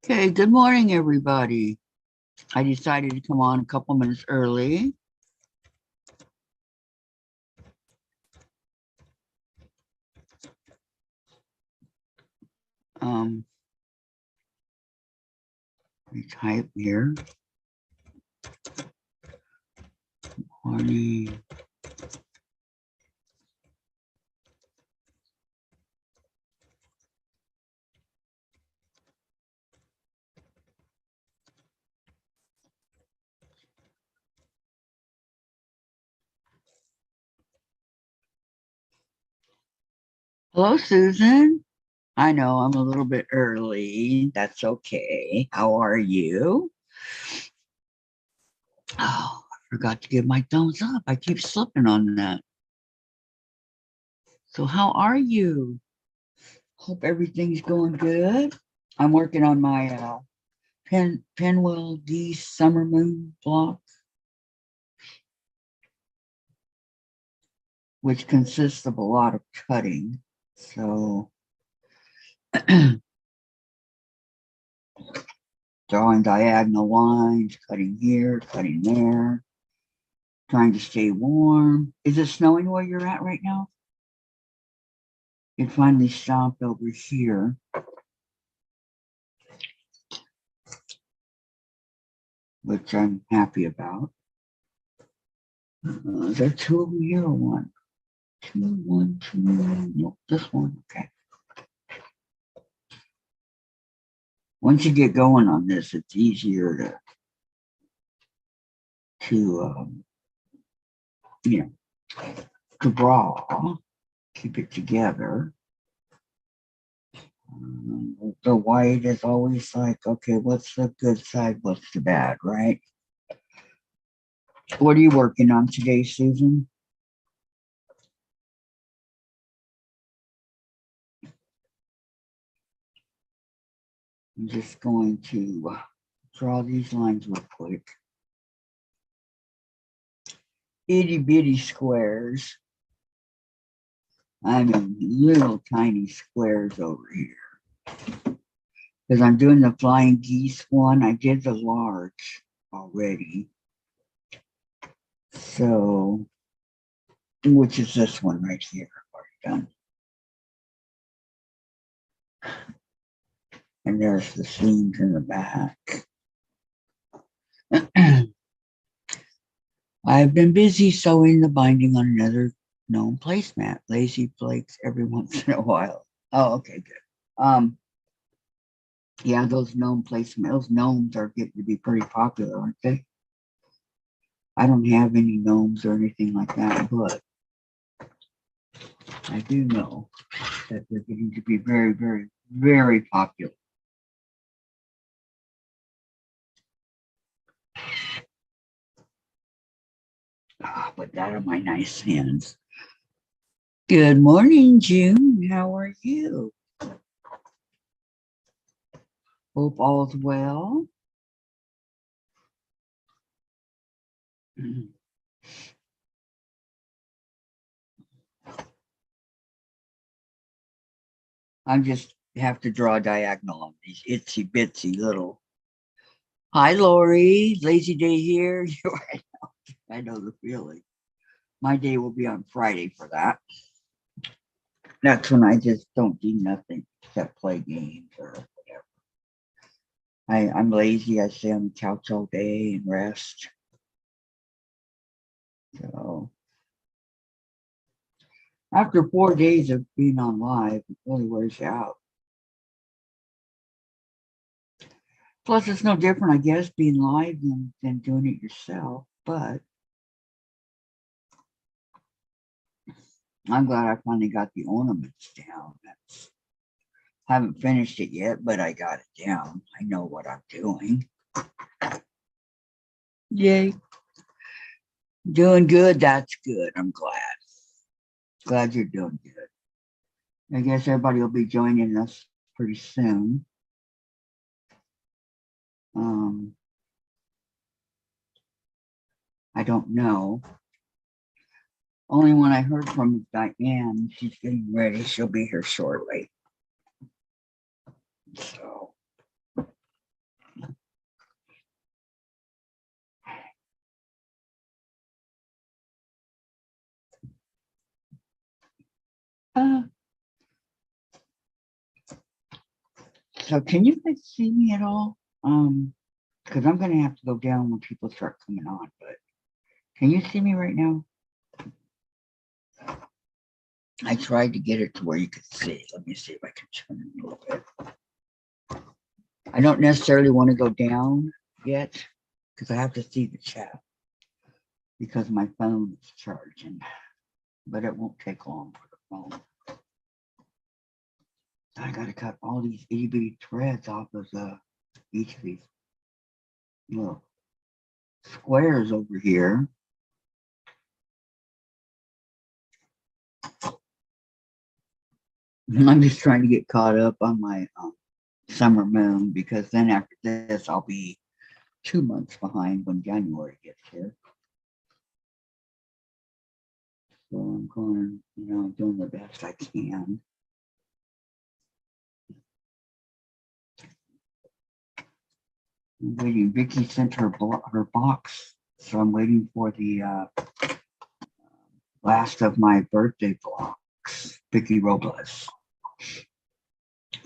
Okay, good morning, everybody. I decided to come on a couple minutes early. Let me type here. Morning. Hello, Susan. I know I'm a little bit early. That's okay. How are you? Oh, I forgot to give my thumbs up. I keep slipping on that. So how are you? Hope everything's going good. I'm working on my Pinwheel D Summer Moon block, which consists of a lot of cutting. So drawing diagonal lines, cutting here, cutting there, trying to stay warm. Is it snowing where you're at right now? It finally stopped over here. Which I'm happy about. Is there two of them here or one? Two, one, two, no, this one, okay. Once you get going on this, it's easier to you know, to draw, keep it together. The white is always like, okay, what's the good side? What's the bad, right? What are you working on today, Susan? I'm just going to draw these lines real quick. Itty bitty squares. I'm in little tiny squares over here. Because I'm doing the flying geese one. I did the large already. So, which is this one right here. Already done. And there's the seams in the back. I've been busy sewing the binding on another gnome placemat. Lazy flakes every once in a while. Oh, okay, good. Yeah, those gnome placemats, those gnomes are getting to be pretty popular, aren't they? I don't have any gnomes or anything like that, but I do know that they're getting to be very, very, very popular. I'll put that on my nice hands. Good morning, June. How are you? Hope all is well. I just have to draw a diagonal on these itsy bitsy little. Hi, Lori. Lazy day here. I know the feeling. My day will be on Friday for that. That's when I just don't do nothing except play games or whatever. I'm lazy. I stay on the couch all day and rest. So after 4 days of being on live, it really wears you out. Plus, it's no different, I guess, being live than doing it yourself. But I'm glad I finally got the ornaments down. Haven't finished it yet, but I got it down. I know what I'm doing. Yay. Doing good. That's good. I'm glad. Glad you're doing good. I guess everybody will be joining us pretty soon. I don't know. Only one I heard from is Dianne. She's getting ready. She'll be here shortly. So Uh, so can you guys see me at all? Because I'm gonna have to go down when people start coming on, but can you see me right now? I tried to get it to where you could see. Let me see if I can turn it a little bit. I don't necessarily want to go down yet because I have to see the chat because my phone is charging, but it won't take long for the phone. I got to cut all these itty bitty threads off of each of these little squares over here. I'm just trying to get caught up on my summer moon because then after this I'll be 2 months behind when January gets here. So I'm going, I'm doing the best I can. I'm waiting. Vicki sent her box, so I'm waiting for the last of my birthday blocks, Vicki Robles.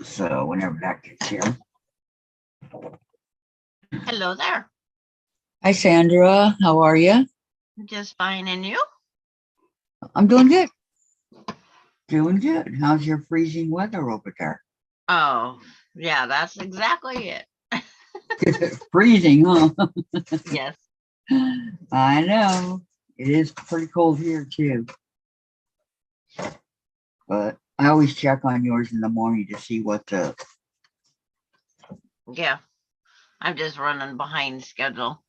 So whenever that gets here. Hello there. Hi, Sandra. How are you? Just fine, and you? I'm doing good. Doing good. How's your freezing weather over there? Oh, yeah, that's exactly it. Freezing, huh? Yes. I know. It is pretty cold here, too. But I always check on yours in the morning to see what the... Yeah, I'm just running behind schedule.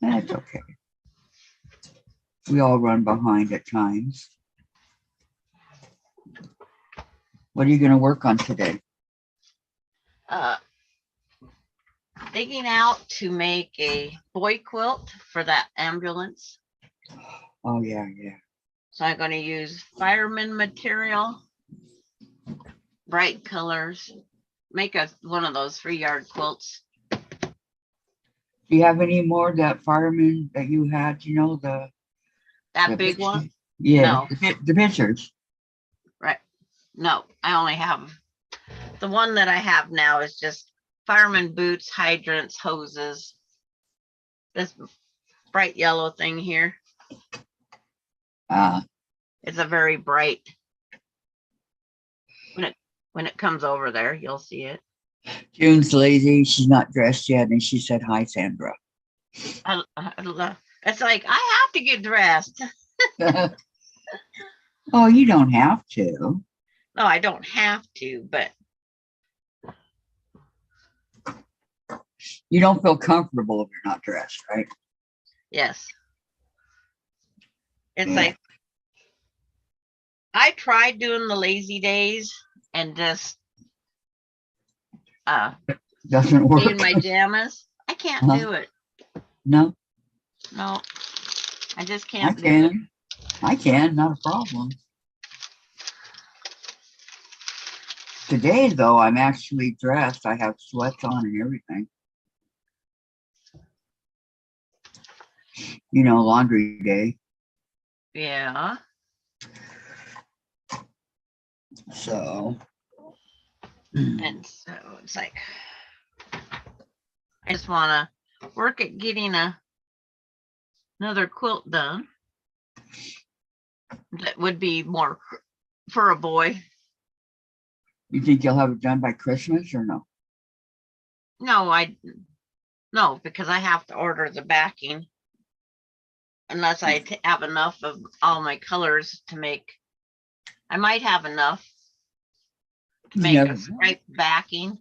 That's okay. We all run behind at times. What are you going to work on today? Digging out to make a boy quilt for that ambulance. Oh, yeah. So I'm going to use fireman material, bright colors, make one of those 3-yard quilts. Do you have any more that fireman that you had, the Big one? Yeah, No. the pictures. Right. No, I only have the one that I have now is just fireman boots, hydrants, hoses. This bright yellow thing here. It's a very bright. When it comes over there, you'll see it. June's lazy. She's not dressed yet, and she said, "Hi, Sandra." It's like I have to get dressed. Oh, you don't have to. No, I don't have to, but you don't feel comfortable if you're not dressed, right? Yes. It's like I tried doing the lazy days and just doesn't work. in my pajamas. I can't do it. No, I just can't do it. I can, not a problem. Today, though, I'm actually dressed. I have sweats on and everything. Laundry day. Yeah. So. And so it's like, I just want to work at getting another quilt done. That would be more for a boy. You think you'll have it done by Christmas or no? No, because I have to order the backing. Unless I have enough of all my colors to make. I might have enough to make a striped backing.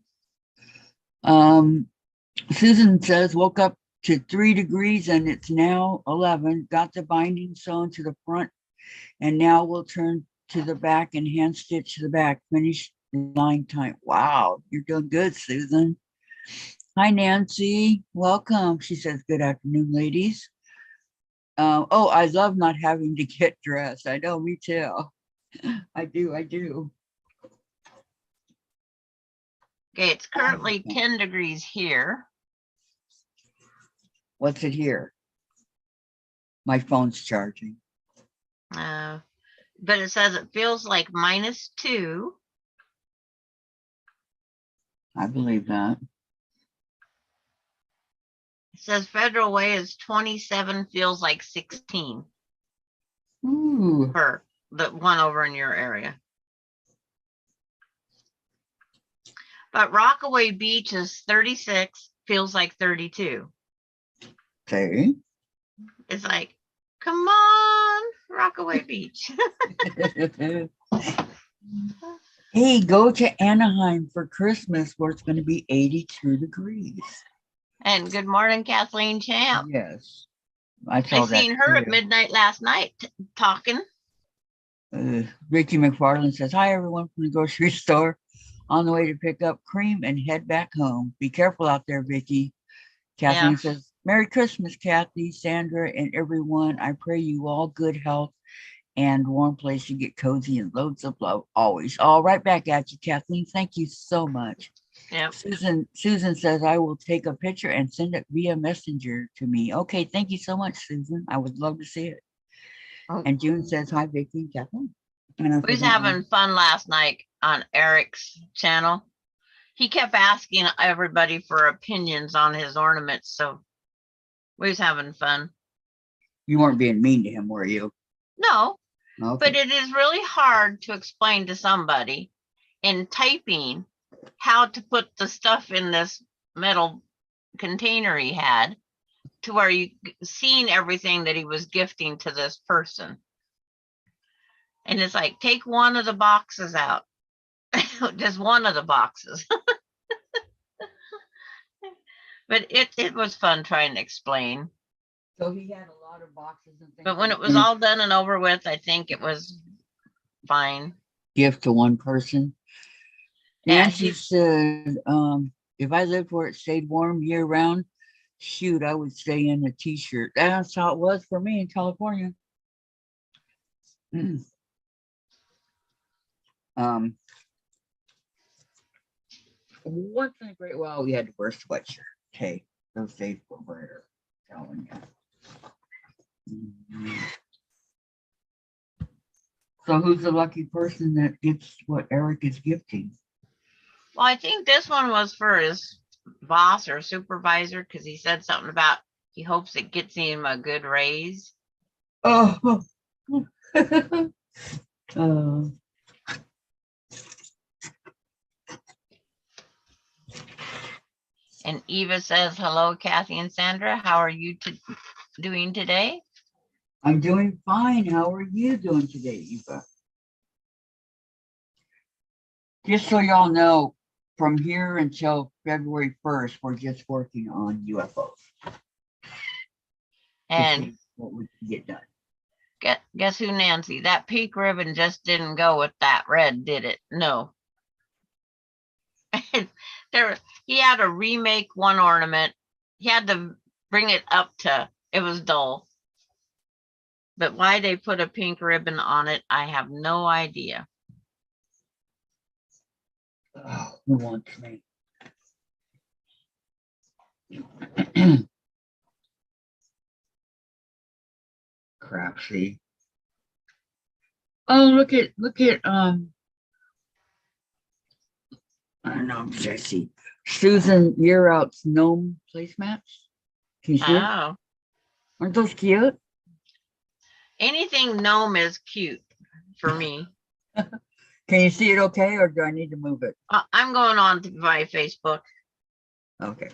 Susan says, woke up to 3 degrees and it's now 11. Got the binding sewn to the front and now we'll turn to the back and hand stitch the back. Finish line time. Wow, you're doing good, Susan. Hi, Nancy. Welcome. She says, good afternoon, ladies. Oh, I love not having to get dressed. I know, me too. I do. Okay, it's currently 10 degrees here. What's it here? My phone's charging. but it says it feels like -2. I believe that. It says Federal Way is 27, feels like 16 Ooh, for the one over in your area. But Rockaway Beach is 36, feels like 32. okay. It's like, come on, Rockaway Beach. Hey, go to Anaheim for Christmas where it's going to be 82 degrees. And good morning, Kathleen Champ. Yes. I saw that seen her at too. midnight last night talking. Vicki McFarland says, hi, everyone from the grocery store. On the way to pick up cream and head back home. Be careful out there, Vicki. Kathleen Yeah. says, Merry Christmas, Kathy, Sandra, and everyone. I pray you all good health and warm place to get cozy and loads of love always. All right back at you, Kathleen. Thank you so much. Yep. Susan says, I will take a picture and send it via messenger to me. Okay, thank you so much, Susan. I would love to see it. Oh. And June says, hi, Vicki and Kathleen. We was having fun last night on Eric's channel. He kept asking everybody for opinions on his ornaments, so we was having fun. You weren't being mean to him, were you? No, Okay. but it is really hard to explain to somebody in typing how to put the stuff in this metal container he had to where you seen everything that he was gifting to this person. And it's like, take one of the boxes out. Just one of the boxes. But it was fun trying to explain. So he had a lot of boxes and things. But when it was all done and over with, I think it was fine. Gift to one person. Yeah, And she said, if I lived where it stayed warm year round, shoot, I would stay in a t-shirt. That's how it was for me in California. Once in a great while, we had to wear sweatshirt. Okay, those days were rare. Telling you. So who's the lucky person that gets what Eric is gifting? Well, I think this one was for his boss or supervisor because he said something about he hopes it gets him a good raise. Oh. And Eva says, hello, Kathy and Sandra. How are you doing today? I'm doing fine. How are you doing today, Eva? Just so y'all know, from here until February 1st, we're just working on UFOs. And what we can get done. Guess who, Nancy? That pink ribbon just didn't go with that red, did it? No. He had to remake one ornament. He had to bring it up to, it was dull. But why they put a pink ribbon on it, I have no idea. Oh, who wants me? Crap, see. Oh, look at I don't know, Jesse. Susan Yearout's gnome placemats. Can you see it? Oh. Aren't those cute? Anything gnome is cute for me. Can you see it okay, or do I need to move it? I'm going on to my Facebook. Okay.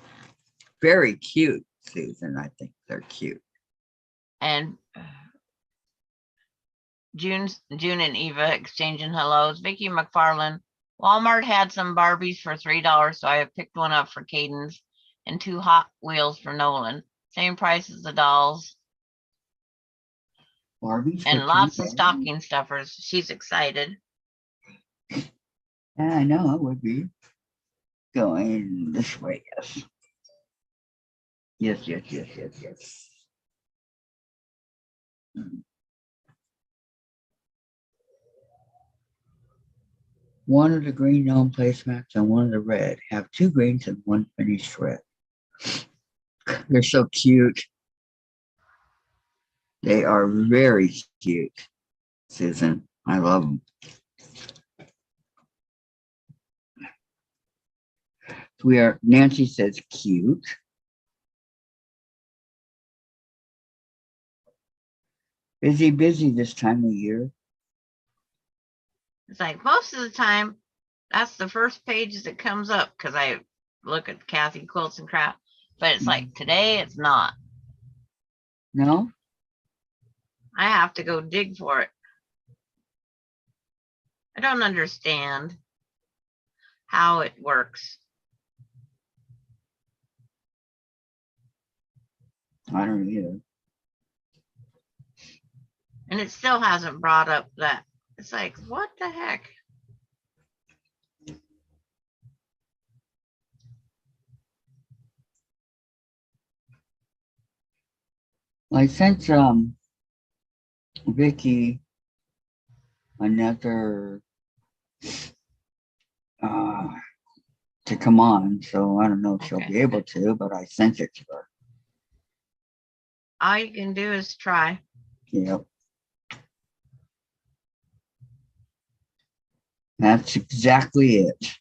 Very cute, Susan. I think they're cute. And June and Eva exchanging hellos. Vicki McFarland. Walmart had some Barbies for $3, so I picked one up for Cadence and 2 Hot Wheels for Nolan. Same price as the dolls. Barbies and lots of stocking stuffers. She's excited. Yeah, I know I would be. Going this way, yes. Yes. One of the green gnome placemats and one of the red have 2 greens and 1 finished red. They're so cute. They are very cute, Susan. I love them. Nancy says cute. Busy this time of year. It's like most of the time, that's the first page that comes up because I look at Kathy Quilts and Craft. But it's like today, it's not. No? I have to go dig for it. I don't understand how it works. I don't either. And it still hasn't brought up that. It's like, what the heck? I sent Vicki another to come on, so I don't know if she'll be able to, but I sent it to her. All you can do is try. Yep. That's exactly it.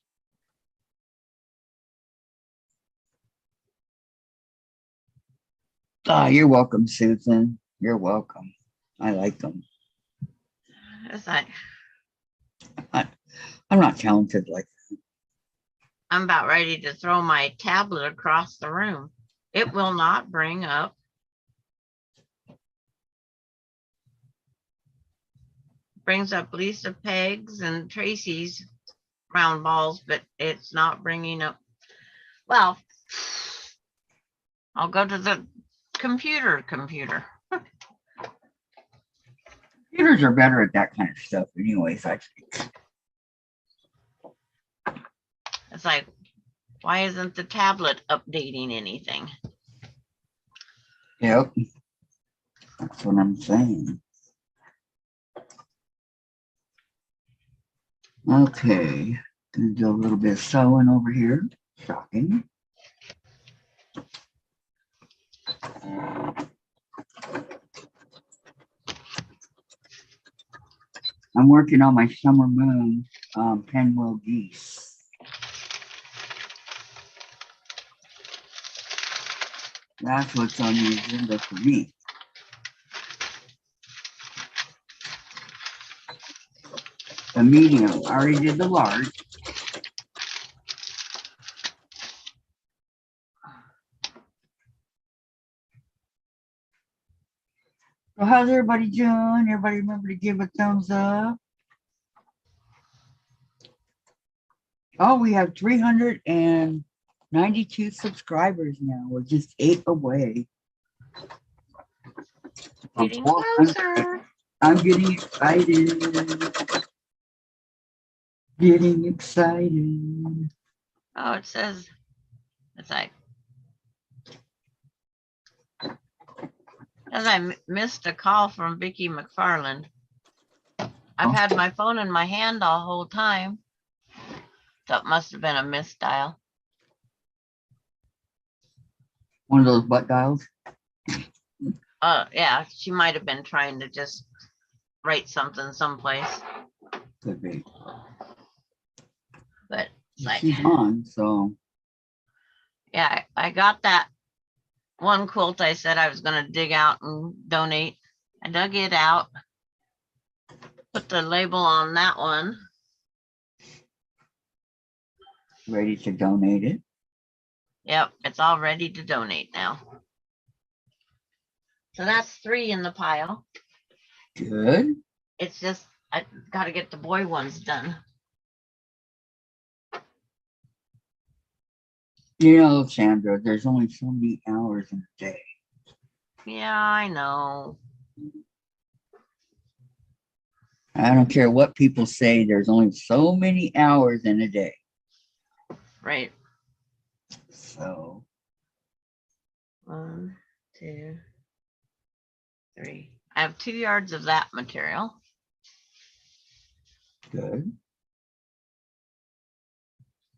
You're welcome, Susan. You're welcome. I like them. It's like I'm not talented like that. I'm about ready to throw my tablet across the room. It will not bring up. Brings up Lisa Peg's and Tracy's round balls, but it's not bringing up. Well, I'll go to the computer. Computers are better at that kind of stuff anyways, I think. It's like, why isn't the tablet updating anything? Yep. That's what I'm saying. Okay. Gonna do a little bit of sewing over here. Shocking. I'm working on my summer moon pinwheel geese. That's what's on the agenda for me. The medium. I already did the large. So how's everybody doing? Everybody remember to give a thumbs up. Oh, we have 392 subscribers now. We're just 8 away. Getting closer. I'm getting excited. Getting excited. Oh, it says, it's like, as I missed a call from Vicki McFarland. I've had my phone in my hand the whole time. That must have been a missed dial. One of those butt dials? Yeah, she might have been trying to just write something someplace. Could be. But like, she's on, so. Yeah, I got that one quilt I said I was going to dig out and donate. I dug it out, put the label on that one. Ready to donate it? Yep, it's all ready to donate now. So that's 3 in the pile. Good. It's just, I got to get the boy ones done. You know, Sandra, there's only so many hours in a day. Yeah, I know. I don't care what people say, there's only so many hours in a day. Right. So. 1, 2, 3. I have 2 yards of that material. Good.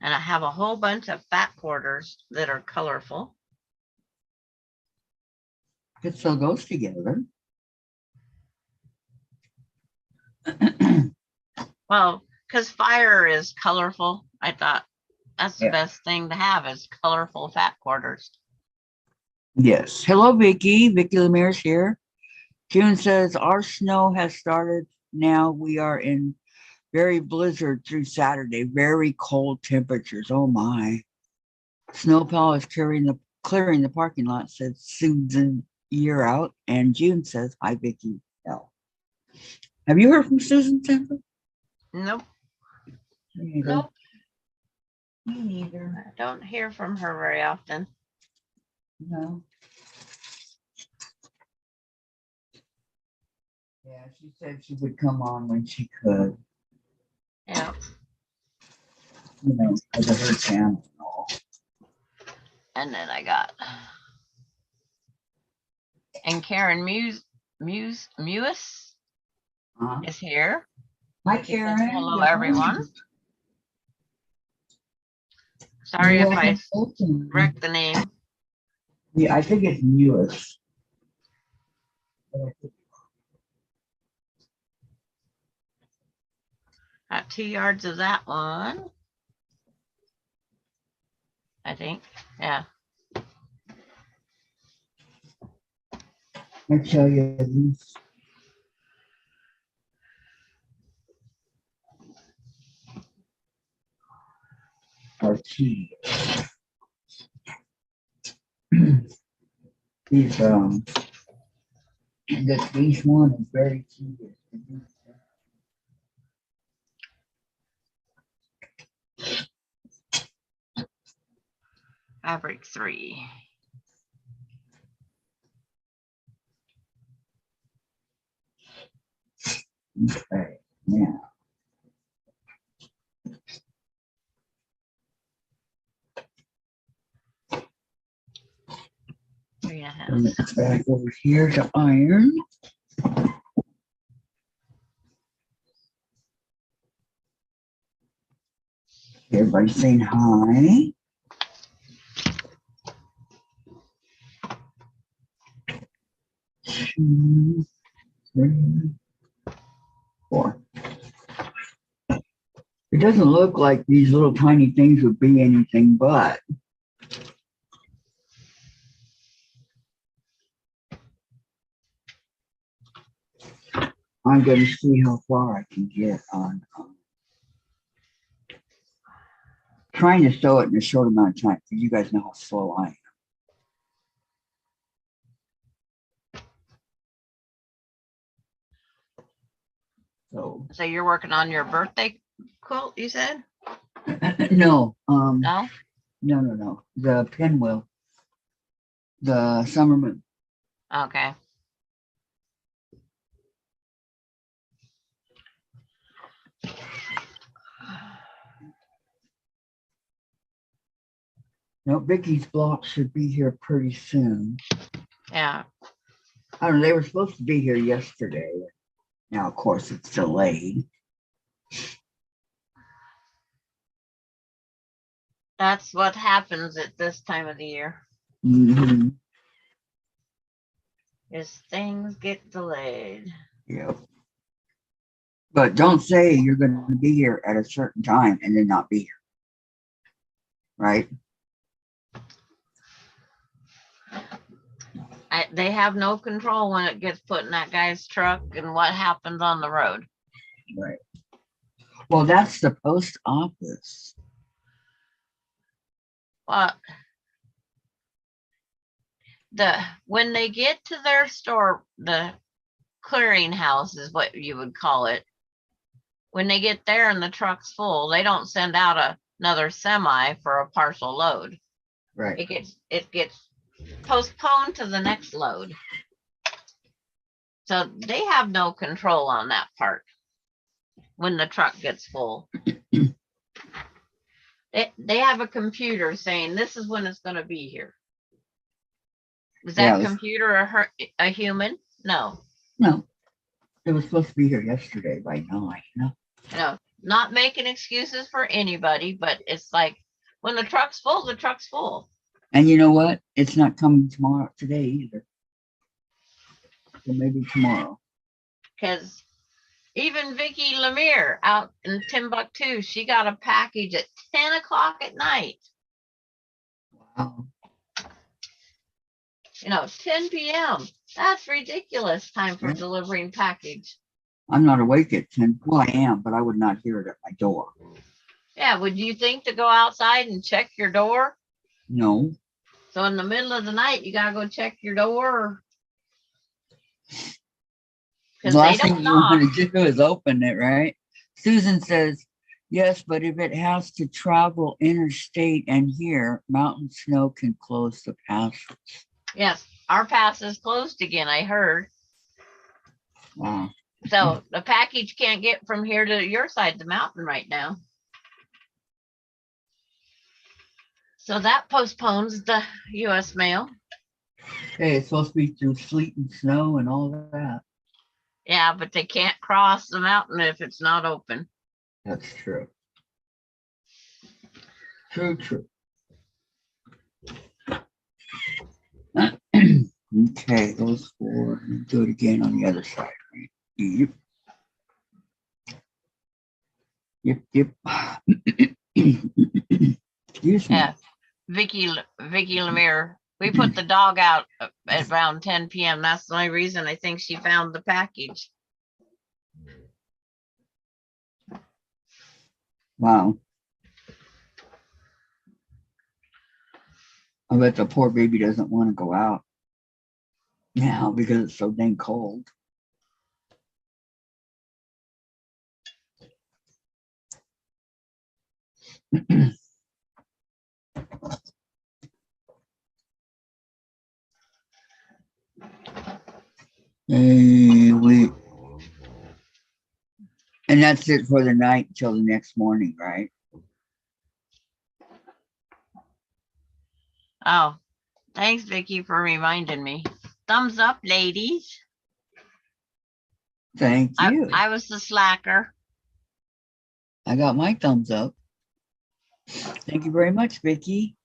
And I have a whole bunch of fat quarters that are colorful. Could sew those together. Well, because fire is colorful. I thought that's the Yeah. best thing to have is colorful fat quarters. Yes. Hello, Vicki. Vicki Lemire's here. June says our snow has started now. We are in very blizzard through Saturday. Very cold temperatures. Oh my. Snowplow is clearing the parking lot, said Susan year out. And June says, hi, Vicki. No. Have you heard from Susan, Sandra? Nope. Me neither. Nope. Me neither. I don't hear from her very often. No. Yeah, she said she would come on when she could. Yeah. You know, because of her channel and all. And then I got and Karen Mewis is here. Hi, She says, Karen. hello, Good everyone. morning. Sorry if I welcome. wrecked the name. Yeah, I think it's newest. Got 2 yards of that one. I think. Yeah. I tell you, these are key. These this one is very tedious. Fabric 3. Okay, now. Bring it back over here to iron. Everybody saying hi. Two, three, four. It doesn't look like these little tiny things would be anything but. I'm going to see how far I can get on trying to sew it in a short amount of time because you guys know how slow I am. So you're working on your birthday quilt, you said? No, No? no. The pinwheel, the Summerman. Okay. No, Vicky's block should be here pretty soon. Yeah. I don't know, they were supposed to be here yesterday. Now, of course, it's delayed. That's what happens at this time of the year. Mm-hmm. Is things get delayed. Yep. But don't say you're going to be here at a certain time and then not be here. Right? They have no control when it gets put in that guy's truck and what happens on the road. Right. Well, that's the post office. Well, when they get to their store, the clearinghouse is what you would call it. When they get there and the truck's full, they don't send out another semi for a partial load. Right. It gets postponed to the next load. So they have no control on that part when the truck gets full. They have a computer saying this is when it's going to be here. Is that computer a human? No. No. It was supposed to be here yesterday by 9. No, not making excuses for anybody, but it's like when the truck's full, the truck's full. And you know what? It's not coming today either. So maybe tomorrow. Because Even Vicki Lemire out in Timbuktu, she got a package at 10 o'clock at night. Wow. 10 p.m. That's ridiculous time for Yeah. delivering package. I'm not awake at 10. Well, I am, but I would not hear it at my door. Yeah, would you think to go outside and check your door? No. So in the middle of the night, you gotta go check your door. The Because they last thing don't you knock. want to do is open it, right? Susan says, yes, but if it has to travel interstate and here, mountain snow can close the passage. Yes, our pass is closed again, I heard. Wow. So the package can't get from here to your side of the mountain right now. So that postpones the US mail. Hey, it's supposed to be through sleet and snow and all that. Yeah, but they can't cross the mountain if it's not open. That's true. True. Okay, those four. Do it again on the other side. Right? Yep. Excuse me. Yeah, Vicki Lemire. We put the dog out at around 10 p.m. That's the only reason I think she found the package. Wow. I bet the poor baby doesn't want to go out now because it's so dang cold. And that's it for the night until the next morning, right? Oh, thanks, Vicki, for reminding me. Thumbs up, ladies. Thank you. I was the slacker. I got my thumbs up. Thank you very much, Vicki.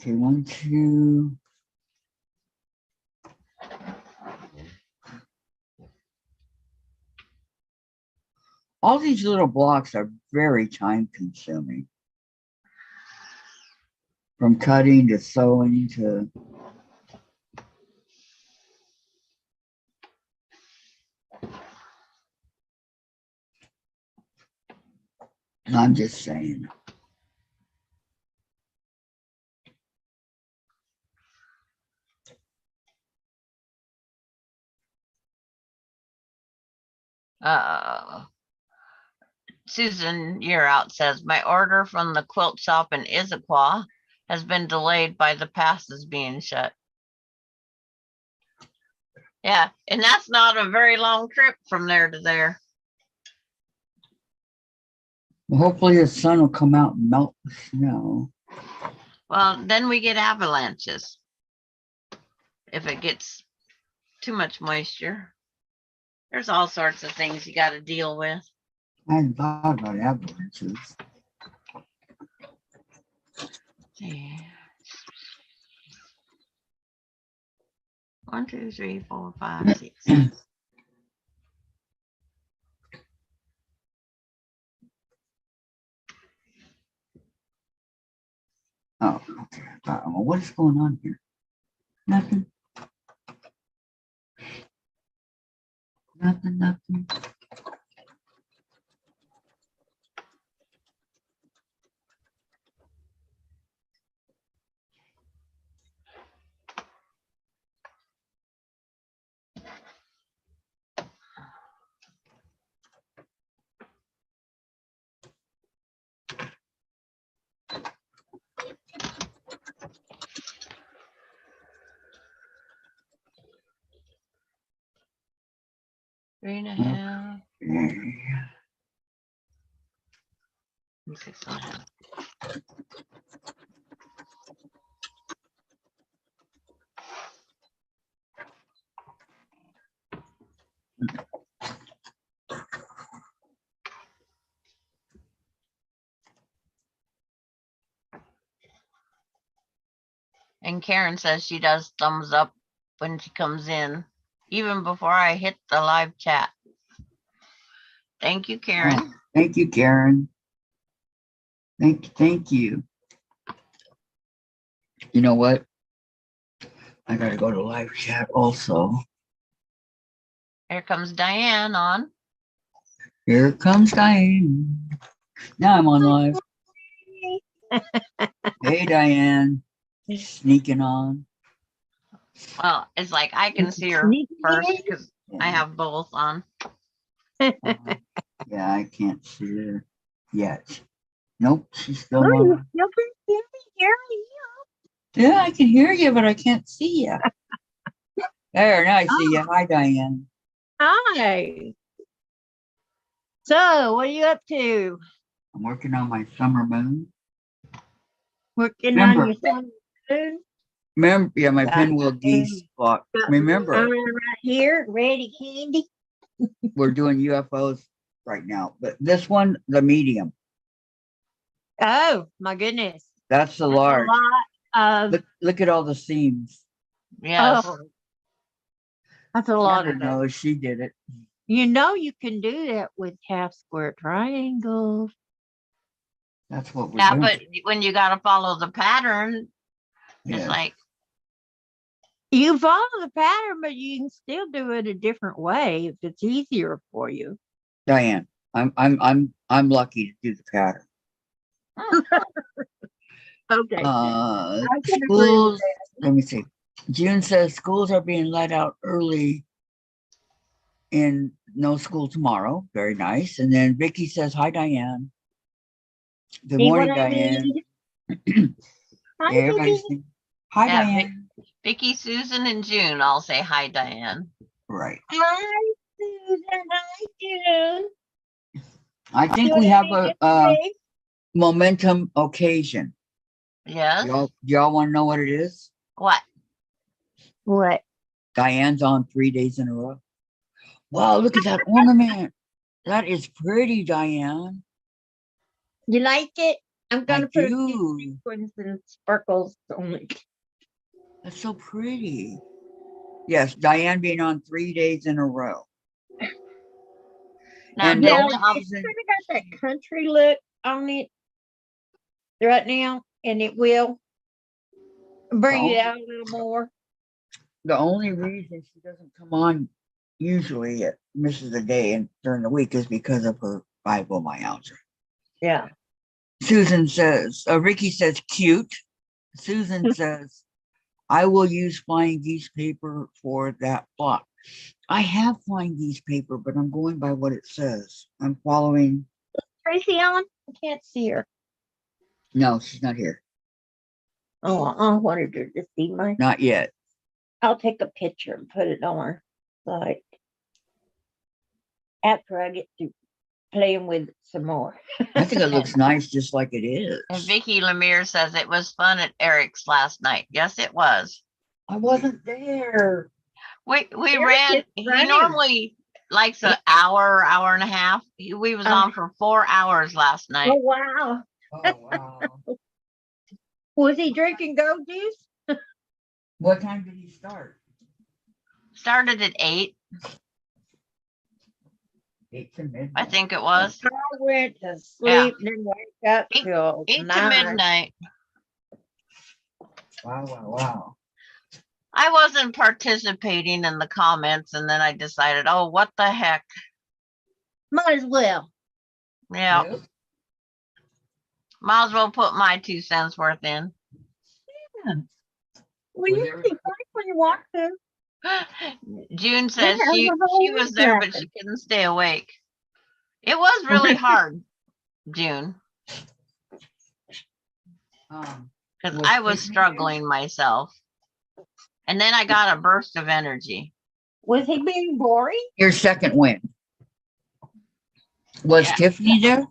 Okay, 1, 2. All these little blocks are very time consuming. From cutting to sewing to I'm just saying. Susan Year Out says, my order from the quilt shop in Issaquah has been delayed by the passes being shut. Yeah, and that's not a very long trip from there to there. Well, hopefully the sun will come out and melt the snow. Well, then we get avalanches if it gets too much moisture. There's all sorts of things you got to deal with. I hadn't thought about avalanches. Yeah. 1, 2, 3, 4, 5, 6. Oh, okay. What is going on here? Nothing. Nothing. Three and a half. Okay. 6.5. And Karen says she does thumbs up when she comes in, even before I hit the live chat. Thank you, Karen. Oh, thank you, Karen. Thank you. You know what? I gotta go to live chat also. Here comes Dianne on. Here comes Dianne. Now I'm on live. Hey, Dianne. Sneaking on. Well, it's like I can see her first because I have both on. Yeah, I can't see her yet. Nope, she's still Oh, you on. still can hear me? Yeah, I can hear you, but I can't see you. There, now I see you. Hi, Dianne. Hi. So, what are you up to? I'm working on my summer moon. Working Remember- on your summer moon? Remember, yeah, my Got pinwheel it. geese block. Got Remember, mine right here, ready candy. we're doing UFOs right now, but this one, the medium, Oh my goodness. that's the That's large. a lot of Look at all the seams. Yes. oh, that's a lot Sandra of that. knows she did it. You know you can do that with half square triangles. That's what we're Yeah, doing. but when you got to follow the pattern, Yes. it's like, You follow the pattern, but you can still do it a different way if it's easier for you. Dianne, I'm lucky to do the pattern. Okay. I can agree with Schools, let me see. June says schools are being let out early and no school tomorrow. Very nice. And then Vicki says, hi, Dianne. Good See morning, what I Dianne. need? Hi, Yeah, everybody's Vicki. saying, hi, Yeah, Dianne. Vicky, Susan, and June all say hi, Diane. Right. Hi, Susan. Hi, June. I think Doing we have anything a today? momentum occasion. Yes. Y'all want to know what it is? What? What? Diane's on 3 days in a row. Wow, look at that ornament. That is pretty, Diane. You like it? I'm gonna put a few do. sequins and sparkles on it. That's so pretty. Yes, Diane being on 3 days in a row. Now, And Diane, Now, no it's reason- kind of got that country look on it right now, and it will bring it Oh. out a little more. the only reason she doesn't come on usually misses a day and during the week is because of her fibromyalgia. Yeah. Susan says, Ricky says cute. Susan says, I will use flying geese paper for that block. I have flying geese paper, but I'm going by what it says. I'm following. Tracy on? I can't see her. No, she's not here. Oh, I wanted her to see my. Not yet. I'll take a picture and put it on her site after I get to playing with it some more. I think it looks nice just like it is. and Vicky Lemire says it was fun at Eric's last night. Yes, it was. I wasn't there. We Eric ran. is He running. normally likes an hour, hour and a half. We was on for 4 hours last night. Oh wow. Oh, wow. Was he drinking goat juice? What time did he start? Started at 8, 8 to midnight. I think it was. I went to sleep and then wake up Eight- till 8 to 9. midnight. Wow, wow, wow. I wasn't participating in the comments, and then I decided, oh, what the heck? Might as well. Yeah, Yep. might as well put my 2 cents worth in. Well, Was you there- can see when you want to. June says Yeah, she the whole was week there, but nothing. she couldn't stay awake. It was really hard, June, because Was I was Tiffany struggling myself. And then I got a burst of energy. Was he being boring? Your second win. Was Yeah. Tiffany there?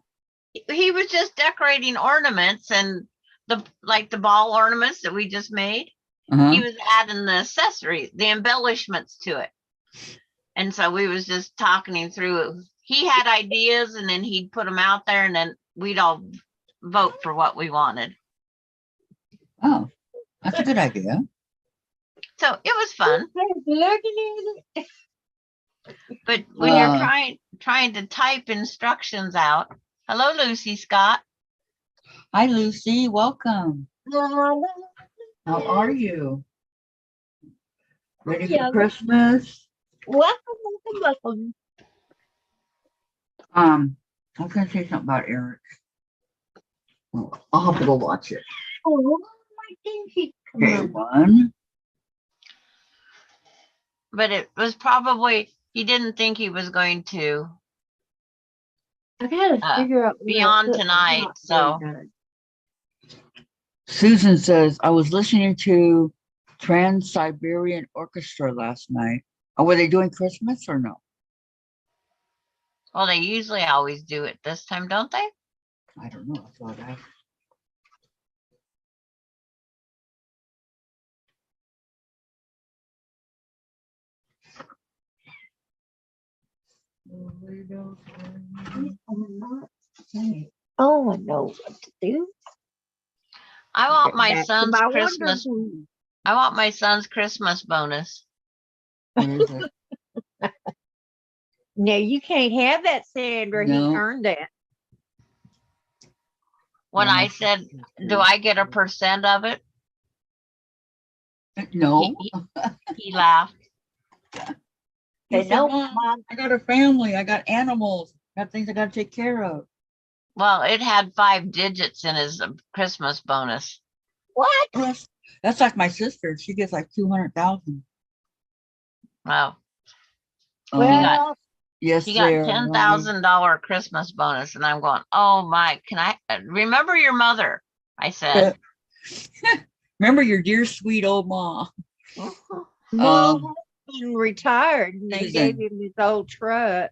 He was just decorating ornaments and the ball ornaments that we just made. Uh-huh. He was adding the accessories, the embellishments to it. And so we was just talking him through it. He had ideas and then he'd put them out there and then we'd all vote for what we wanted. Oh, That's a good idea. So it was fun. Looking at it. But when you're Uh, trying to type instructions out, hello, Lucy Scott. Hi, Lucy. Welcome. How are you? Ready for Yeah. Christmas? Welcome, welcome, welcome. I was gonna say something about Eric. Well, I'll have to go watch it. Oh, I think he Okay, come one. But it was probably, he didn't think he was going to I gotta figure out be where I on put my tonight. hot So dog. Susan says, I was listening to Trans-Siberian Orchestra last night. Oh, were they doing Christmas or no? well, they usually always do it this time, don't they? I don't know. I saw that. Oh, I know what to do. I want my Back to son's my Christmas. wonderful. I want my son's Christmas bonus. What is it? No, you can't have that, Sandra. He No. earned that. When Yeah, I my said, sister do too. I get a percent of it? No. He laughed. He Say, said, no, Mom, Mom. I got a family. I got animals. Got things I got to take care of. Well, it had 5 digits in his Christmas bonus. What? That's like my sister. She gets like 200,000. Wow. Well, Yes, He got there. $10,000 Christmas bonus, and I'm going, oh my, can I remember your mother? I said, Remember your dear sweet old mom. Mom husband retired and they Susan. gave him his old truck.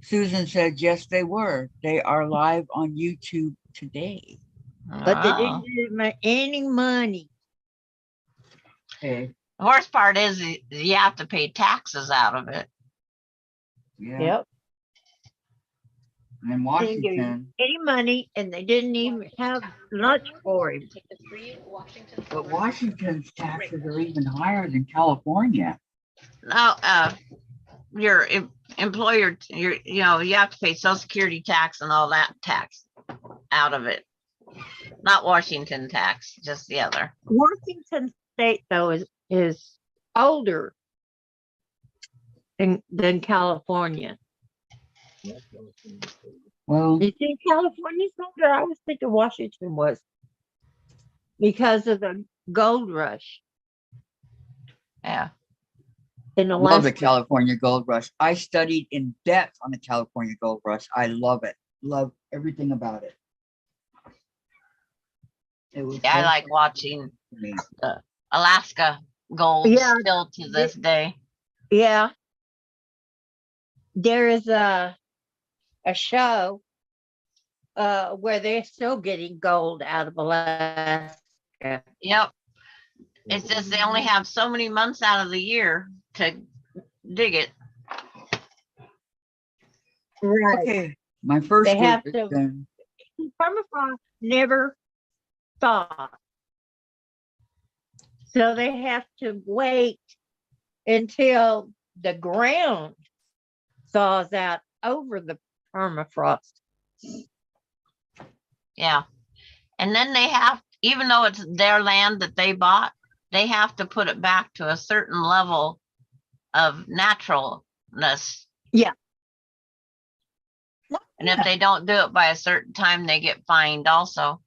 Susan said, yes, they were. They are live on YouTube today. But they oh. didn't give him any money. Okay. The worst part is you have to pay taxes out of it. Yeah. Yep. And in They didn't give him Washington. any money and they didn't even have lunch for him. But Washington's taxes are even higher than California. Now, your employer, you have to pay Social Security tax and all that tax out of it. Not Washington tax, just the other. Washington State, though, is older than California. Well, You think California's older? I was thinking Washington was because of the gold rush Yeah. in love Alaska. the California gold rush. I studied in depth on the California gold rush. I love it. Love everything about it. It was I so like fun watching for me. the Alaska gold Yeah. still to this day. Yeah. There is a show where they're still getting gold out of Alaska. Yep. It's just they only have so many months out of the year to dig it. Right. Okay, my first They have group to- is done. Permafrost never thaws. So they have to wait until the ground thaws out over the permafrost. Yeah. And then they have, even though it's their land that they bought, they have to put it back to a certain level of naturalness. Yeah. And if they don't do it by a certain time, they get fined also.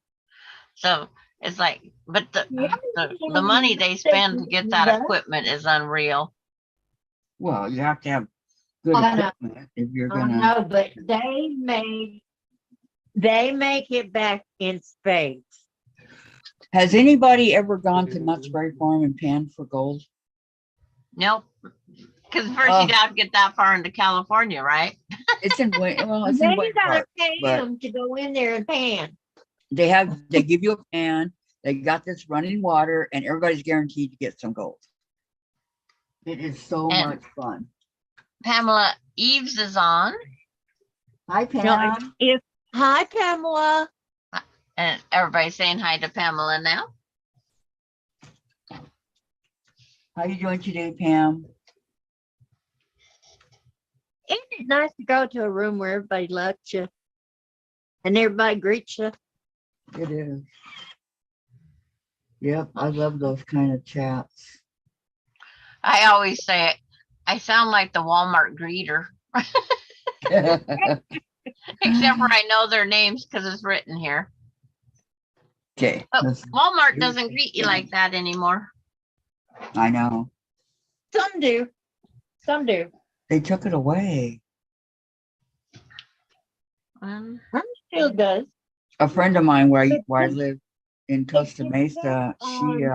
So it's like, but the money they spend to get that equipment is unreal. Well, you have to have good I know. equipment if you're I gonna. know, but they make it back in spades. Has anybody ever gone to Knott's Berry Farm and panned for gold? Nope. Because first you'd have to get that far into California, right? It's in well, it's Then in you Wayne gotta Park, pay but them to go in there and pan. they give you a pan. They got this running water, and everybody's guaranteed to get some gold. It is so And- much fun. Pamela Eves is on, Hi, Pam. Hi, Pamela. and everybody's saying hi to Pamela now. How you doing today, Pam? Isn't it nice to go to a room where everybody loves you and everybody greets you? It is. Yep, I love those kind of chats. I always say I sound like the Walmart greeter, except for I know their names because it's written here. Okay. But let's- Walmart doesn't greet you like that anymore. I know. Some do. Some do. They took it away. Um, Still does. A friend of mine where I live in Costa Mesa, she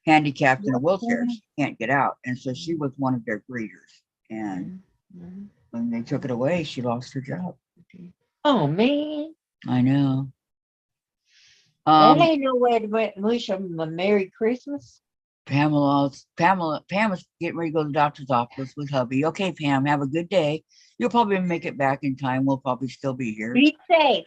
handicapped in a wheelchair. She can't get out. And so she was one of their greeters. And when they took it away, she lost her job. Oh man. I know. That ain't no way to wish them a Merry Christmas. Pam was getting ready to go to the doctor's office with hubby. Okay, Pam, have a good day. You'll probably make it back in time. We'll probably still be here. Be safe.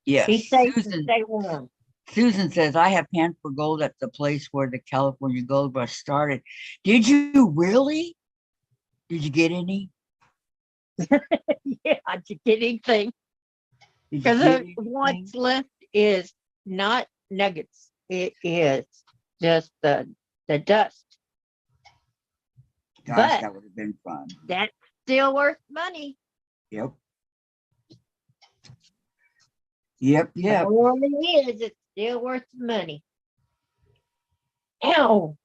Yes. Be safe and Susan, stay warm. Susan says, I have panned for gold at the place where the California Gold Rush started. Did you really? Did you get any? Yeah, did you get anything? Did you Because get anything? what's left is not nuggets. It is just the dust. Gosh, but- that would have been fun. That's still worth money. Yep. Yep. The more it is, it's still worth the money. Ow,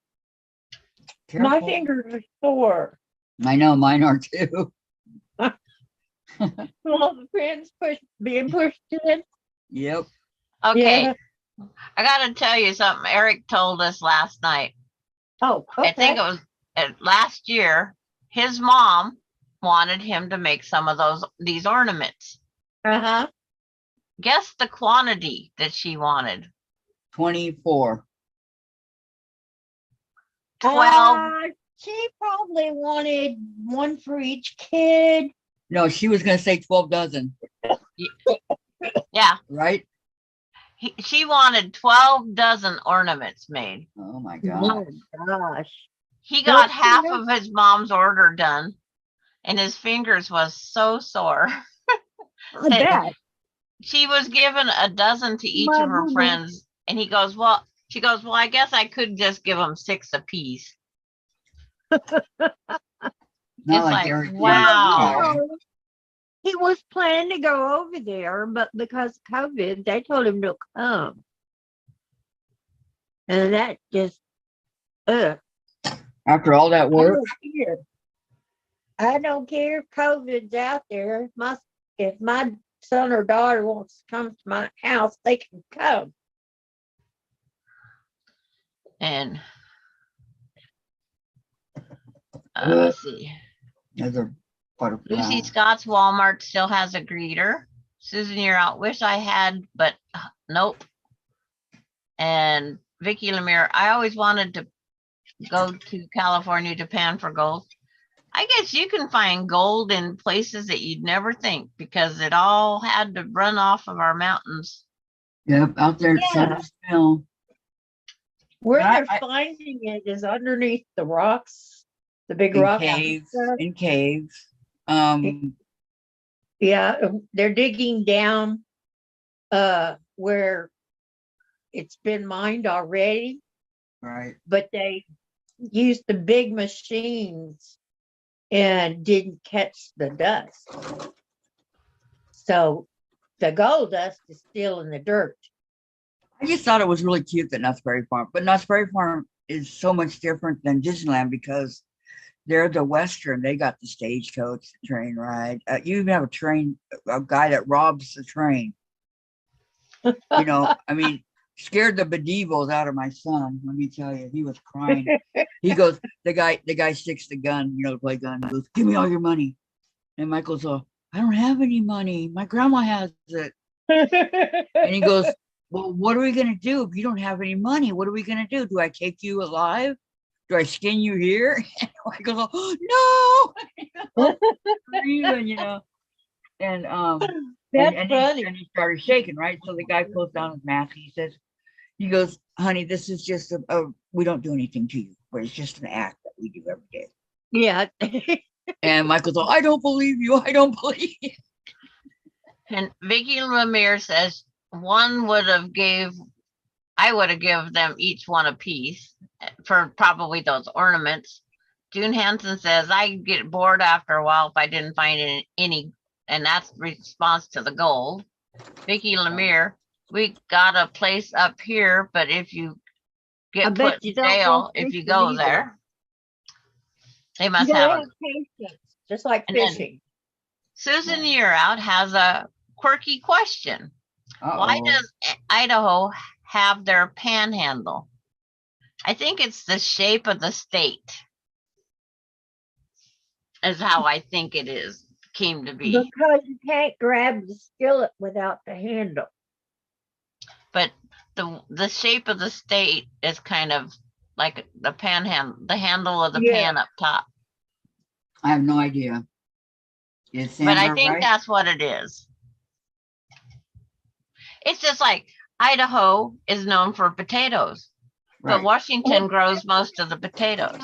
my Careful. fingers are sore. I know, mine are too. All the pins being pushed in. Yep. okay, Yeah. I got to tell you something. Eric told us last night. Oh, okay. I think it was last year. His mom wanted him to make some of these ornaments. Uh-huh. Guess the quantity that she wanted. 24. 12. She probably wanted one for each kid. No, she was going to say 12 dozen, Yeah, right? she wanted 12 dozen ornaments made. Oh my Oh God. gosh. He got Don't half you of his mom's order done, and his fingers was so sore. I bet. She was given a dozen to each of her Mama. friends, and she goes, well, I guess I could just give them 6 apiece. Not It's like like, Eric. wow. No, he was planning to go over there, but because of COVID, they told him to come. And that just, After all that I work, don't care. I don't care if COVID's out there. If my son or daughter wants to come to my house, they can come. And let's see. there's a butterfly. Lucy Scott's Walmart still has a greeter. Susan, you're out. Wish I had, but nope. And Vicki Lemire, I always wanted to go to California to pan for gold. I guess you can find gold in places that you'd never think because it all had to run off of our mountains. Yep, out there at Yeah. Sanders Mill. Where I- they're finding it is underneath the rocks, the big In rock. caves. In caves. Yeah, they're digging down where it's been mined already, Right. but they used the big machines and didn't catch the dust. So the gold dust is still in the dirt. I just thought it was really cute that Knott's Berry Farm, but Knott's Berry Farm is so much different than Disneyland because they're the Western. They got the stagecoach, the train ride. You even have a guy that robs the train. You know, I mean, scared the bedevils out of my son. Let me tell you, he was crying. He goes, the guy sticks the gun, to play gun. He goes, give me all your money. And Michael's all, I don't have any money. My grandma has it. And he goes, well, what are we going to do if you don't have any money? What are we going to do? Do I take you alive? Do I skin you here? And Michael's all, no. Screaming, And That's and funny. he started shaking, right? So the guy pulls down his mask. He goes, honey, this is just we don't do anything to you. but it's just an act that we do every day. Yeah. And Michael's like, I don't believe you. I don't believe you. And Vicki Lemire says I would have given them each one a piece for probably those ornaments. June Hansen says, I get bored after a while if I didn't find any, and that's response to the gold. Vicki Lemire, we got a place up here, but if you I get bet put you in don't jail go if you fishing go either. there. They You must gotta have have patience, just like And then- fishing. Susan Yearout has a quirky question. Why Uh-oh. does Idaho have their panhandle? I think it's the shape of the state, is how I think it came to be. Because you can't grab the skillet without the handle. But the shape of the state is kind of like the panhandle, the handle of the Yeah. pan up top. I have no idea. Is But I Sandra think right? that's what it is. It's just like Idaho is known for potatoes, but Right. Washington grows most of the potatoes.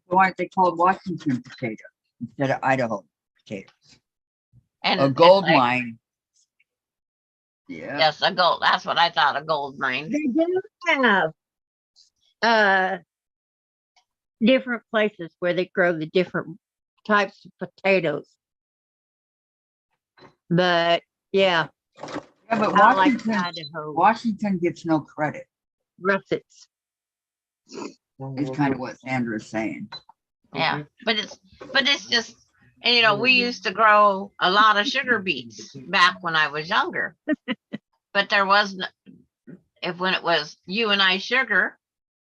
Why aren't they called Washington potatoes instead of Idaho potatoes? And A it's gold like- mine. Yeah. Yes, a gold. That's what I thought, a gold mine. They do have different places where they grow the different types of potatoes. But yeah, Yeah, but I like Washington, Idaho Washington gets no credit. russets. Is kind of what Sandra's saying. Yeah, but it's just, and, you know, we used to grow a lot of sugar beets back when I was younger. But there was when it was you and I sugar,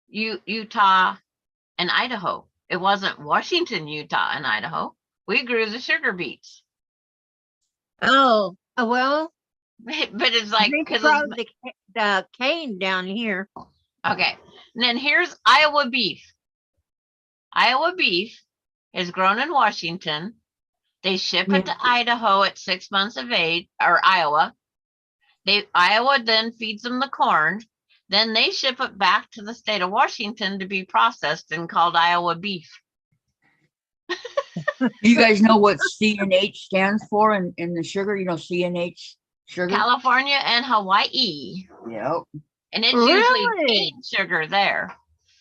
Utah and Idaho. It wasn't Washington, Utah, and Idaho. We grew the sugar beets. Oh, well, But it's like, they because grow the cane down here. okay. And then here's Iowa beef. Iowa beef is grown in Washington. They ship it to Idaho at 6 months of age, or Iowa. Iowa then feeds them the corn. Then they ship it back to the state of Washington to be processed and called Iowa beef. You guys know what CNH stands for in the sugar? You know CNH sugar? California and Hawaii. Yep. And it's Really? usually cane sugar there.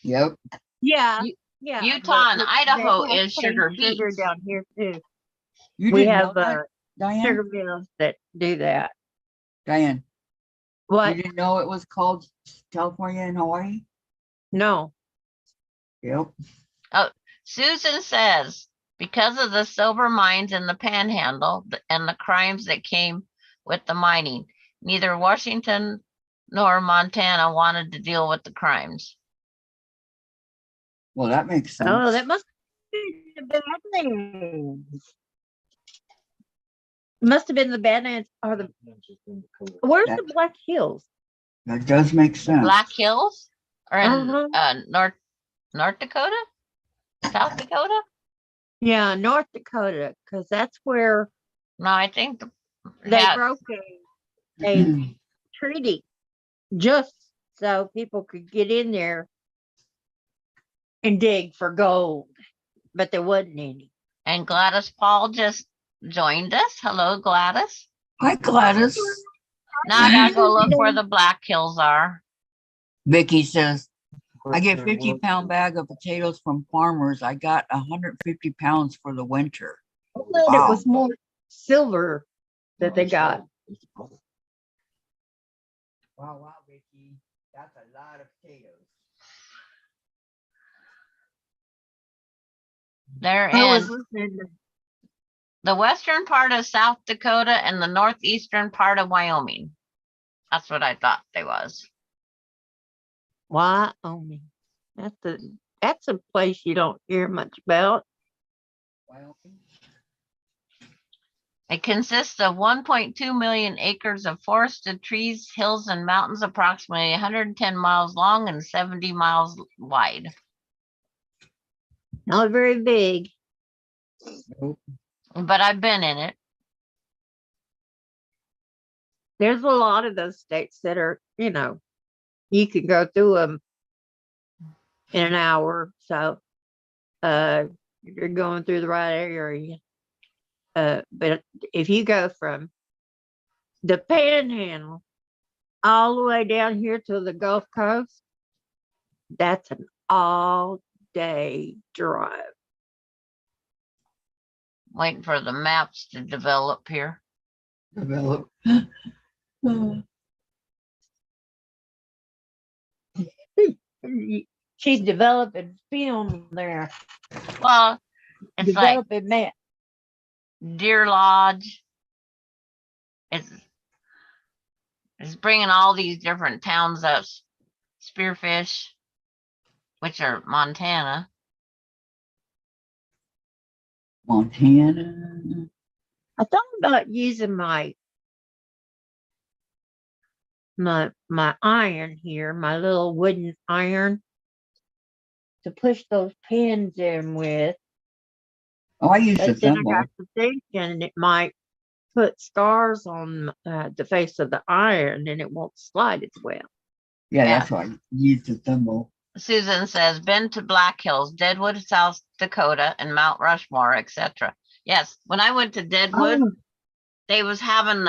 Yep. Yeah, U- yeah. Utah and but Idaho they have is sugar cane sugar beets. down here too. You We didn't have know that, Diane? sugar mills that do that. Diane, What? you didn't know it was called California and Hawaii? No. Yep. Susan says, because of the silver mines in the panhandle and the crimes that came with the mining, neither Washington nor Montana wanted to deal with the crimes. Well, that makes sense. Oh, that must be the Badlands. Must have been the Badlands or the. Where's the Black Hills? That does make sense. Black Hills or in Uh-huh. North Dakota? South Dakota? Yeah, North Dakota, because that's where No, I think they yeah, broke a treaty just so people could get in there and dig for gold, but there wasn't any. and Gladys Paul just joined us. Hello, Gladys. Hi, Gladys. Now I gotta go look where the Black Hills are. Vicky says, I get 50-pound bag of potatoes from farmers. I got 150 pounds for the winter. It Wow. was more silver that they got. Wow, Vicky. That's a lot of potatoes. They're I was in listening to the western part of South Dakota and the northeastern part of Wyoming. That's what I thought they was. Wyoming. That's a place you don't hear much about. Wyoming? It consists of 1.2 million acres of forested trees, hills, and mountains, approximately 110 miles long and 70 miles wide. Not very big. Nope. But I've been in it. There's a lot of those states that are, you can go through them in an hour. So you're going through the right area. But if you go from the Panhandle all the way down here to the Gulf Coast, that's an all-day drive. Waiting for the maps to develop here. Develop. She's developing film there. Well, it's like Developing map. Deer Lodge. It's bringing all these different towns up. Spearfish, which are Montana. Montana. I thought about using my iron here, my little wooden iron, to push those pins in with. Oh, I used a But then I thimble. got to thinking it might put scars on the face of the iron and it won't slide as well. Yeah, Yeah. that's why I used a thimble. Susan says, been to Black Hills, Deadwood, South Dakota, and Mount Rushmore, etc. Yes, when I went to Deadwood, Oh, they was having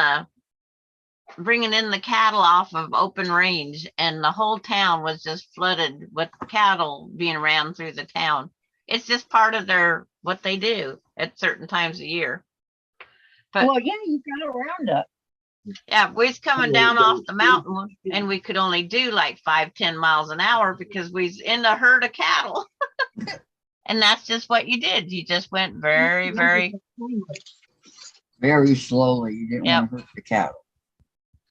bringing in the cattle off of open range, and the whole town was just flooded with cattle being ran through the town. It's just part of what they do at certain times of year. But well, yeah, you got a roundup. yeah, we was coming down off the mountain, and we could only do like 5-10 miles an hour because we was in a herd of cattle. And that's just what you did. You just went very, very, Very slowly. You didn't Yep. want to hurt the cattle.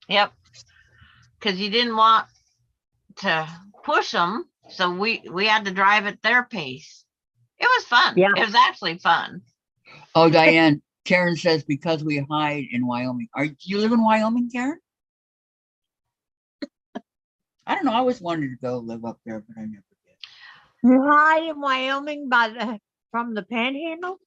yep. Because you didn't want to push them, so we had to drive at their pace. It was fun. Yeah. It was actually fun. Oh, Diane, Karen says because we hide in Wyoming. Do you live in Wyoming, Karen? I don't know. I always wanted to go live up there, but I never did. You hide in Wyoming from the Panhandle?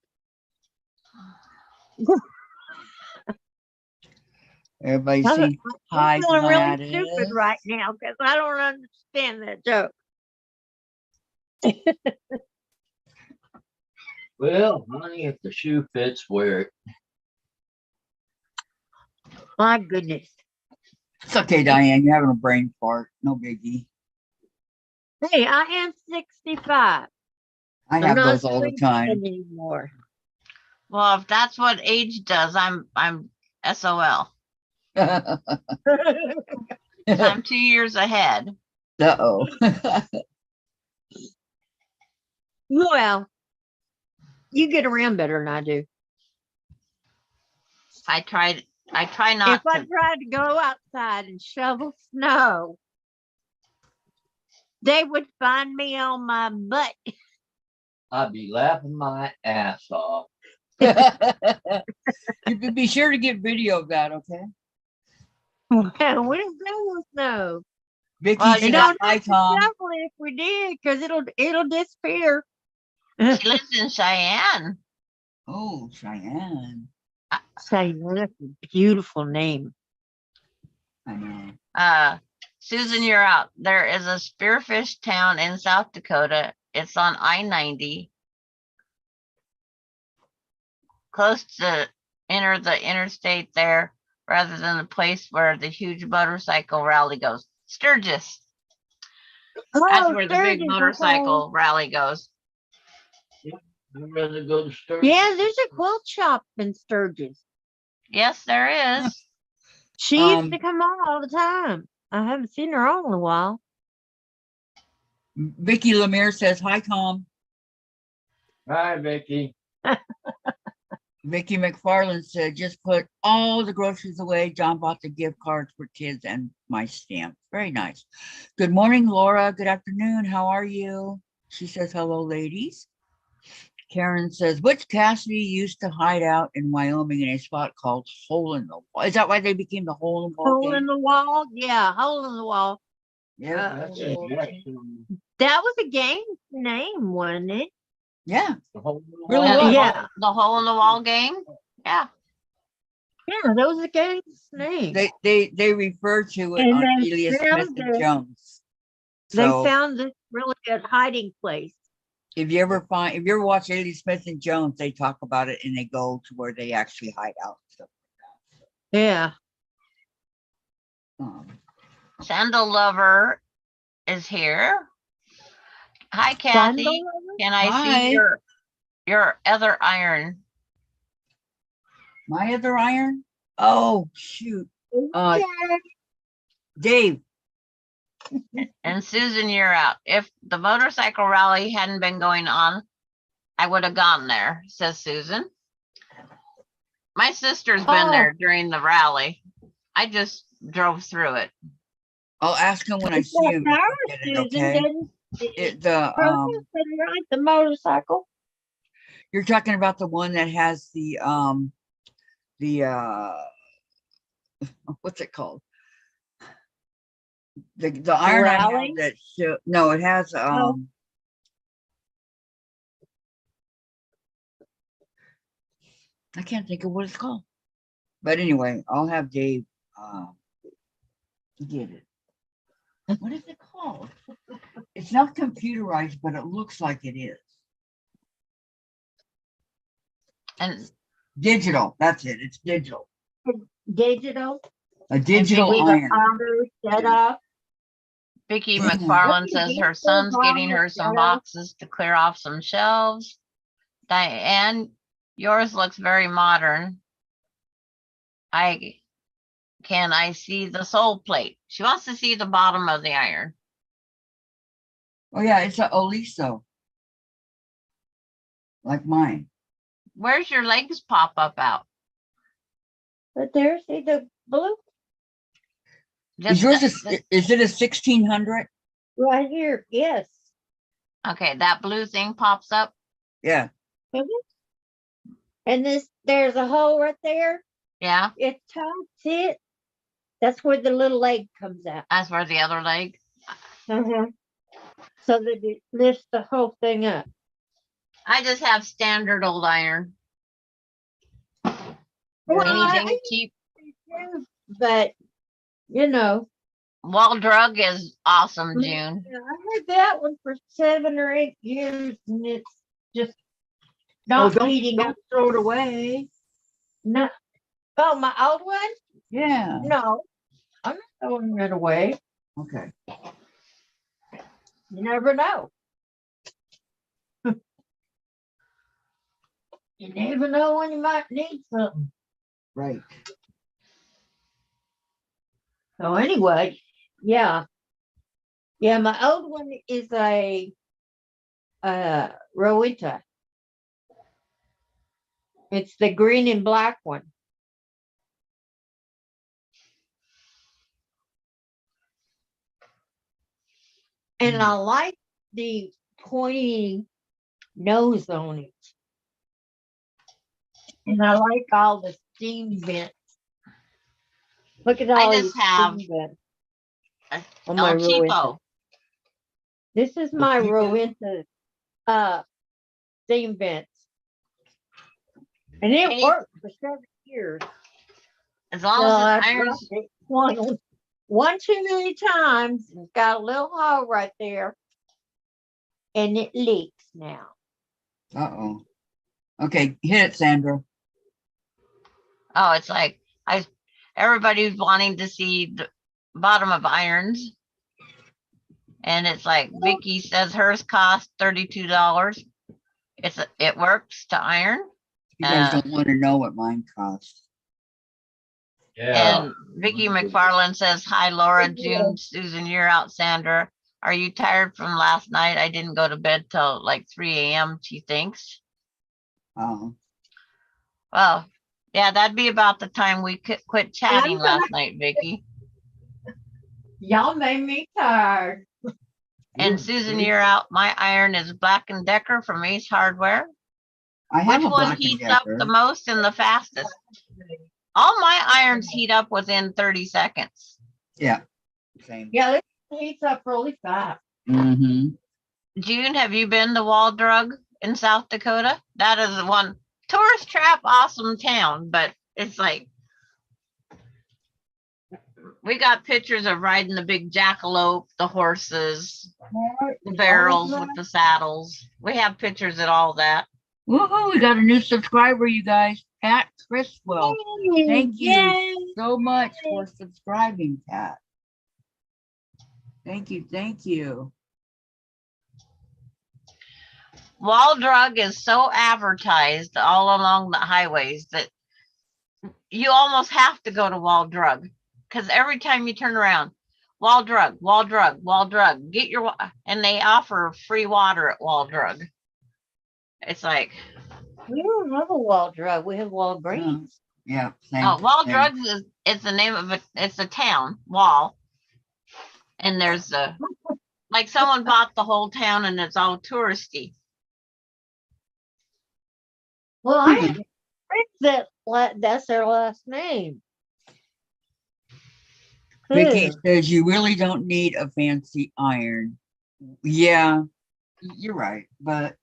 Everybody I'm see hi feeling really Gladys. stupid right now because I don't understand that joke. Well, honey, if the shoe fits, wear it. My goodness. It's okay, Diane. You're having a brain fart. No biggie. Hey, I am 65. I I'm have not those all the sleeping time. anymore. Well, if that's what age does, I'm SOL. I'm 2 years ahead. Uh-oh. Well, you get around better than I do. I try not If I to. tried to go outside and shovel snow, they would find me on my butt. I'd be laughing my ass off. You can be sure to get video of that, okay? We don't go snow. Vicky Well, says, you And don't hi, have to Tom. shovel it if we did, because it'll disappear. She lives in Cheyenne. Oh, Cheyenne. Say, that's a beautiful name. I know. Susan, you're out. There is a spearfish town in South Dakota. It's on I-90. Close to enter the interstate there, rather than the place where the huge motorcycle rally goes. Sturgis. That's Oh, where the big Sturgis, motorcycle rally goes. I'd rather go to okay. Sturgis. Yeah, there's a quilt shop in Sturgis. Yes, there is. She used to come on all the time. I haven't seen her on in a while. Vicky Lemire says, hi, Tom. Hi, Vicki. Vicky McFarland said, just put all the groceries away. John bought the gift cards for kids and my stamp. Very nice. Good morning, Laura. Good afternoon. How are you? She says, hello, ladies. Karen says, which Cassidy used to hide out in Wyoming in a spot called Hole in the Wall. Is that why they became the Hole in the Wall? Hole in the wall? Yeah, hole in the wall. Yeah. That's in Jackson. That was a game name, wasn't it? Yeah. The whole Really Yeah, was. Yeah. The hole in the wall game. Yeah. Yeah, that was a game's name. They refer to it And on they Elias found Smith and it. Jones. They So found this really good hiding place. If you ever watch Haley Smith and Jones, they talk about it and they go to where they actually hide out. So, Yeah. Sandal Lover is here. Hi, Kathy. Sandal? Can I Hi. see your other iron? My other iron? Oh, shoot. Dave. And Susan, you're out. If the motorcycle rally hadn't been going on, I would have gone there, says Susan. My sister's been there during the rally. I just drove through it. I'll ask him when I see him. if I get it, okay? Ride the motorcycle. You're talking about the one that has the what's it called? The iron I have rally? that no, it has I can't think of what it's called. But anyway, I'll have Dave get it. What is it called? It's not computerized, but it looks like it is. And Digital. That's it. It's digital. Digital. A digital With iron. an auto set up. Vicki Yeah. McFarland says her son's getting her some boxes to clear off some shelves. Diane, yours looks very modern. Can I see the sole plate? She wants to see the bottom of the iron. Oh yeah, it's a Oliso. Like mine. Where's your legs pop up out? But there's the blue Is yours is it a 1600? right here. Yes. Okay, that blue thing pops up. Yeah. And there's a hole right there. Yeah, It tops it. That's where the little leg comes out. that's where the other leg. So that it lifts the whole thing up. I just have standard old iron. Well, Anything cheap. but you know, Wall drug is awesome, June. I had that one for 7 or 8 years, and it's just not heating up. Throw it away. No. Oh, my old one? Yeah. No, I'm not throwing it away. Okay. You never know. You never know when you might need something. Right. So anyway, yeah. Yeah, my old one is a Rowenta. It's the green and black one. And I like the pointy nose on it. And I like all the steam vents. Look at all I these just have steam vents on El my Rowenta. Cheapo. This is my El Cheapo? Rowenta steam vents. And it worked for 7 years. As long Well, as I the iron's dropped it one too many times. It's got a little hole right there. And it leaks now. Uh-oh. Okay, hit it, Sandra. oh, it's like everybody's wanting to see the bottom of irons. And it's like Vicki says hers cost $32. It works to iron. You guys don't want to know what mine costs. Yeah. And Vicki McFarland says, hi, Laura, June, Susan, you're out, Sandra. Are you tired from last night? I didn't go to bed till like 3 a.m., she thinks. Oh. Well, yeah, that'd be about the time we quit chatting last night, Vicki. Y'all made me tired. And Susan, you're out. My iron is Black & Decker from Ace Hardware. I have Which a one Black & heats up Decker. the most and the fastest? All my irons heat up within 30 seconds. Yeah. Same. Yeah, this heats up really fast. Mm-hmm. June, have you been to Wall Drug in South Dakota? That is the one tourist trap, awesome town, but it's like We got pictures of riding the big jackalope, the horses, What? the barrels with the saddles. We have pictures of all that. Woohoo, we got a new subscriber, you guys. Pat Criswell. Thank you Yay. so much for subscribing, Pat. Thank you, thank you. Wall Drug is so advertised all along the highways that you almost have to go to Wall Drug because every time you turn around, Wall Drug, Wall Drug, Wall Drug, get your and they offer free water at Wall Drug. It's like, We don't have a wall drug. We have Walgreens. Yeah, same. oh, Wall same. Drugs is the name of it. It's a town, Wall, and there's a like someone bought the whole town and it's all touristy. Well, I have friends that's their last name. Vicki Who? says you really don't need a fancy iron. Yeah, you're right, but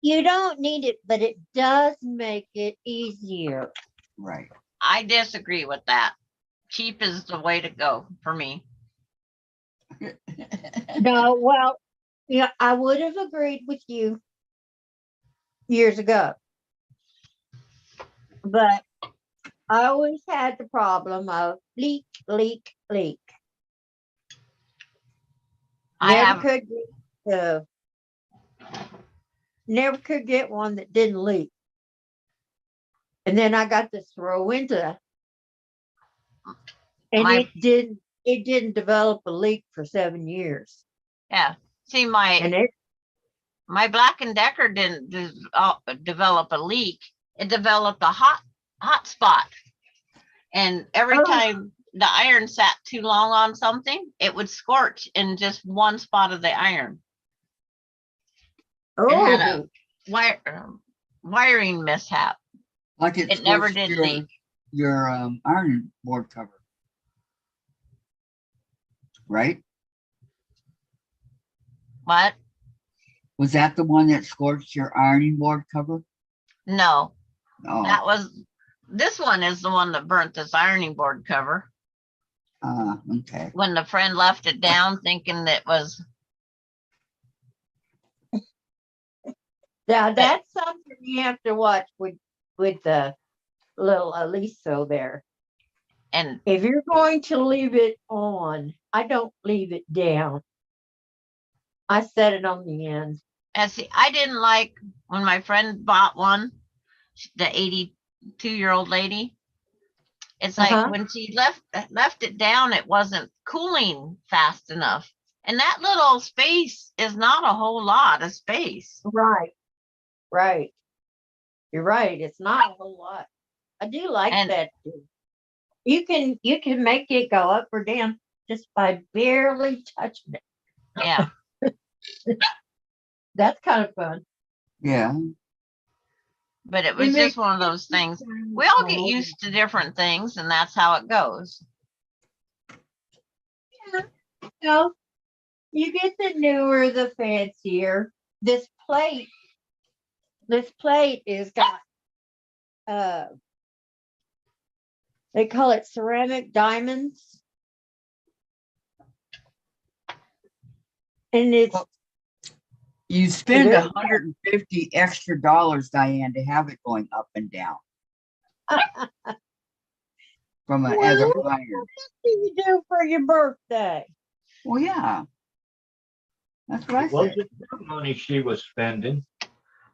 You don't need it, but it does make it easier. right. I disagree with that. Cheap is the way to go for me. No, well, yeah, I would have agreed with you years ago. But I always had the problem of leak, leak, leak. I Never have could get never could get one that didn't leak. And then I got to throw into and My- it didn't develop a leak for 7 years. yeah. See, And my Black and Decker didn't develop a leak. It developed a hot spot, and every Oh. time the iron sat too long on something, it would scorch in just one spot of the iron. It had a wiring mishap. Like It never scorched did your, leak. your iron board cover. Right? What? Was that the one that scorched your ironing board cover? No, Oh, that was. This one is the one that burnt this ironing board cover. okay. When the friend left it down, thinking it was. now that's something you have to watch with the little Aliso there. And If you're going to leave it on, I don't leave it down. I set it on the end. and see, I didn't like when my friend bought one, the 82-year-old lady. It's like Uh-huh. when she left it down, it wasn't cooling fast enough. And that little space is not a whole lot of space. Right. Right. You're right. It's not a whole lot. I do like And- that too. You can make it go up or down just by barely touching it. Yeah. That's kind of fun. Yeah. But it was just one of those things. We all get used to different things, and that's how it goes. No, you get the newer, the fancier. This plate is got they call it ceramic diamonds. And it's You spend There's- $150 extra, Diane, to have it going up and down from an Well, other what iron. do you do for your birthday? Well, yeah. That's what I It said. wasn't her money she was spending.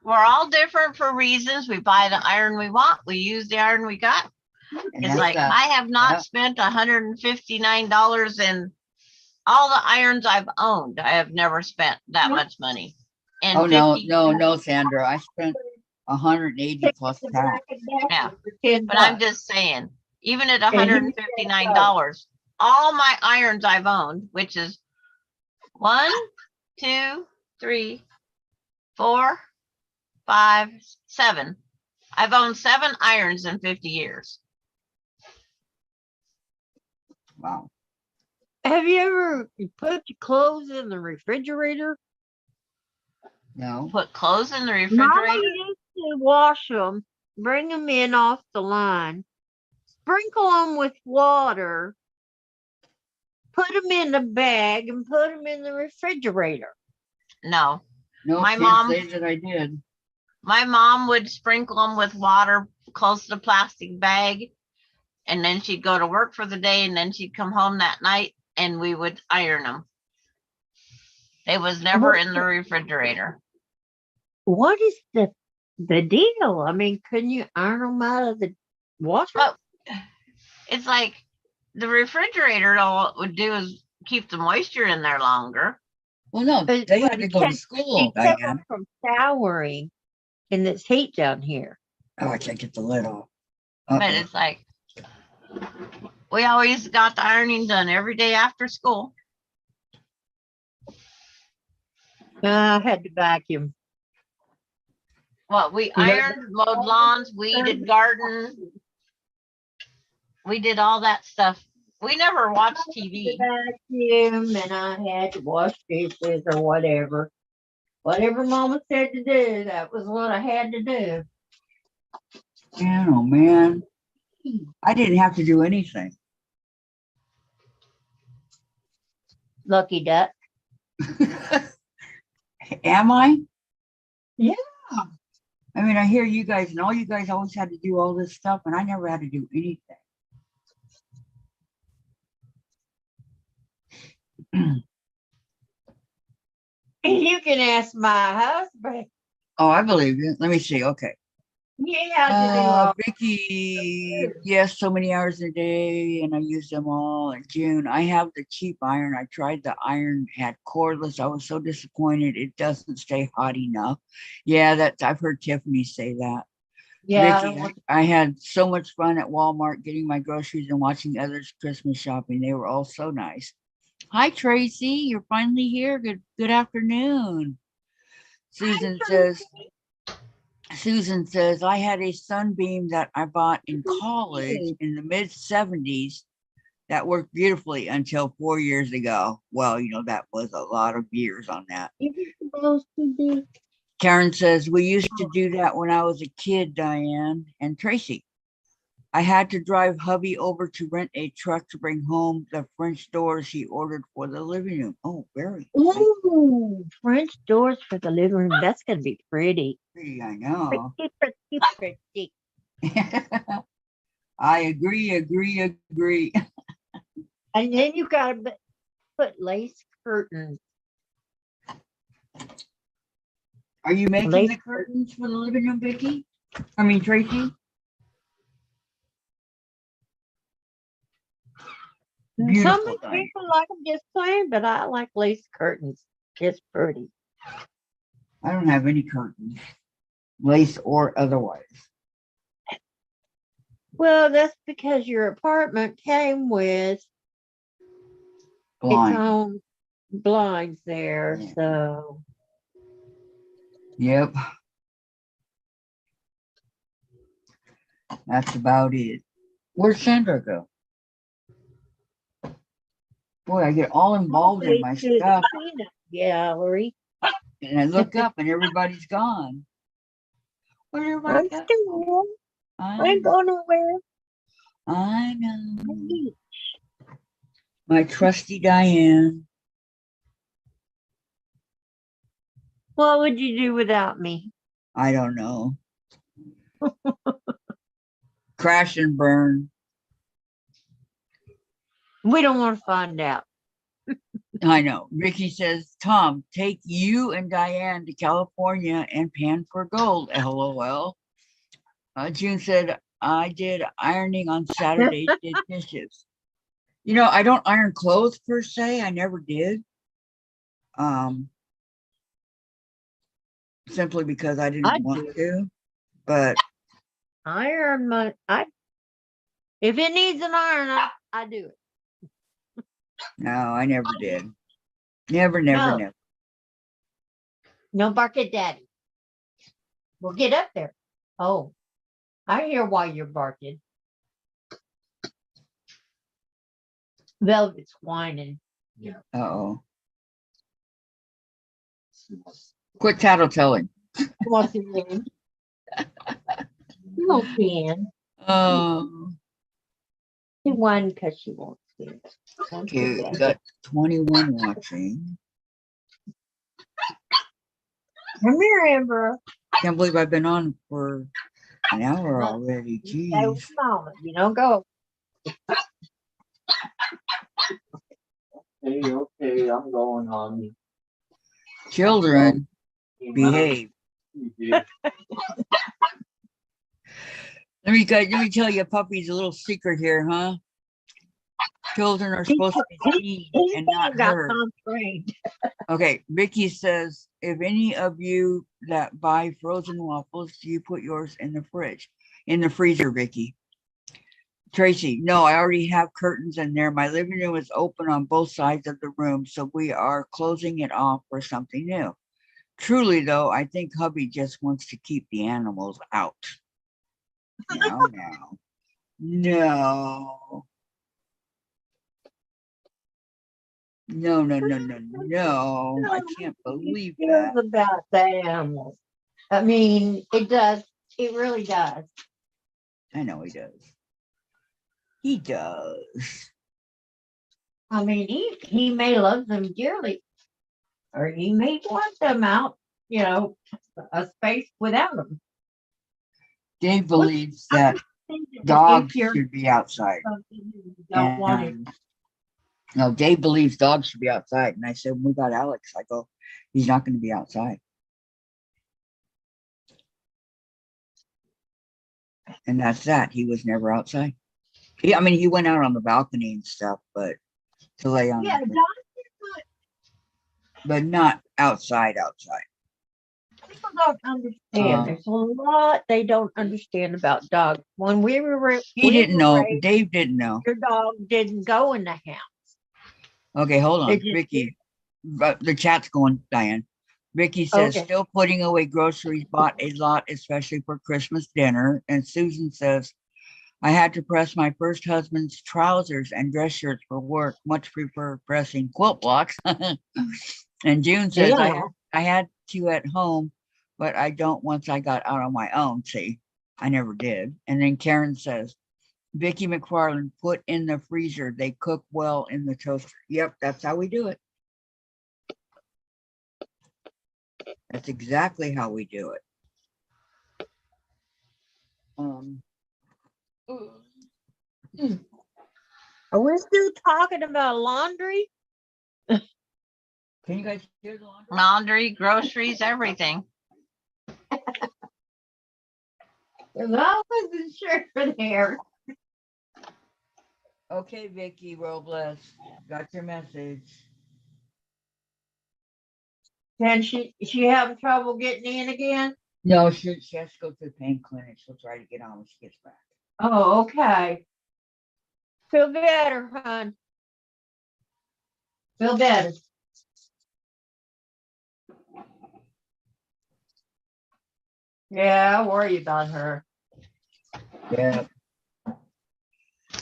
We're all different for reasons. We buy the iron we want. We use the iron we got. And It's that's like that. I have not yeah. spent $159 in all the irons I've owned. I have never spent that much money. And Oh, no, 50 no, Sandra. I spent 180 plus tax. Yeah, For 10 but I'm bucks. just saying, even at you said $159, all my irons I've owned, which is 1, 2, 3, 4, 5, 7. I've owned 7 irons in 50 years. Wow. Have you ever put your clothes in the refrigerator? No. Put clothes in the Mama refrigerator. used to wash them, bring them in off the line, sprinkle them with water, put them in the bag and put them in the refrigerator. No, No, My can't mom- say that I did. my mom would sprinkle them with water close to the plastic bag. And then she'd go to work for the day and then she'd come home that night and we would iron them. They was never in the refrigerator. What is the deal? I mean, couldn't you iron them out of the washer? Well, it's like the refrigerator, all it would do is keep the moisture in there longer. Well, no, But- they but had to it go to kept- school, It kept Diane. them from souring in this heat down here. Oh, I can't get the lid off. But Uh-oh. it's like, we always got the ironing done every day after school. I had to vacuum. Well, we You know, ironed, mowed lawns, weeded garden. We did all that stuff. We never watched TV. Vacuum, and I had to wash dishes or whatever. Whatever Mama said to do, that was what I had to do. Man, oh man. I didn't have to do anything. Lucky duck. Am I? Yeah. I mean, I hear you guys, and all you guys always had to do all this stuff, and I never had to do anything. You can ask my husband. Oh, I believe you. Let me see. Okay. He had to do all. Vicki, yes, so many hours a day, and I use them all. In June, I have the cheap iron. I tried the iron, had cordless. I was so disappointed. It doesn't stay hot enough. Yeah, I've heard Tiffany say that. Yeah, I don't Vicki, want- I had so much fun at Walmart getting my groceries and watching others Christmas shopping. They were all so nice. Hi, Tracy. You're finally here. Good afternoon. Susan says, I had a sunbeam that I bought in college in the mid 70s that worked beautifully until 4 years ago. Well, that was a lot of years on that. Is it supposed to be? Karen says, we used to do that when I was a kid, Diane and Tracy. I had to drive hubby over to rent a truck to bring home the French doors he ordered for the living room. Oh, very nice. Ooh, French doors for the living room. That's gonna be pretty. Pretty, I know. Pretty, pretty. I agree. And then you gotta put lace curtains. Are you making Lace the curtains for the living room, Vicki? I mean, Tracy? Some Beautiful thing. people like them just plain, but I like lace curtains. It's pretty. I don't have any curtains, lace or otherwise. Well, that's because your apartment came with its Blind. own blinds there, Yeah. so Yep. That's about it. Where'd Sandra go? Boy, I get all involved in my To the stuff, peanut gallery. and I look up and everybody's gone. Where'd everybody I'm go? still I I ain't going nowhere. know. My trusty Diane. What would you do without me? I don't know. Crash and burn. We don't want to find out. I know. Vicki says, Tom, take you and Diane to California and pan for gold. LOL. June said, I did ironing on Saturday, did dishes. I don't iron clothes per se. I never did. Simply because I didn't I want do. to. But Iron if it needs an iron, I do it. no, I never did. Never. No bark at daddy. We'll get up there. Oh, I hear why you're barking. Velvet's whining. Uh-oh. Quit tattletelling. What's his name? No, Ken. Oh. She won because she wants Okay, we got 21 watching. Come here, Amber. Can't believe I've been on for an hour Well, already. Stay Jeez. with Mama. You don't go. Okay, I'm going on. Children, behave. Let me tell you, puppy's a little secret here, huh? Children are supposed to be seen and not got heard. constrained. Okay, Vicki says, if any of you that buy frozen waffles, do you put yours in the fridge? In the freezer, Vicki. Tracy, no, I already have curtains in there. My living room is open on both sides of the room, so we are closing it off for something new. Truly, though, I think hubby just wants to keep the animals out. No. No. No. I can't believe He that. feels about the animals. I mean, it does. It really does. I know he does. He does. I mean, he may love them dearly, or he may want them out, a space without them. Dave believes that dogs should be outside. Don't want it. And no, Dave believes dogs should be outside. And I said, when we got Alex, I go, he's not going to be outside. And that's that. He was never outside. I mean, he went out on the balcony and stuff, but to lay on, Yeah, the bed, dogs. but not outside. People don't understand. There's a lot they don't understand about dogs. When we were He didn't know. raised, Dave didn't know. your dog didn't go in the house. Okay, hold on, They just Vicki. But the chat's going, Diane. Vicki says, Okay. still putting away groceries, bought a lot, especially for Christmas dinner. And Susan says, I had to press my first husband's trousers and dress shirts for work. Much prefer pressing quilt blocks. And June says, Yeah. I had to at home, but I don't once I got out on my own. See, I never did. And then Karen says, Vicki McFarland, put in the freezer. They cook well in the toaster. Yep, that's how we do it. That's exactly how we do it. Are we still talking about laundry? Can you guys hear the laundry? Laundry, groceries, everything. 'Cause I wasn't sure there. Okay, Vicki Robles, got your message. Can she having trouble getting in again? No, she has to go to the pain clinic. She'll try to get on when she gets back. Oh, okay. Feel better, hon. Feel better. Yeah, I worry about her. Yeah.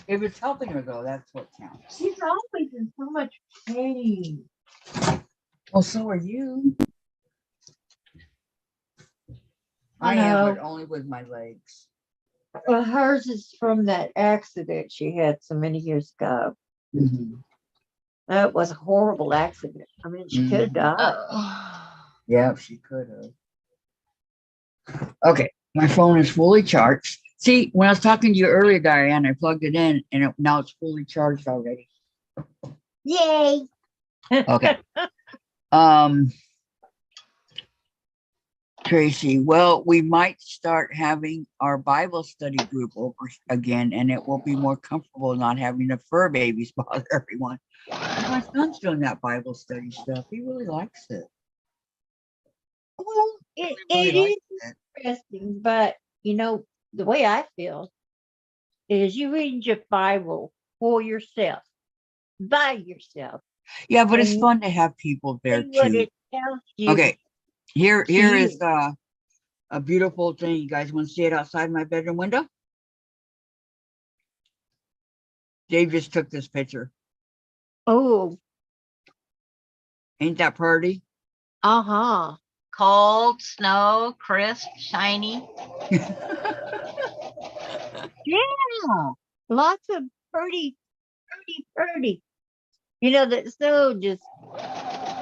If it's helping her though, that's what counts. She's always in so much pain. Well, so are you. I I am, know. but only with my legs. Well, hers is from that accident she had so many years ago. Mhm. That was a horrible accident. I mean, she could have died. Yeah, she could have. Okay, my phone is fully charged. See, when I was talking to you earlier, Diane, I plugged it in and now it's fully charged already. Yay! Okay. Tracy, well, we might start having our Bible study group over again, and it will be more comfortable not having the fur babies bother everyone. My son's doing that Bible study stuff. He really likes it. Well, it Really likes is it. interesting, but the way I feel is you read your Bible for yourself, by yourself. Yeah, but it's And fun to have people there see what too. it tells you. Okay, here to is you. a beautiful thing. You guys want to see it outside my bedroom window? Dave just took this picture. Oh, Ain't that pretty? uh-huh. Cold, snow, crisp, shiny. Yeah. Lots of pretty pretty, pretty. You know, that snow just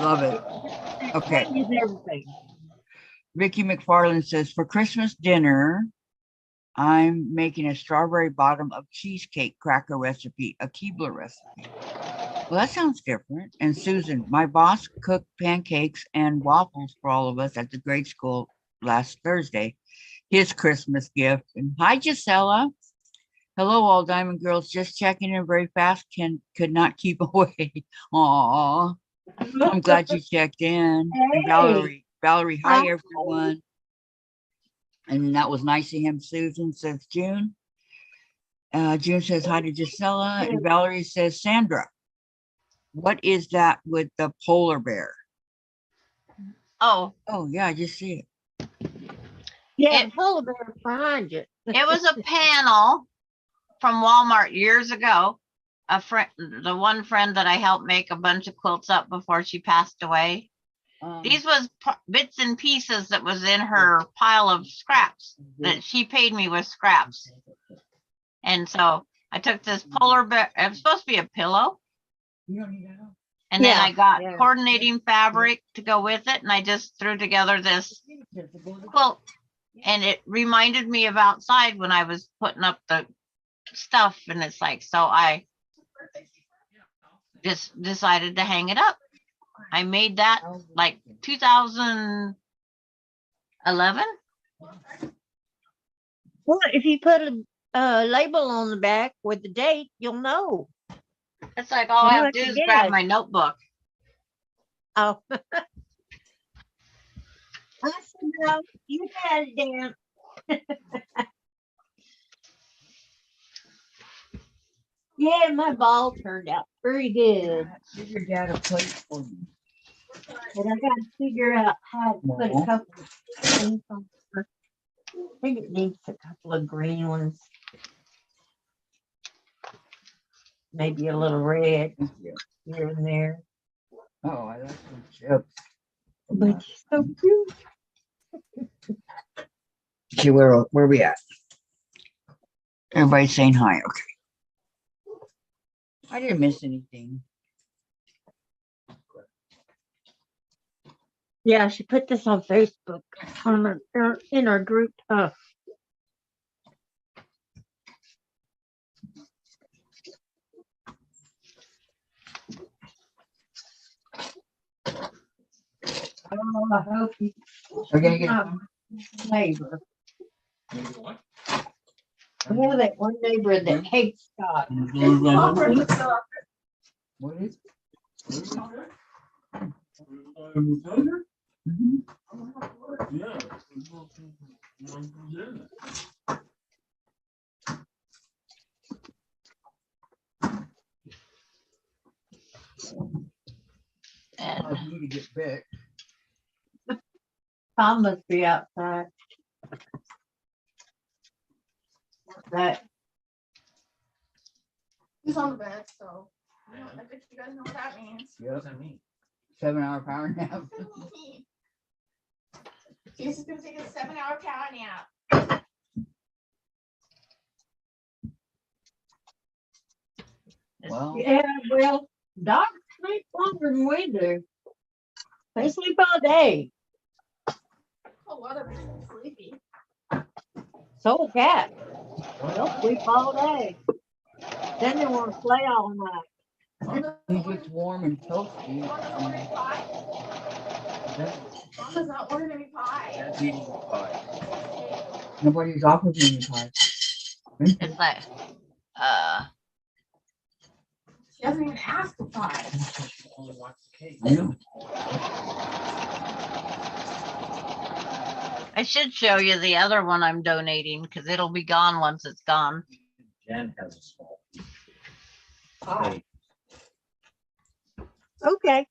Love it. Okay. changes everything. Vicki McFarland says, for Christmas dinner, I'm making a strawberry bottom of cheesecake cracker recipe, a Keebler recipe. Well, that sounds different. And Susan, my boss cooked pancakes and waffles for all of us at the grade school last Thursday. His Christmas gift. And hi, Gisela. Hello, all Diamond Girls. Just checking in very fast. Could not keep away. Aw, I'm glad you checked in. And Hey. Valerie, hi, Hi. everyone. And that was nice of him. Susan says June. June says hi to Gisela. And Valerie says, Sandra, what is that with the polar bear? Oh, Oh, yeah, I just see it. Yeah, It- polar bear behind you. it was a panel from Walmart years ago. A friend, the one friend that I helped make a bunch of quilts up before she passed away. These was bits and pieces that was in her pile of scraps that she paid me with scraps. And so I took this polar bear, it was supposed to be a pillow. You don't need that out. And then Yeah, I got yeah. coordinating fabric to go with it. And I just threw together this quilt. And it reminded me of outside when I was putting up the stuff. And it's like, so I just decided to hang it up. I made that like 2011. Well, if you put a label on the back with the date, you'll know. It's like all I You have to do have is to grab guess. my notebook. Oh. I said, no, you had it down. Yeah, my ball turned out pretty good. Give your dad a plate for me. But I gotta figure out how to put a Aw. couple of things on there. I think it needs a couple of green ones. Maybe a little red Thank you. here and there. Oh, I like some chips. But it's so cute. Okay, where we at? Everybody's saying hi. Okay. I didn't miss anything. Yeah, she put this on Facebook on in our group. Oh, I hope you We're gonna get my neighbor. We have that one neighbor that hates Scott. What is? And I need to get bit. Tom must be outside. That He's on the bed, so I think you guys know what that means. Yep. 7-hour power nap. Jesus is gonna take a 7-hour power nap. Well, yeah, well, dogs sleep longer than we do. They sleep all day. Cold weather makes me sleepy. So will cats. They'll sleep all day. Then they want to play all night. he gets warm and toasty. Mom doesn't want any pie. Mom does not want any pie. Nobody's offered me any pie. it's like, She hasn't even asked for pie. I know. I should show you the other one I'm donating because it'll be gone once it's gone. Jen has a small piece. Pie. Okay.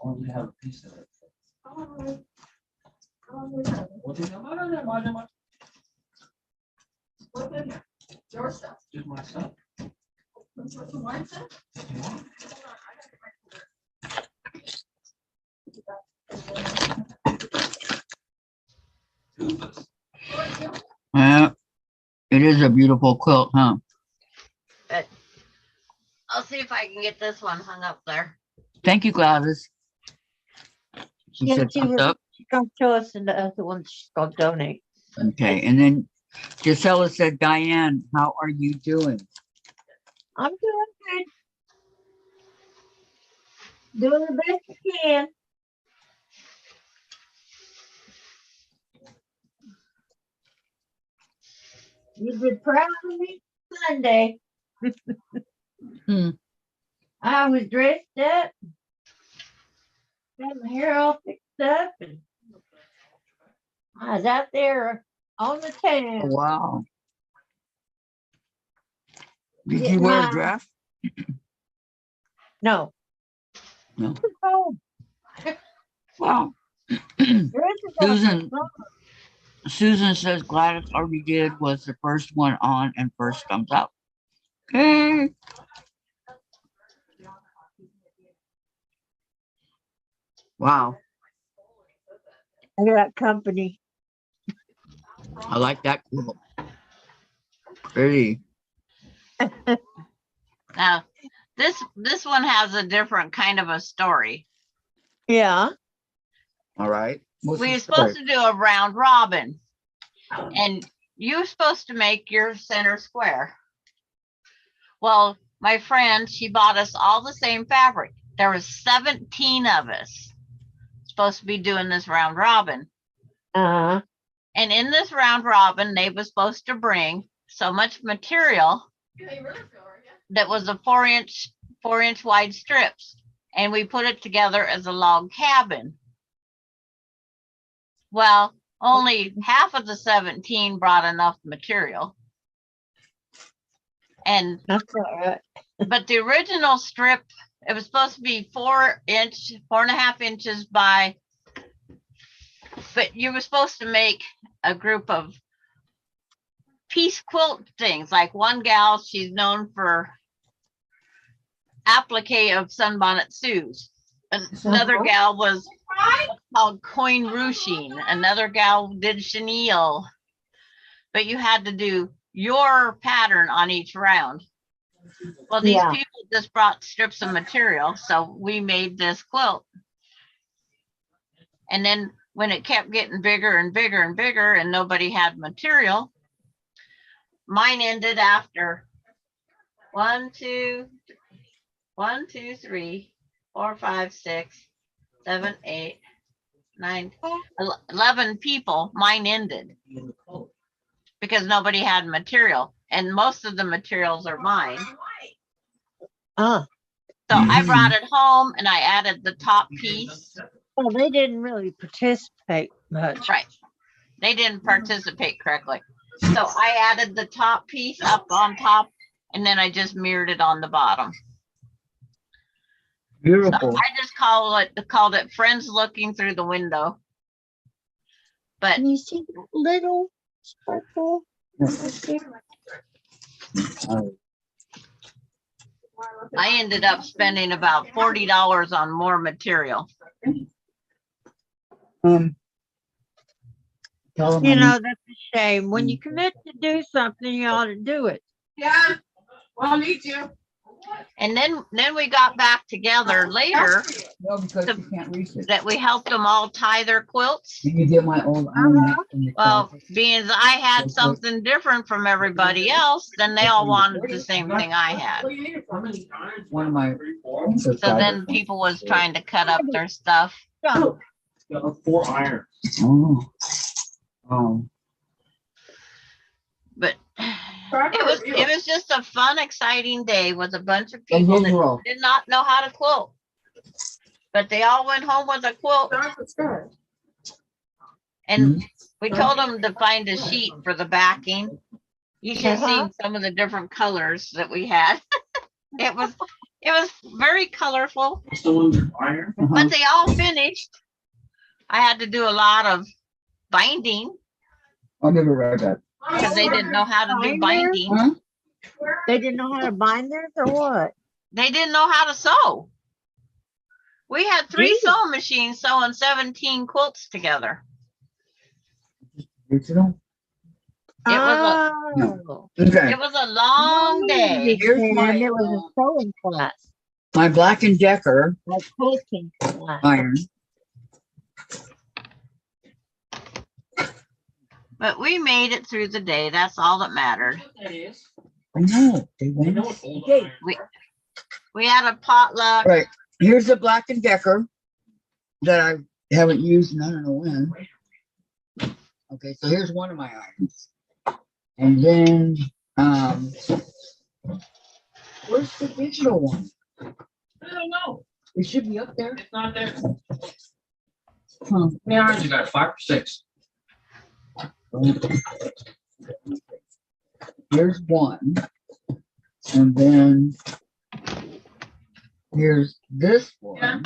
Only have a piece of it. Oh, What's what's in there? Your stuff. Just my stuff. What's the wine stuff? Well, it is a beautiful quilt, huh? see if I can get this one hung up there. Thank you, Gladys. She Yeah, said she thumbs was up. gonna show us and the other one she's gonna donate. Okay, and then Gisela said, Diane, how are you doing? I'm doing good. Doing the best you can. You did proud of me Sunday. Hmm. I was dressed up, got my hair all fixed up, and I was out there on the Oh, town. wow. Did Get you wear a my- dress? No. No. Oh, Wow. dresses are Susan, fun. Susan says Gladys already did was the first one on and first thumbs up. Okay. Wow. I got company. I like that quilt. Pretty. Now, this one has a different kind of a story. Yeah. All right. What's We the were supposed story? to do a round robin, and you were supposed to make your center square. Well, my friend, she bought us all the same fabric. There was 17 of us supposed to be doing this round robin. Uh, And in this round robin, they were supposed to bring so much material Yeah, you really feel, are you? that was a 4-inch wide strips. And we put it together as a log cabin. Well, only half of the 17 brought enough material. And that's all right. but the original strip, it was supposed to be 4.5 inches by, but you were supposed to make a group of piece quilt things. Like one gal, she's known for applique of sunbonnet Sue's. Another gal was called coin ruching. Another gal did chenille. But you had to do your pattern on each round. Well, these Yeah. people just brought strips of material, so we made this quilt. And then when it kept getting bigger and bigger and bigger and nobody had material, mine ended after 1, 2, 3, 4, 5, 6, 7, 8, 9, 11 people. Mine ended because nobody had material, and most of the materials are mine. Uh, So I brought it home and I added the top piece. well, they didn't really participate much. Right. They didn't participate correctly. So I added the top piece up on top, and then I just mirrored it on the bottom. So Beautiful. I just called it friends looking through the window. But Can you see that little sparkle? I ended up spending about $40 on more material. Tell them You I know, that's a shame. When you commit to do something, you ought to do it. Yeah. Well, me too. And then we got back together later no, because you can't reach it. that we helped them all tie their quilts. Did you get my old iron mat from the Well, closet? being as I had something different from everybody else, then they all wanted the same thing I had. Well, you need it for me. One of my. So then people was trying to cut up their stuff. So, 4 irons. Oh. Oh. But it was just a fun, exciting day with a bunch of And people then that roll. did not know how to quilt. But they all went home with a quilt, That's good. and we told them to find a sheet for the backing. You should have Uh-huh. seen some of the different colors that we had. It was very colorful, Iron. but they all finished. I had to do a lot of binding I'll give it right back. because they didn't know how to do binding. Huh? they didn't know how to bind theirs or what? They didn't know how to sew. We had 3 Jesus. sewing machines sewing 17 quilts together. Original? It was Oh. Okay, it was a long day. Here's And my, it was a sewing class, my Black and Decker like quilting class. iron. But we made it through the day. That's all that mattered. That is. I know, they I went. know it's old Okay. iron. We had a potluck. Right, here's the Black and Decker that I haven't used in I don't know when. Okay, so here's one of my irons. And then, where's the digital one? I don't know. It should be up there. It's not there. Huh. How many irons you got? 5 or 6? Here's one. And then here's this one.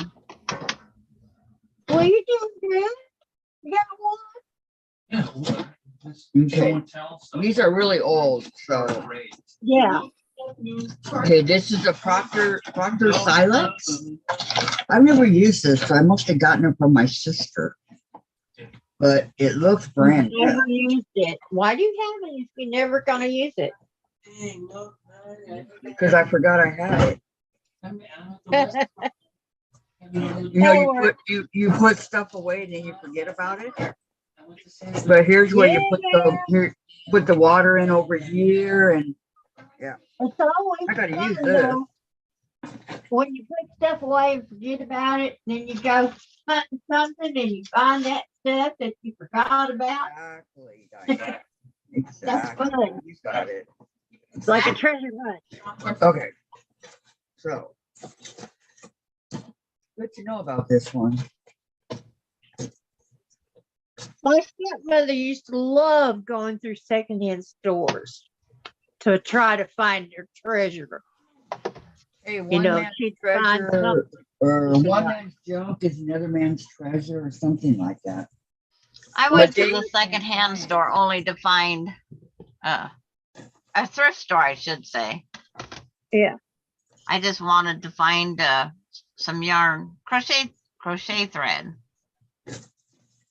Well, you doing good? You got one? Yeah. Just Okay. show and tell stuff. These are really old, so. Great. Yeah. Okay, this is a Proctor Silex. I've never used this, so I must have gotten it from my sister. But it looks brand new. Never used it. Why do you have it if you're never gonna use it? Because I forgot I had it. You know, you put stuff away and then you forget about it. But here's where you put the water in over here, and It's always I gotta fun, use this. though, when you put stuff away and forget about it, and then you go hunting something and you find that stuff that you forgot about. exactly. Diane. That's Exactly. fun. You got it. It's like a treasure hunt. Okay. So good to know about this one. My stepmother used to love going through secondhand stores to try to find their treasure. Hey, You one know, man's she'd find treasure, or something. one man's junk is another man's treasure, or something like that. I went But to the secondhand store only to find a thrift store, I should say. Yeah. I just wanted to find some yarn, crochet thread.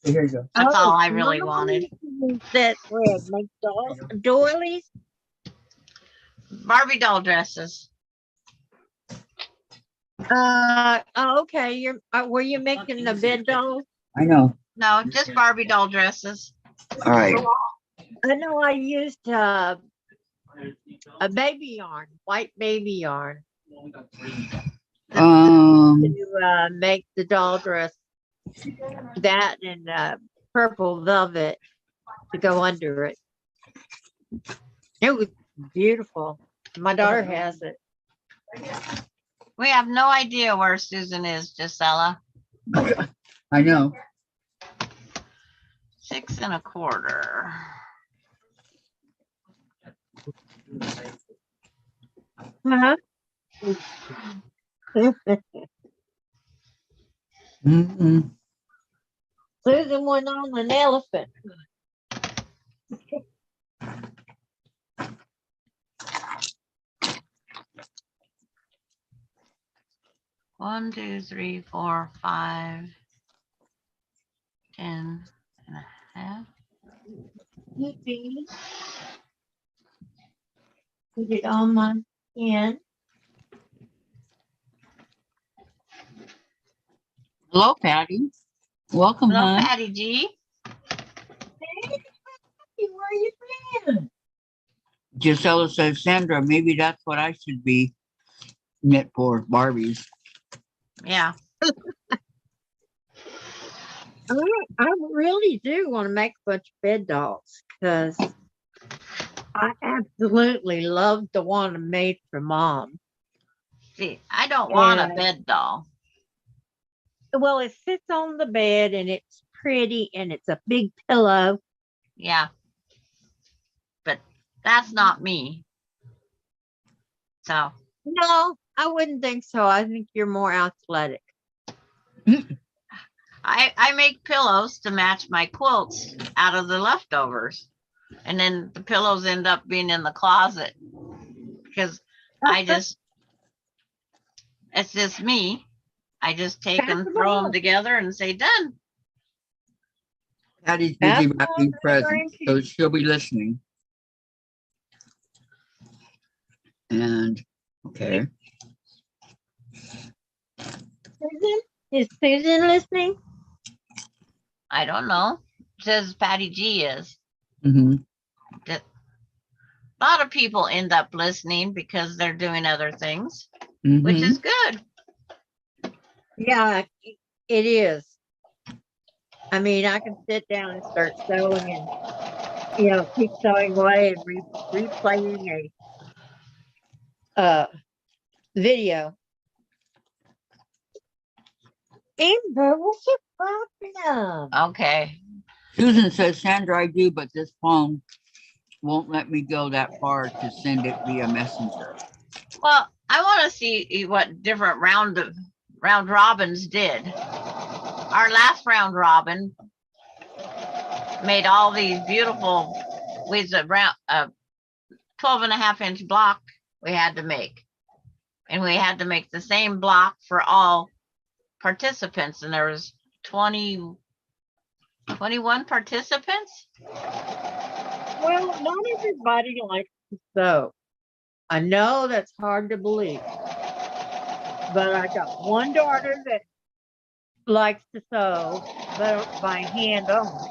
Here you go. That's all I Oh, really Mama wanted. used to use that thread, make doilies. Barbie doll dresses. Okay. Were you making the bed dolls? I know. No, just Barbie doll dresses. All right. I know I used a baby yarn, white baby yarn, to make the doll dress. That and purple velvet to go under it. It was beautiful. My daughter has it. We have no idea where Susan is, Gisela. I know. 6 1/4. Huh? Mm-mm. Susan went on an elephant. One, 2, 3, 4, 5, 10 1/2. Put it on my hand. Hello, Patty. Welcome, Hello, hon. Patty G. Hey, where you been? Gisela says, Sandra, maybe that's what I should be knit for, Barbies. Yeah. I really do want to make a bunch of bed dolls because I absolutely love the one I made for Mom. See, I don't want a Yeah. bed doll. Well, it sits on the bed and it's pretty and it's a big pillow. Yeah. But that's not me. So No, I wouldn't think so. I think you're more athletic. I make pillows to match my quilts out of the leftovers. And then the pillows end up being in the closet because it's just me. I just take them, throw them together and say done. Patty's That's busy wrapping all presents, so she'll be listening. And okay. Susan? Is Susan listening? I don't know. It says Patty G is. Hmm. A lot of people end up listening because they're doing other things, which Hmm. is good. Yeah, it is. I mean, I can sit down and start sewing and, keep sewing away and replaying a video. Amber, what's your problem? Okay. Susan says, Sandra, I do, but this phone won't let me go that far to send it via messenger. Well, I want to see what different round robins did. Our last round robin made all these beautiful with a 12.5-inch block we had to make. And we had to make the same block for all participants. And there was 21 participants. Well, not everybody likes to sew. I know that's hard to believe, but I got one daughter that likes to sew, but by hand only.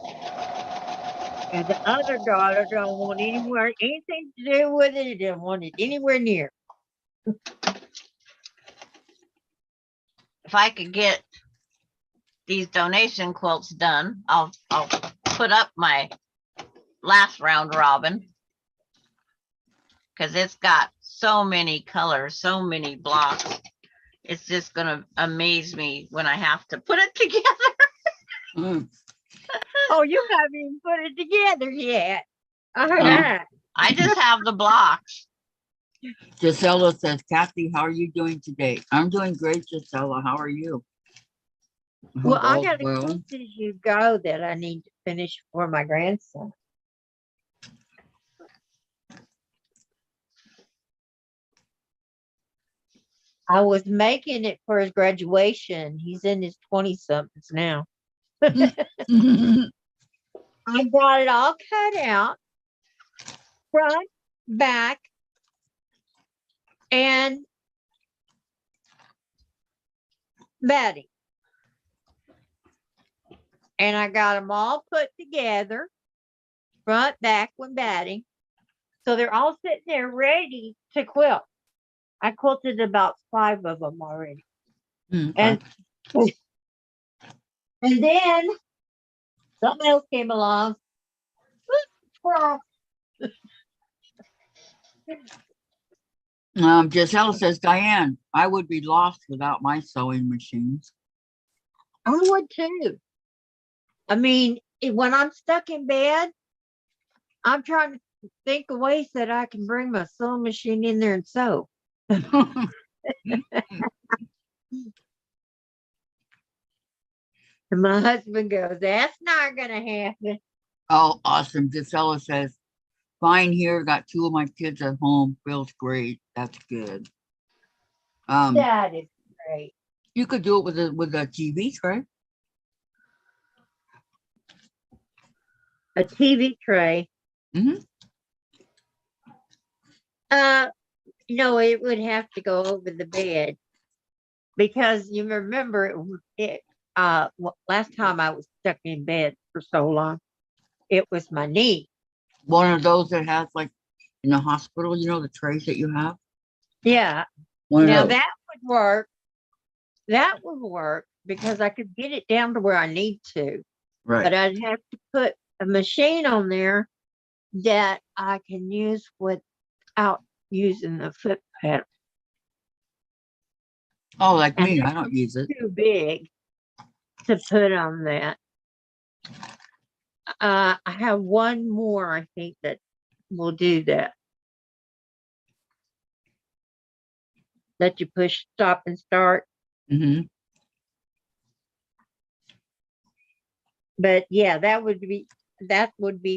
And the other daughter don't want anything to do with it. It doesn't want it anywhere near. If I could get these donation quilts done, I'll put up my last round robin because it's got so many colors, so many blocks. It's just gonna amaze me when I have to put it together. Mm. Oh, you haven't even put it together yet. I just have the blocks. Gisela says, Kathy, how are you doing today? I'm doing great, Gisela. How are you? Well, I All's got a well. quilt as you go that I need to finish for my grandson. I was making it for his graduation. He's in his 20-somethings now. I got it all cut out, front, back, and batting. And I got them all put together, front, back, and batting. So they're all sitting there ready to quilt. I quilted about 5 of them already. Okay. And then something else came along. Giselle says, Diane, I would be lost without my sewing machines. I would too. I mean, when I'm stuck in bed, I'm trying to think of ways that I can bring my sewing machine in there and sew. And my husband goes, that's not going to happen. Oh, awesome. Gisela says, fine here. Got 2 of my kids at home. Feels great. That's good. That is great. You could do it with a TV tray. A TV tray. Mm-hmm. No, it would have to go over the bed because you remember last time I was stuck in bed for so long, it was my knee. One of those that has like in the hospital, the trays that you have. Yeah. One Now of those. that would work. That would work because I could get it down to where I need to. Right. But I'd have to put a machine on there that I can use without using the foot pedal. Oh, like And me. I don't use it. too big to put on that. I have one more, I think, that will do that. Let you push stop and start. Mm-hmm. But yeah, that would be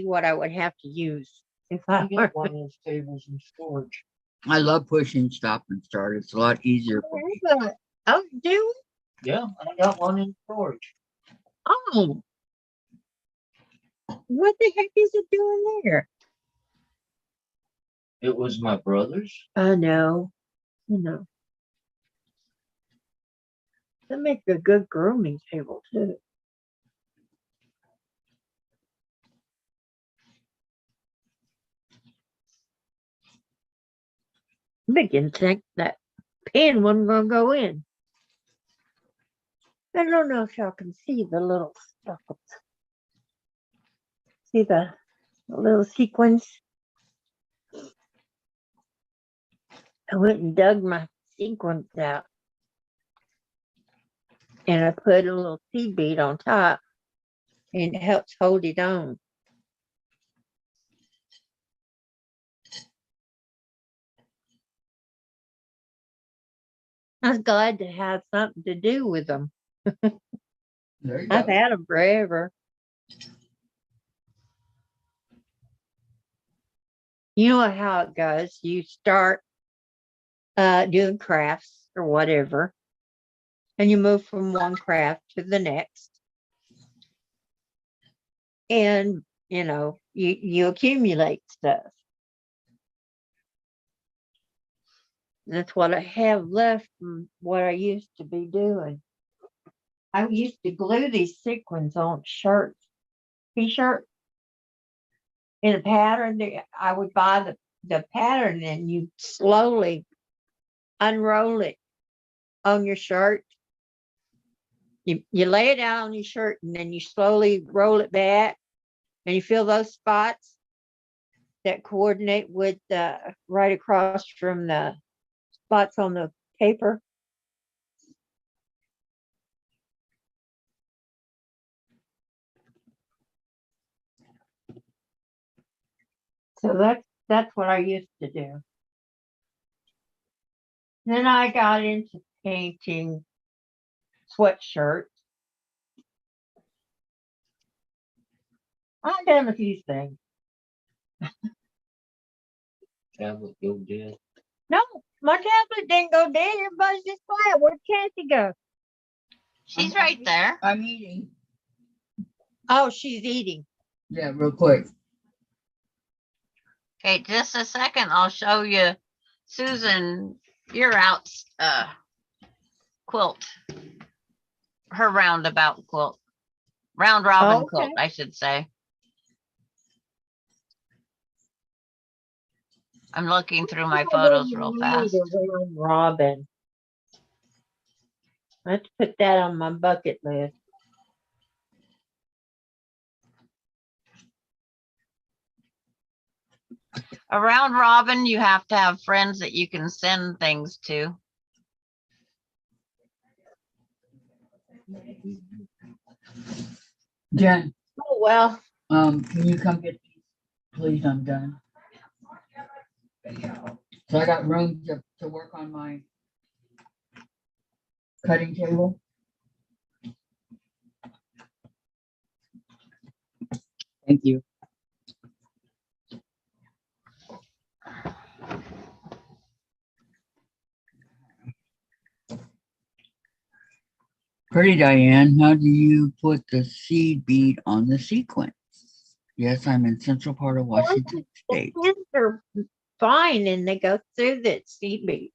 what I would have to use if I were One of those tables in storage. I love pushing stop and start. It's a lot easier for me. Oh, do we? Yeah, I got one in storage. Oh, what the heck is it doing there? It was my brother's. I know. You know. That makes a good grooming table too. I begin to think that pen wasn't gonna go in. I don't know if y'all can see the little stuff. See the little sequins? I went and dug my sequins out. And I put a little seed bead on top and it helps hold it on. I was glad to have something to do with them. There you I've go. had them forever. You know how it goes. You start doing crafts or whatever, and you move from one craft to the next. And, you know, you accumulate stuff. That's what I have left from what I used to be doing. I used to glue these sequins on shirts, t-shirt, in a pattern. I would buy the pattern and you slowly unroll it on your shirt. You lay it out on your shirt and then you slowly roll it back and you feel those spots that coordinate with right across from the spots on the paper. So that's what I used to do. Then I got into painting sweatshirts. I've done a few things. Tablet go dead. No, my tablet didn't go dead. Everybody's just quiet. Where'd Kathy go? She's right there. I'm eating. Oh, she's eating. Yeah, real quick. Okay, just a second. I'll show you Susan your out's quilt. Her roundabout quilt. Round robin Okay. quilt, I should say. I'm looking through my photos real fast. Robin. Let's put that on my bucket list. Around robin, you have to have friends that you can send things to. Jen, Oh, well. can you come get these? Please, I'm done. So I got room to work on my cutting table. Thank you. Pretty Diane, how do you put the seed bead on the sequence? Yes, I'm in central part of Washington State. The pins are fine and they go through that seed bead.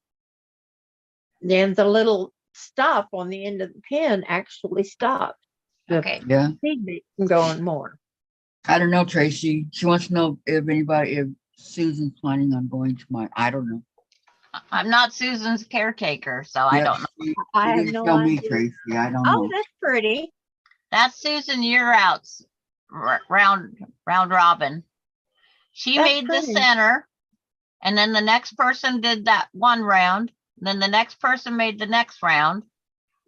Then the little stop on the end of the pin actually stops the Okay, Yeah, seed bead from going more. I don't know, Tracy. She wants to know if Susan's planning on going to I don't know. I'm not Susan's caretaker, so I Yeah, don't know. I have didn't no tell me, idea. Tracy. I don't Oh, know. that's pretty. That's Susan your out's round robin. She That's made the pretty. center, and then the next person did that one round. Then the next person made the next round.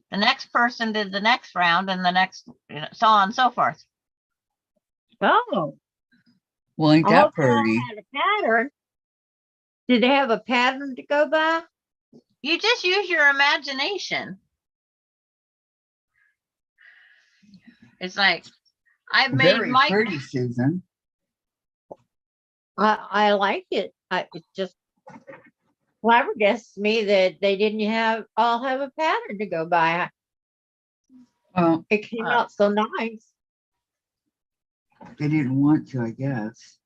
The next person did the next round, and the next, so on and so forth. Oh, Well, ain't I that hope they all pretty? had a pattern. Did they have a pattern to go by? You just use your imagination. It's like I've made Very my pretty, Susan. I like it. It just flabbergasts me that they didn't all have a pattern to go by. Well, It came out so nice. they didn't want to, I guess.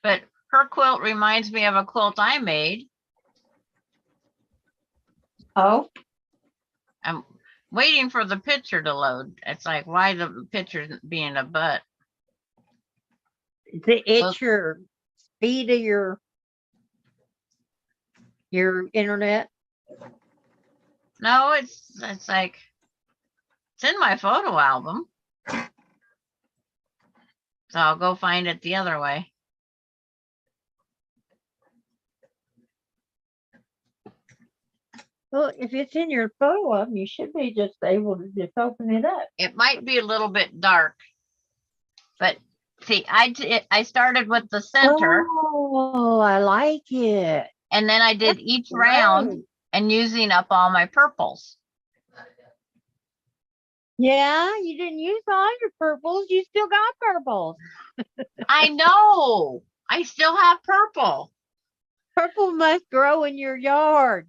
But her quilt reminds me of a quilt I made. Oh, I'm waiting for the picture to load. It's like, why the picture being a butt? it's your speed of your internet. No, it's like, it's in my photo album. So I'll go find it the other way. Well, if it's in your photo album, you should be just able to just open it up. It might be a little bit dark, but see, I started with the center, Oh, I like it. and then I did each Great. round and using up all my purples. Yeah, you didn't use all your purples. You still got purples. I know. I still have purple, Purple must grow in your yard.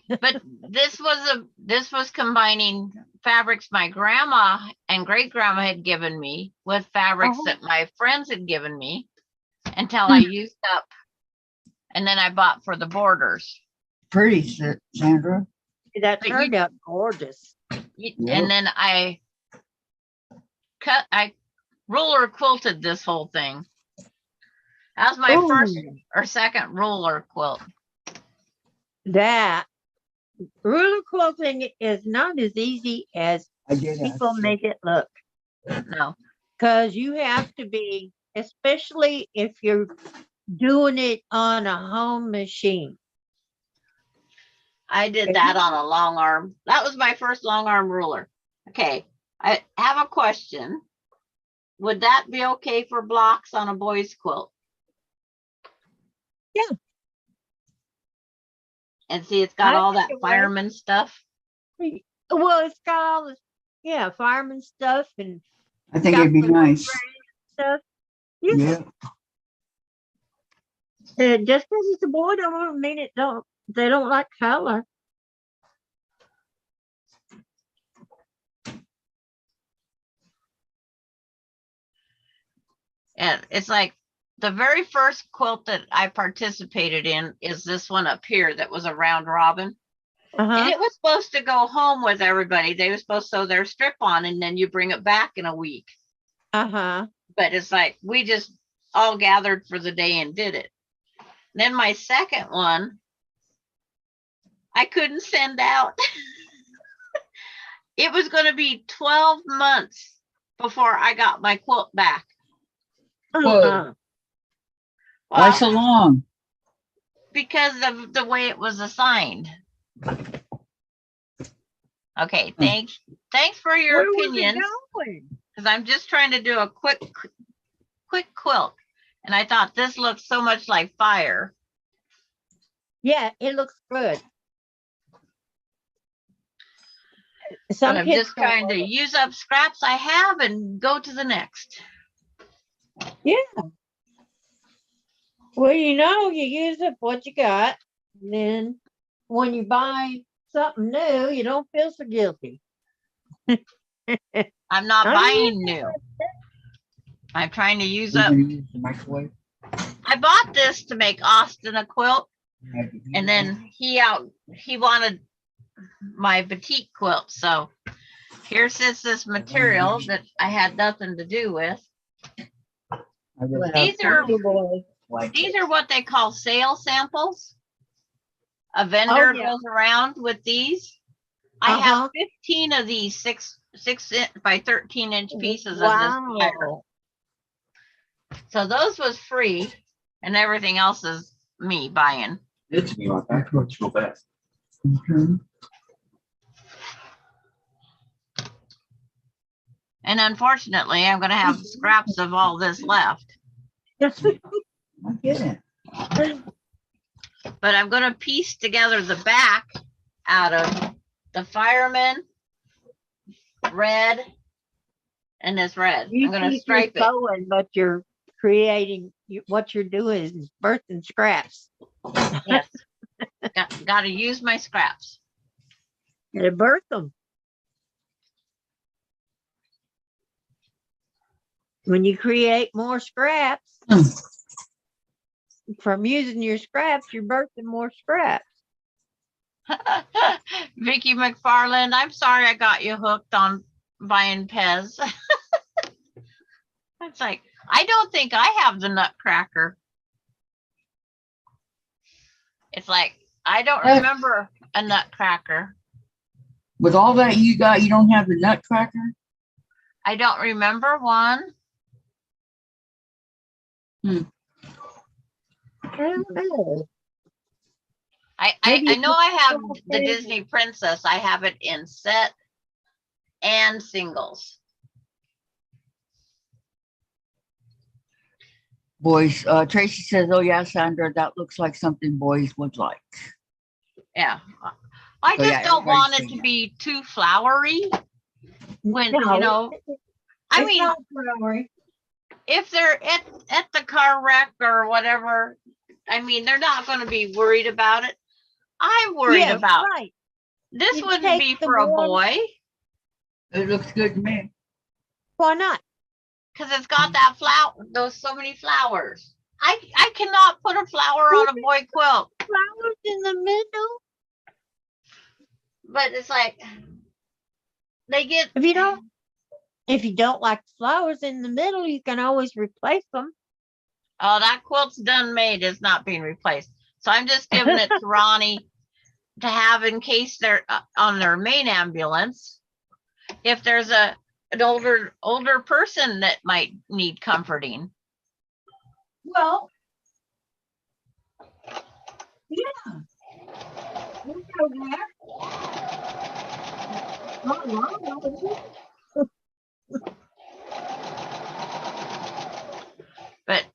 but this was combining fabrics my grandma and great grandma had given me with fabrics Oh. that my friends had given me until I used up, and then I bought for the borders. Pretty, Sandra. That But you- turned out gorgeous. Yep. And then I ruler quilted this whole thing. That was my first Ooh. or second ruler quilt. That ruler quilting is not as easy as I did ask people you. make it look. No, Because you have to be, especially if you're doing it on a home machine. I did that on a long arm. That was my first long arm ruler. Okay, I have a question. Would that be okay for blocks on a boy's quilt? Yeah. And see, it's got I all think that it would. fireman stuff. Well, it's got all this, yeah, fireman stuff and I think it'd be nice. stuff. Yeah. Yeah. Just because it's a boy don't mean they don't like color. And it's like the very first quilt that I participated in is this one up here that was a round robin. And Uh-huh. it was supposed to go home with everybody. They were supposed to sew their strip on and then you bring it back in a week. Uh-huh. But it's like we just all gathered for the day and did it. Then my second one, I couldn't send out. It was going to be 12 months before I got my quilt back. Uh-huh. Why Well, so long? because of the way it was assigned. Okay, thanks for your Where was it opinions, going? because I'm just trying to do a quick quilt, and I thought this looks so much like fire. Yeah, it looks good. But Some I'm kids just don't trying to like it. use up scraps I have and go to the next. Yeah. Well, you use up what you got. And then when you buy something new, you don't feel so guilty. I'm not Oh, buying new. I'm trying to use We're up. gonna use the microwave. I bought this to make Austin a quilt, and then he wanted my batik quilt. So here sits this material that I had nothing to do with. I really These are like these it. are what they call sale samples. A vendor yeah. goes around with these. I have Uh-huh. 15 of these 6 by 13-inch pieces of this fire. Wow. So those was free, and everything else is me buying. It's me like that. Let's go back. Mhm. And unfortunately, I'm going to have scraps of all this left. I get it. But I'm going to piece together the back out of the fireman red and this red. You I'm going to think stripe you're it. sewing, but you're creating, what you're doing is birthing scraps. Yes. Got to use my scraps. To birth them. When you create more scraps from using your scraps, you're birthing more scraps. Vicki McFarland, I'm sorry I got you hooked on buying Pez. It's like, I don't think I have the Nutcracker. It's like, I don't remember a Nutcracker. With all that you got, you don't have the Nutcracker? I don't remember one. I don't know. I Maybe know I have it's the okay. Disney Princess. I have it in set and singles. Boys, Tracy says, oh yeah, Sandra, that looks like something boys would like. Yeah. I So, just yeah, don't want it everybody's to saying be too flowery. When, No, you know, I it's mean, not flowery. if they're at the car wreck or whatever, I mean, they're not going to be worried about it. I'm worried Yeah, about right. this. You Wouldn't take be the for a warm- boy it looks good to me. Why not? because it's got that flower. Those so many flowers. I cannot put a flower on a boy quilt, Flowers in the middle. but it's like they get. If you don't like flowers in the middle, you can always replace them. Oh, that quilt's done made. It's not being replaced. So I'm just giving it to Ronnie to have in case they're on their main ambulance. If there's an older person that might need comforting. Well, yeah. We'll go there. Not long, is it? But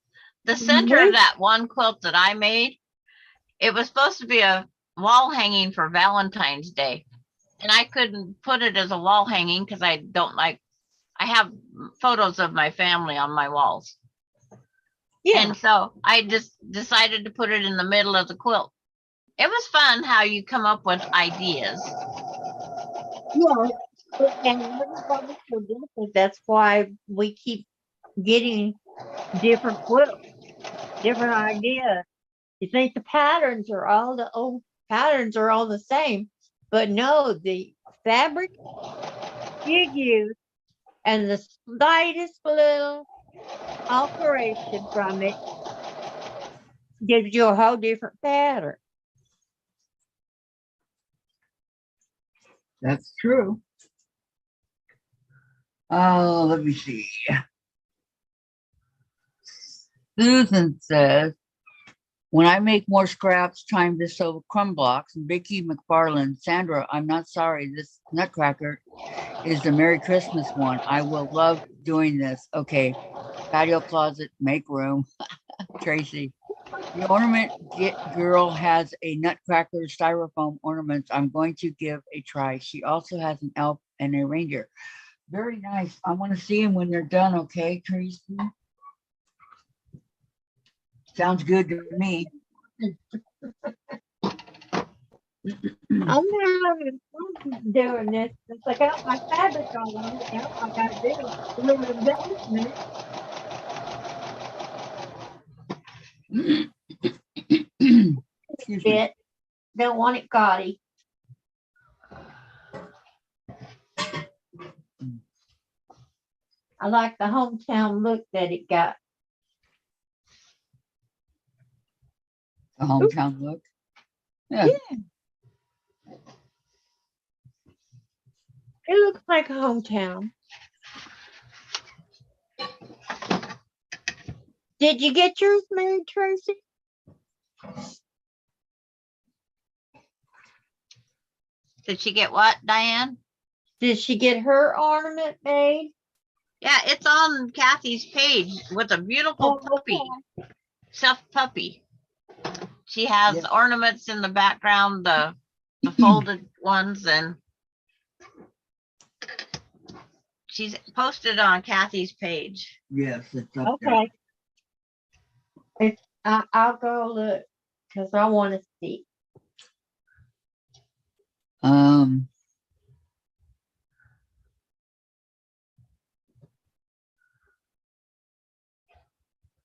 the center of that one quilt that I made, it was supposed to be a wall hanging for Valentine's Day. And I couldn't put it as a wall hanging because I have photos of my family on my walls. Yeah. And so I just decided to put it in the middle of the quilt. It was fun how you come up with ideas. Yeah. And everybody's so different. That's why we keep getting different quilts, different ideas. You think the patterns are all the same, but no, the fabric you use and the slightest little alteration from it gives you a whole different pattern. That's true. Oh, let me see. Susan says, when I make more scraps, time to sew crumb blocks. And Vicki McFarland, Sandra, I'm not sorry. This Nutcracker is the Merry Christmas one. I will love doing this. Okay. Patio closet, make room. Tracy, the ornament girl has a Nutcracker styrofoam ornaments. I'm going to give a try. She also has an elf and a reindeer. Very nice. I want to see them when they're done. Okay, Tracy? Sounds good to me. I'm having fun doing this. Since I got my fabric on it, now I gotta do a little embellishment. Excuse me. Bit. Don't want it gaudy. I like the hometown look that it got. A hometown look. Yeah. It looks like a hometown. Did you get yours made, Tracy? Did she get what, Diane? Did she get her ornament made? Yeah, it's on Kathy's page with a beautiful puppy, stuffed puppy. She has Yes. ornaments in the background, the folded ones, and she's posted on Kathy's page. Yes, it's up there. Okay. I'll go look. Because I want to see. Um,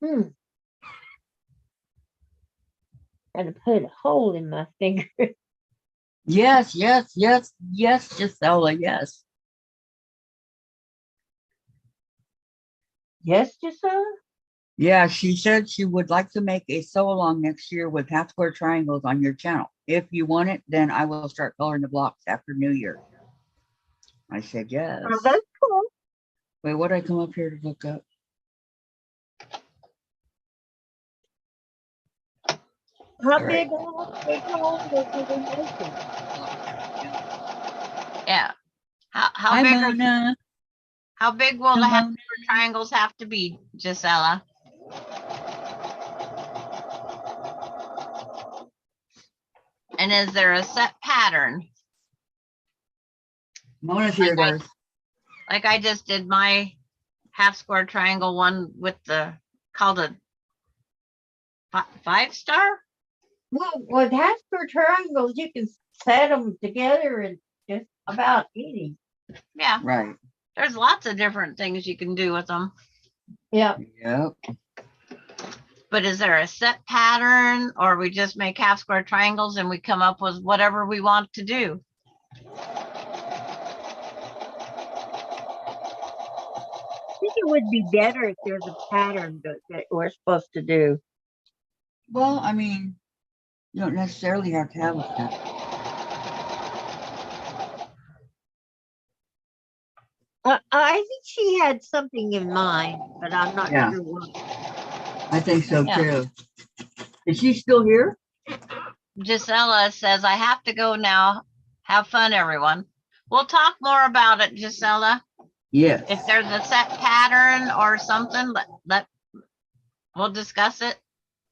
Hmm. Gotta put a hole in my finger. yes, yes, yes, yes, Gisela, yes. Yes, Giselle? Yeah, she said she would like to make a sew along next year with half square triangles on your channel. If you want it, then I will start coloring the blocks after New Year. I said yes. Oh, that's cool. Wait, what did I come up here to look up? How All right. big a triangle do they make it? Yeah. How Hi, big Mona. how big will Hi, the half Mona. triangles have to be, Gisela? And is there a set pattern? Mona's here, guys. Like I just did my half square triangle one with the called a 5-star. Well, with half square triangles, you can set them together and just about any. Yeah, Right. there's lots of different things you can do with them. Yeah. Yep. But is there a set pattern, or we just make half square triangles and we come up with whatever we want to do? I think it would be better if there's a pattern that we're supposed to do. Well, I mean, you don't necessarily have to have a set. I think she had something in mind, but I'm not Yeah. sure what. I think so Yeah. too. Is she still here? Gisela says, I have to go now. Have fun, everyone. We'll talk more about it, Gisela. Yes. If there's a set pattern or something, we'll discuss it.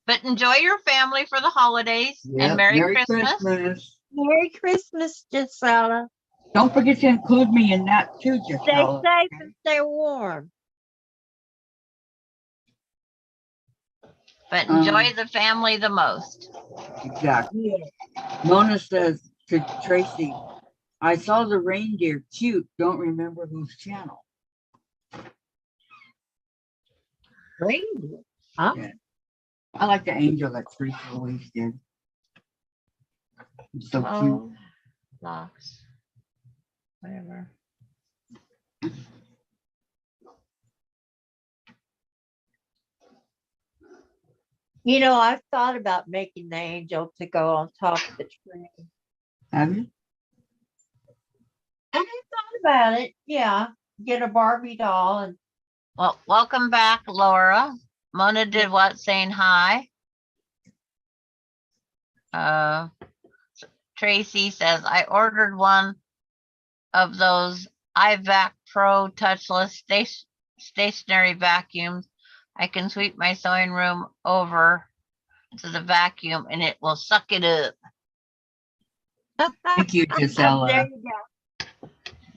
But enjoy your family for the holidays Yep. and Merry Christmas. Merry Christmas, Gisela. Don't forget to include me in that too, Stay Gisela. safe and stay warm. But enjoy the family the most. Exactly. Yeah. Mona says to Tracy, I saw the reindeer, cute, don't remember whose channel. Reindeer. Huh? Yeah. I like the angel that Tracy always did. It's so cute. Oh, locks. Whatever. You know, I've thought about making the angel to go on top of the tree. Have you? I thought about it. Yeah. Get a Barbie doll and Well, welcome back, Laura. Mona did what? Saying hi. Tracy says, I ordered one of those iVac Pro touchless stationary vacuums. I can sweep my sewing room over to the vacuum and it will suck it up. Thank you, there Gisela. you go.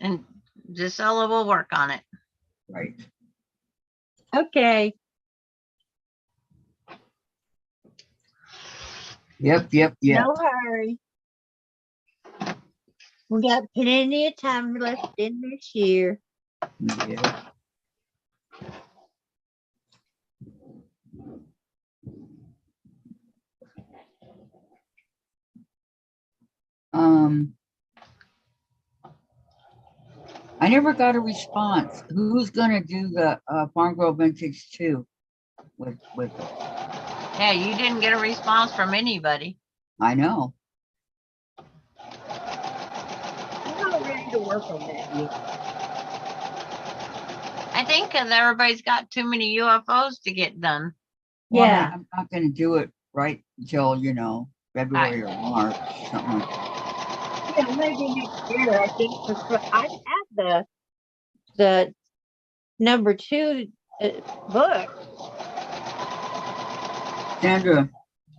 And Gisela will work on it. Right. Okay. Yep. No hurry. We got plenty of time left in this year. Yeah. I never got a response. Who's gonna do the Farm Girl Vintage 2 with it? Yeah, you didn't get a response from anybody. I know. I'm not ready to work on that yet. I think because everybody's got too many UFOs to get done. Well, Yeah. I'm not gonna do it right until, February or March, something like that. Yeah, maybe next year. I think I have the number 2 book. Sandra,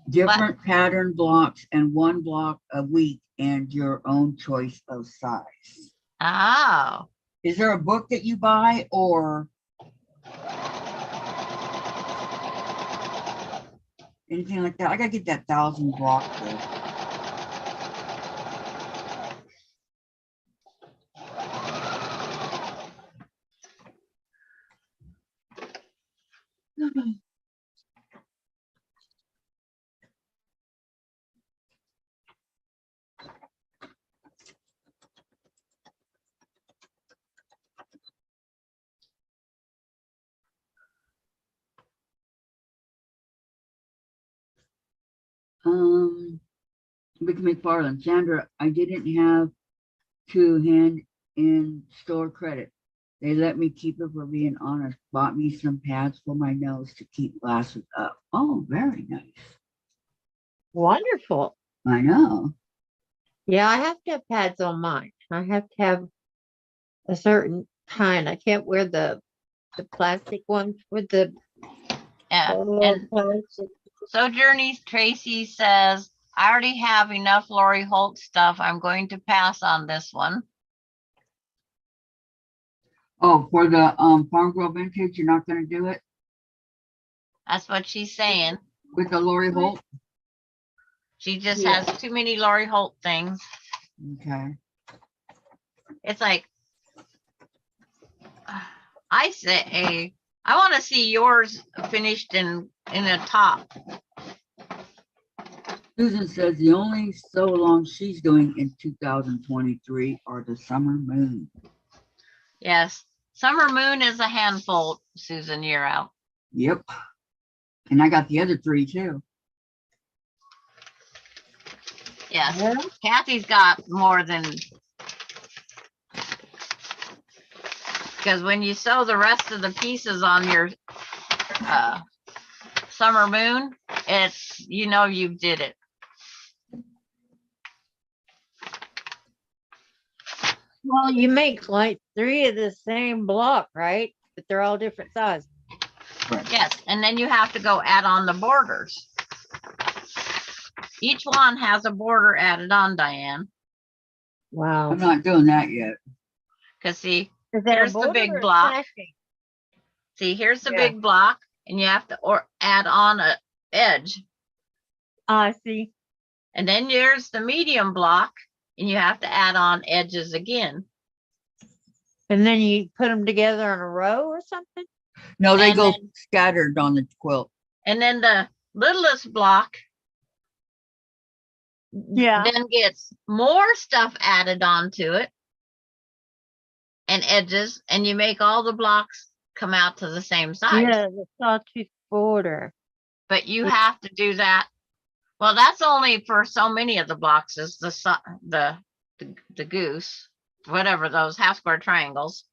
different pattern blocks and one block a week and your own choice of size. Oh, Is there a book that you buy or anything like that. I gotta get that 1,000 block though. Vicki McFarland, Sandra, I didn't have to hand in store credit. They let me keep it for being honest. Bought me some pads for my nose to keep glasses up. Oh, very nice. Wonderful. I know. Yeah, I have to have pads on mine. I have to have a certain kind. I can't wear the plastic ones with the Yeah. And plastic. Sojourner Tracy says, I already have enough Lori Holt stuff. I'm going to pass on this one. Oh, for the Farm Girl Vintage, you're not gonna do it That's what she's saying. with the Lori Holt? She just Yeah. has too many Lori Holt things. Okay. It's like, I say, I want to see yours finished in a top. Susan says the only so long she's doing in 2023 are the summer moon. Yes. Summer Moon is a handful, Susan, you're out. Yep. And I got the other 3 too. Yes. Yeah. Kathy's got more than, because when you sew the rest of the pieces on your Summer Moon, it's, you know, you did it. Well, you make like 3 of the same block, right? But they're all different sizes. Right. Yes, and then you have to go add on the borders. Each one has a border added on, Diane. Wow. I'm not doing that yet. Because see, Is that a here's the border big or block. stacking? See, here's the Yeah. big block, and you have to add on a edge. I see. And then there's the medium block, and you have to add on edges again. And then you put them together in a row or something? No, they And go then- scattered on the quilt. And then the littlest block Yeah. then gets more stuff added onto it and edges, and you make all the blocks come out to the same size. Yeah, the sawtooth border. But you have to do that. Well, that's only for so many of the blocks is the goose, whatever those half square triangles.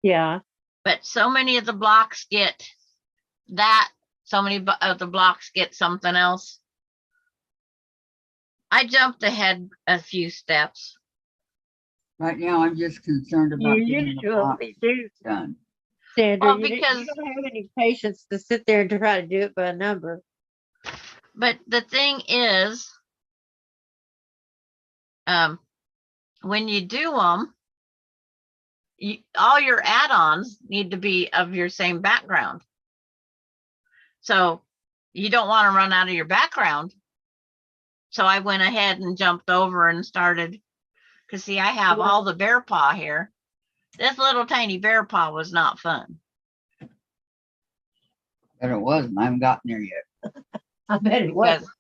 Yeah. But so many of the blocks get that. So many of the blocks get something else. I jumped ahead a few steps. Right now, I'm just concerned about You getting the block usually do, done. Sandra. Well, You because- don't have any patience to sit there and try to do it by number. But the thing is, when you do them, all your add-ons need to be of your same background. So you don't want to run out of your background. So I went ahead and jumped over and started, because see, I have all the bear paw here. This little tiny bear paw was not fun. But it wasn't. I haven't gotten there yet. I bet it was. Because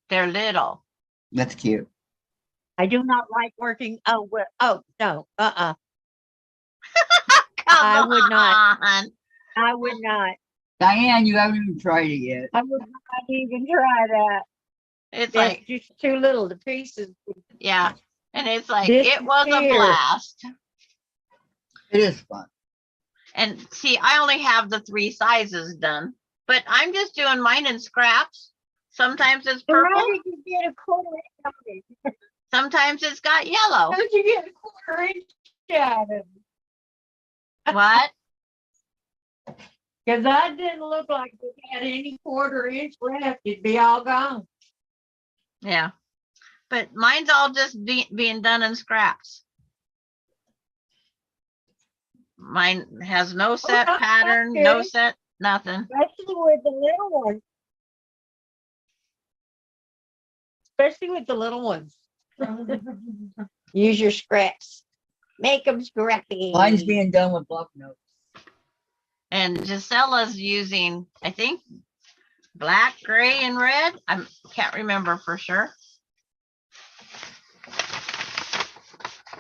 they're little. That's cute. I do not like working. Oh, well, oh no. Come I would not. on. I would not. Diane, you haven't even tried it yet. I would not even try that. It's That's like, just too little. The pieces. yeah. And it's like, This it was a here. blast. It is fun. And see, I only have the 3 sizes done, but I'm just doing mine in scraps. Sometimes it's So how purple, did you get a quarter inch out of it? sometimes it's got yellow. How did you get a quarter inch out of it? What? Because I didn't look like it had any quarter inch left. It'd be all gone. Yeah. But mine's all just being done in scraps. Mine has no set that's pattern, no good. set. Nothing. Especially with the little ones. Especially with the little ones. Use your scraps. Make them scrappy. Mine's being done with block notes. And Gisella's using, I think, black, gray, and red. I can't remember for sure.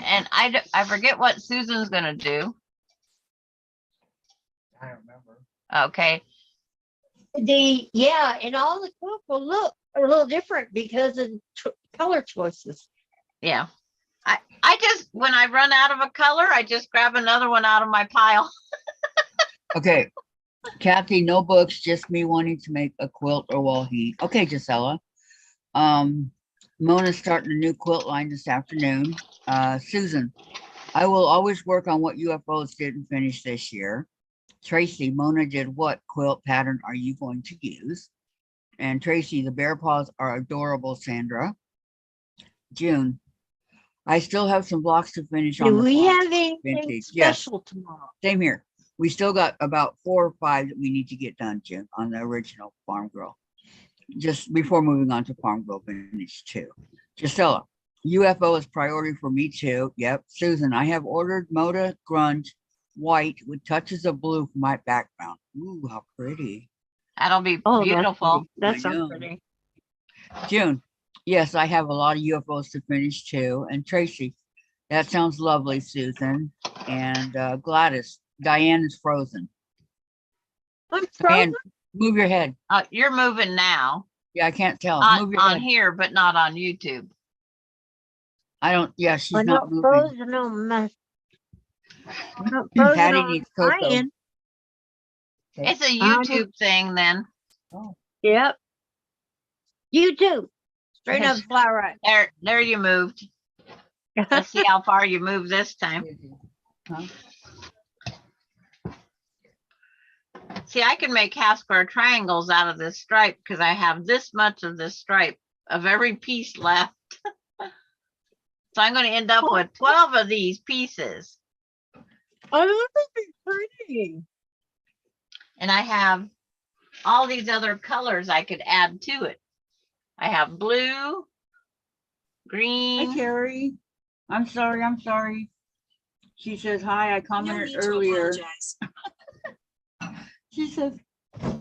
And I forget what Susan's gonna do. I don't remember. Okay, And all the quilts will look a little different because of color choices. yeah. I just, when I run out of a color, I just grab another one out of my pile. Okay, Kathy, no books, just me wanting to make a quilt or wall hang. Okay, Gisela. Mona's starting a new quilt line this afternoon. Susan, I will always work on what UFOs didn't finish this year. Tracy, Mona did what quilt pattern are you going to use? And Tracy, the bear paws are adorable, Sandra. June, I still have some blocks to finish on Do the we farm have anything vintage. Yes, special tomorrow? same here. We still got about 4 or 5 that we need to get done, June, on the original Farm Girl. Just before moving on to Farm Girl Vintage 2. Gisela, UFO is priority for me too. Yep. Susan, I have ordered Moda Grunge white with touches of blue for my background. Ooh, how pretty. That'll be Oh, beautiful. That's I know. so pretty. June, yes, I have a lot of UFOs to finish too. And Tracy, that sounds lovely, Susan. And Gladys, Diane is frozen. I'm Diane, frozen. move your head. You're moving now Yeah, I can't tell. Move your on head. here, but not on YouTube. I don't, yeah, she's I'm not not moving. frozen on my. I'm not frozen Patty on needs my cocoa. end. It's a I YouTube thing then. Oh, Yep. You too. Straight up, fly right. There you moved. Let's see how far you move this time. huh? See, I can make half square triangles out of this stripe because I have this much of this stripe of every piece left. So I'm going to end up with 12 of these pieces. Oh, this is pretty. And I have all these other colors I could add to it. I have blue, Hi, green. Carrie. I'm sorry. She says, hi, I commented earlier. She says,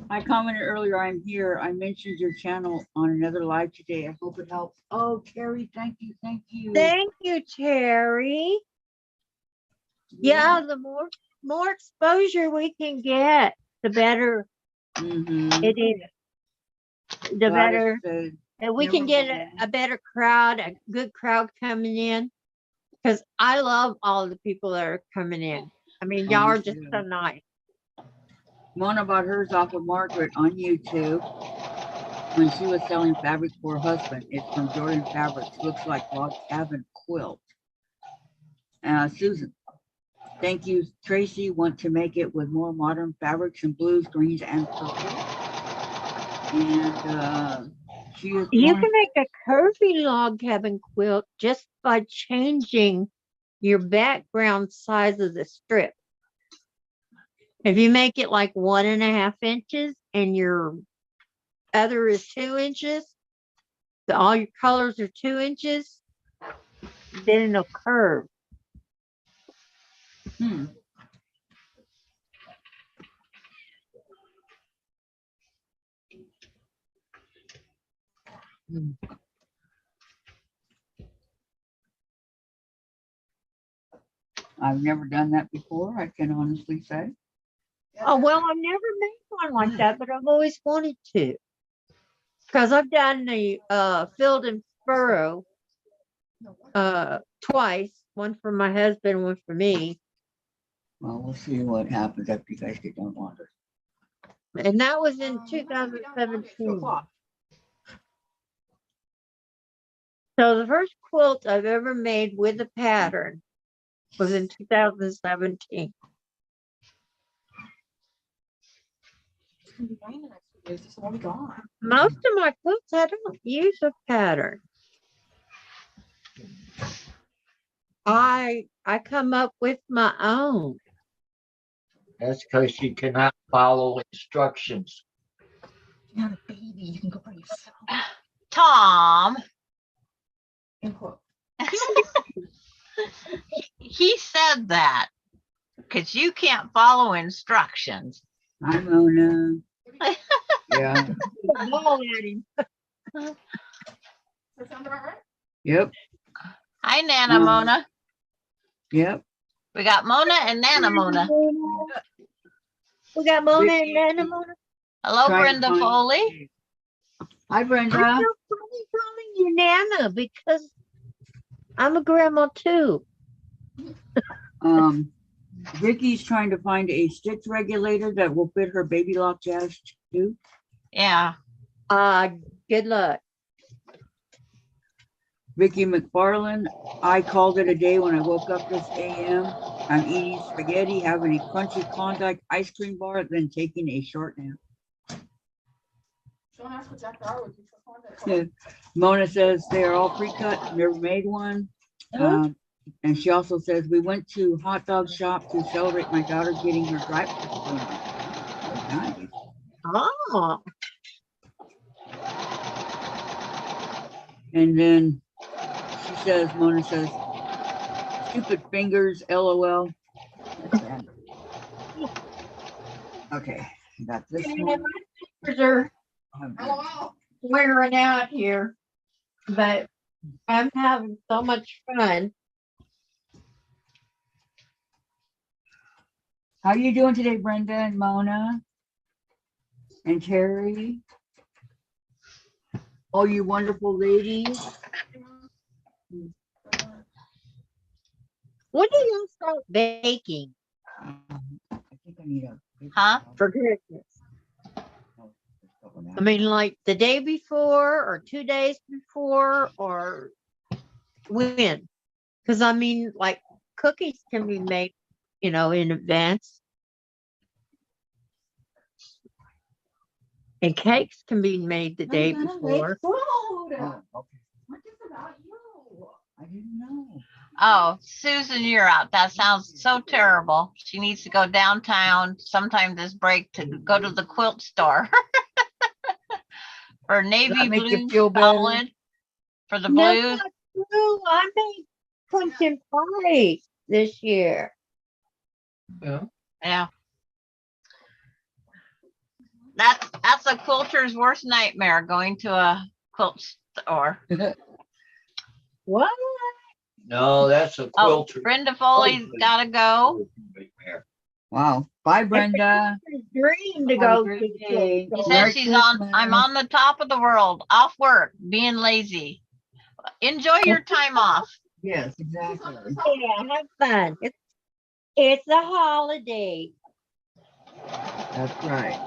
I commented earlier, I'm here. I mentioned your channel on another live today. I hope it helps. Oh, Carrie, thank you. Thank you, Terry. Yeah, the more exposure we can get, the better Mhm. it is. The Gladys better, said, and we never can get mind. a better crowd, a good crowd coming in. Because I love all the people that are coming in. I mean, Oh, y'all me are just too. so nice. Mona bought hers off of Margaret on YouTube when she was selling fabric for her husband. It's from Jordan Fabrics. Looks like log cabin quilt. Susan, thank you. Tracy, want to make it with more modern fabrics and blues, greens, and purple. And she is You more, can make a curvy log cabin quilt just by changing your background size of the strip. If you make it like 1.5 inches and your other is 2 inches, all your colors are 2 inches, then it'll curve. I've never done that before, I can honestly say. Oh, well, I've never made one like that, but I've always wanted to. Because I've done the field and furrow twice, one for my husband, one for me. Well, we'll see what happens after you guys get done wandering. And that was in 2017. So the first quilt I've ever made with a pattern was in 2017. This will be gone. Most of my quilts, I don't use a pattern. I come up with my own. That's because she cannot follow instructions. You're not a baby. You can go by yourself. Tom, In quote. he said that because you can't follow instructions. Hi, Mona. Yeah. Ball at him. Does that sound about right? Yep. Hi, Nana Um, Mona. Yep. We got Mona and Nana Mona. We got Mona and Vicki. Nana Mona. Hello, Trying to Brenda find- Foley. Hi, I Brenda. feel funny calling you Nana because I'm a grandma too. Vicky's trying to find a stitch regulator that will fit her baby lock jazz too. Yeah. Good luck. Vicky McFarland, I called it a day when I woke up this AM. I'm eating spaghetti, having a crunchy Klondike ice cream bar, then taking a short nap. Don't ask what Jack Darwood did for fun. Yeah. Mona says they are all pre-cut, never made one. And she also says we went to hot dog shop to celebrate my daughter getting her driver's permit. Nice. Oh, And then she says, Mona says, stupid fingers, LOL. Okay, got this one. fingers are LOL. wearing out here, but I'm having so much fun. How you doing today, Brenda and Mona and Terry? All you wonderful ladies. When do you start baking I think I need a. Huh? for Christmas? I mean, like the day before or 2 days before or when? Because I mean, like cookies can be made, in advance. And cakes can be made the day before. Oh, okay. What is about you? I didn't know. Oh, Susan, you're out. That sounds so terrible. She needs to go downtown sometime this break to go to the quilt store. For navy that make you blue feel better? solid. For the That's blues. not true. I made pumpkin pie this year. Yeah. That's a quilter's worst nightmare, going to a quilt store. What? No, that's a Oh, quilter. Brenda Foley's gotta go. Wow. Bye, Brenda. It's a dream to Have a go to great the day. quilt She store. Merry says she's on, Christmas. I'm on the top of the world, off work, being lazy. Enjoy your time off. Yes, exactly. Yeah, have fun. It's a holiday. That's right.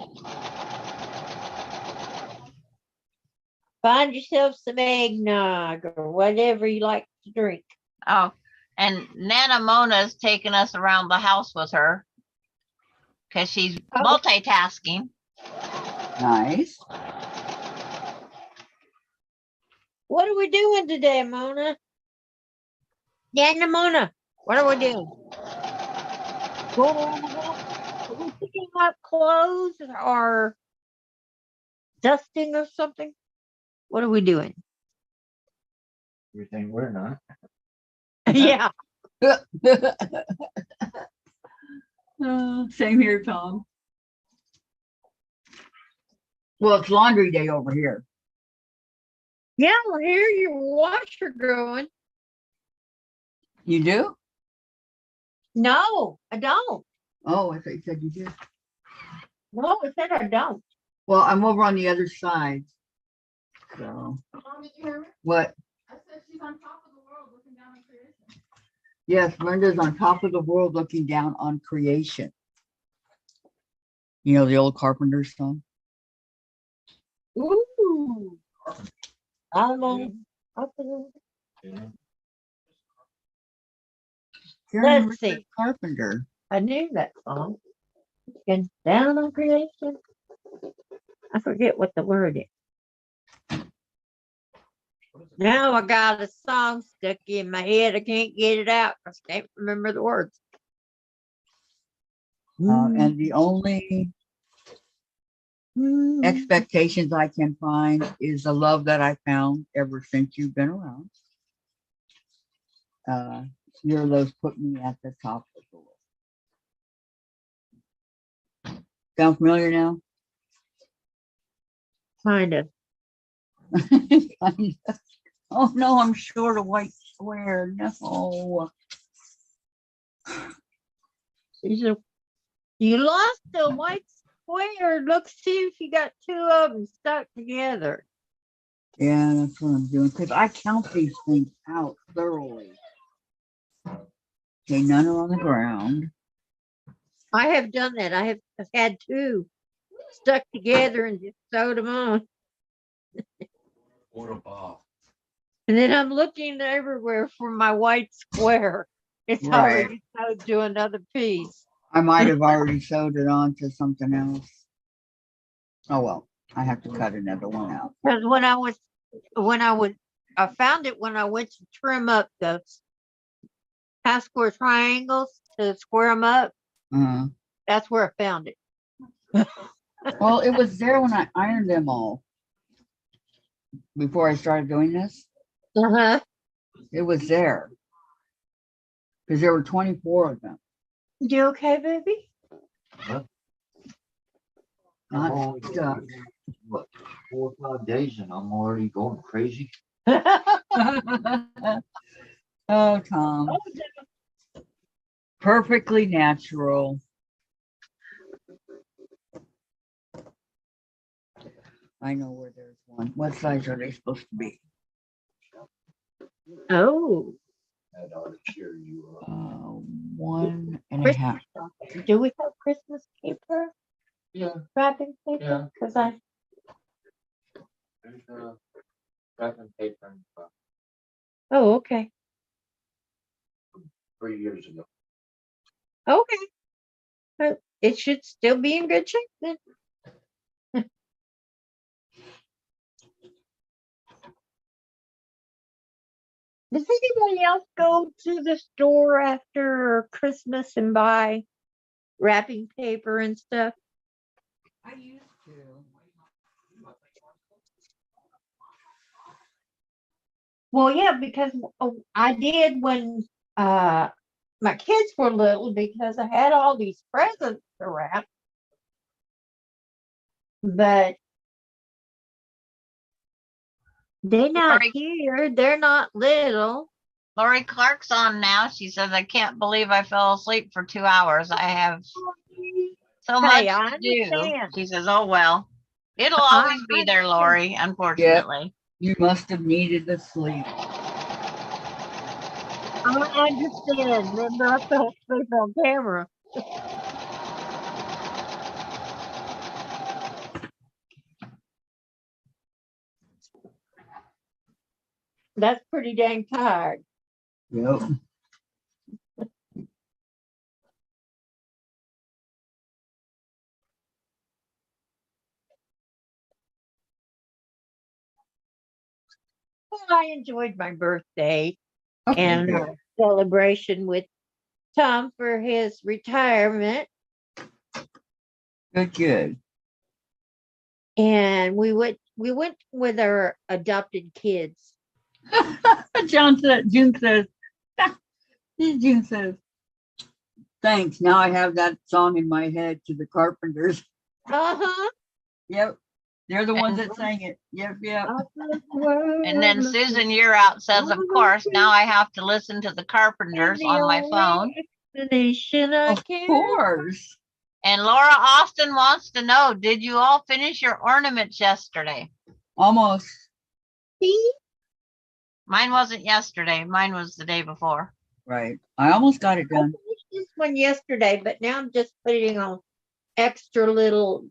Find yourself some eggnog or whatever you like to drink. Oh, and Nana Mona's taking us around the house with her. Cause she's Oh. multitasking. Nice. What are we doing today, Mona? Nana Mona, what are we doing? Going around the house? Are we picking up clothes or dusting or something? What are we doing? Everything we're not. Yeah. Same here, Tom. Well, it's laundry day over here. Yeah, I hear your washer going. You do? No, I don't. Oh, I thought you said you did. No, I said I don't. Well, I'm over on the other side. So, Mom, did you hear me? what? I said she's on top of the world looking down on creation. Yes, Brenda's on top of the world looking down on creation. You know the old Carpenter song? Ooh. I'm on. Yeah. Karen Let's see. Richard Carpenter. I knew that song. Looking down on creation. I forget what the word is. Now I got a song stuck in my head. I can't get it out. I can't remember the words. And the only expectations I can find is the love that I found ever since you've been around. Your love put me at the top of the list. Sound familiar now? Kind of. Oh no, I'm short a white square. No. You lost the white square. Look, see if you got two of them stuck together. Yeah, that's what I'm doing because I count these things out thoroughly. Okay, none are on the ground. I have done that. I have had two stuck together and just sewed them on. What a ball. And then I'm looking everywhere for my white square. It's Right. already sewed to another piece. I might have already sewed it on to something else. Oh well, I have to cut another one out. Because I found it when I went to trim up the half square triangles to square them up. Uh, That's where I found it. well, it was there when I ironed them all. Before I started doing this, Uh-huh. it was there. Because there were 24 of them. You okay, baby? Huh? Not Oh, stuck. What, 4 or 5 days and I'm already going crazy? Oh, Tom. Perfectly natural. I know where there's one. What size are they supposed to be? Oh, That ought to cheer you up. 1.5. do we have Christmas paper? Yeah, Wrapping Yeah. paper? Because I there's wrapping paper and oh, okay. 3 years ago. Okay. But it should still be in good shape then. Does anybody else go to the store after Christmas and buy wrapping paper and stuff? I used to. Well, yeah, because I did when my kids were little because I had all these presents to wrap. But they're not Lori, here. They're not little. Lori Clark's on now. She says, I can't believe I fell asleep for 2 hours. I have so much Hey, I to do. understand. She says, oh, well, it'll I always be there, understand. Lori, unfortunately. You must have needed the sleep. I understand. Remember, I fell asleep on camera. That's pretty dang tired. Yep. Well, I enjoyed my birthday Okay, and good. celebration with Tom for his retirement. Good. And we went with our adopted kids. June says, June says, thanks. Now I have that song in my head to the Carpenters. Uh-huh. Yep. They're the ones that sang it. Yep. And then Susan Year Out says, of course, now I have to listen to the Carpenters on my phone. Of course. And Laura Austin wants to know, did you all finish your ornaments yesterday? Almost. Mine wasn't yesterday. Mine was the day before. Right. I almost got it I done. finished this one yesterday, but now I'm just putting on extra little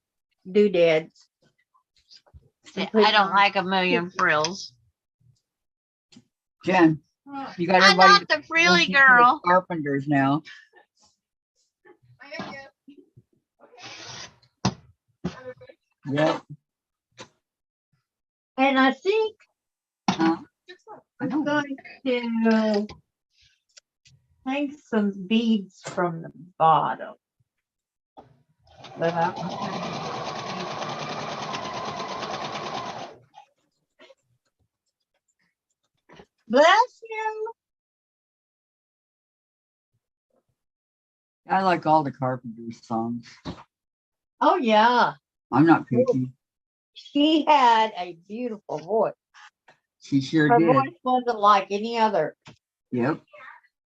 doodads. See, I don't like a million frills. Jen, you got I'm everybody not the frilly listening to the girl. Carpenters now. I am you. Yep. And I think I I'm know. going to hang some beads from the bottom. but bless you. I like all the Carpenters songs. Oh yeah, I'm not picky. she had a beautiful voice. She sure Her did. voice wasn't like any other. Yep.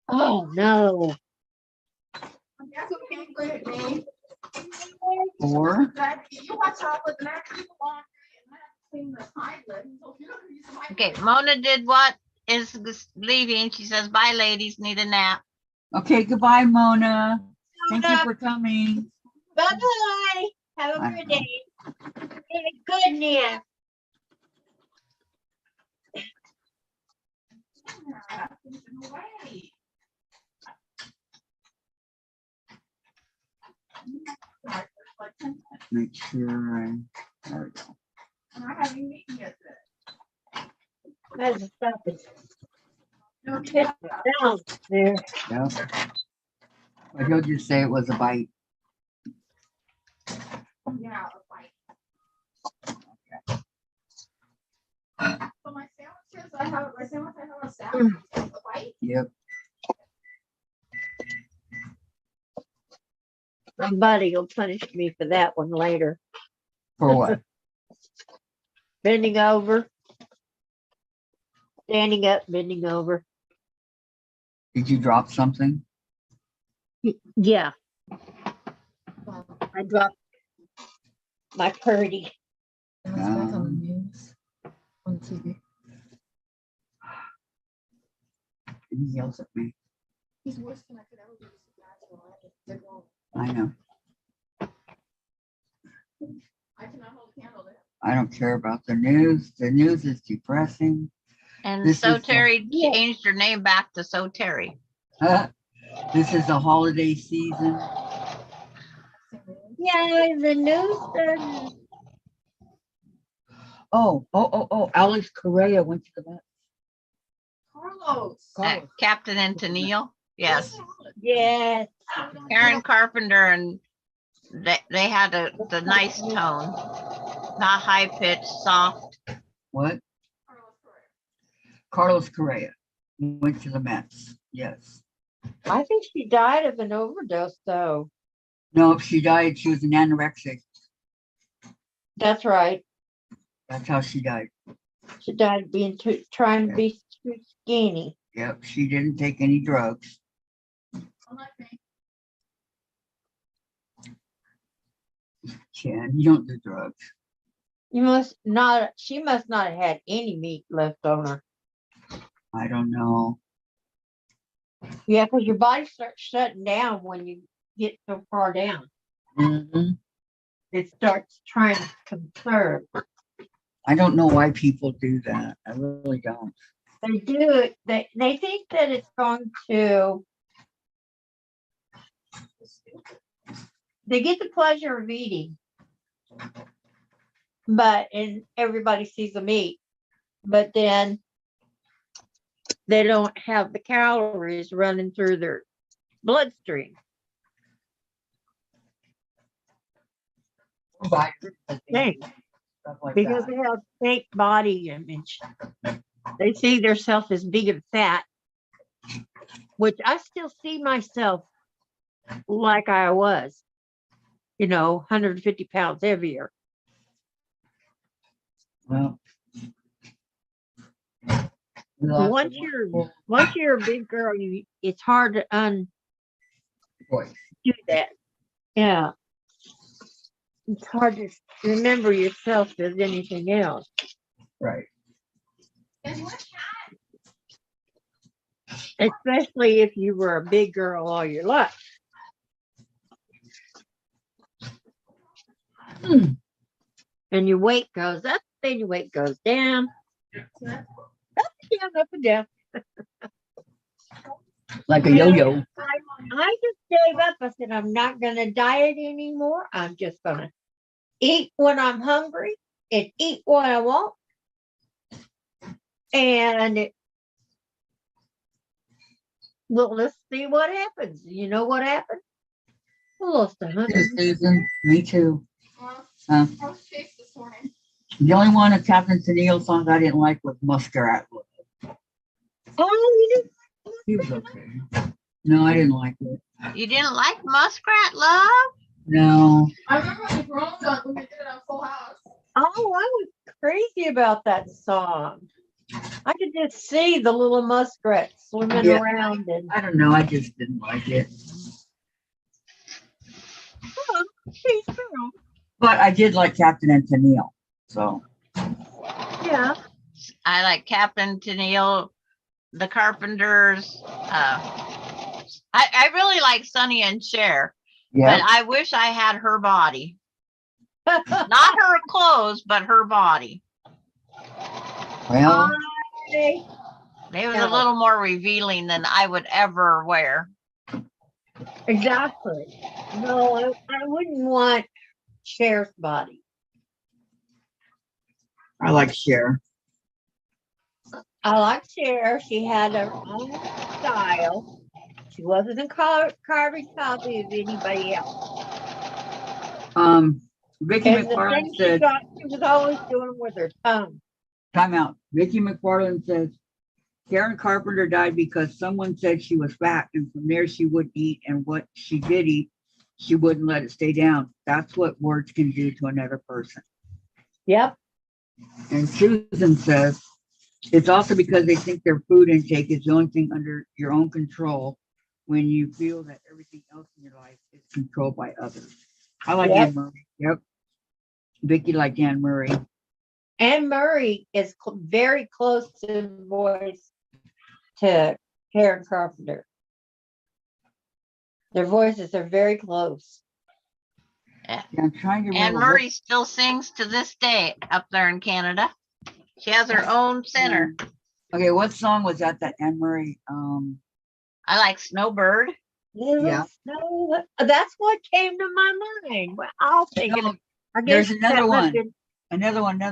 Oh no. That's okay, good, Dave. Or That you watch out with the next people laundry and I have to clean the toilet. So if you don't use the Okay, microwave- Mona did what? Is leaving. She says, bye, ladies, need a nap. okay, goodbye, Mona. Thank you for coming. Bye bye. Have a I good know. day. Get a good nap. Yeah, things in the way. Like 10 minutes, Make sure there we go. and I haven't even eaten yet today. That's stop it. No, Get down there. Yep. But he'll just say it was a bite. yeah, a bite. So my sandwiches, I have a salad, a bite. Yep. My buddy will punish me for that one later. For what? Bending over. Standing up, bending over. Did you drop something? Yeah. I dropped my Purdy. And it's back on the Um, news, on TV. He yells at me. He's worse than I could ever be. This guy's alive. They're going- I know. I cannot hold a candle to him. I don't care about the news. The news is depressing. And This So is the- Terry Yeah. changed her name back to So Terry. This is the holiday season. Yeah, the news. Oh, Alex Correa went to the Mets. Carlos. Captain and Tennille. Yes. Yes. Karen Carpenter, and they had the nice tone. Not high pitched, soft. What? Carlos Correa. Carlos Correa went to the Mets. Yes. I think she died of an overdose, though. No, she died. She was an anorexic. That's right. That's how she died. She died of being trying to be too skinny. Yep. She didn't take any drugs. Unlike me. Chen, you don't do drugs. You must not. She must not have had any meat left on her. I don't know. Yeah, because your body starts shutting down when you get so far down. Mhm. It starts trying to conserve. I don't know why people do that. I really don't. They do it. They think that it's going to. They get the pleasure of eating, and everybody sees them eat, but then they don't have the calories running through their bloodstream. Thing. Stuff like Because that. they have fake body image. They see themselves as big and fat, which I still see myself like I was, 150 pounds heavier. Well, we lost Once you're a big girl, it's hard to undo voice. that. Yeah. It's hard to remember yourself as anything else. Right. And what Especially if you were a big girl all your life. And your weight goes up, then your weight goes down. Up and down, up and down. Like a yo-yo. I just gave up. I said, I'm not going to diet anymore. I'm just going to eat when I'm hungry and eat what I want. And well, let's see what happens. You know what happened? Almost 100. Susan, me too. Well, Uh, I was chased this morning. the only one of Captain Tennille songs I didn't like was Muskrat. Oh, you He was okay. No, I didn't like it. You didn't like Muskrat Love? No. I remember when the grown up when we did it on Full House. Oh, I was crazy about that song. I could just see the little muskrat swimming Yeah. around and I don't know. I just didn't like it. Hey, squirrel. But I did like Captain and Tennille. So Yeah. I like Captain Tennille, the Carpenters. I really like Sonny and Cher, but yeah. I wish I had her body. Not her clothes, but her body. Well, Hey, They was Yeah. a little more revealing than I would ever wear. exactly. No, I wouldn't want Cher's body. I like Cher. I like Cher. She had her own style. She wasn't a carbon copy of anybody else. Vicki And the McFarland thing she said, got, she was always doing with her tongue. time out. Vicki McFarland says, Karen Carpenter died because someone said she was fat, and from there she wouldn't eat, and what she did eat, she wouldn't let it stay down. That's what words can do to another person. Yep. And Susan says, it's also because they think their food intake is the only thing under your own control when you feel that everything else in your life is controlled by others. I like Yep. Anne Murray. Yep. Vicki liked Anne Murray. Anne Murray is very close to voice to Karen Carpenter. Their voices are very close. Yeah, I'm trying to Anne remember. Murray still sings to this day up there in Canada. She has her own center. Okay, what song was that Anne Murray? I like Snowbird. Yeah. No, that's what came to my mind. Well, I'll take No, it. I guess there's another that must one. have- Another one. I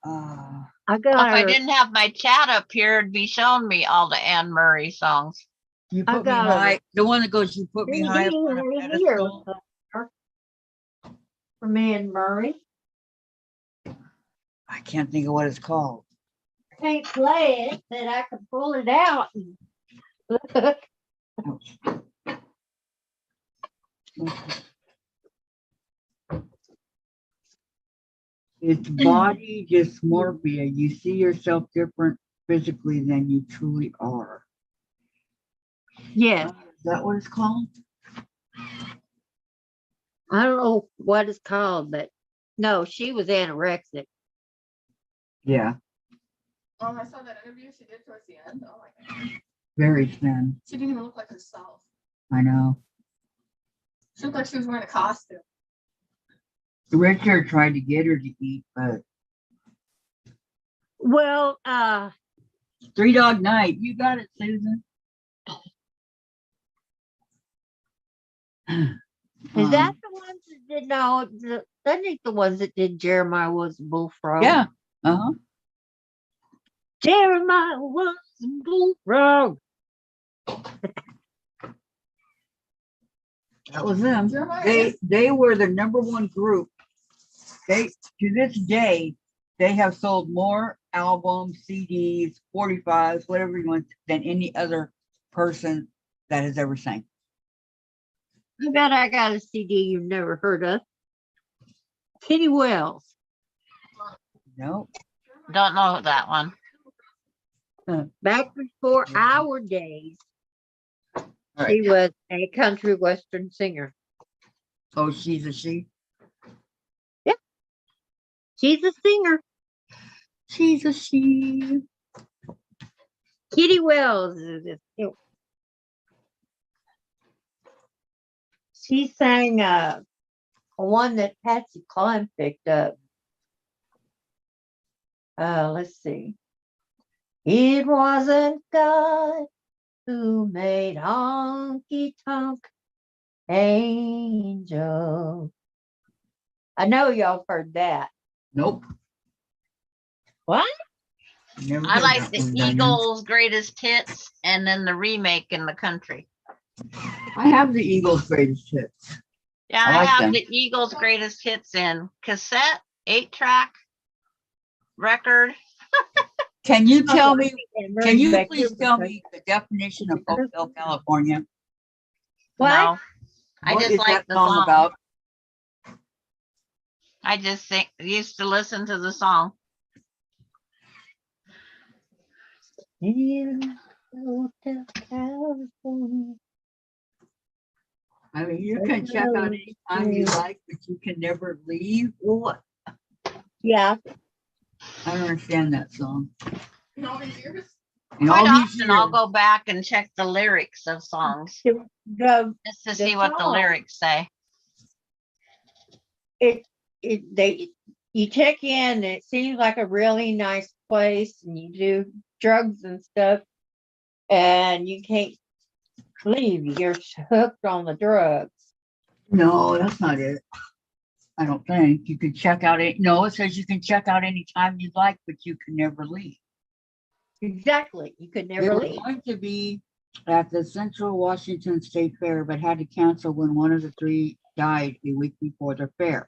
Well, got if I her. didn't have my chat up here, it'd be showing me all the Anne Murray songs. You I put me got it. high. The one that goes, you put me high up on a pedestal. From Anne Murray. I can't think of what it's called. Can't play it, but I can pull it out. And look. It's body dysmorphia. You see yourself different physically than you truly are. Yes. Is that what it's called? I don't know what it's called, but no, she was anorexic. Yeah, I saw that interview she did towards the end. Oh my god. very thin. She didn't even look like herself. I know. She looked like she was wearing a costume. Richard tried to get her to eat, but Well, 3 Dog Night. You got it, Susan. is that the ones that did no? That ain't the ones that did Jeremiah was a bullfrog. Yeah. Uh-huh. Jeremiah was a bullfrog. That was them. Jeremiah They were the #1 group. They, to this day, they have sold more albums, CDs, 45s, whatever you want, than any other person that has ever sang. I bet I got a CD you've never heard of. Kitty Wells. No. Don't know that one. Back before our days, All she was a country western singer. Oh, she's a she. She's a singer. She's a she. Kitty Wells is she sang one that Patsy Cline picked up. Let's see. It wasn't God who made honky tonk angel. I know y'all heard that. Nope. What? Never I heard like that the one, Diane. Eagles' greatest hits and then the remake in the country. I have the Eagles' greatest hits. Yeah, I I like have them. the Eagles' greatest hits in cassette, 8-track, record. Can you tell Oh, me? and Can you back please here tell because- me the definition of Hotel California? What? No, I What just is like that the song song. about? I just used to listen to the song. In Hotel California. I mean, you can check out any time you like, but you can never leave. Well, what? Yeah, I don't understand that song. In all these years. In Quite all these often, I'll years, go back and check the lyrics of songs the just to The see what the song. lyrics say. you check in and it seems like a really nice place and you do drugs and stuff and you can't leave. You're hooked on the drugs. no, that's not it. I don't think you can check out it. No, it says you can check out any time you like, but you can never leave. Exactly. You could They never were leave. going to be at the Central Washington State Fair, but had to cancel when one of the three died a week before the fair.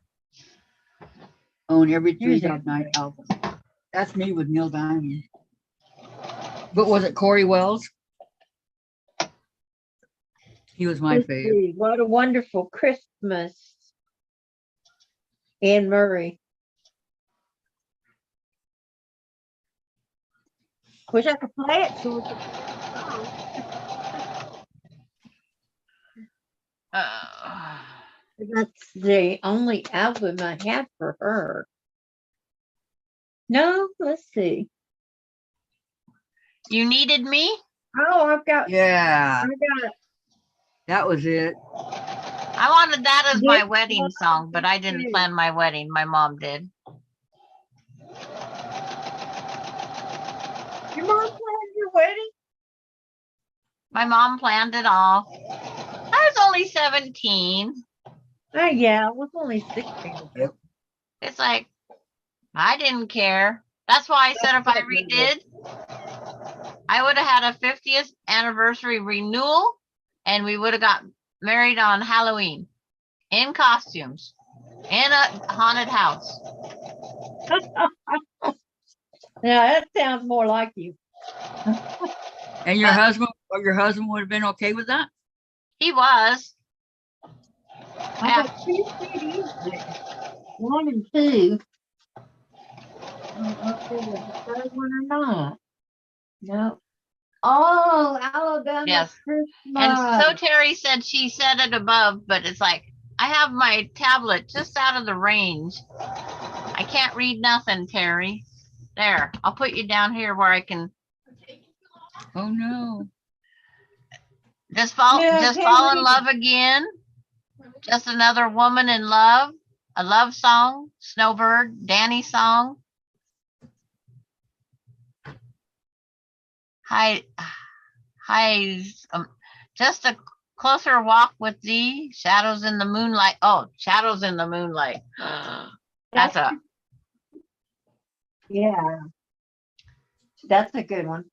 Own every three Music. had 9 albums. That's me with Neil Diamond. But was it Corey Wells? He was my Let's favorite. see, what a wonderful Christmas. Anne Murray. Wish I could play it so we could play the song. That's the only album I have for her. No, let's see. You needed me? Oh, I've got, Yeah, I got that was it. I wanted that as my This wedding one song, but I didn't too. plan my wedding. My mom did. your mom planned your wedding? My mom planned it all. I was only 17. Oh, yeah, I was only 16. It's like, I didn't care. That's why I said if I redid, I would have had a 50th anniversary renewal and we would have got married on Halloween in costumes in a haunted house. Yeah, that sounds more like you. And your husband, or your husband would have been okay with that? He was. I got 2 CDs there. 1 and 2. I don't know if there was a third one or not. No. Oh, Alabama Yes. Christmas. And so Terry said she said it above, but it's like, I have my tablet just out of the range. I can't read nothing, Terry. There, I'll put you down here where I can Oh no. just fall Yeah, just can't fall in read. love again. Just another woman in love. A love song. Snowbird, Danny song. Hi, just a closer walk with thee. Shadows in the moonlight. Oh, shadows in the moonlight. That's a Yeah, that's a good one.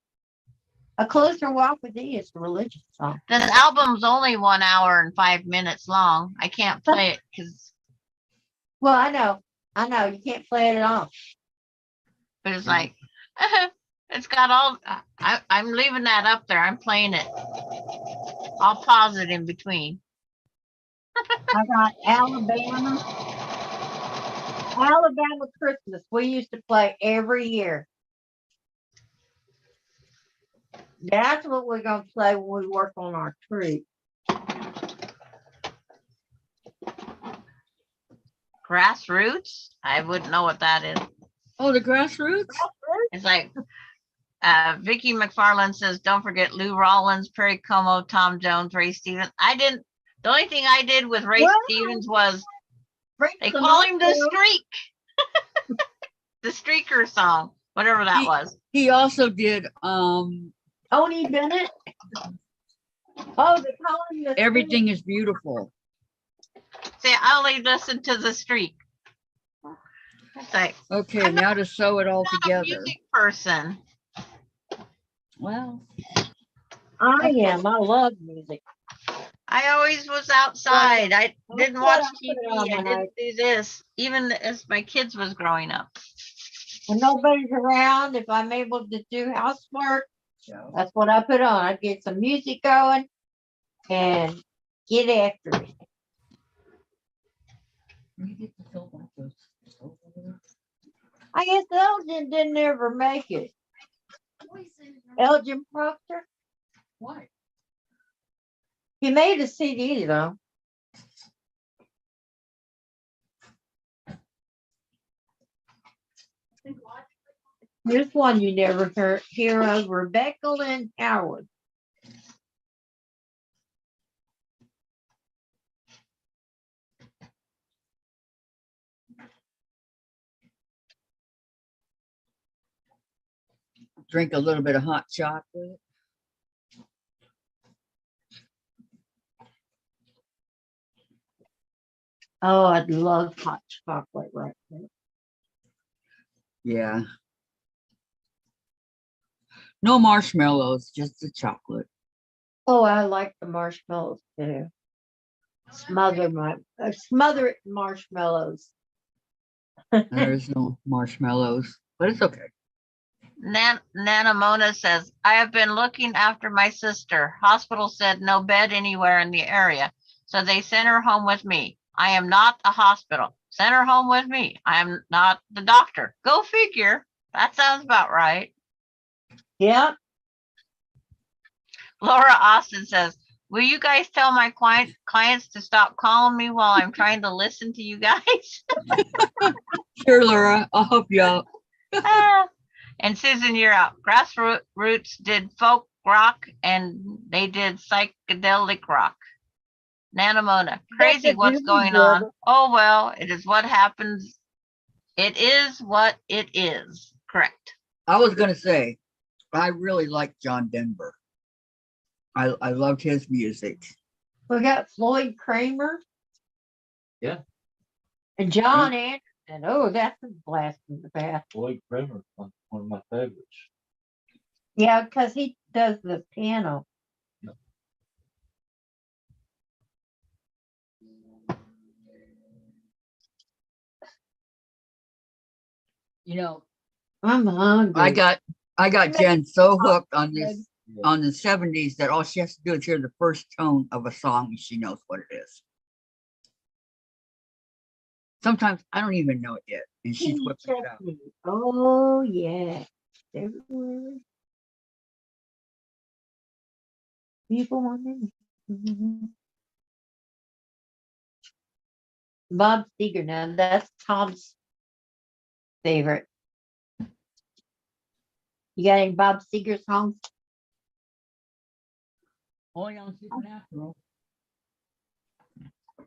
A Closer Walk with Thee is a religious song. this album's only 1 hour and 5 minutes long. I can't play it because, Well, I know, you can't play it at all. but it's like, it's got all. I'm leaving that up there. I'm playing it. I'll pause it in between. I got Alabama Christmas. We used to play every year. That's what we're gonna play when we work on our tree. Grassroots. I wouldn't know what that is. Oh, the Grassroots? It's like Vicki McFarland says, don't forget Lou Rollins, Perry Como, Tom Jones, Ray Stevens. The only thing I did with Ray Well, Stevens was they Some call him the also- Streak. The Streaker song, whatever that was. He also did Tony Bennett. Oh, they call him the Everything is Beautiful. See, I only listen to the Streak. It's like, Okay, I'm now to sew it all I'm not a together. music person. Well, I am. I love music. I always was outside. I didn't watch I put it TV. on I when didn't do this, even as my kids was growing up. when nobody's around, if I'm able to do housework, So, that's what I put on. I get some music going and get after it. you get to feel like those over there. I guess Elgin didn't ever make it. Elgin Proctor, Why? he made a CD though. Here's one you never hear of, Rebecca Lynn Howard. Drink a little bit of hot chocolate. Oh, I'd love hot chocolate right now. Yeah. No marshmallows, just the chocolate. Oh, I like the marshmallows too. Smother it in marshmallows. There's no marshmallows, but it's okay. Nana Mona says, I have been looking after my sister. Hospital said no bed anywhere in the area, so they sent her home with me. I am not the hospital. Sent her home with me. I am not the doctor. Go figure. That sounds about right. Yep. Laura Austin says, will you guys tell my clients to stop calling me while I'm trying to listen to you guys? Sure, Laura, I'll help you out. Ah. And Susan, you're out. Grassroots did folk rock and they did psychedelic rock. Nana Mona, crazy That's a what's doobie going on. brother. Oh, well, it is what happens. It is what it is. Correct. I was gonna say, I really like John Denver. I loved his music. We got Floyd Kramer. Yeah. And John Anderson. Oh, that's a blast from the past. Floyd Kramer, one of my favorites. Yeah, because he does the piano. You know, I'm hungry. I got Jen so hooked on this Yeah. on the 70s that all she has to do is hear the first tone of a song and she knows what it is. Sometimes I don't even know it yet, and she's whipping it out. Oh, yeah. Everywhere. People want me. Bob Seger. Now, that's Tom's favorite. You got any Bob Seger songs? Only on Supernatural.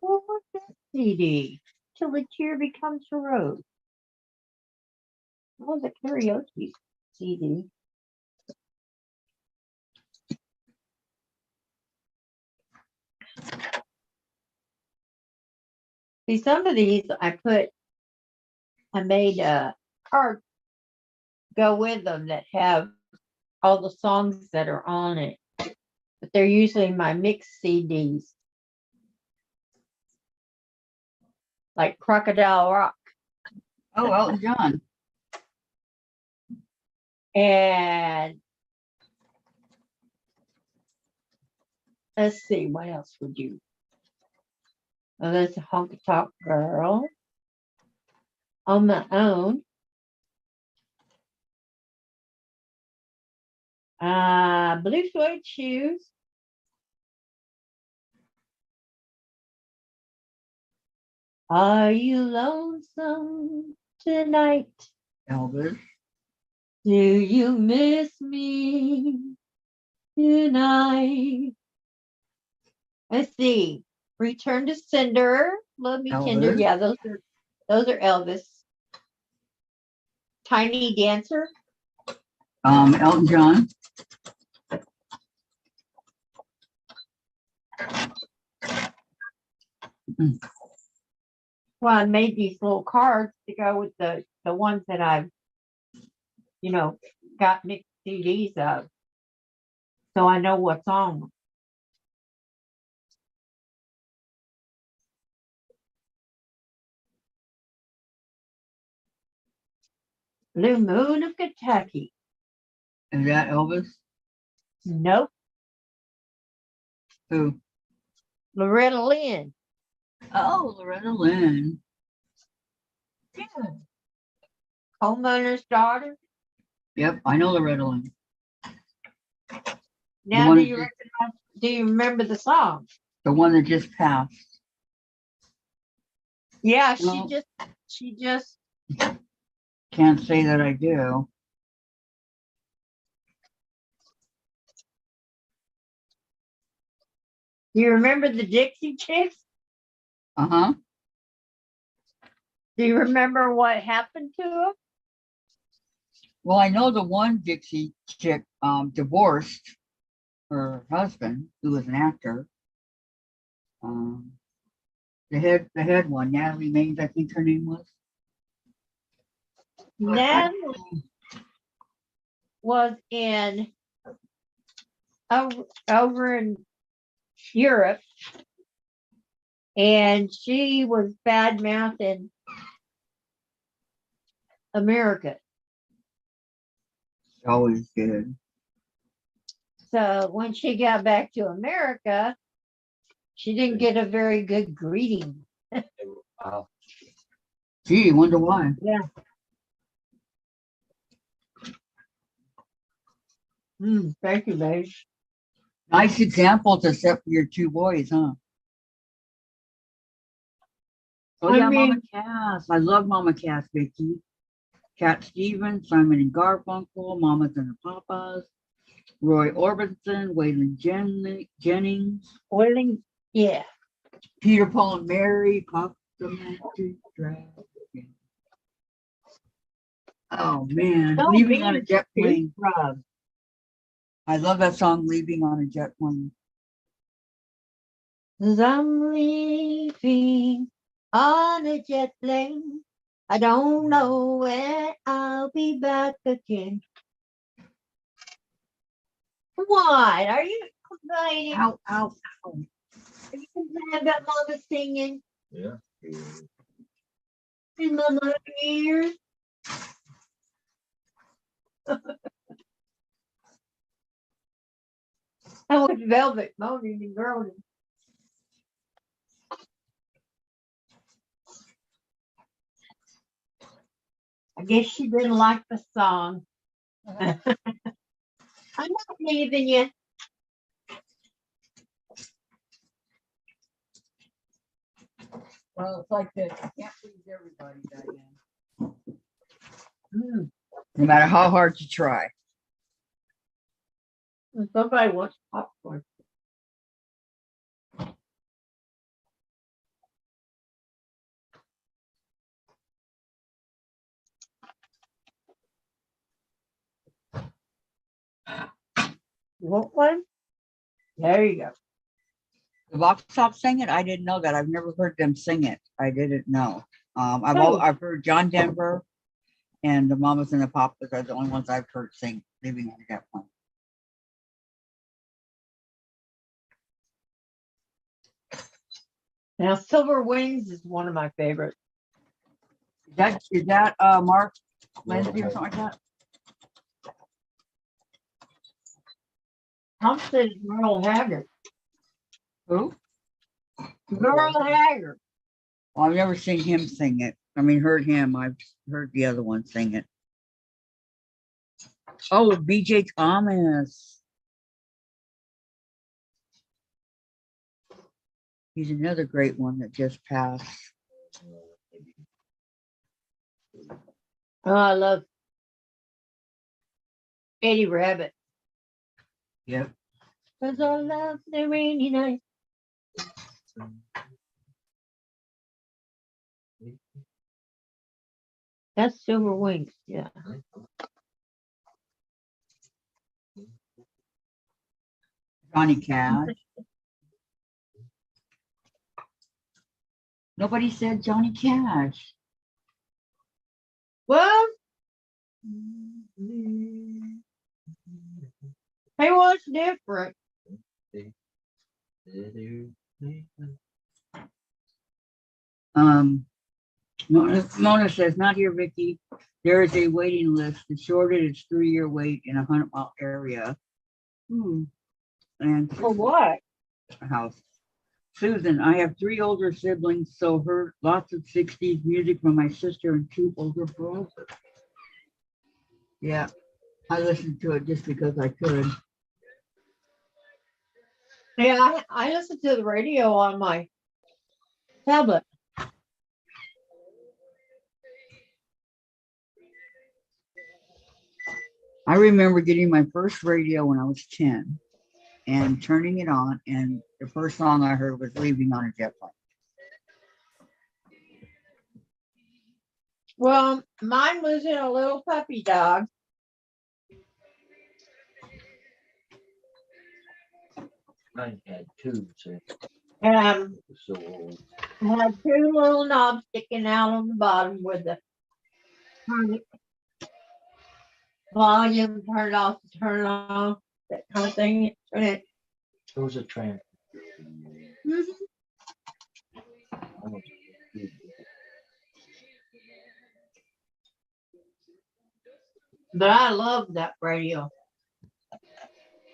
What was that CD? Till the Tear Becomes a Rose. What was a karaoke CD? See, some of these I made cards go with them that have all the songs that are on it, but they're usually my mixed CDs, like Crocodile Rock. Oh, Elton John. And let's see, what else would you? Oh, there's a Honky Tonk Girl. On My Own. Blue Suede Shoes. Are you lonesome tonight? Elvis. Do you miss me tonight? Let's see. Return to Cinder. Love Me Tender. Elvis. Yeah, those are Elvis. Tiny Dancer. Elton John. Well, I made these little cards to go with the ones that I've, got mixed CDs of. So I know what's on them. Blue Moon of Kentucky. Is that Elvis? Nope. Who? Loretta Lynn. Oh, Loretta Lynn. Yeah. Coal miner's daughter. Yep, I know Loretta Lynn. Now, one do that you just- recognize? Do you remember the song? The one that just passed. Yeah, No. she just. Can't say that I do. Do you remember the Dixie Chicks? Uh-huh. Do you remember what happened to them? Well, I know the one Dixie chick divorced her husband, who was an actor. The head one, Natalie Maines, I think her name was. Natalie was in over in Europe, and she was bad mouthing America. Always good. So when she got back to America, she didn't get a very good greeting. Wow. Gee, wonder why. Thank you, babe. Nice example to set for your two boys, huh? Oh I yeah, Mama mean- Cass. I love Mama Cass, Vicki. Cat Stevens, Simon and Garfunkel, Mamas and the Papas, Roy Orbison, Waylon Jennings, Willing, yeah. Peter, Paul, and Mary, Pop the Magic Dragon. Oh man, Don't Leaving be on a Jet Plane. Rob. I love that song, Leaving on a Jet Plane. 'Cause I'm leaving on a jet plane. I don't know when I'll be back again. What? Are you complaining? Ow, ow, ow. Are you complaining about Mama singing Yeah. in my ears? I was velvet moaning and groaning. I guess she didn't like the song. I'm not leaving you. Well, it's like this. You can't please everybody, Diane. Mm. No matter how hard you try. Somebody wants popcorn. You want one? There you go. The Vox Top sing it? I didn't know that. I've never heard them sing it. I didn't know. Oh. I've heard John Denver and the Mamas and the Papas are the only ones I've heard sing Leaving on a Jet Plane. Now, Silver Wings is one of my favorites. Is that Mark Lindsay or something like that? Tom said it's Merle Haggard. Who? Merle Haggard. Well, I've never seen him sing it. I mean, heard him. I've heard the other one sing it. Oh, BJ Thomas. He's another great one that just passed. Oh, I love Eddie Rabbit. Yep. 'Cause I love the rainy night. That's Silver Wings, yeah. Johnny Cash. Nobody said Johnny Cash. Well, he was different. Mona says, not here, Vicki. There is a waiting list. The shortest is 3-year wait in a 100-mile area. And For what? house. Susan, I have 3 older siblings, so heard lots of 60s music from my sister and 2 older brothers. Yeah, I listened to it just because I could. Yeah, I listen to the radio on my tablet. I remember getting my first radio when I was 10 and turning it on, and the first song I heard was Leaving on a Jet Plane. Well, mine was in a little puppy dog. Mine had tubes in it, And so old. had 2 little knobs sticking out on the bottom with the volume, turn it off, turn it on, that kind of thing. And it, It was a tramp. but I loved that radio.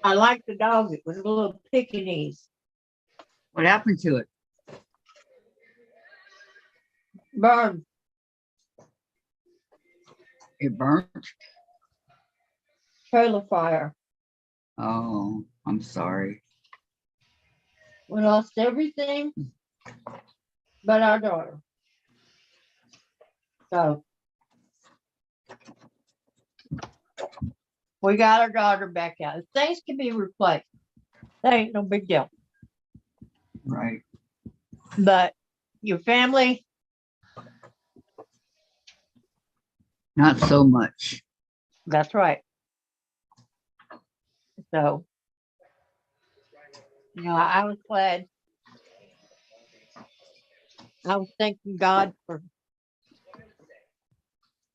I liked the dog. It was a little Pekingese. What happened to it? Burned. It burnt? Trailer fire. Oh, I'm sorry. We lost everything but our daughter. So we got our daughter back out. Things can be replaced. That ain't no big deal. Right. But your family, Not so much. that's right. So, I was glad. I was thanking God for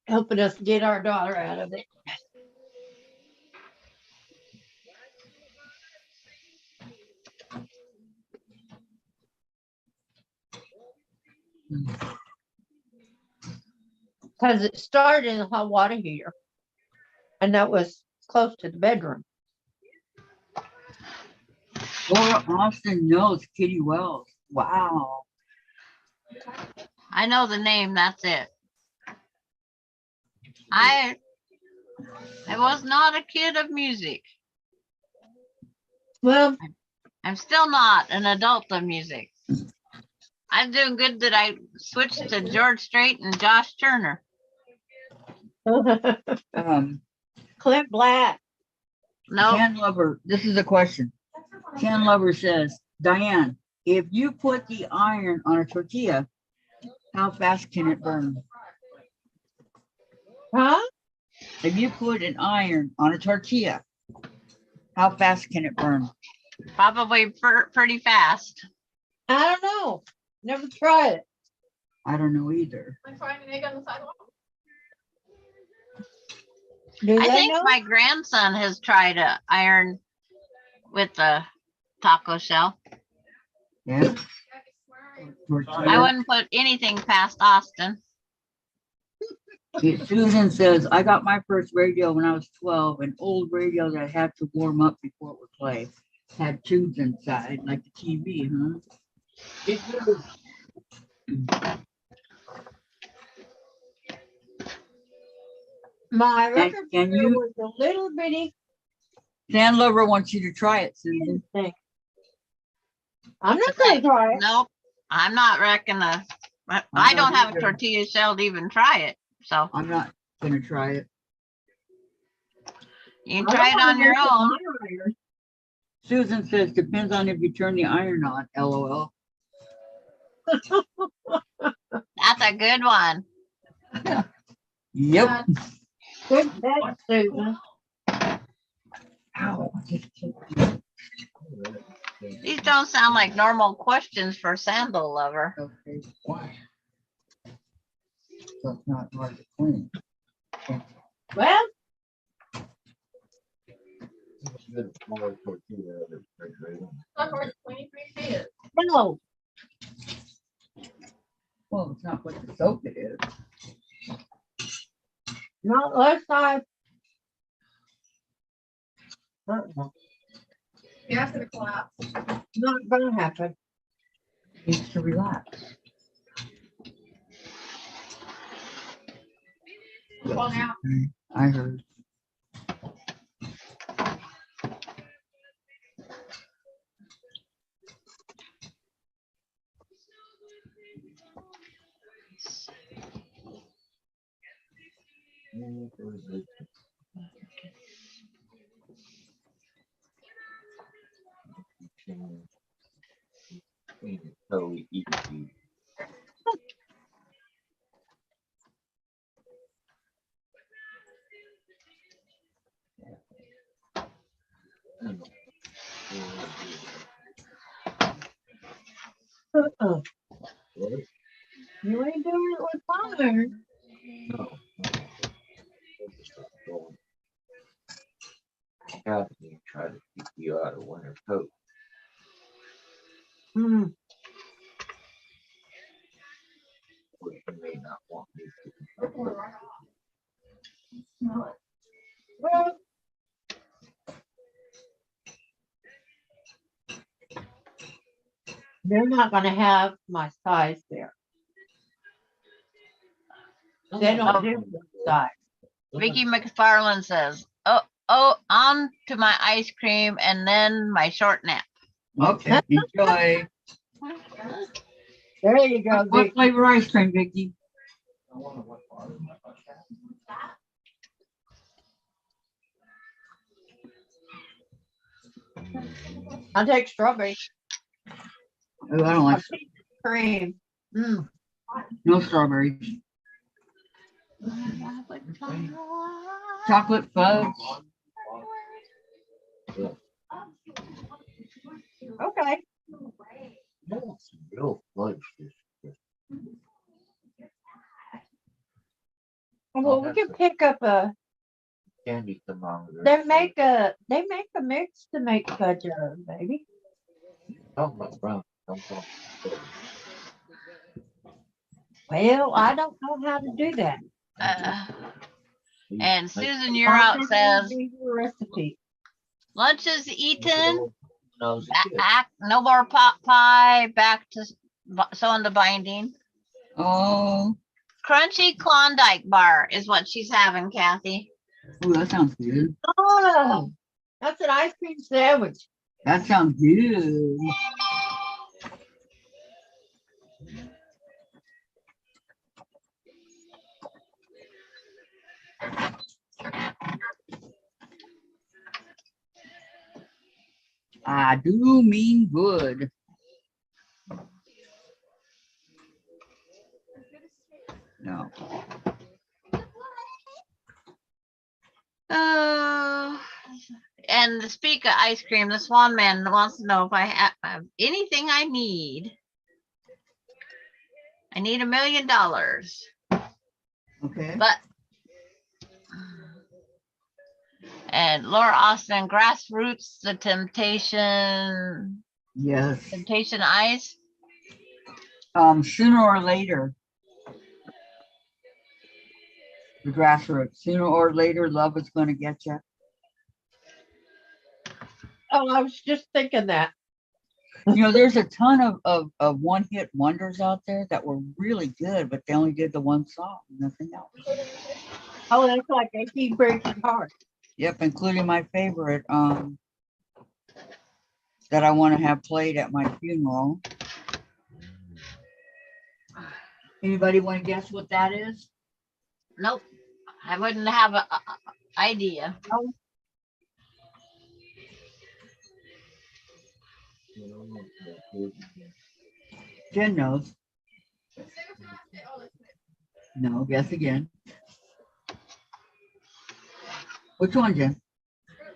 helping us get our daughter out of it. Because it started in the hot water heater, and that was close to the bedroom. Laura Austin knows Kitty Wells. Wow. I know the name, that's it. I was not a kid of music. Well, I'm still not an adult of music. I'm doing good that I switched to George Strait and Josh Turner. Clint Black. No, Ken Lover, this is a question. Ken Lover says, Diane, if you put the iron on a tortilla, how fast can it burn? Huh? If you put an iron on a tortilla, how fast can it burn? probably pretty fast. I don't know. Never tried it. I don't know either. Like frying an egg on the sidewalk. Do I they think know? my grandson has tried to iron with the taco shell. Yeah. I Tortilla. wouldn't put anything past Austin. Susan says, I got my first radio when I was 12, an old radio that I had to warm up before it would play. Had tubes inside, like the TV, huh? My record Can player you, was a little bitty Dan Lover wants you to try it, Susan. thing. I'm not gonna try it. Nope, I'm not reckoning. I not don't have a either. tortilla shell to even try it. So I'm not gonna try it. you can try it on your own. Susan says, depends on if you turn the iron on, LOL. That's a good one. Yep. Good bet, Susan. Ow. These don't sound like normal questions for Sandal Lover. Okay, why? So it's not hard to clean. Well, Not hard to clean, appreciate it. no. Well, it's not what the soap it is. Not unless I. Yeah, to the collapse. Not gonna happen. Needs to relax. Well, now. I heard. So easy. Uh-uh. What? You ain't doing it with fire. No. Kathy tried to keep you out of winter coat. Hmm. Which you may not want me to. Before it run off. Smell it. Well, they're not gonna have my size there. They don't do the size. Vicki McFarland says, on to my ice cream and then my short nap. Okay, enjoy. There you go, What Vic. flavor ice cream, Vicki? I'll take strawberry Oh, I don't like cream. Mm. no strawberries. Chocolate fudge. Okay. That's real fudge. Well, we can pick up a. Candy thermometer. They make a mix to make fudge out of, baby. Talk about brown. Don't talk. Well, I don't know how to do that. And Susan, you're out says, Recipe. lunch is eaten. Knows No more pot pie. Back to sewing the binding. Oh, Crunchy Klondike bar is what she's having, Kathy. ooh, that sounds good. Oh, that's an ice cream sandwich. That sounds good. I do mean good. No. And to speak of ice cream, the Swan Man wants to know if I have anything I need. I need $1 million, Okay. but and Laura Austin, Grassroots, the Temptation Yes. Ice. Sooner or later. The grassroots. Sooner or later, love is going to get you. Oh, I was just thinking that. You know, there's a ton of one-hit wonders out there that were really good, but they only did the one song, nothing else. Oh, that's like they keep breaking heart. Yep, including my favorite, that I want to have played at my funeral. Anybody want to guess what that is? Nope, I wouldn't have an idea. Jen knows. No, guess again. Which one, Jen?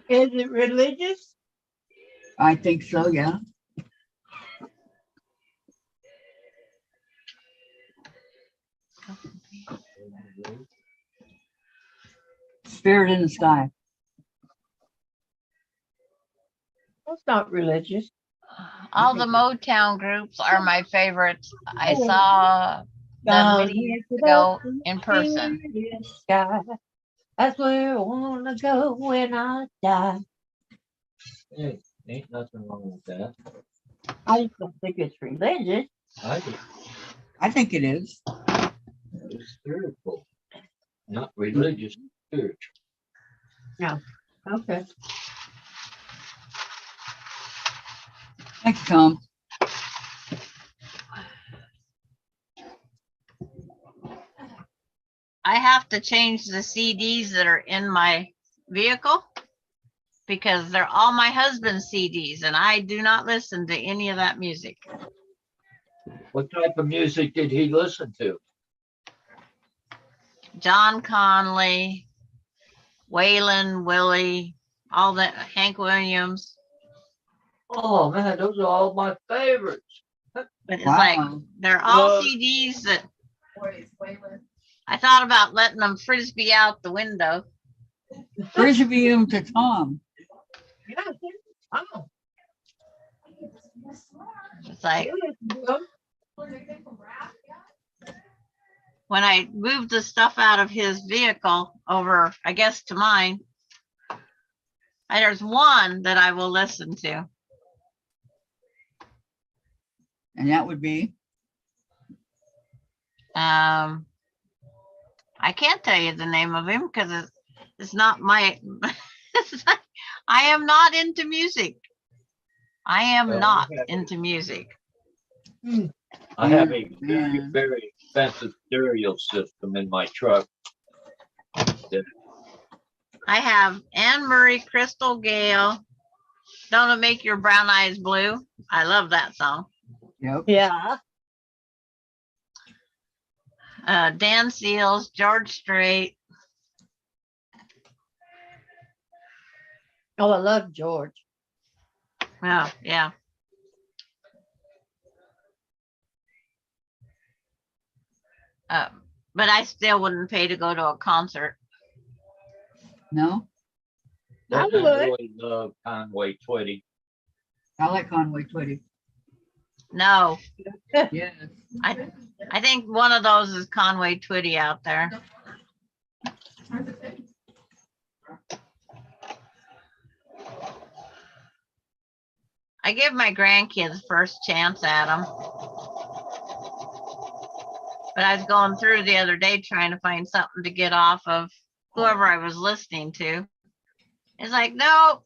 Is it religious? I think so, yeah. Spirit in the Sky. That's not religious. All the Motown groups are my favorites. I saw them many years ago in person. Sky. That's where I wanna go when I die. Hey, ain't nothing wrong with that. I just don't think it's religious. I think I think it is. it's spiritual, not religious, spiritual. Okay. Thanks, Tom. I have to change the CDs that are in my vehicle because they're all my husband's CDs and I do not listen to any of that music. What type of music did he listen to? John Conley, Waylon, Willie, all that, Hank Williams. Oh man, those are all my favorites. But it's like, Wow. they're all Well- CDs that Boy, it's Waylon. I thought about letting them frisbee out the window. Frisbee him to Tom. Yeah. Oh. It's like, What do you think from Brad? Yeah. when I moved the stuff out of his vehicle over, I guess, to mine, there's one that I will listen to. And that would be, I can't tell you the name of him because it's not my, I am not into music. I am Well, not we have- into music. I have a very, Man. very expensive stereo system in my truck. I have Anne Murray, Crystal Gale, Don't It Make Your Brown Eyes Blue. I love that song. yep. Yeah. Dan Seals, George Strait. Oh, I love George. Oh, yeah. But I still wouldn't pay to go to a concert. No, I I would. really love Conway Twitty. I like Conway Twitty. No, Yes. I think one of those is Conway Twitty out there. I give my grandkids first chance at them. But I was going through the other day trying to find something to get off of whoever I was listening to. It's like, no,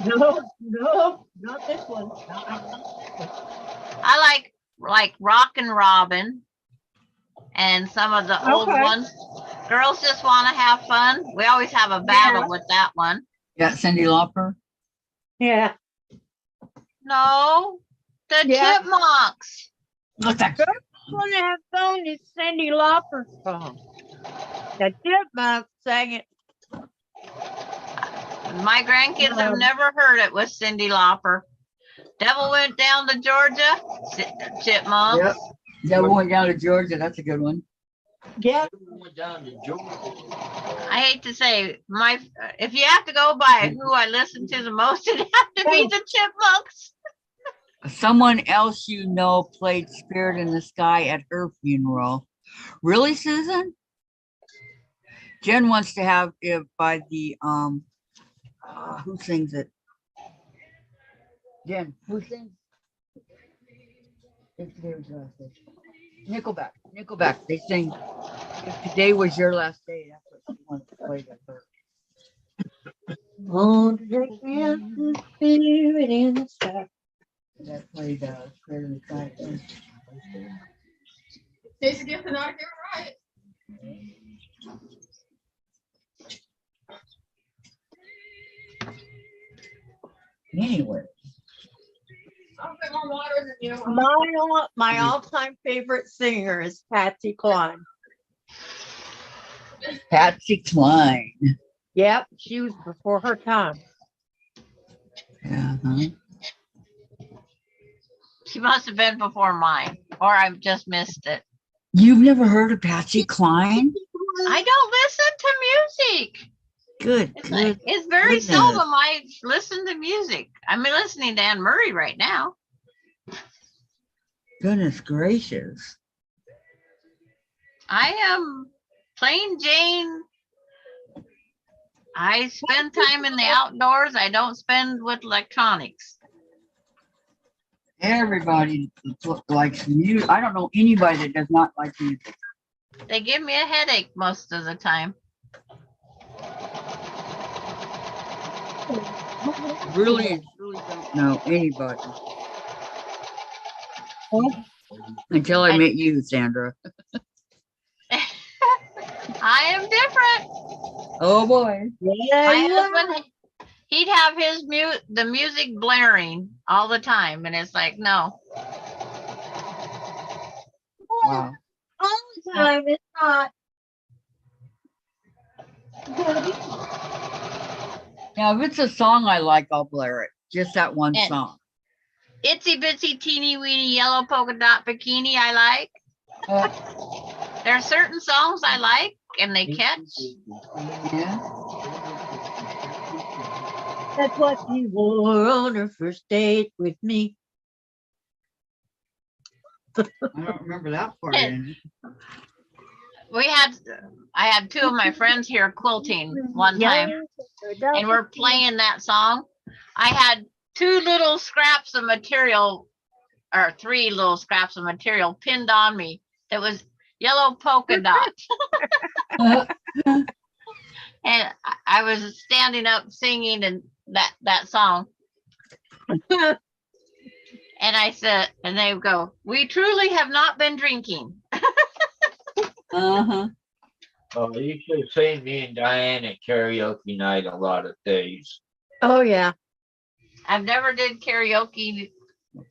No, no, not this one. I like Rockin' Robin and some of the old Okay. ones. Girls Just Want to Have Fun. We always have a battle Yeah. with that one. Yeah, Cindy Lauper. Yeah. No, the Yeah. Chipmunks. Look at Wanna have fun is Cindy Lauper song. The Chipmunks sang it. My grandkids have No. never heard it with Cindy Lauper. Devil Went Down to Georgia. Chipmunks. Yep. Devil Went Down to Georgia. That's a good one. Yeah. Went down to Georgia. I hate to say, if you have to go by who I listen to the most, it'd have to be the Chipmunks. Someone else you know played Spirit in the Sky at her funeral. Really, Susan? Jen wants to have it by the who sings it? Jen, who sings? Nickelback. Nickelback. They sing If Today Was Your Last Day. That's what she wants to play at her. Want to take me out to Spirit in the Sky. That played Spirit in the Sky. Today's a gift and not a gift, right? Anyway. I'll put more water than you. My all-time favorite singer is Patsy Cline. Patsy Cline. Yep, she was before her time. Uh-huh. She must have been before mine, or I've just missed it. You've never heard of Patsy Cline? I don't listen to music. Good, good. It's very goodness. seldom I listen to music. I'm listening to Anne Murray right now. Goodness gracious. I am plain Jane I spend time in the outdoors. I don't spend with electronics. Everybody likes music. I don't know anybody that does not like music. They give me a headache most of the time. Really and truly don't know anybody until I met you, Sandra. I am different. Oh boy. Yeah, My you are. husband, he'd have the music blaring all the time, and it's like, no. Wow. All the time. It's not. Now, if it's a song I like, I'll blare it. Just that one And- song. Itsy bitsy teeny weeny yellow polka dot bikini I like. Uh, There are certain songs I like and they catch. yeah. That's what she wore on her first date with me. I don't remember that part. In. I had two of my friends here quilting one time, and we're playing that song. I had two little scraps of material, or three little scraps of material pinned on me that was yellow polka dot. And I was standing up singing and that song. And I said, and they go, "We truly have not been drinking." Uh-huh. Oh, you should have seen me and Diane at karaoke night a lot of days. Oh yeah. I've never did karaoke. Well,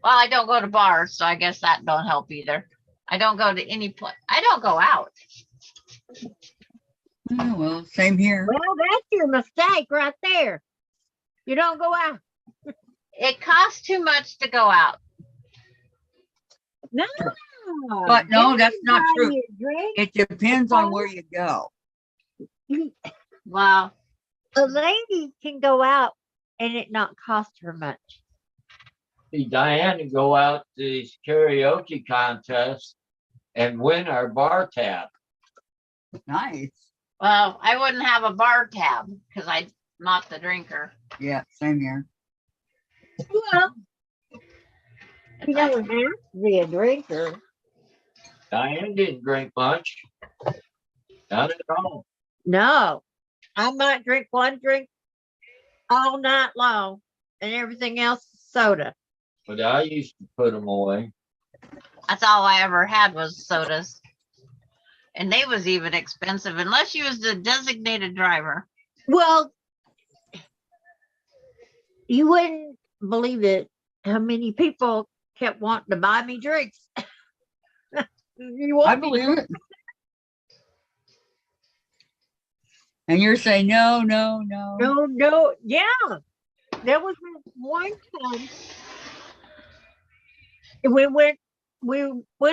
I don't go to bars, so I guess that don't help either. I don't go to any place. I don't go out. Oh, well, same here. Well, that's your mistake right there. You don't go out. It costs too much to go out. No. But no, that's not true. You drink. It depends on where you go. Well, A lady can go out and it not cost her much. See, Diane to go out to these karaoke contests and win our bar tab. Nice. well, I wouldn't have a bar tab because I'm not the drinker. Yeah, same here. Well, you don't have to be a drinker. Diane didn't drink much. Not at all. No, I might drink one drink all night long and everything else is soda. But I used to put them away. That's all I ever had was sodas. And they was even expensive unless you was the designated driver. Well, you wouldn't believe it how many people kept wanting to buy me drinks. You want I me- believe it. And you're saying no, no, no. No, yeah. There was this one time we went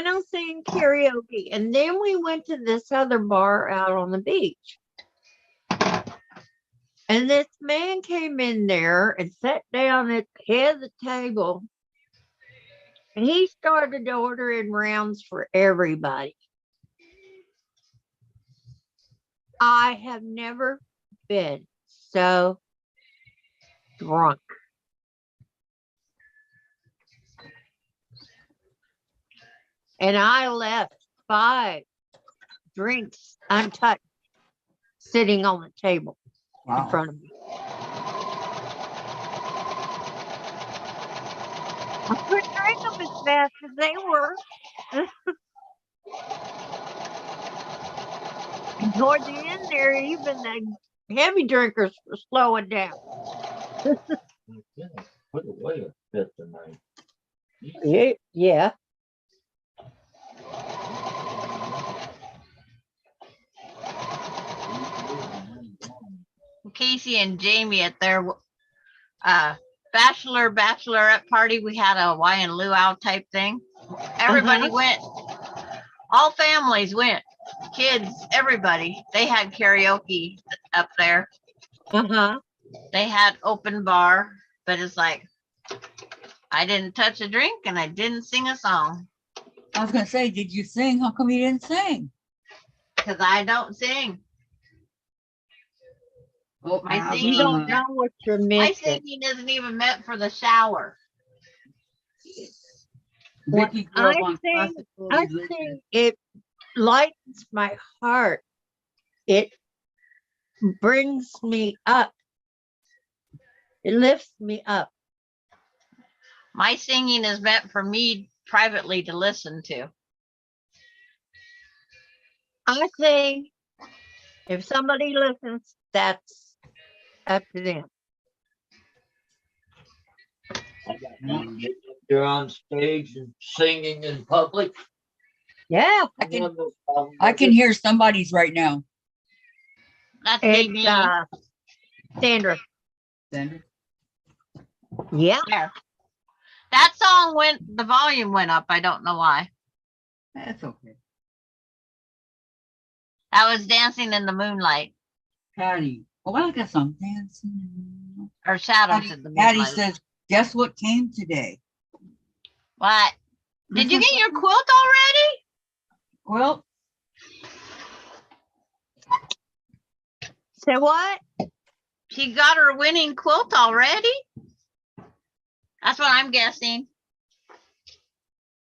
on singing karaoke, and then we went to this other bar out on the beach. And this man came in there and sat down at the head of the table. And he started ordering rounds for everybody. I have never been so drunk. And I left 5 drinks untouched sitting on the table in Wow. front of me. I couldn't drink them as fast as they were. And toward the end there, even the heavy drinkers were slowing down. Yeah, put away a fifth tonight. Yeah. Casey and Jamie at their bachelorette party, we had a Hawaiian luau type thing. Everybody went, all families went, kids, everybody. They had karaoke up there. Uh-huh. They had open bar, but it's like I didn't touch a drink and I didn't sing a song I was gonna say, did you sing? How come you didn't sing? because I don't sing. Oh, My ABBA. You don't know what you're My missing. singing isn't even meant for the shower. When Vicki grew up I on sing, classical I religion. sing, it lightens my heart. It brings me up. It lifts me up. My singing is meant for me privately to listen to. I sing. If somebody listens, that's up to them. I got one getting up there on stage and singing in public. Yeah, I can hear somebody's right now. That's it's me. Sandra. Sandra. Yeah, There. That song the volume went up. I don't know why. That's okay. I was dancing in the moonlight Patty. Oh, I like that song. Dancing. or shadows Patty, in the Patty moonlight. says, guess what came today? What? Did you Christmas get your present? quilt already? Well, say what? She got her winning quilt already? That's what I'm guessing.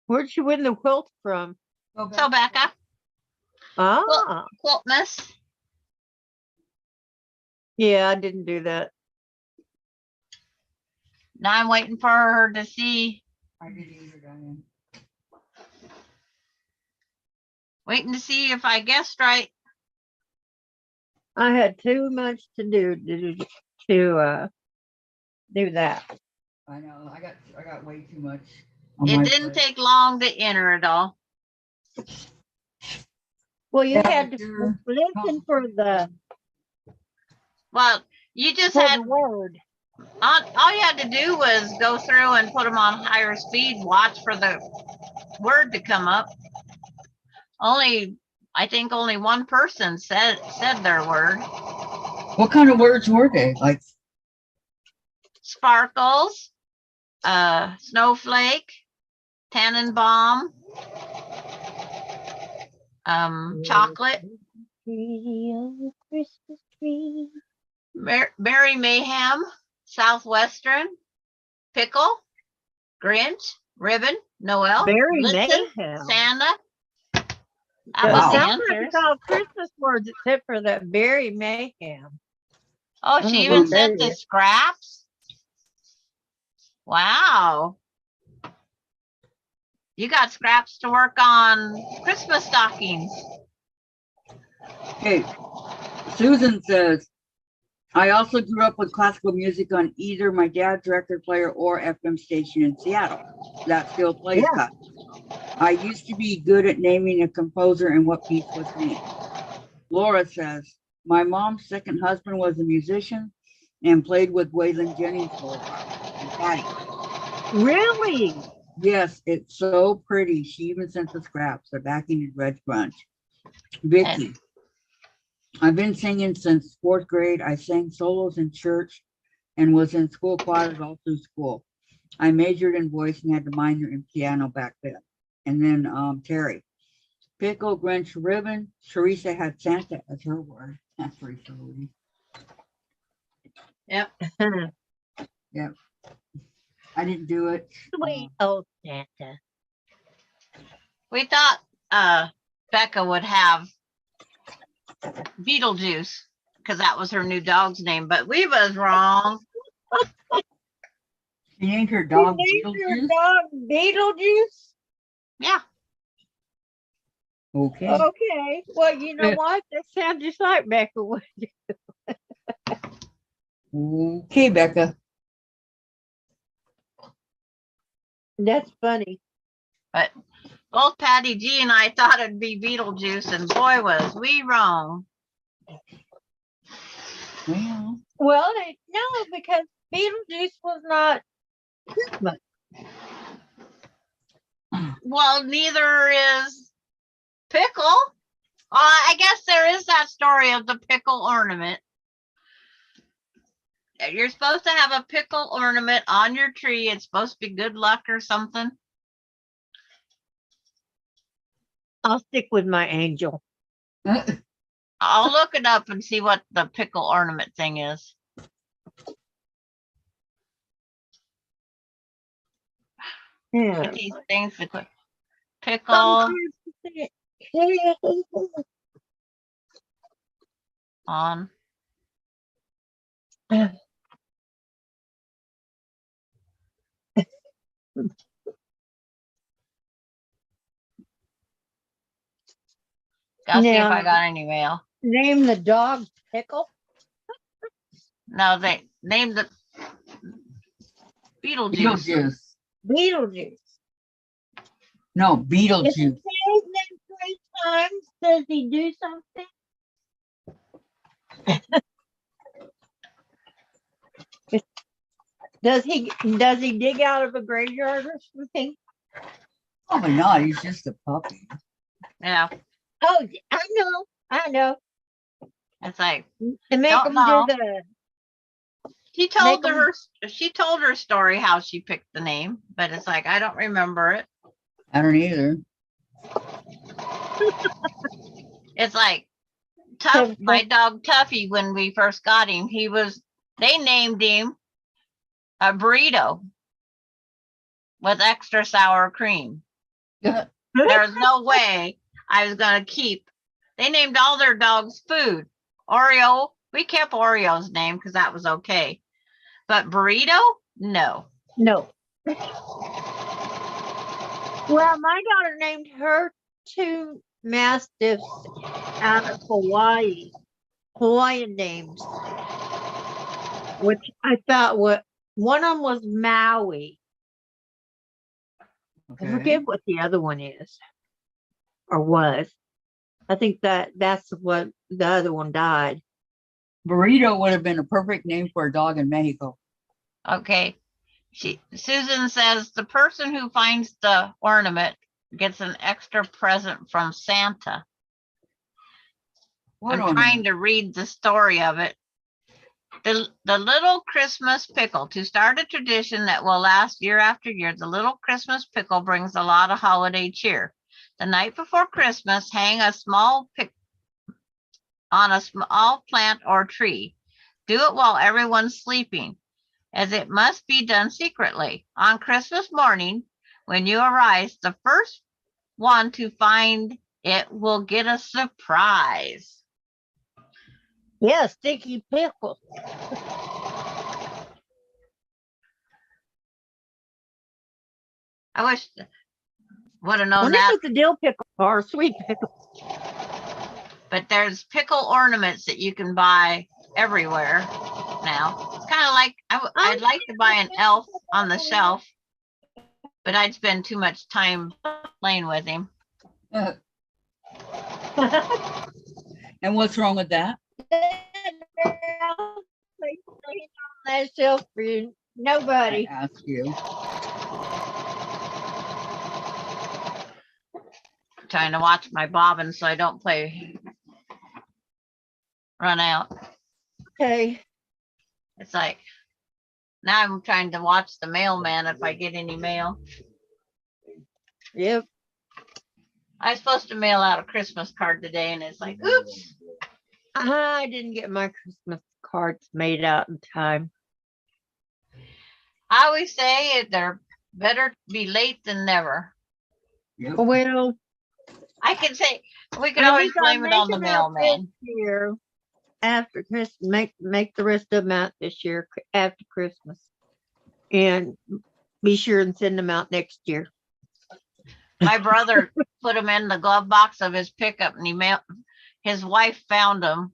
Where'd you win the quilt from? So Becca, Ah, quilt miss. yeah, I didn't do that. Now I'm waiting for her to see. I didn't either, Diane. Waiting to see if I guessed right. I had too much to do to do that. I know. I got way too much. It didn't take long to enter it all. Well, you Yeah, had but to you're- listen for Well, you just had the word. all you had to do was go through and put them on higher speed, watch for the word to come up. I think only one person said their word. What kind of words were they? Like, Sparkles, snowflake, Tannenbaum, chocolate, Tree, oh, Christmas tree. berry mayhem, southwestern, pickle, Grinch, ribbon, Noel, Berry Blitzen, mayhem. Santa. That It was Wow. the sounds like answers. it's all Christmas words except for that berry mayhem. Oh, Oh, she well, even said there the you- scraps. Wow. You got scraps to work on Christmas stockings. hey, Susan says, I also grew up with classical music on either my dad's record player or FM station in Seattle. That still plays Yeah. classical. I used to be good at naming a composer and what piece was named. Laura says, my mom's second husband was a musician and played with Waylon Jennings for a while. And Patty, Really? yes, it's so pretty. She even sent the scraps. They're backing in red grunge. Vicki, I've been singing since fourth grade. I sang solos in church and was in school choirs all through school. I majored in voice and had to minor in piano back then. And then Terry, pickle, Grinch, ribbon. Teresa had Santa as her word. That's pretty silly. Yep. Yep. I didn't do it. Sweet old Santa. We thought Becca would have Beetlejuice because that was her new dog's name, but we was wrong. She named her You dog named your Beetlejuice. dog Beetlejuice? Yeah. Okay. Okay. Well, you know what? That sounds just like Becca would. Okay, Becca. That's funny. But both Patty G and I thought it'd be Beetlejuice, and boy, was we wrong. Well, Well, no, because Beetlejuice was not Christmas. Well, neither is Pickle. I guess there is that story of the pickle ornament. You're supposed to have a pickle ornament on your tree. It's supposed to be good luck or something. I'll stick with my angel. I'll look it up and see what the pickle ornament thing is. Yeah. Get these things to put pickle on. Gotta see if I Now, got any mail. name the dog Pickle. No, they named the Beetlejuice. Beetlejuice. Beetlejuice. No, If he Beetlejuice. says his name 3 times, does he do something? Does he dig out of a graveyard or something? Probably not. He's just a puppy. Yeah, Oh, I know. it's like To make Don't him know. do the she told her story how she picked the name, but it's like I don't remember it. I don't either. It's like Tough, my dog Tuffy, when we first got him, they named him a burrito with extra sour cream. There's no way I was going to keep. They named all their dogs food. Oreo, we kept Oreo's name because that was okay. But burrito, no. No. Well, my daughter named her 2 mastiffs out of Hawaii, Hawaiian names, which I thought one of them was Maui. I forget what the other one is or was. I think that's what the other one died. Burrito would have been a perfect name for a dog in Mexico. Okay. Susan says the person who finds the ornament gets an extra present from Santa. What I'm ornament? trying to read the story of it. The little Christmas pickle, to start a tradition that will last year after year, the little Christmas pickle brings a lot of holiday cheer. The night before Christmas, hang a small pick on a small plant or tree. Do it while everyone's sleeping, as it must be done secretly. On Christmas morning, when you arise, the first one to find it will get a surprise. Yeah, sticky pickle. I wish would have known Wonder that. if it's a dill pickle or a sweet pickle. But there's pickle ornaments that you can buy everywhere now. It's kind of like I'd like to buy an elf on the shelf, but I'd spend too much time playing with him. And what's wrong with that? That shelf for you. Nobody. I ask you. Trying to watch my bobbin so I don't run out. Okay. It's like now I'm trying to watch the mailman if I get any mail. Yep. I was supposed to mail out a Christmas card today, and it's like, oops. I didn't get my Christmas cards made out in time. I always say they're better be late than never. Yep. Well, I can say we can I always think I'll blame it on the make 'em out mailman. this year after Christmas. Make the rest of them out this year after Christmas, and be sure and send them out next year. My brother put them in the glove box of his pickup, and his wife found them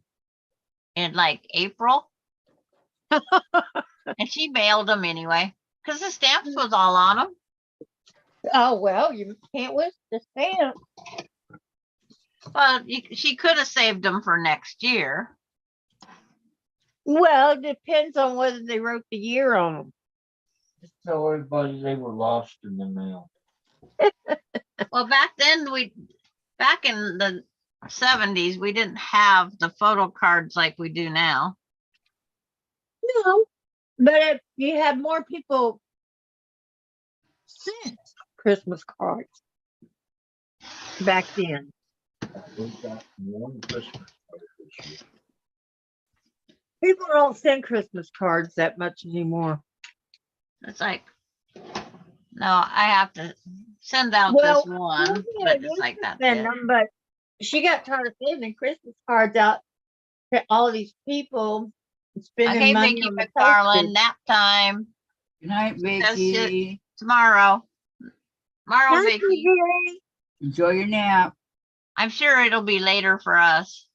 in like April, and she mailed them anyway because the stamps was all on them. Oh well, you can't waste the stamp. Well, she could have saved them for next year. Well, it depends on whether they wrote the year on them. Just tell everybody they were lost in the mail. Well, back in the 70s, we didn't have the photo cards like we do now. No, but if you had more people sent Christmas cards back then. We got one Christmas card People don't send Christmas cards that much anymore. It's like, no, I have to send out Well, this one, Sylvia but it's used like to that's send it. them, but she got tired of sending Christmas cards out to all these people spending Okay, money Vicki on the McFarland, postage. nap time. Good night, That's it. Vicki. Tomorrow. Tomorrow, Thank you, Vicki. Jerry. Enjoy your nap. I'm sure it'll be later for us.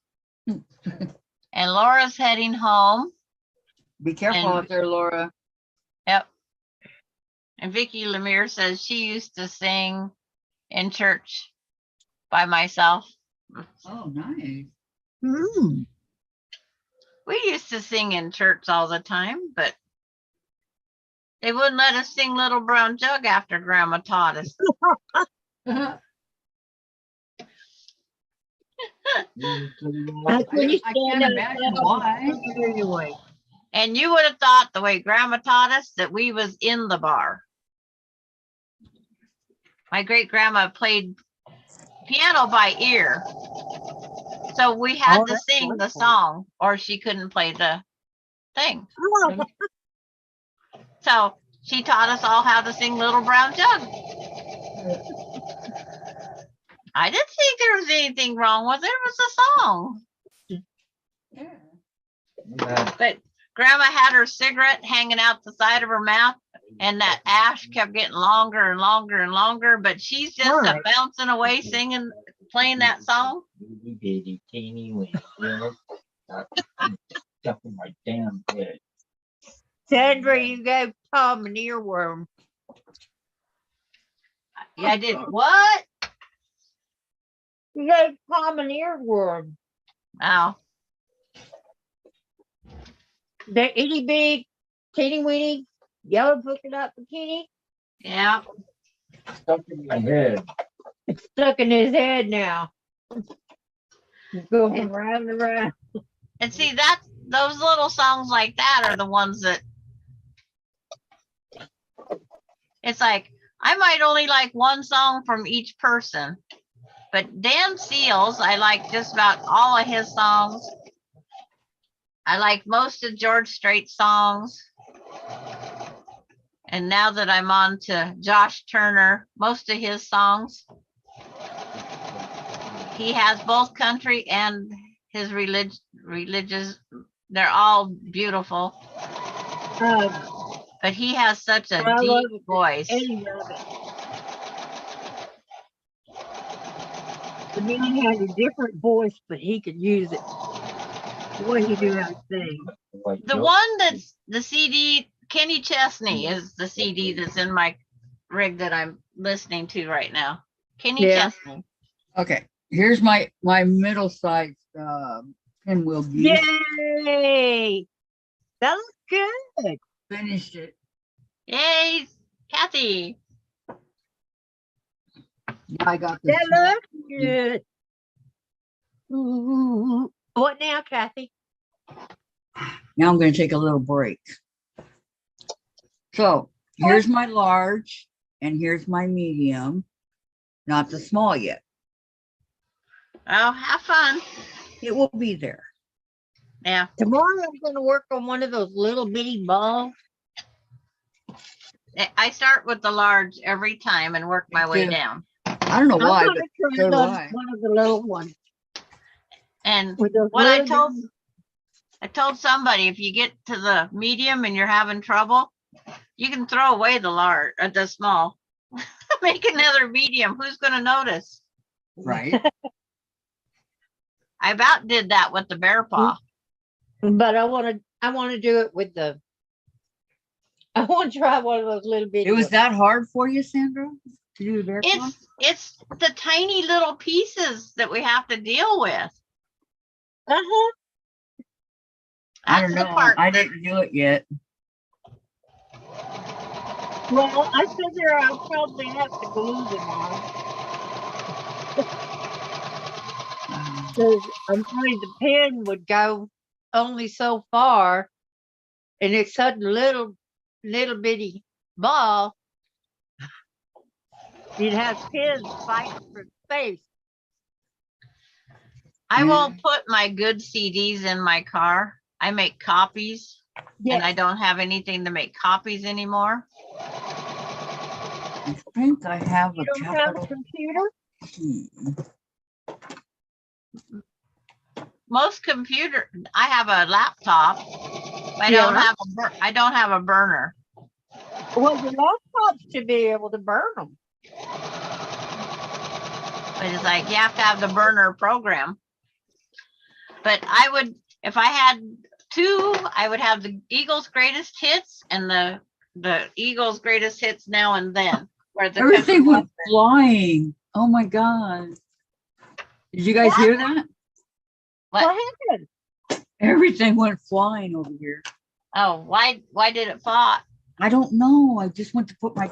And Laura's heading home. Be careful And- out there, Laura. Yep. And Vicki Lemire says she used to sing in church by myself. Oh, nice. Mm. We used to sing in church all the time, but they wouldn't let us sing Little Brown Jug after Grandma taught us. That's when you I stand can't up imagine and why. anyway. And you would have thought the way Grandma taught us that we was in the bar. My great grandma played piano by ear. So we had Oh, to that's sing the wonderful. song or she couldn't play the thing. Oh, So she taught us all how to sing Little Brown Jug. I didn't think there was anything wrong with it. It was a song. Yeah. But Grandma had her cigarette hanging out the side of her mouth, and that ash kept getting longer and longer and longer. But she's just a Right. bouncing away, singing, playing that song. Bitty teeny weeny little stuff in my damn head. Sandra, you gave Tom an earworm. Yeah, I did. What? You gave Tom an earworm. Oh, The itty bitty, teeny weeny, yellow polka dot bikini. yeah. Stuck in my head. It's stuck in his head now. It's going round and round. And see, that those little songs like that are the ones that it's like I might only like one song from each person, but Dan Seals, I like just about all of his songs. I like most of George Strait's songs. And now that I'm on to Josh Turner, most of his songs. He has both country and his religious. They're all beautiful, but he has such a I love deep it. voice. Any of it. The man had a different voice, but he could use it. The way he knew how to sing. Like The Joe- one that's the CD, Kenny Chesney is the CD that's in my rig that I'm listening to right now. Kenny Yeah. Chesney. Okay, here's my middle-sized pinwheel geese. Yay! That looks good. Finished it. Yay, Kathy. Now I got the That small- looks good. Ooh. What now, Kathy? Now I'm going to take a little break. So here's my large and here's my medium, not the small yet. Oh, have fun. It will be there. Yeah. Tomorrow I'm going to work on one of those little bitty balls. I start with the large every time and work my way too. down. I don't know I'm why, going but to so try do on I. one of the little ones. And With those what I little told bitty- I told somebody, if you get to the medium and you're having trouble, you can throw away the large, the small. Make another medium. Who's going to notice? Right? I about did that with the bear paw. But I want to do it with the. I want to try one of those little bitty. It was ones. that hard for you, Sandra, to do the bear claw? It's the tiny little pieces that we have to deal with. Uh-huh. I don't That's the know. part I that- didn't do it yet. Well, I figure I'll probably have to glue them on. Because I'm afraid the pen would go only so far, and it's such a little bitty ball. You'd have pins fighting for space. I Yeah. won't put my good CDs in my car. I make copies and I Yes. don't have anything to make copies anymore. I think I have You a don't have a capital computer? P. Most computer, I have a laptop. I don't Yeah. have I don't have a burner. Well, the laptops should be able to burn them. But it's like you have to have the burner program. But I would, if I had two, I would have the Eagles' greatest hits and the Eagles' greatest hits now and then. Where the Everything country went flying. Oh my God. Did you guys hear that? What? What happened? Everything went flying over here. Oh, why did it fall? I don't know. I just went to put my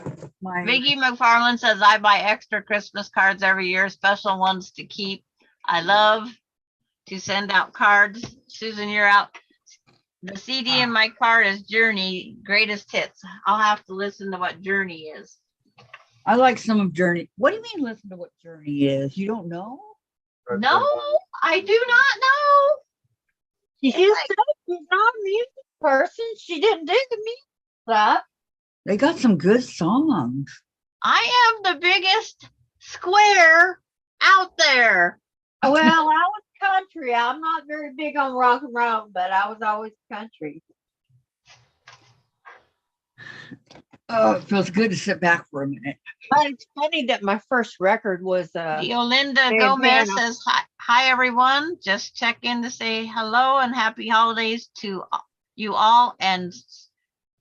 Vicki McFarland says I buy extra Christmas cards every year, special ones to keep. I love to send out cards. Susan, you're out. The CD in my car is Journey Greatest Hits. I'll have to listen to what Journey is. I like some of Journey. What do you mean listen to what Journey is? You don't know? No, I do not know. She just said she's not a music person. She didn't do the music stuff. They got some good songs. I am the biggest square out there. Well, I was country. I'm not very big on rock and roll, but I was always country. Oh, it feels good to sit back for a minute. But it's funny that my first record was Yolinda Hey, Gomez Dianne. says, hi, everyone. Just check in to say hello and happy holidays to you all and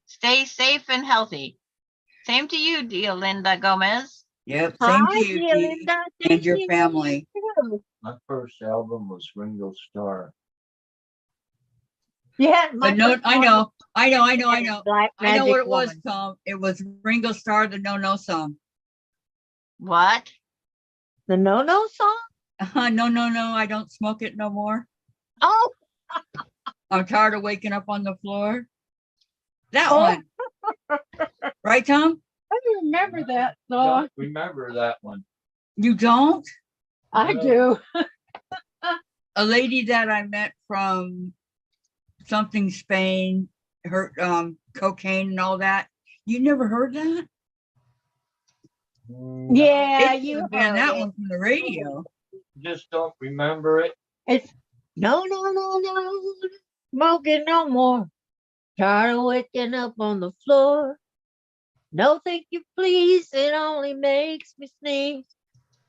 stay safe and healthy. Same to you, Yolinda Gomez. Yep, same Hi, to you, dear Dee, Linda. and Thank your you. family. My first album was Ringo Starr. Yeah, But no, I know. Black I know Magic what it was, Woman. Tom. It was Ringo Starr, the No song. What? The No song? No, I don't smoke it no more. Oh, I'm tired of waking up on the floor. That Oh. one. Right, Tom? I don't remember that Don't song. remember that one. You don't? I No. do. A lady that I met from something Spain, her cocaine and all that. You never heard that? Yeah, It you could have been heard that it. one from the radio. Just don't remember it. It's no, smoking no more. Tired of waking up on the floor. No, thank you, please. It only makes me sneeze.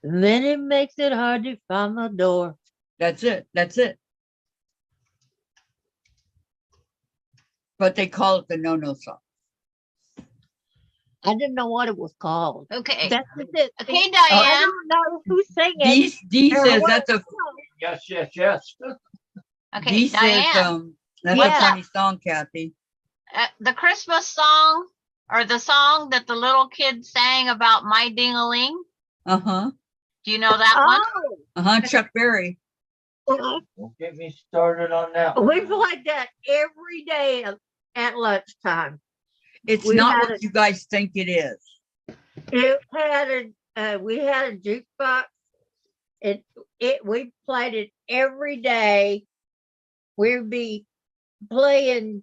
And then it makes it hard to find the door. That's it. That's it. But they call it the no song. I didn't know what it was called. Okay. That's just it. Okay, I Diane. don't know who sang it. Dee or says what that's a it's called. Yes. Okay, Dee says Diane. that's Yeah. a funny song, Kathy. The Christmas song or the song that the little kid sang about my ding-a-ling. Uh-huh. Do you know that one? Uh-huh. Chuck Berry. Oh, Don't get me started on that one. we played that every day at lunchtime. It's We not had what you guys think it is. It had we had a jukebox. We played it every day. We'd be playing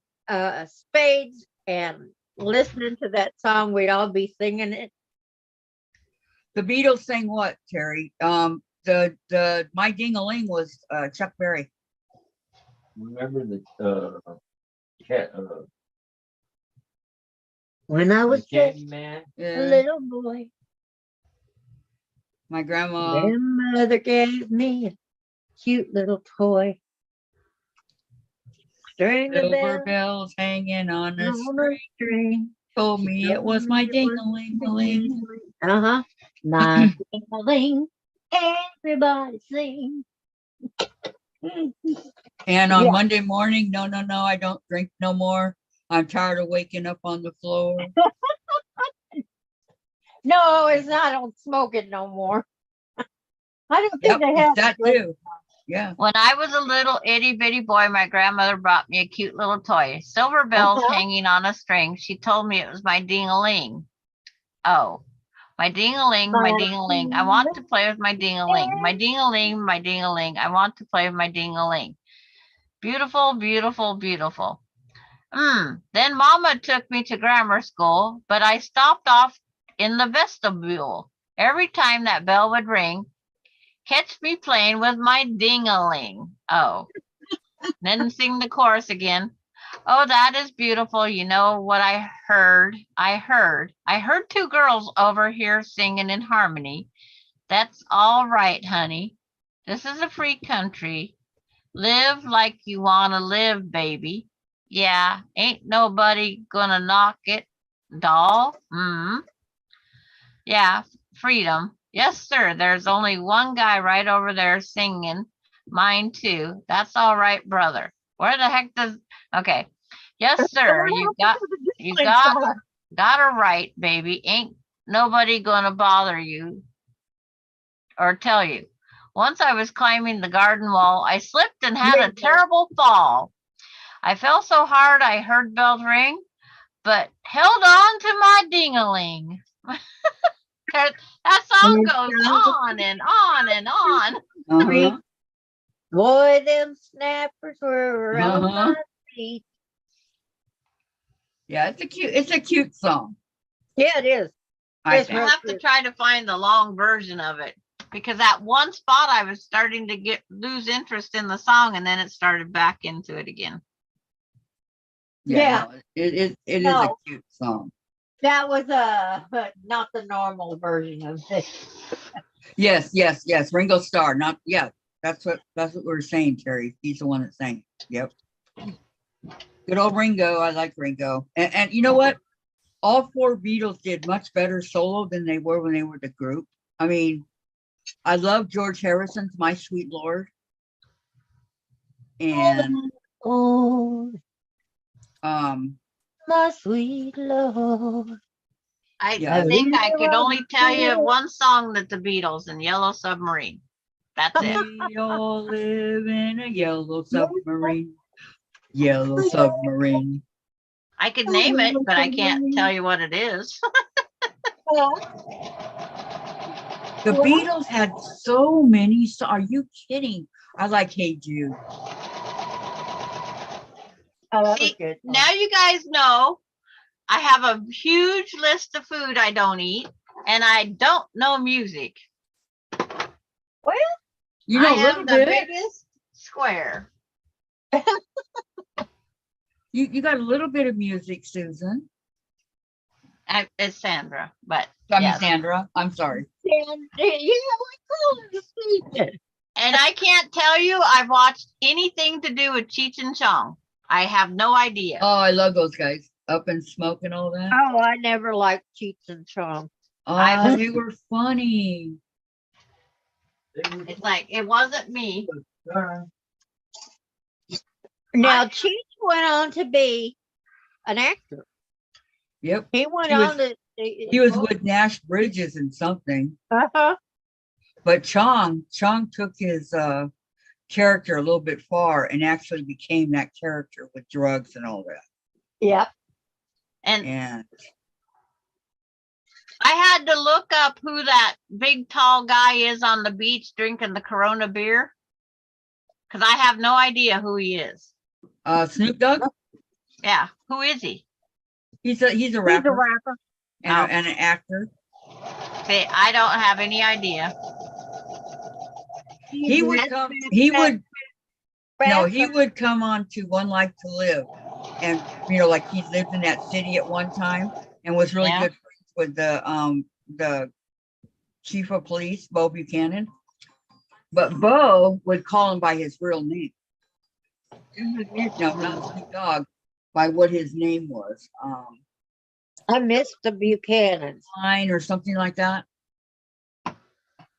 spades and listening to that song. We'd all be singing it. The Beatles sang what, Terry? The My Ding-a-Ling was Chuck Berry. Remember the cat, When I the was just Candy Man? a Yeah. little boy, My grandma. grandmother gave me a cute little toy. String of Silver bells bells hanging on a on a string. string. Told me it was my ding-a-ling-a-ling. Uh-huh. My ding-a-ling. Everybody sing. And on Yeah. Monday morning, no, I don't drink no more. I'm tired of waking up on the floor. No, it's not. I don't smoke it no more. I don't think Yep, they it's have that it. too. Yeah. When I was a little itty bitty boy, my grandmother brought me a cute little toy. Silver bells Uh-huh. hanging on a string. She told me it was my ding-a-ling. Oh, My ding-a-ling, my ding-a-ling. I want to play with my ding-a-ling. My ding-a-ling, my ding-a-ling. I want to play with my ding-a-ling. Beautiful, beautiful, beautiful. Then Mama took me to grammar school, but I stopped off in the vestibule. Every time that bell would ring, catch me playing with my ding-a-ling. Oh. Then sing the chorus again. Oh, that is beautiful. You know what I heard? I heard two girls over here singing in harmony. That's all right, honey. This is a free country. Live like you want to live, baby. Yeah, ain't nobody gonna knock it, doll. Yeah, freedom. Yes, sir. There's only one guy right over there singing. Mine too. That's all right, brother. Where the heck does? Okay. Yes, sir. Got her right, baby. Ain't nobody gonna bother you or tell you. Once I was climbing the garden wall, I slipped and had a terrible fall. I fell so hard I heard bells ring, but held on to my ding-a-ling. That song goes on and on and on. Uh-huh. Boy, them snappers were around Uh-huh. my feet. Yeah, it's a cute song. Yeah, it is. I Yes, think. I'll have to try to find the long version of it because at one spot I was starting to lose interest in the song and then it started back into it again. Yeah, no, it is a No. cute song. That was not the normal version of it. Yes. Ringo Starr. Not that's what we're saying, Terry. He's the one that sang it. Yep. Good old Ringo. I like Ringo. And you know what? All four Beatles did much better solo than they were when they were the group. I mean, I love George Harrison's My Sweet Lord. And Oh, my sweet Lord. I Yeah. think I could only tell you one song that the Beatles and Yellow Submarine. That's it. we all live in a yellow submarine. Yellow submarine. I could name it, but I can't tell you what it is. The Beatles had so many. Are you kidding? I like Hey Jude. Oh, that was See, good. now you guys know I have a huge list of food I don't eat, and I don't know music. Well, You know I a little am the bit. biggest square. You got a little bit of music, Susan. It's Sandra, but I mean yes. Sandra. I'm sorry. and I can't tell you I've watched anything to do with Cheech and Chong. I have no idea. Oh, I love those guys. Up in Smoke and all that. Oh, I never liked Cheech and Chong. Oh, they were funny. It's like it wasn't me. Now, Cheech went on to be an actor. Yep. He went He was- on to. He was with Nash Bridges and something. Uh-huh. But Chong took his character a little bit far and actually became that character with drugs and all that. Yep. And I had to look up who that big tall guy is on the beach drinking the Corona beer. Because I have no idea who he is. Snoop Dogg. Yeah, who is he? He's a rapper. He's a rapper. And an actor. See, I don't have any idea. He would come on to One Life to Live, and like he lived in that city at one time and was really good friends with the chief of police, Bo Buchanan. But Bo would call him by his real name. No, not Snoop Dogg, by what his name was. I missed the Buchanan. Line or something like that.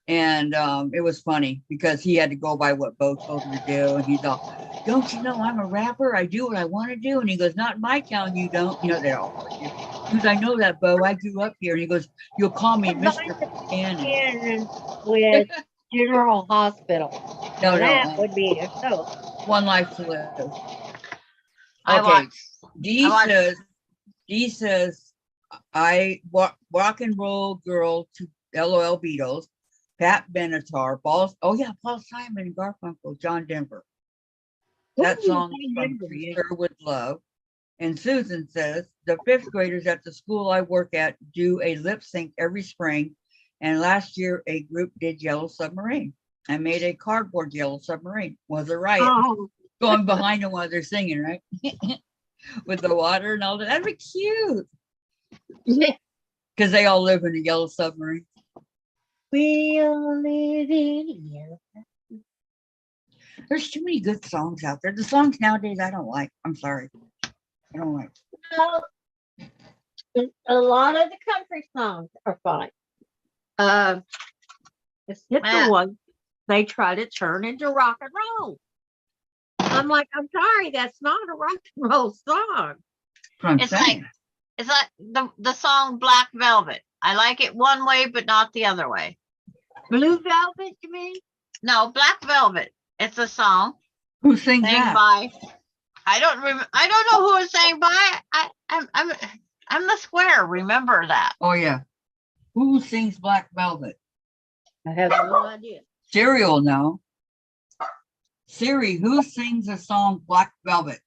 And it was funny because he had to go by what Bo told him to do. And he's all, don't you know I'm a rapper? I do what I want to do. And he goes, not in my town, you don't. They're all argue. He goes, I know that, Bo. I grew up here. And he goes, you'll call me Mr. Buchanan. With General Hospital. No, That would be a show. One Life to Live. I Okay. watched. Dee says, I rock and roll girl to LOL Beatles, Pat Benatar, oh yeah, Paul Simon, Garfunkel, John Denver. That Ooh, song is I from remember it. Sure with Love. And Susan says, the fifth graders at the school I work at do a lip sync every spring. And last year, a group did Yellow Submarine. I made a cardboard Yellow Submarine. Was a riot. Oh, Going behind them while they're singing, right? With the water and all that. That'd be cute. yeah. Because they all live in a Yellow Submarine. We all live in here. There's too many good songs out there. The songs nowadays I don't like. I'm sorry. I don't like. Well, a lot of the country songs are fine. Except the Yeah. ones they try to turn into rock and roll. I'm like, I'm sorry, that's not a rock and roll song. That's what I'm It's saying. It's like the song Black Velvet. I like it one way, but not the other way. Blue Velvet, you mean? No, Black Velvet. It's a song Who sings sang that? by. I don't know who it sang by. I'm the square. Remember that. Oh yeah. Who sings Black Velvet? I have no idea. Siri will know. Siri, who sings the song Black Velvet?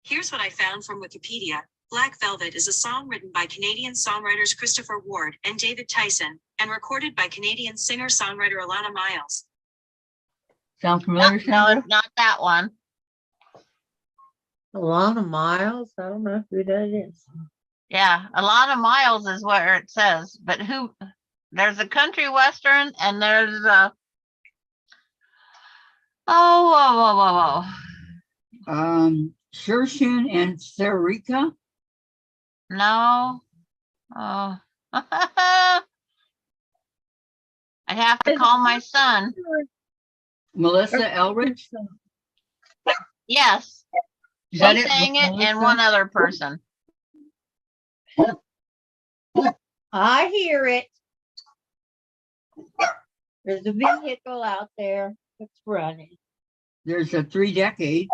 Here's what I found from Wikipedia. Black Velvet is a song written by Canadian songwriters Christopher Ward and David Tyson, and recorded by Canadian singer-songwriter Alana Miles. Sound familiar, No, Sandra? it's not that one. Alana Miles. I don't know who that is. Yeah, Alana Miles is where it says, but who? There's a country western, and there's a. Oh, whoa. Shershin and Sarika. No. Oh. I'd have to call my son. Melissa Elrich. Yes, Is she that it? sang it, and Melissa? one other person. I hear it. There's a vehicle out there that's running There's a 3 decades.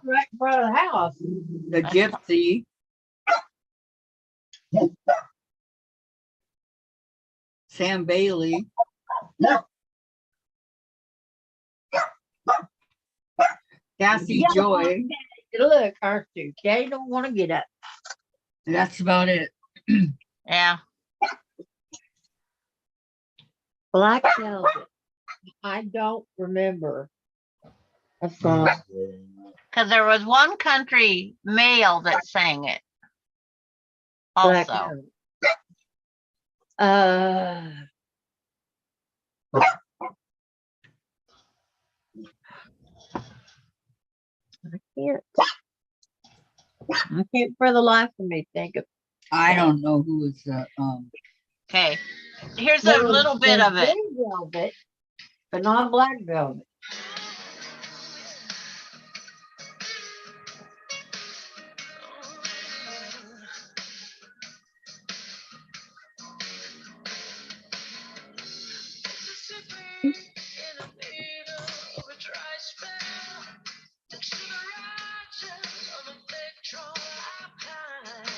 right in front of the house. The Gypsy. Sam Bailey. Cassie Yeah. Joy. Look, her too. They don't want to get up. That's about it. Yeah. Black Velvet. I don't remember a song. Because there was one country male that sang it. Black Also, Velvet. I can't for the life of me think of. I don't know who is okay. Here's a There was- little bit of there's it. Blue Velvet, but not Black Velvet.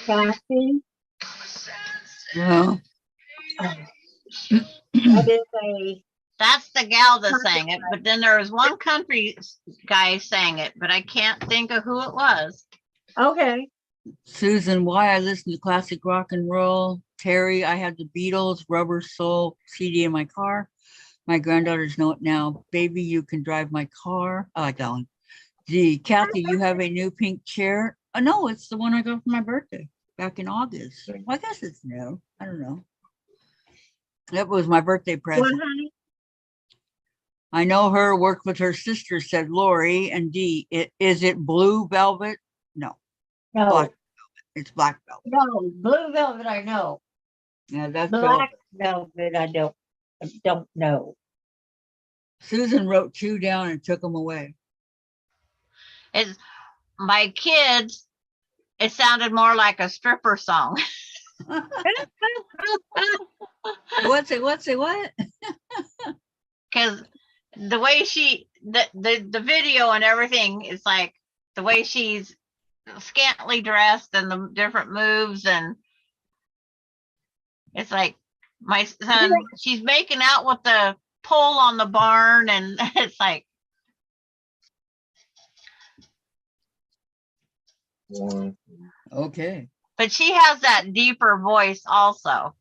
Cassie, well, that is a That's the gal that sang it. But then there was one country guy sang it, but I can't think of who it was. okay. Susan, why I listen to classic rock and roll. Terry, I had the Beatles, Rubber Soul CD in my car. My granddaughters know it now. Baby, you can drive my car. I like that one. Gee, Kathy, you have a new pink chair. No, it's the one I got for my birthday back in August. Well, I guess it's new. I don't know. That was my birthday What, present. honey? I know her, worked with her sister, said Lori. And D, is it blue velvet? No, No, black velvet. It's black velvet. no, Blue Velvet. I know. Yeah, that's Black velvet. Velvet. I don't know. Susan wrote 2 down and took them away. It's my kids. It sounded more like a stripper song. What's it? What? Because the way the video and everything is like the way she's scantily dressed and the different moves, and it's like my son, she's making out with the pole on the barn, and it's like, Okay. but she has that deeper voice also.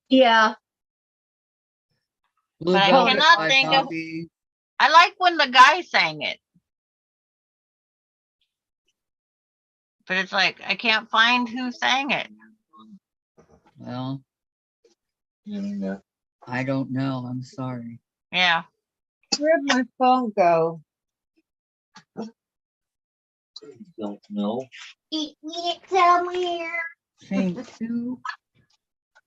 Yeah. Blue But I velvet cannot by think of- Bobby. I like when the guy sang it. But it's like, I can't find who sang it. Well, Yeah, I don't know. I'm sorry. Yeah. Where'd my phone go? don't know. Eat it somewhere. Thank you.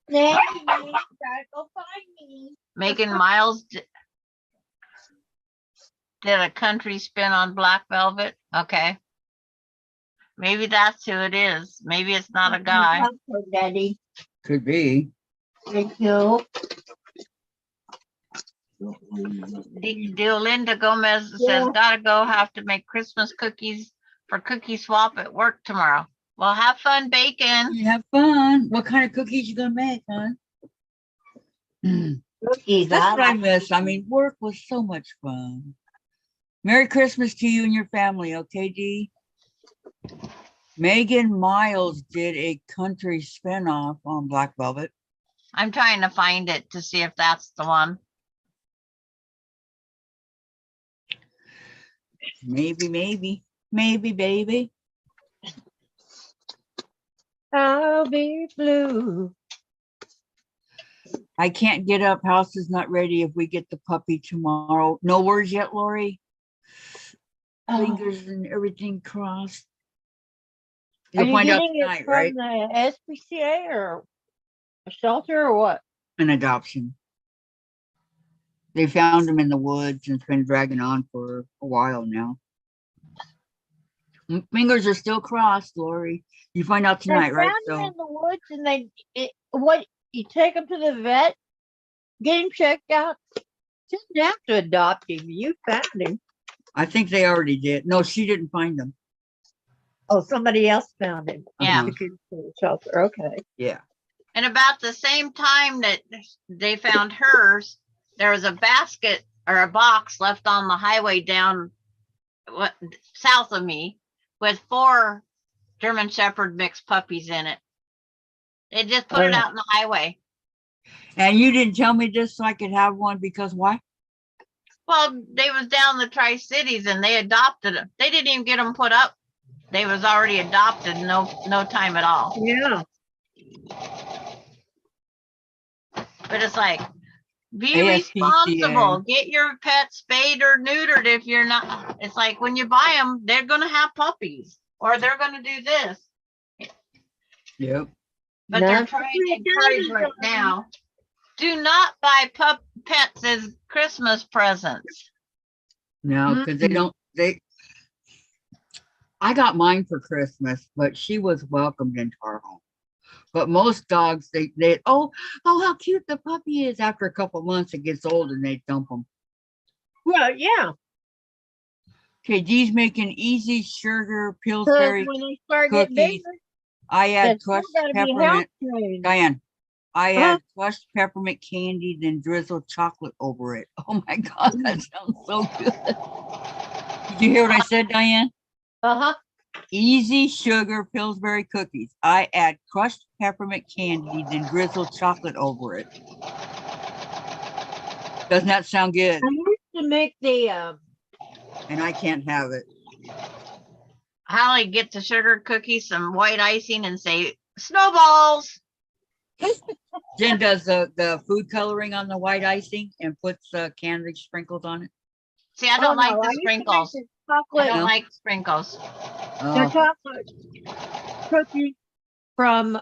Then you gotta go find me. Megan Miles did a country spin on Black Velvet. Okay. Maybe that's who it is. Maybe it's not a guy. Daddy. Could be. Thank you. Deolinda Gomez says, Yeah. gotta go, have to make Christmas cookies for cookie swap at work tomorrow. Well, have fun baking. You have fun. What kind of cookies you gonna make, huh? Cookies. That's what I like miss. I mean, work was so much fun. Merry Christmas to you and your family, okay, Dee? Megan Miles did a country spinoff on Black Velvet. I'm trying to find it to see if that's the one. Maybe, baby. I'll be blue. I can't get up. House is not ready if we get the puppy tomorrow. No words yet, Lori? Fingers and everything crossed. Are You'll you find out getting tonight, it from right? the SPCA or a shelter or what? An adoption. They found him in the woods and it's been dragging on for a while now. Fingers are still crossed, Lori. You find out tonight, They right? found him So in the woods, and what you take him to the vet, get him checked out. Didn't have to adopt him. You found him. I think they already did. No, she didn't find him. Oh, somebody else found him. Yeah. Took him to the shelter. Okay. Yeah. And about the same time that they found hers, there was a basket or a box left on the highway down south of me with 4 German Shepherd mixed puppies in it. They just put it Oh. out in the highway. And you didn't tell me this so I could have one because why? Well, they was down the Tri-Cities and they adopted them. They didn't even get them put up. They was already adopted. No time at all. Yeah. But it's like, be ASPCA. responsible. Get your pet spayed or neutered if you're not. It's like when you buy them, they're going to have puppies or they're going to do this. Yep. But they're Not trying for to encourage right now. Do not buy pets as Christmas presents. No, because they don't, I got mine for Christmas, but she was welcomed into our home. But most dogs, oh, how cute the puppy is. After a couple months, it gets old and they dump them. Well, yeah. Okay, Dee's making easy sugar Because Pillsbury. when they start getting cookies. bigger, I add that's still crushed got to be health peppermint. trained. Diane, I Huh? add crushed peppermint candy, then drizzle chocolate over it. Oh my God, that sounds so good. Did you hear what I said, Diane? Uh-huh. Easy sugar Pillsbury cookies. I add crushed peppermint candy, then drizzle chocolate over it. Doesn't that sound good? I used to make the And I can't have it. Holly, get the sugar cookies, some white icing, and say snowballs. Jen does the food coloring on the white icing and puts candy sprinkles on it. See, I don't like I the used to make sprinkles. the I chocolate, don't No. like sprinkles. the Oh, chocolate cookie from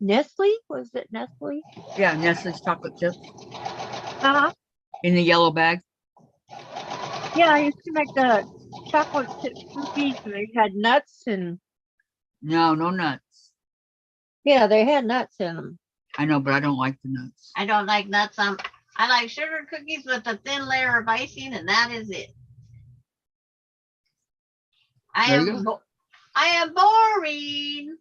Nestle. Was it Nestle? yeah, Nestle's chocolate chips Uh-huh. in the yellow bag. Yeah, I used to make the chocolate chip cookies and they had nuts and No nuts. yeah, they had nuts in them. I know, but I don't like the nuts. I don't like nuts. I like sugar cookies with a thin layer of icing, and that is it. I There you am, I am boring.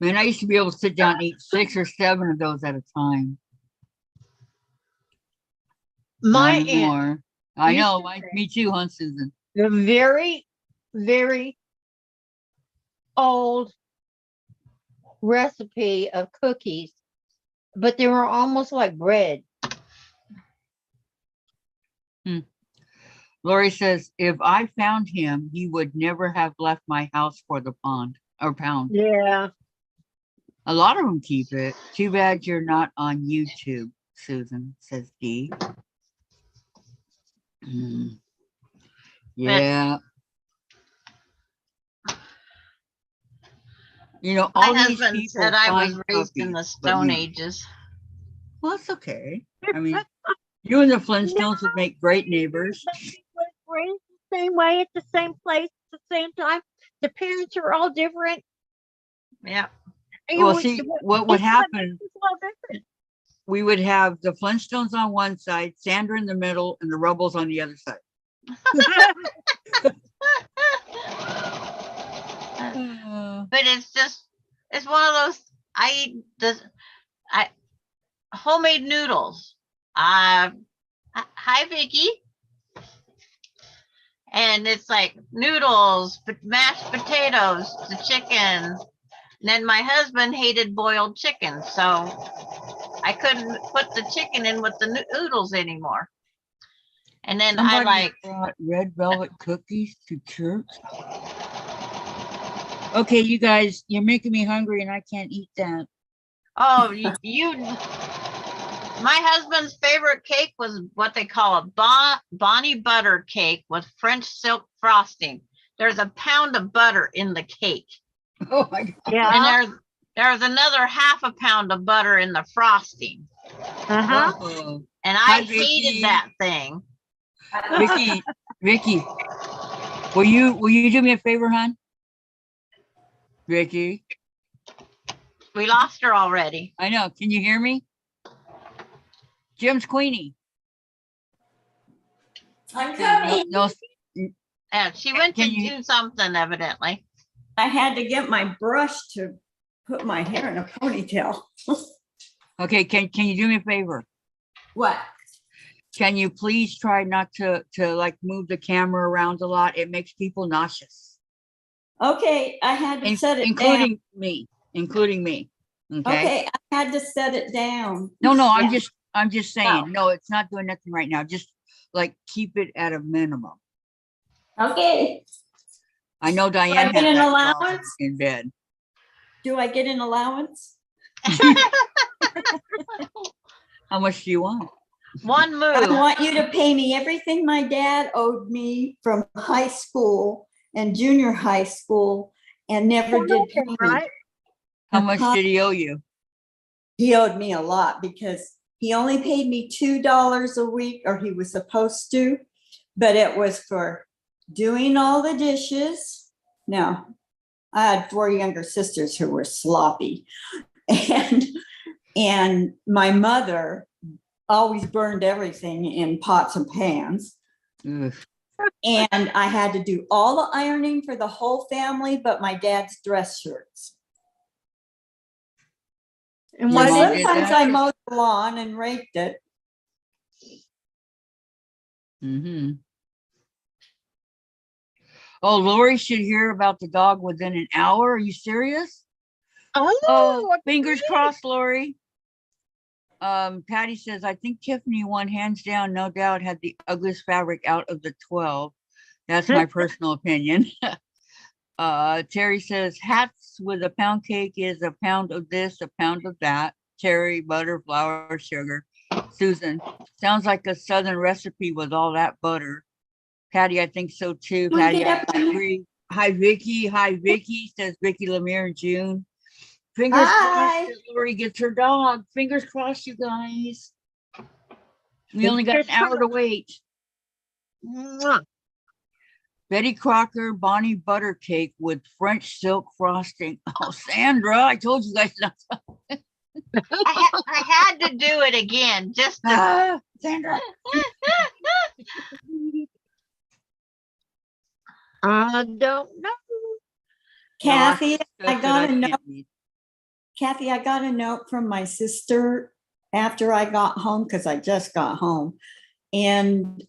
Man, I used to be able to sit down and eat 6 or 7 of those at a time. My Not aunt, anymore. I used know. to Me too, huh, Susan? the very, very old recipe of cookies, but they were almost like bread. Lori says, if I found him, he would never have left my house for the pound. Yeah. A lot of them keep it. Too bad you're not on YouTube, Susan, says Dee. Yeah. You know, My all these husband people said I was find raised in puppies, the but Stone you. Ages. Well, that's okay. I mean, you and the Flintstones would make great neighbors. Was raised the same way at the same place at the same time. The parents are all different. Yeah. Well, see, what would happen, It's all different. we would have the Flintstones on one side, Sandra in the middle, and the Rubbles on the other side. But it's just, it's one of those, I eat this, homemade noodles. Hi Vicki. And it's like noodles, mashed potatoes, the chicken. And then my husband hated boiled chicken, so I couldn't put the chicken in with the noodles anymore. And then Somebody I like brought red velvet cookies to church. Okay, you guys, you're making me hungry and I can't eat that. Oh, my husband's favorite cake was what they call a Bonnie butter cake with French silk frosting. There's a pound of butter in the cake. Oh my God. Yeah. And there's another half a pound of butter in the frosting. Uh-huh. Oh. And Hi, I Vicki. hated that thing. Vicki, will you do me a favor, hon? Vicki, We lost her already. I know. Can you hear me? Jim's Queenie. I'm coming. No, And she went to Can you- do something evidently. I had to get my brush to put my hair in a ponytail. okay. Can you do me a favor? What? Can you please try not to like move the camera around a lot? It makes people nauseous, Okay, I had to set it including me. Okay. down. Okay, I had to set it down. No, Yeah. I'm just saying. No, it's not doing nothing right now. Just like keep it at a minimum. Okay. I know Diane I has get an that problem allowance? in bed. Do I get an allowance? How much do you want? One I move. want you to pay me everything my dad owed me from high school and junior high school and never did pay me. Right? How much did he owe you? He owed me a lot because he only paid me $2 a week, or he was supposed to, but it was for doing all the dishes. Now, I had 4 younger sisters who were sloppy, and my mother always burned everything in pots and pans. Ugh. And I had to do all the ironing for the whole family, but my dad's dress shirts. And Your why mom did did Sometimes that? I mowed the lawn and raked it. Mm-hmm. Oh, Lori should hear about the dog within an hour. Are you serious? Oh, Fingers crossed, Lori. Patty says, I think Tiffany won hands down, no doubt, had the ugliest fabric out of the 12. That's my personal opinion. Terry says, hats with a pound cake is a pound of this, a pound of that. Terry, butter, flour, sugar. Susan, sounds like a Southern recipe with all that butter. Patty, I think so too. Wanna Patty, get I up? agree. Hi, Vicki. Hi, Vicki, says Vicki Lemire in June. Fingers Hi. crossed that Lori gets her dog. Fingers crossed, you guys. We only got an hour to wait. Betty Crocker, Bonnie butter cake with French silk frosting. Oh, Sandra, I told you guys not to. I had to do it again just to. Sandra. I don't know. Kathy, Stuff I that got a can't note. read. Kathy, I got a note from my sister after I got home, because I just got home. And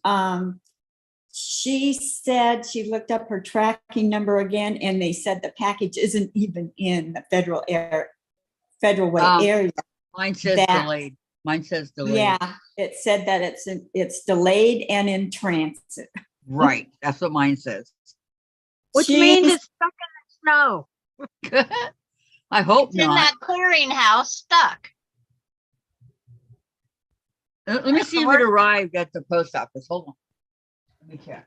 she said she looked up her tracking number again, and they said the package isn't even in the federal way area. Mine says That- delayed. Mine says delayed. Yeah, it said that it's delayed and in transit. Right. That's what mine says. Which She- means it's stuck in the snow. I hope It's in not. that clearinghouse stuck. Let me see if it Where- arrived at the post office. Hold on. Let me check.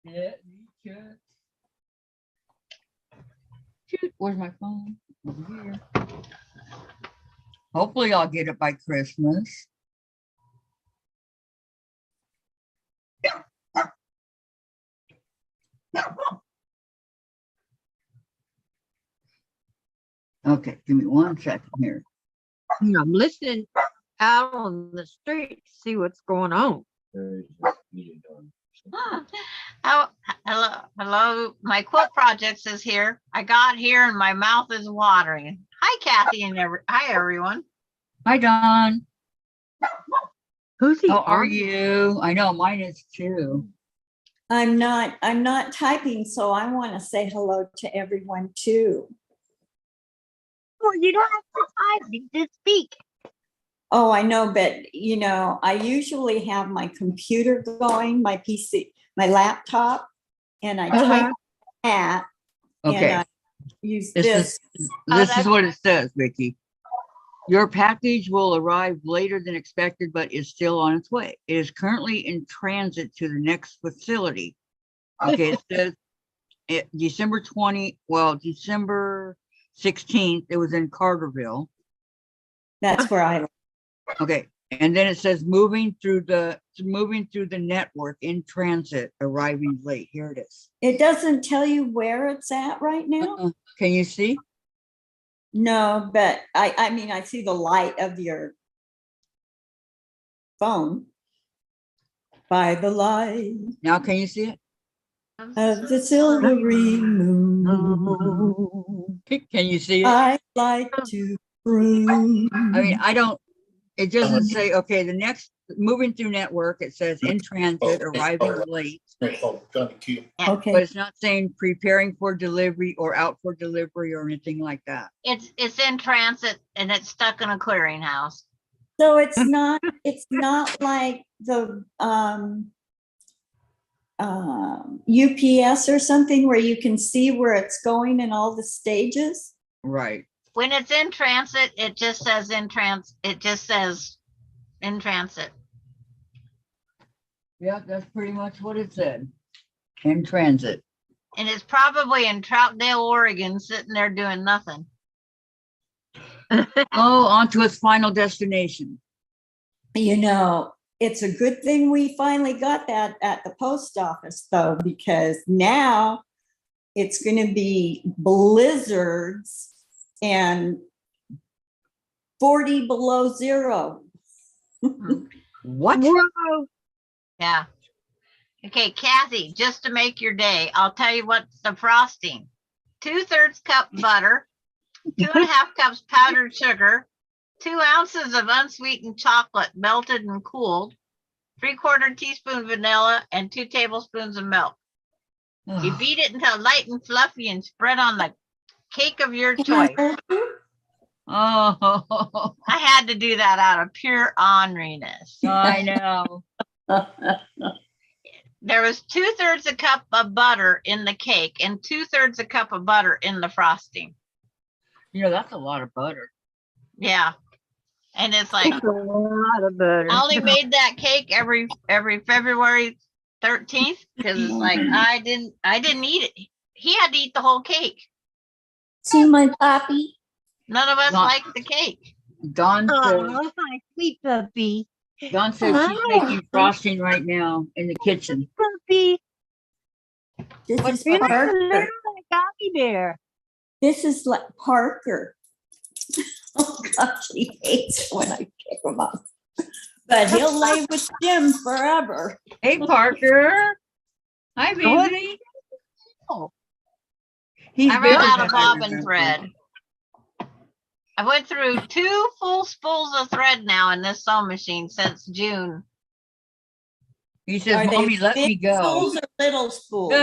Let me check. Shoot, where's my phone? Over here. Hopefully I'll get it by Christmas. Okay, give me 1 second here. I'm listening out on the street to see what's going on. Hello. My quilt projects is here. I got here and my mouth is watering. Hi, Kathy, and hi, everyone. Hi, Don. Who's he? How are on? you? I know mine is too. I'm not typing, so I want to say hello to everyone too. Well, you don't have to type. You just speak. Oh, I know, but I usually have my computer going, my PC, my laptop, and I type that, and Okay, I use this this. is what it says, Vicki. Your package will arrive later than expected, but is still on its way. It is currently in transit to the next facility. Okay, it says December 16th, it was in Carterville. That's where I, Okay, and then it says moving through the network in transit, arriving late. Here it is. it doesn't tell you where it's at right now. Can you see? No, but I mean, I see the light of your phone. By the light Now can you see it? of the silvery moon, Can you see it? I like to prove. I mean, it doesn't say, okay, the next moving through network, it says in transit, arriving late, Okay, but it's not saying preparing for delivery or out for delivery or anything like that. It's in transit and it's stuck in a clearinghouse. so it's not like the UPS or something where you can see where it's going in all the stages. Right. When it's in transit, it just says in transit. Yeah, that's pretty much what it said. In transit. And it's probably in Troutdale, Oregon, sitting there doing nothing. Oh, on to its final destination. It's a good thing we finally got that at the post office, though, because now it's going to be blizzards and 40 below zero. What? Whoa. Yeah. Okay, Kathy, just to make your day, I'll tell you what's the frosting. 2/3 cup butter, 2.5 cups powdered sugar, 2 ounces of unsweetened chocolate melted and cooled, 3/4 teaspoon vanilla, and 2 tablespoons of milk. You beat it until light and fluffy and spread on the cake of your choice. Oh, I had to do that out of pure orneriness. I know. There was 2/3 a cup of butter in the cake and 2/3 a cup of butter in the frosting. That's a lot of butter. Yeah. And it's like, That's a lot of butter. I only made that cake every February 13th because it's like I didn't eat it. He had to eat the whole cake. See my puppy? None of us Not- liked the cake. Dawn says, Oh, my sweet puppy. Dawn says she's making frosting right now in the kitchen. Puppy. This What is You're not a Parker. little gummy bear. This is like Parker. Oh gosh, he hates it when I pick him up. But he'll lay with Jim forever. Hey, Parker. Hi, What? baby. Oh, He's I ran bigger out than of I bobbin remember. thread. I went through 2 full spools of thread now in this sewing machine since June. He says, Are they Mommy, let me big go. spools or little spools?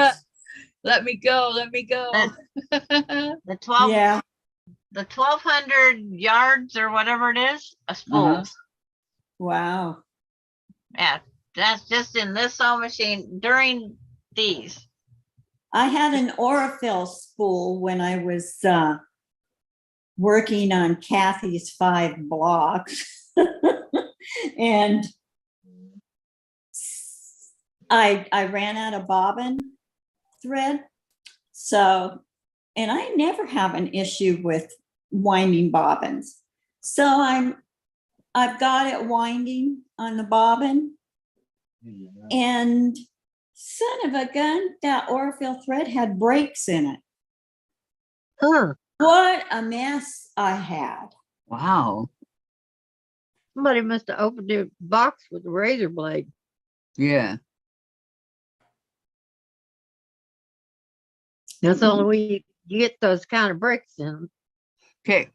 Let me go. Let me go. The 12, Yeah, the 1,200 yards or whatever it is, a spool. wow. Yeah, that's just in this sewing machine during these. I had an Orifil spool when I was working on Kathy's 5 blocks. And I ran out of bobbin thread. So, and I never have an issue with winding bobbins. So I've got it winding on the bobbin, and son of a gun, that Orifil thread had breaks in it. huh. What a mess I had. Wow. Somebody must have opened the box with a razor blade. Yeah. That's the only way you get those kind of breaks in them. Okay.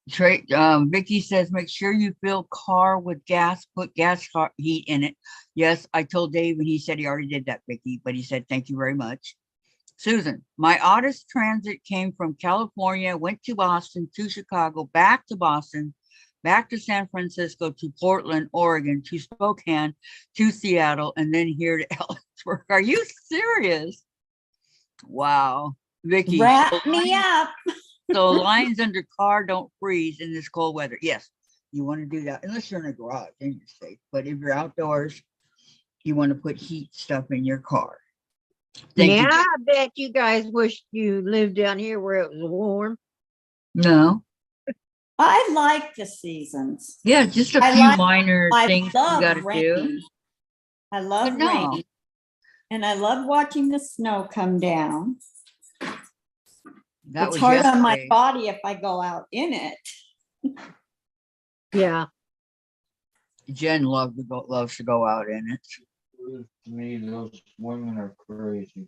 Trey, Vicki says, make sure you fill car with gas, put gas car heat in it. Yes, I told Dave and he said he already did that, Vicki, but he said, thank you very much. Susan, my oddest transit came from California, went to Boston, to Chicago, back to Boston, back to San Francisco, to Portland, Oregon, to Spokane, to Seattle, and then here to Ellensburg. Are you serious? Wow. Vicki, Wrap me up. so lines under car don't freeze in this cold weather. Yes, you want to do that unless you're in a garage, then you're safe. But if you're outdoors, you want to put heat stuff in your car. Thank Yeah, you. I bet you guys wish you lived down here where it was warm. No. I like the seasons. Yeah, just a I few like- minor I things you love got to do. rain. I love But no. rain. And I love watching the snow come down. That It's was hard on my yesterday. body if I go out in it. Yeah. Jen loves to go out in it. To me, those women are crazy.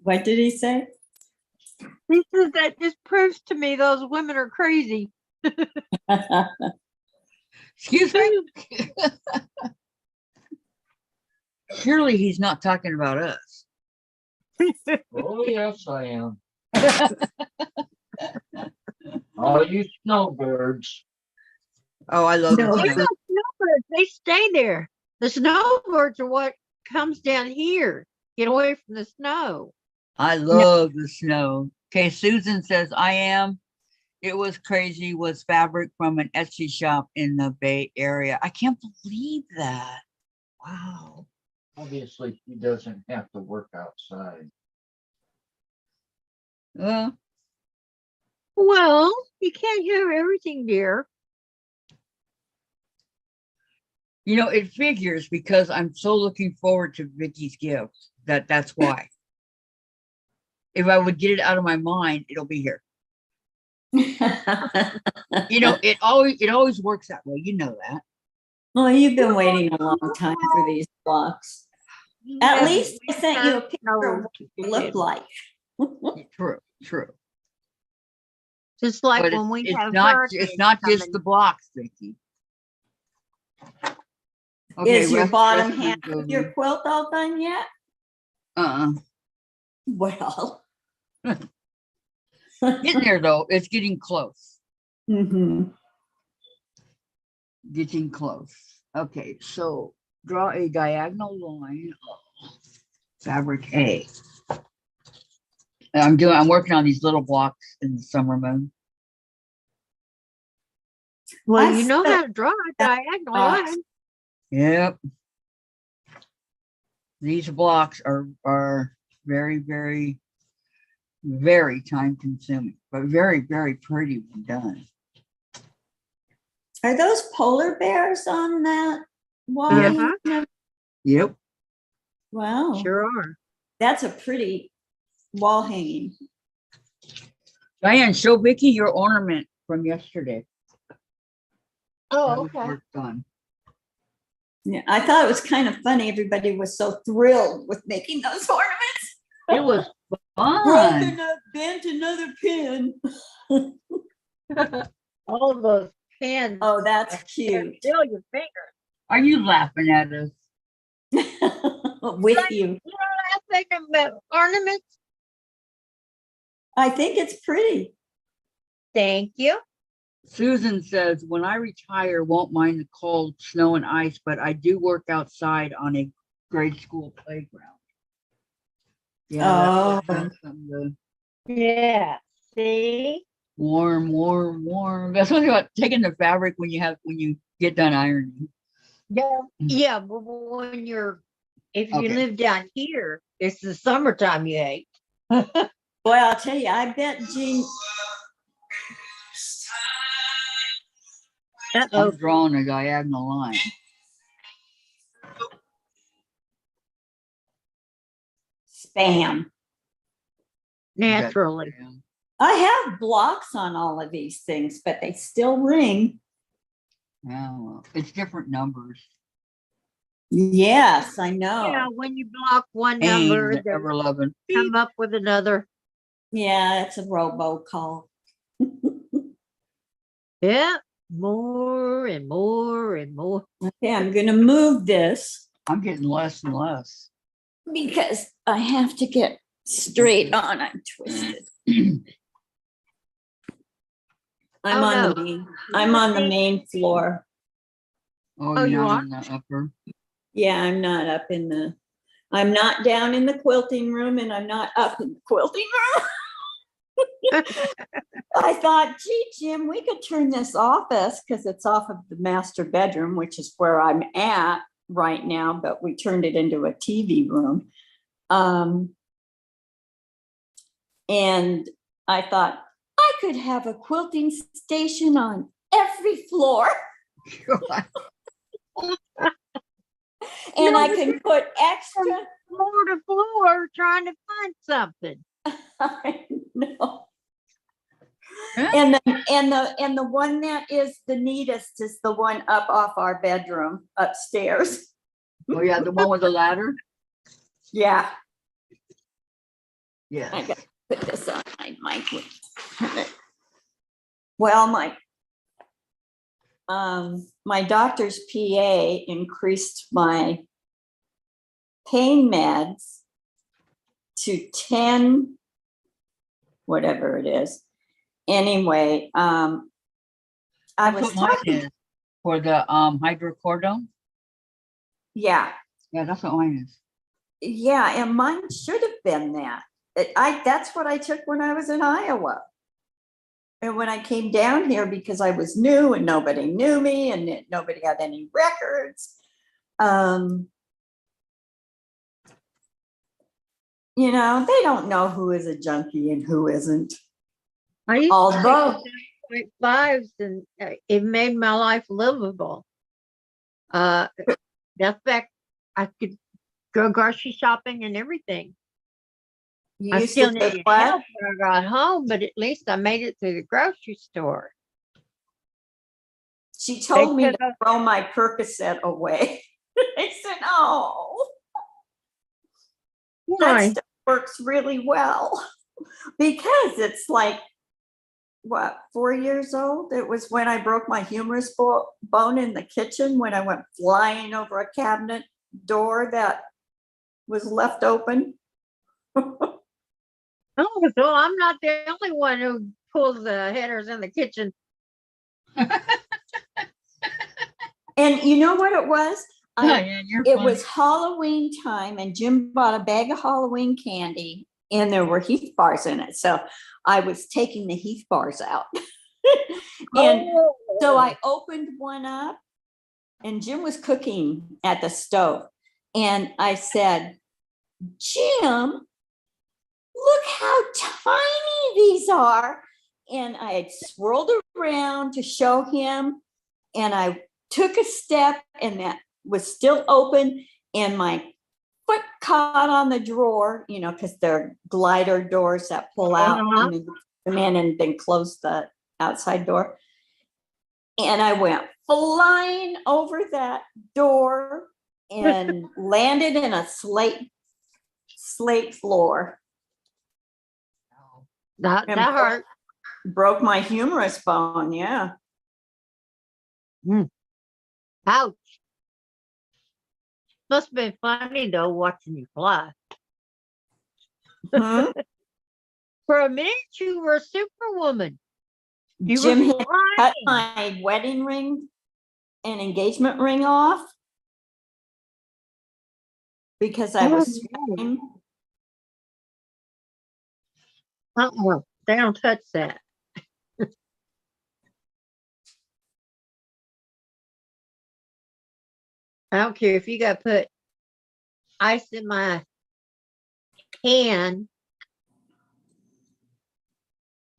What did he say? He says that just proves to me those women are crazy. Excuse me? Surely he's not talking about us. Oh, yes, I am. All you snowbirds. Oh, I love No. the What snow. about snowbirds? They stay there. The snowbirds are what comes down here. Get away from the snow. I love the snow. Okay, Susan says, I am. It was crazy, was fabric from an Etsy shop in the Bay Area. I can't believe that. Wow. Obviously, she doesn't have to work outside. Well, Well, you can't have everything, dear. you know, it figures because I'm so looking forward to Vicky's gift that's why. If I would get it out of my mind, it'll be here. You know, it always works that way. You know that. Well, you've been waiting a long time for these blocks. At Yeah, least I sent you a picture of no, what they look like. True. just like But when we it's have not hurricanes just coming. the blocks, Vicky. Okay, Is your bottom rest half of your quilt all done yet? Well. Getting there though. It's getting close. Mhm. Getting close. Okay, so draw a diagonal line. Fabric A. I'm working on these little blocks in the summer moon. Well, I you know still- how to draw a diagonal Blocks. line. Yep. These blocks are very, very, very time consuming, but very, very pretty when done. Are those polar bears on that wall? Uh-huh. Yep. Wow. Sure are. That's a pretty wall hanging. Diane, show Vicki your ornament from yesterday. Oh, That was okay. work done. Yeah, I thought it was kind of funny. Everybody was so thrilled with making those ornaments. It was fun. Broken up, bent another pin. All those pins. Oh, that's cute. Still your fingers. Are you laughing at us? With you. You know that thing about ornaments? I think it's pretty. Thank you. Susan says, when I retire, won't mind the cold, snow and ice, but I do work outside on a grade school playground. Yeah, that's something to Yeah. See? warm, warm, warm. That's one thing about taking the fabric when you get done ironing. Yeah. Yeah. But when if you Okay. live down here, it's the summertime you hate. Boy, I'll tell you, I bet Jean. Uh-oh. I'm drawing a diagonal line. Spam. Naturally. I have blocks on all of these things, but they still ring. Yeah, well, it's different numbers. Yes, I know. Yeah, when you block one Aim number, the they ever loving. come up with another. Yeah, it's a robocall. Yeah. More and more and more. Okay, I'm gonna move this I'm getting less and less. because I have to get straight on. I'm twisted. I'm Oh, on no. the main, I'm on the main floor. Oh, you you're not are? in the upper. Yeah, I'm not up in the, I'm not down in the quilting room and I'm not up in the quilting room. I thought, gee, Jim, we could turn this office because it's off of the master bedroom, which is where I'm at right now, but we turned it into a TV room. And I thought I could have a quilting station on every floor. And No, I but can put extra. Floor to floor trying to find something. I know. Huh? And the one that is the neatest is the one up off our bedroom upstairs. Oh, yeah, the one with the ladder? Yeah, I Yes. got to put this on my mic. Well, my doctor's PA increased my pain meds to 10, whatever it is. Anyway, I That's was what mine talking, is for the hydrocodone. yeah, Yeah, that's what mine is. yeah, and mine should have been that. That's what I took when I was in Iowa. And when I came down here, because I was new and nobody knew me and nobody had any records, you know, they don't know who is a junkie and who isn't. I used Although, to take 0.5s and it made my life livable. In fact, I could go grocery shopping and everything. you I used still to take needed what? help when I got home, but at least I made it to the grocery store. She told me They to took throw my Percocet away. I said, oh, that Why? stuff works really well because it's like, what, 4 years old? It was when I broke my humerus bone in the kitchen when I went flying over a cabinet door that was left open. Oh, so I'm not the only one who pulls the headers in the kitchen. And you know what it was? Yeah, you're It fine. was Halloween time and Jim bought a bag of Halloween candy and there were Heath bars in it. So I was taking the Heath bars out. And so I opened one up and Jim was cooking at the stove. And I said, Jim, look how tiny these are. And I had swirled around to show him. And I took a step and that was still open. And my foot caught on the drawer, you know, because they're glider doors that pull out Uh-huh. and then come in and then close the outside door. And I went flying over that door and landed in a slate floor. That And hurt. broke my humerus bone. Yeah. Ouch. Must have been funny though watching you fly. Hmm? For a minute, you were a superwoman. You Jim were had flying. cut my wedding ring and engagement ring off because I was screaming. They don't touch that. I don't care if you got to put ice in my hand,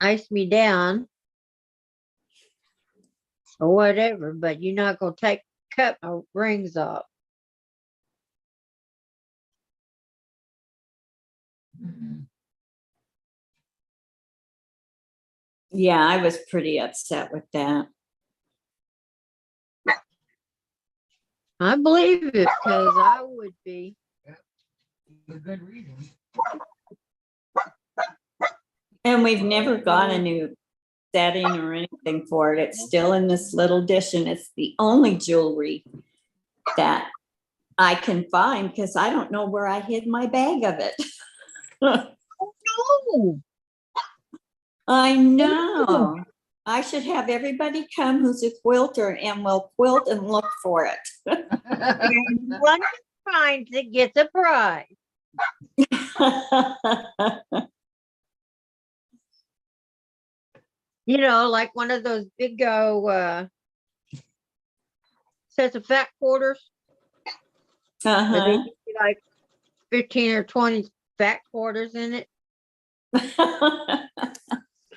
ice me down, or whatever, but you're not going to cut my rings off. Yeah, I was pretty upset with that. I believe it because I would be. For good reason. And we've never got a new setting or anything for it. It's still in this little dish, and it's the only jewelry that I can find because I don't know where I hid my bag of it. No. I know. I should have everybody come who's a quilter and will quilt and look for it. One who finds it gets a prize. You know, like one of those big sets of fat quarters. Uh-huh. But they give you like 15 or 20 fat quarters in it.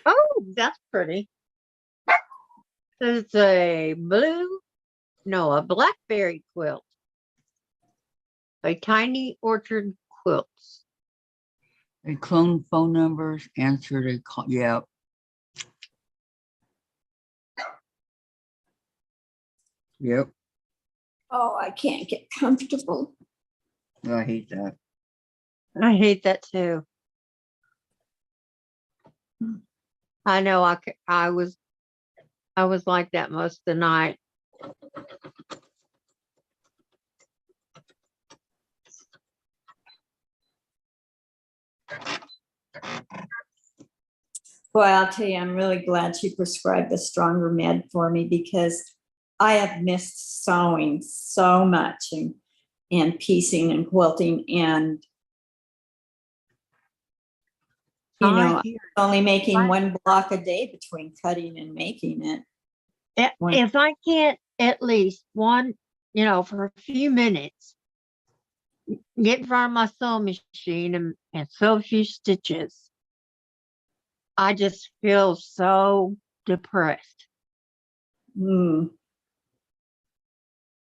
Oh, that's pretty. It's a blackberry quilt. A tiny orchard quilts. They clone phone numbers, answer they call. Yeah. Yep. Oh, I can't get comfortable. I hate that. I hate that too. I know I was like that most of the night. Boy, I'll tell you, I'm really glad she prescribed the stronger med for me because I have missed sewing so much and piecing and quilting, and only making one block a day between cutting and making it. If I can't at least one, for a few minutes, get in front of my sewing machine and sew a few stitches, I just feel so depressed. Mm.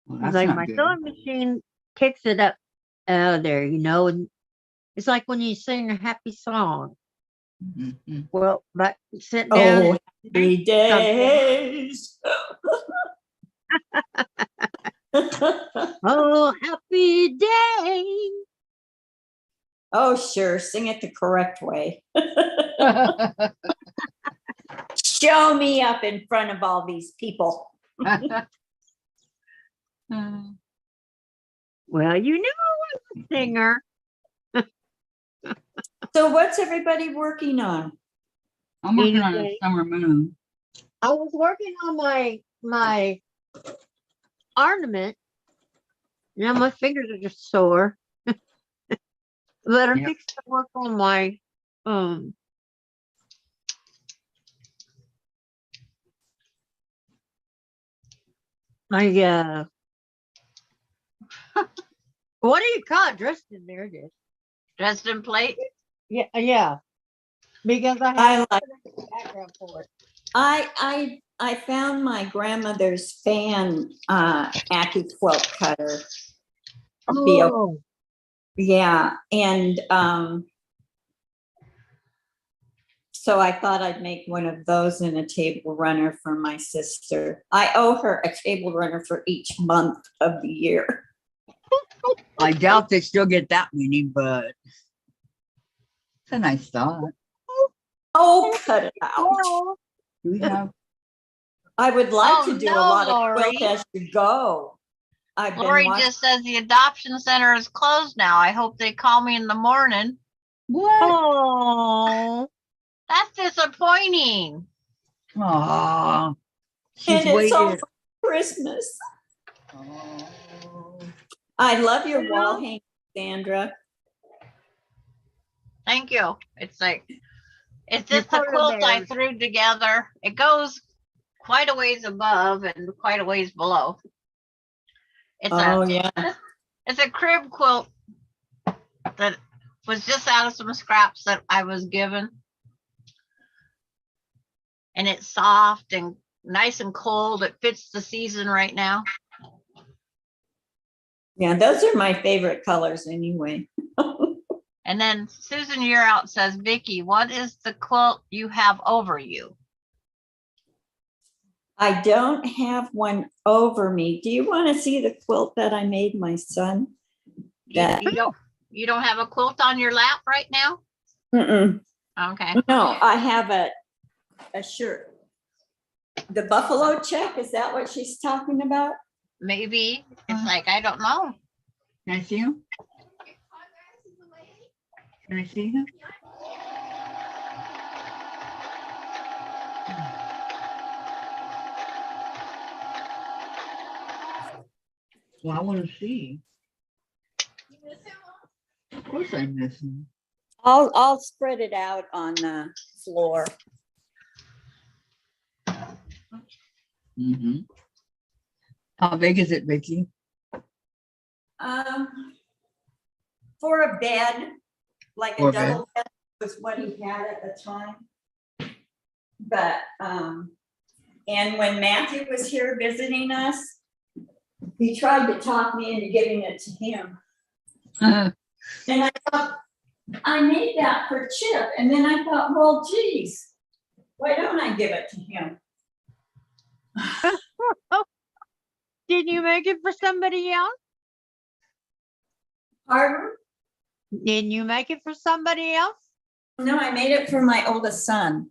Well, It's that's like not my good. sewing machine kicks it up out of there, and it's like when you sing a happy song. Mhm. Well, but sit down. Oh, happy days. Oh, happy day. Oh, sure. Sing it the correct way. Show me up in front of all these people. Well, I'm a singer. So what's everybody working on? I'm working on a Anything. summer moon. I was working on my ornament. My fingers are just sore. But I'm Yep. fixing to work on my what do you call it? Dressed in there, it is. Dresden plate. Yeah. Because I I have like. a background for it. I found my grandmother's fan Aki quilt cutter. Oh, Yeah, and So I thought I'd make one of those in a table runner for my sister. I owe her a table runner for each month of the year. I doubt they still get that many, but it's a nice thought. Oh, cut it out. Do we have? I would like Oh, to do a no, lot of Lori. quilt as you go. I've been Lori watching. just says the adoption center is closed now. I hope they call me in the morning. What? Oh, That's disappointing. Aw, she's And it's all waited. for Christmas. Oh. I love your wall hanging, Sandra. Thank you. It's like, it's Your just a photo quilt I bears. threw together. It goes quite a ways above and quite a ways below. It's Oh, a yeah. it's a crib quilt that was just out of some scraps that I was given. And it's soft and nice and cold. It fits the season right now. Yeah, those are my favorite colors anyway. And then Susan You're Out says, Vicki, what is the quilt you have over you? I don't have one over me. Do you want to see the quilt that I made my son? That- You don't have a quilt on your lap right now? Mm-mm. Okay. No, I have a shirt. The buffalo check, is that what she's talking about? Maybe. It's like, I don't know. Can I see him? Can I see him? Well, I want to see. Of course I miss him. I'll spread it out on the floor. Mm-hmm. How big is it, Vicki? For a bed, like For a a bed. double bed was what he had at the time. But, and when Matthew was here visiting us, he tried to talk me into giving it to him. And I thought, I made that for Chip. And then I thought, well, geez, why don't I give it to him? did you make it for somebody else? Pardon? Didn't you make it for somebody else? No, I made it for my oldest son.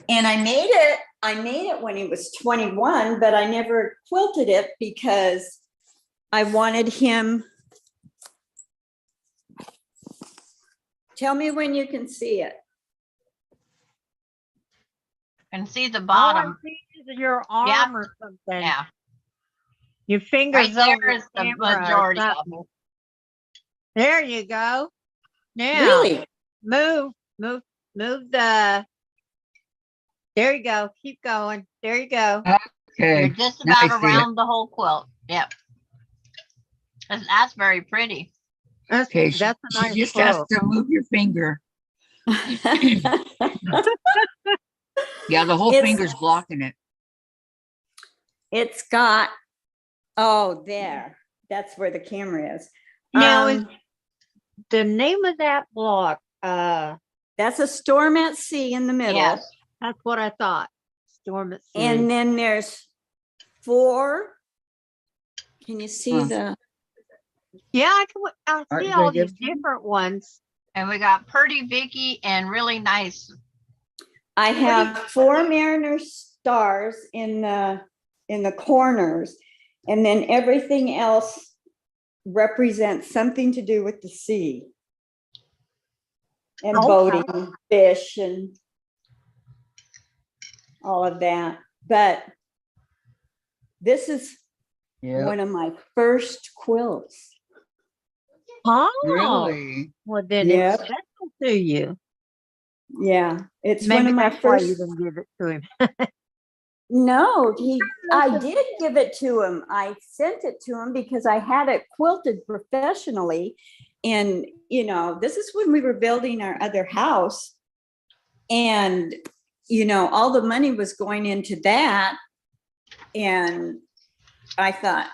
And I made it when he was 21, but I never quilted it because I wanted him. Tell me when you can see it. And see the All I bottom. see is your arm or something. Yeah. Your fingers Right there over is the camera or majority of something. them. There you go. Now Really? move the. There you go. Keep going. There you go. You're Okay. just Now I about see it. around the whole quilt. Yep. That's very pretty. That's Okay. that's a She nice just has quilt. to move your finger. Yeah, the whole It's- finger's blocking it. It's got, oh, there. That's where the camera is. Now is the name of that block. That's a Storm at Sea in the middle. Yes. That's what I thought. Storm at Sea. And then there's 4. Can you see Huh. the? Yeah, I Aren't see you all gonna give these it to me? different ones. And we got Purdy Vicki and really nice. I have 4 Mariner stars in the corners, and then everything else represents something to do with the sea. And Okay. boating, fish, and all of that. But this is Yeah. one of my first quilts. Oh, Really? well then Yeah. it's special to you. Yeah, it's Maybe one of my that's why you first. didn't give it to him. No, I did give it to him. I sent it to him because I had it quilted professionally. And, this is when we were building our other house. And, all the money was going into that. And I thought,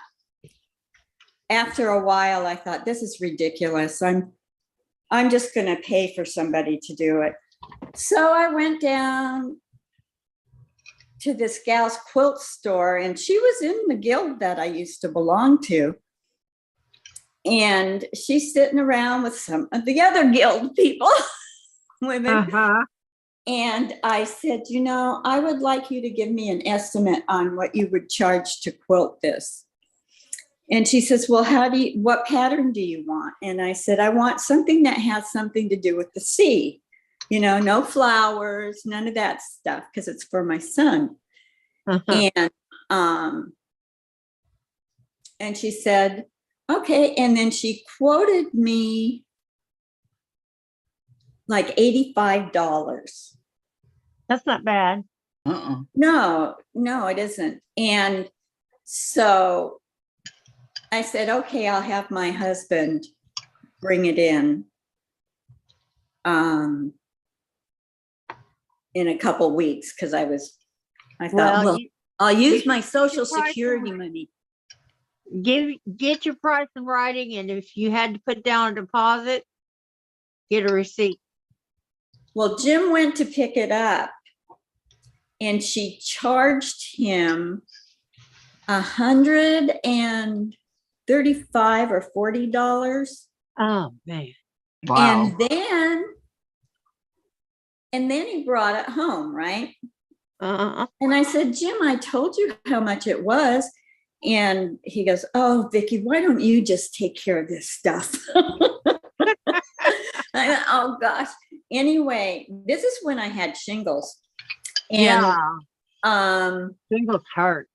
after a while, I thought, this is ridiculous. I'm just going to pay for somebody to do it. So I went down to this gal's quilt store, and she was in the guild that I used to belong to. And she's sitting around with some of the other guild people, women. Uh-huh. And I said, you know, I would like you to give me an estimate on what you would charge to quilt this. And she says, well, what pattern do you want? And I said, I want something that has something to do with the sea. You know, no flowers, none of that stuff, because it's for my son. Uh-huh. And she said, okay. And then she quoted me like $85. That's not bad. No, it isn't. And so I said, okay, I'll have my husband bring it in a couple weeks, because I thought, well, I'll use my Social Security money. Get your price in writing, and if you had to put down a deposit, get a receipt. Well, Jim went to pick it up, and she charged him $135 or $40. Oh man. Wow. And then he brought it home, right? Uh-uh. And I said, Jim, I told you how much it was. And he goes, oh, Vicki, why don't you just take care of this stuff? Oh gosh. Anyway, this is when I had shingles. And Shingles hurt.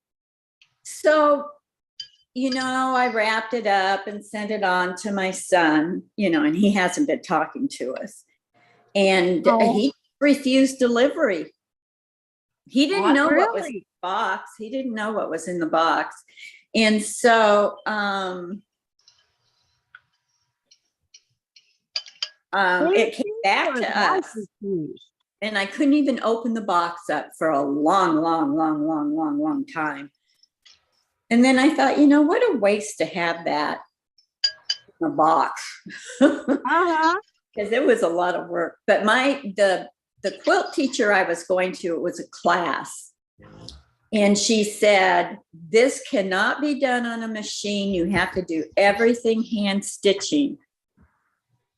so, you know, I wrapped it up and sent it on to my son, you know, and he hasn't been talking to us. And he refused delivery. He didn't know what was in the box. He didn't know what was in the box. And so it came back to us. And I couldn't even open the box up for a long time. And then I thought, you know, what a waste to have that in a box. Because it was a lot of work. But the quilt teacher I was going to, it was a class. And she said, this cannot be done on a machine. You have to do everything hand stitching.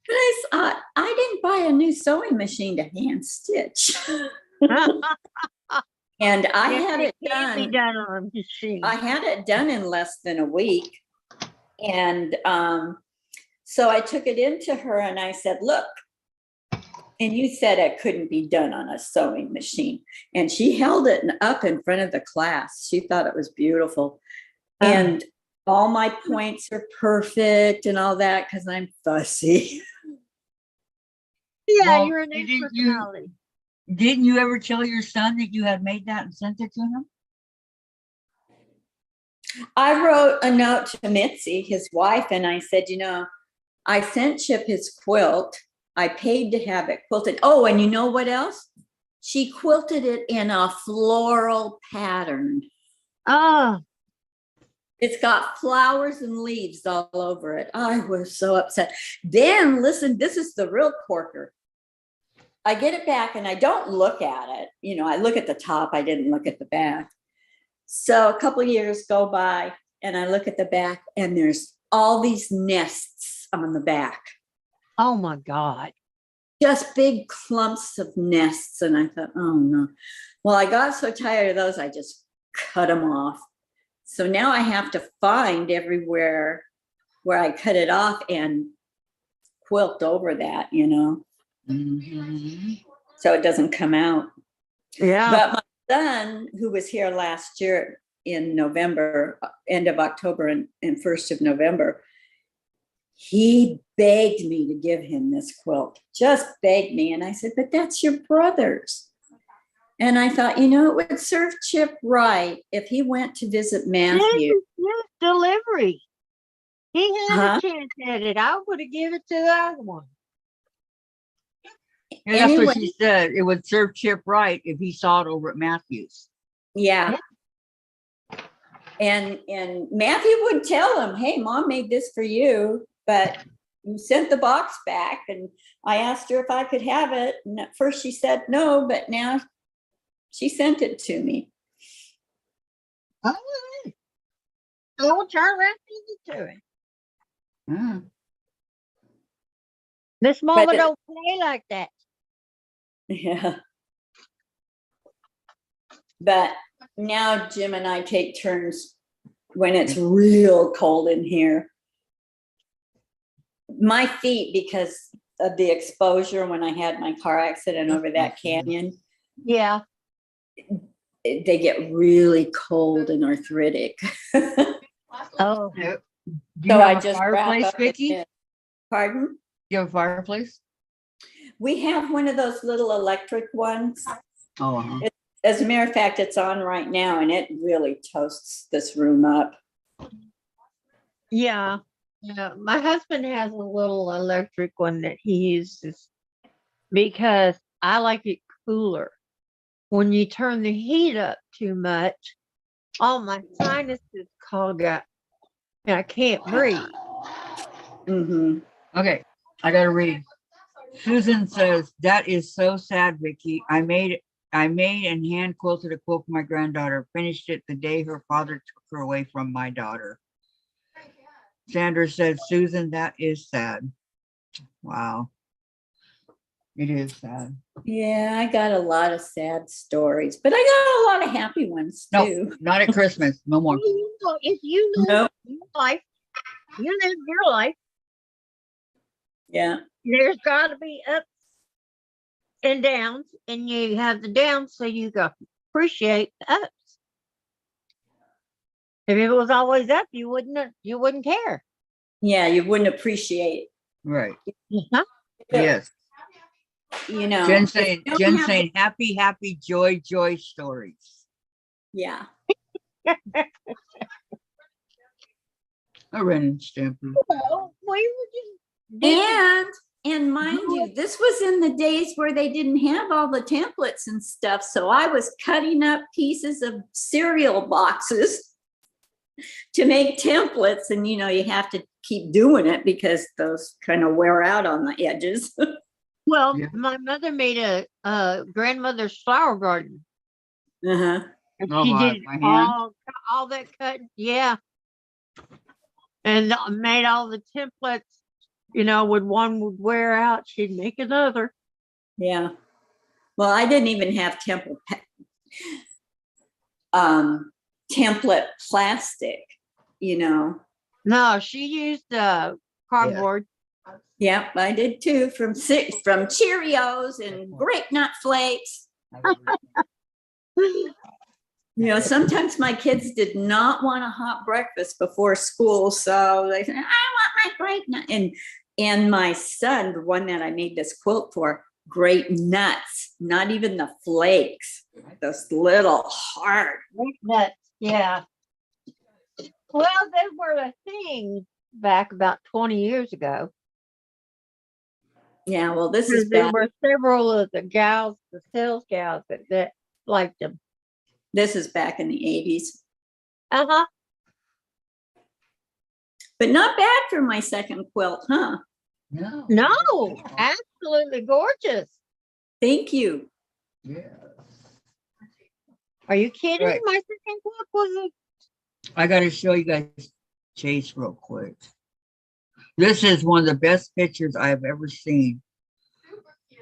And I thought, I didn't buy a new sewing machine to hand stitch. And I had it done on a machine. I had it done in less than a week. And so I took it into her and I said, look, and you said it couldn't be done on a sewing machine. And she held it up in front of the class. She thought it was beautiful. And all my points are perfect and all that because I'm fussy. Yeah, Well, you're a new personality. Didn't you ever tell your son that you had made that and sent it to him? I wrote a note to Mitzi, his wife, and I said, you know, I sent Chip his quilt. I paid to have it quilted. Oh, and you know what else? She quilted it in a floral pattern. Oh, It's got flowers and leaves all over it. I was so upset. Then listen, this is the real corker. I get it back and I don't look at it. You know, I look at the top. I didn't look at the back. So a couple of years go by and I look at the back and there's all these nests on the back. oh my God. Just big clumps of nests. And I thought, oh no. Well, I got so tired of those, I just cut them off. So now I have to find everywhere where I cut it off and quilt over that, you know, so it doesn't come out. Yeah. But my son, who was here last year in November, end of October and 1st of November, he begged me to give him this quilt, just begged me. And I said, but that's your brother's. And I thought, you know, it would serve Chip right if he went to visit Matthew. Yes, delivery. He had a chance at it. I would have given it to the other one. And that's what she said. It would serve Chip right if he saw it over at Matthew's. Yeah. And Matthew would tell him, hey, Mom made this for you. But sent the box back, and I asked her if I could have it. And at first she said no, but now she sent it to me. Oh, I'll turn around and give it to him. Mm. This mama it- don't play like that. Yeah. But now Jim and I take turns when it's real cold in here. My feet, because of the exposure when I had my car accident over that canyon, Yeah. they get really cold and arthritic. Oh, Do you So I have a just wrap fireplace, up in Vicki? it. Pardon? You have a fireplace? We have one of those little electric ones. Oh, uh-huh. As a matter of fact, it's on right now and it really toasts this room up. yeah. Yeah. My husband has a little electric one that he uses because I like it cooler. When you turn the heat up too much, all my sinuses clog up and I can't breathe. Mhm. Okay, I gotta read. Susan says, that is so sad, Vicki. I made and hand quilted a quilt for my granddaughter. Finished it the day her father took her away from my daughter. Sandra said, Susan, that is sad. Wow. It is sad. Yeah, I got a lot of sad stories, but I got a lot of happy ones No, too. not at Christmas. No more. If you live Nope. your life, you live your life. Yeah. There's got to be ups and downs, and you have the downs so you can appreciate the ups. If it was always up, you wouldn't care. Yeah, you wouldn't appreciate, Right. Uh-huh. Yes. you know. Jen if saying, you don't have- happy, joy stories. Yeah. A Ren and Stimpy. Well, we were just And mind you, this was in the days where they didn't have all the templates and stuff. So I was cutting up pieces of cereal boxes to make templates. And, you know, you have to keep doing it because those kind of wear out on the edges. Well, Yeah. my mother made a grandmother's flower garden. Uh-huh. And Oh, she by did hand? all that cutting, yeah. And made all the templates. You know, when one would wear out, she'd make another. Yeah. Well, I didn't even have template plastic, you know. No, she used cardboard. Yep, I did too, from Cheerios and grape nut flakes. You know, sometimes my kids did not want a hot breakfast before school, so they said, I want my grape nut. And my son, the one that I made this quilt for, grape nuts, not even the flakes, those little hard. Grape nuts, yeah. Well, they were a thing back about 20 years ago. Yeah, well, this is There back, were several of the gals, the sales gals that liked them. this is back in the 80s. Uh-huh. But not bad for my second quilt, huh? No. No, absolutely gorgeous. Thank you. Yeah. Are you kidding? Right. My second book was I got to show you guys Chase real quick. This is one of the best pictures I've ever seen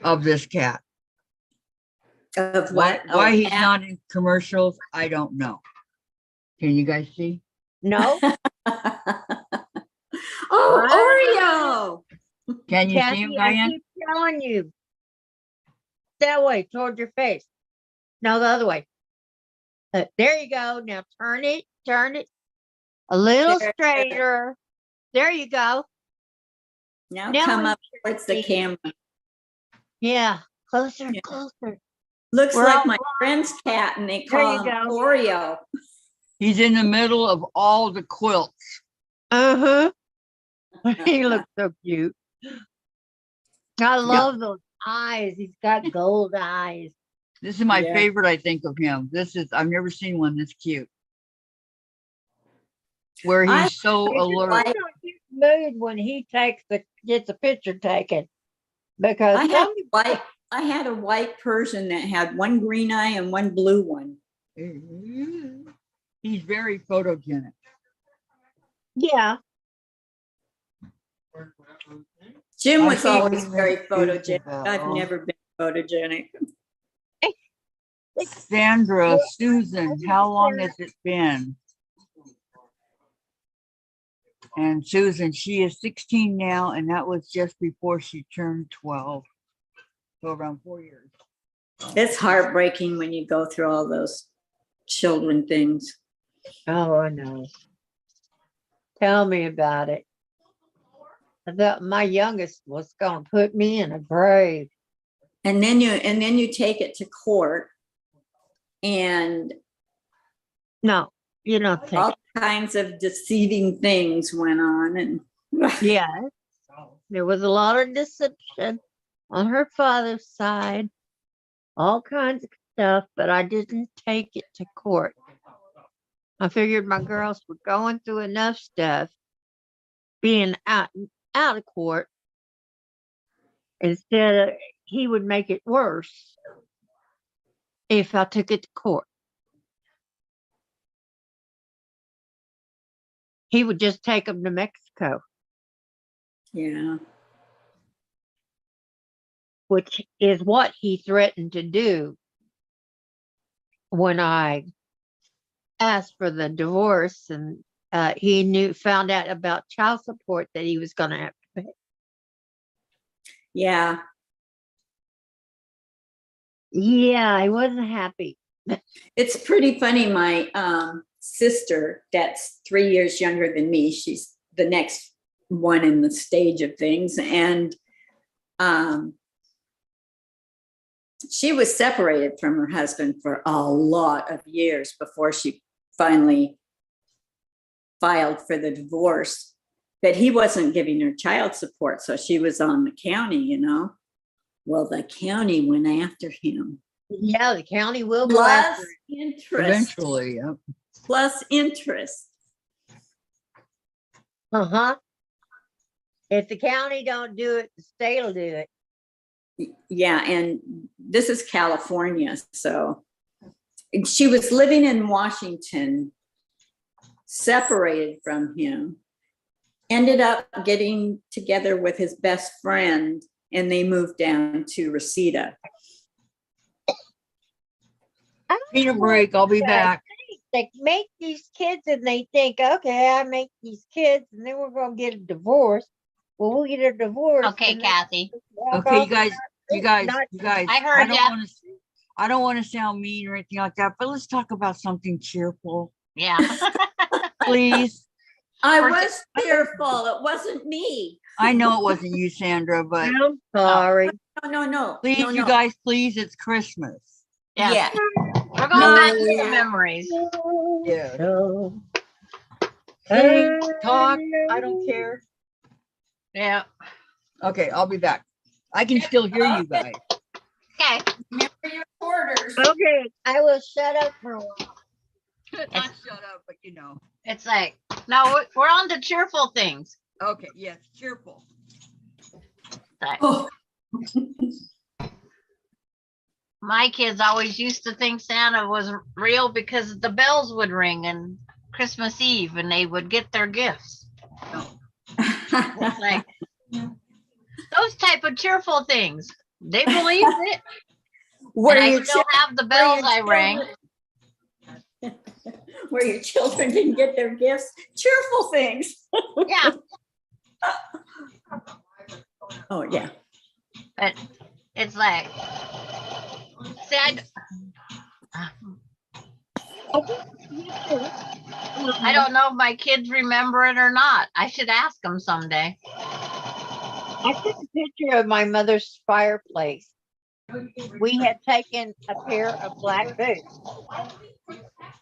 of this cat. Of Why, what? why Oh, he's not in commercials, I don't know. Can you guys see? no. Oh, Oreo. Can you see him, Kathy, I Diane? keep telling you. That way, toward your face. No, the other way. There you go. Now turn it a little There. straighter. There you go. Now Now come we up towards the camera. Yeah, closer, Yeah. closer. Looks We're like all my friend's cat and they There call you him go. Oreo. He's in the middle of all the quilts. Uh-huh. He looks so cute. I love those eyes. He's got gold eyes. This is my Yeah. favorite, I think, of him. I've never seen one this cute. Where I he's so alert. mood when he gets a picture taken because I had a white Persian that had one green eye and one blue one. He's very photogenic. yeah, Jim I was see always you very make photogenic. Isabel. I've never been photogenic. Sandra, Susan, how long has it been? And Susan, she is 16 now, and that was just before she turned 12. So around 4 years. It's heartbreaking when you go through all those children things. oh, I know. Tell me about it. I thought my youngest was going to put me in a grave. And then you take it to court and No, you don't think. all kinds of deceiving things went on. And Yeah, there was a lot of deception on her father's side, all kinds of stuff, but I didn't take it to court. I figured my girls were going through enough stuff being out of court. Instead of he would make it worse if I took it to court. He would just take them to Mexico, yeah. which is what he threatened to do when I asked for the divorce, and he found out about child support that he was going to have to pay. Yeah. Yeah, I wasn't happy. It's pretty funny. My sister, that's 3 years younger than me, she's the next one in the stage of things. And she was separated from her husband for a lot of years before she finally filed for the divorce. But he wasn't giving her child support, so she was on the county, you know. Well, the county went after him. Yeah, the county will go Plus after it. interest. Eventually, yeah. Plus interest. Uh-huh. If the county don't do it, the state will do it. Yeah, and this is California, so she was living in Washington, separated from him, ended up getting together with his best friend, and they moved down to Reseda. Need a break. I'll be back. They make these kids and they think, okay, I make these kids and then we're going to get a divorce. Well, we'll get a divorce. Okay, and then Kathy. walk Okay, off you guys. I heard ya. I don't want to sound mean or anything like that, but let's talk about something cheerful, Yeah. please. I was fearful. It wasn't me. I know it wasn't you, Sandra, but I'm sorry. No. please, no, you no. guys, please, it's Christmas. Yeah. Yeah. We're going No, back to yeah. some memories. Yeah. No. Sing, talk, I don't care. Yeah. Okay, I'll be back. I can still hear you guys. Okay. Remember your orders. Okay, I will shut up for a while. Not shut up, but you know. It's like, no, we're on to cheerful things. Okay, yes, cheerful. Like, Oh. my kids always used to think Santa was real because the bells would ring and Christmas Eve and they would get their gifts. It's like those type of cheerful things. They believed it. Where And I your still have the bells I rang. Where your children can get their gifts, cheerful things. Yeah. Oh yeah. But it's like, see, I don't know if my kids remember it or not. I should ask them someday. I took a picture of my mother's fireplace. We had taken a pair of black boots,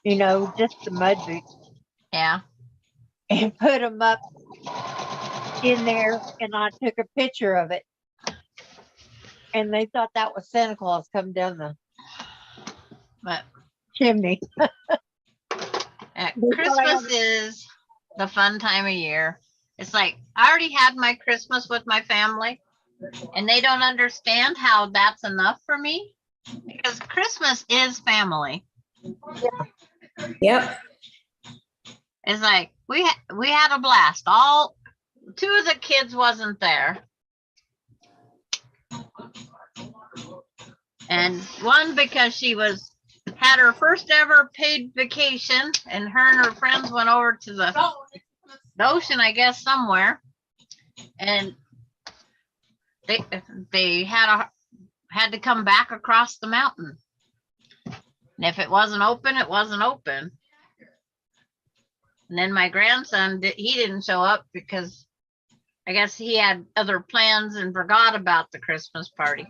you know, just the mud boots, Yeah. and put them up in there, and I took a picture of it. And they thought that was Santa Claus coming down the But chimney. Christmas is the fun time of year. It's like, I already had my Christmas with my family, and they don't understand how that's enough for me, because Christmas is family. Yep. It's like, we had a blast. All two of the kids wasn't there. And one because she had her first ever paid vacation, and her and her friends went over to the ocean, I guess, somewhere. And they had to come back across the mountain. And if it wasn't open, it wasn't open. And then my grandson, he didn't show up because I guess he had other plans and forgot about the Christmas party.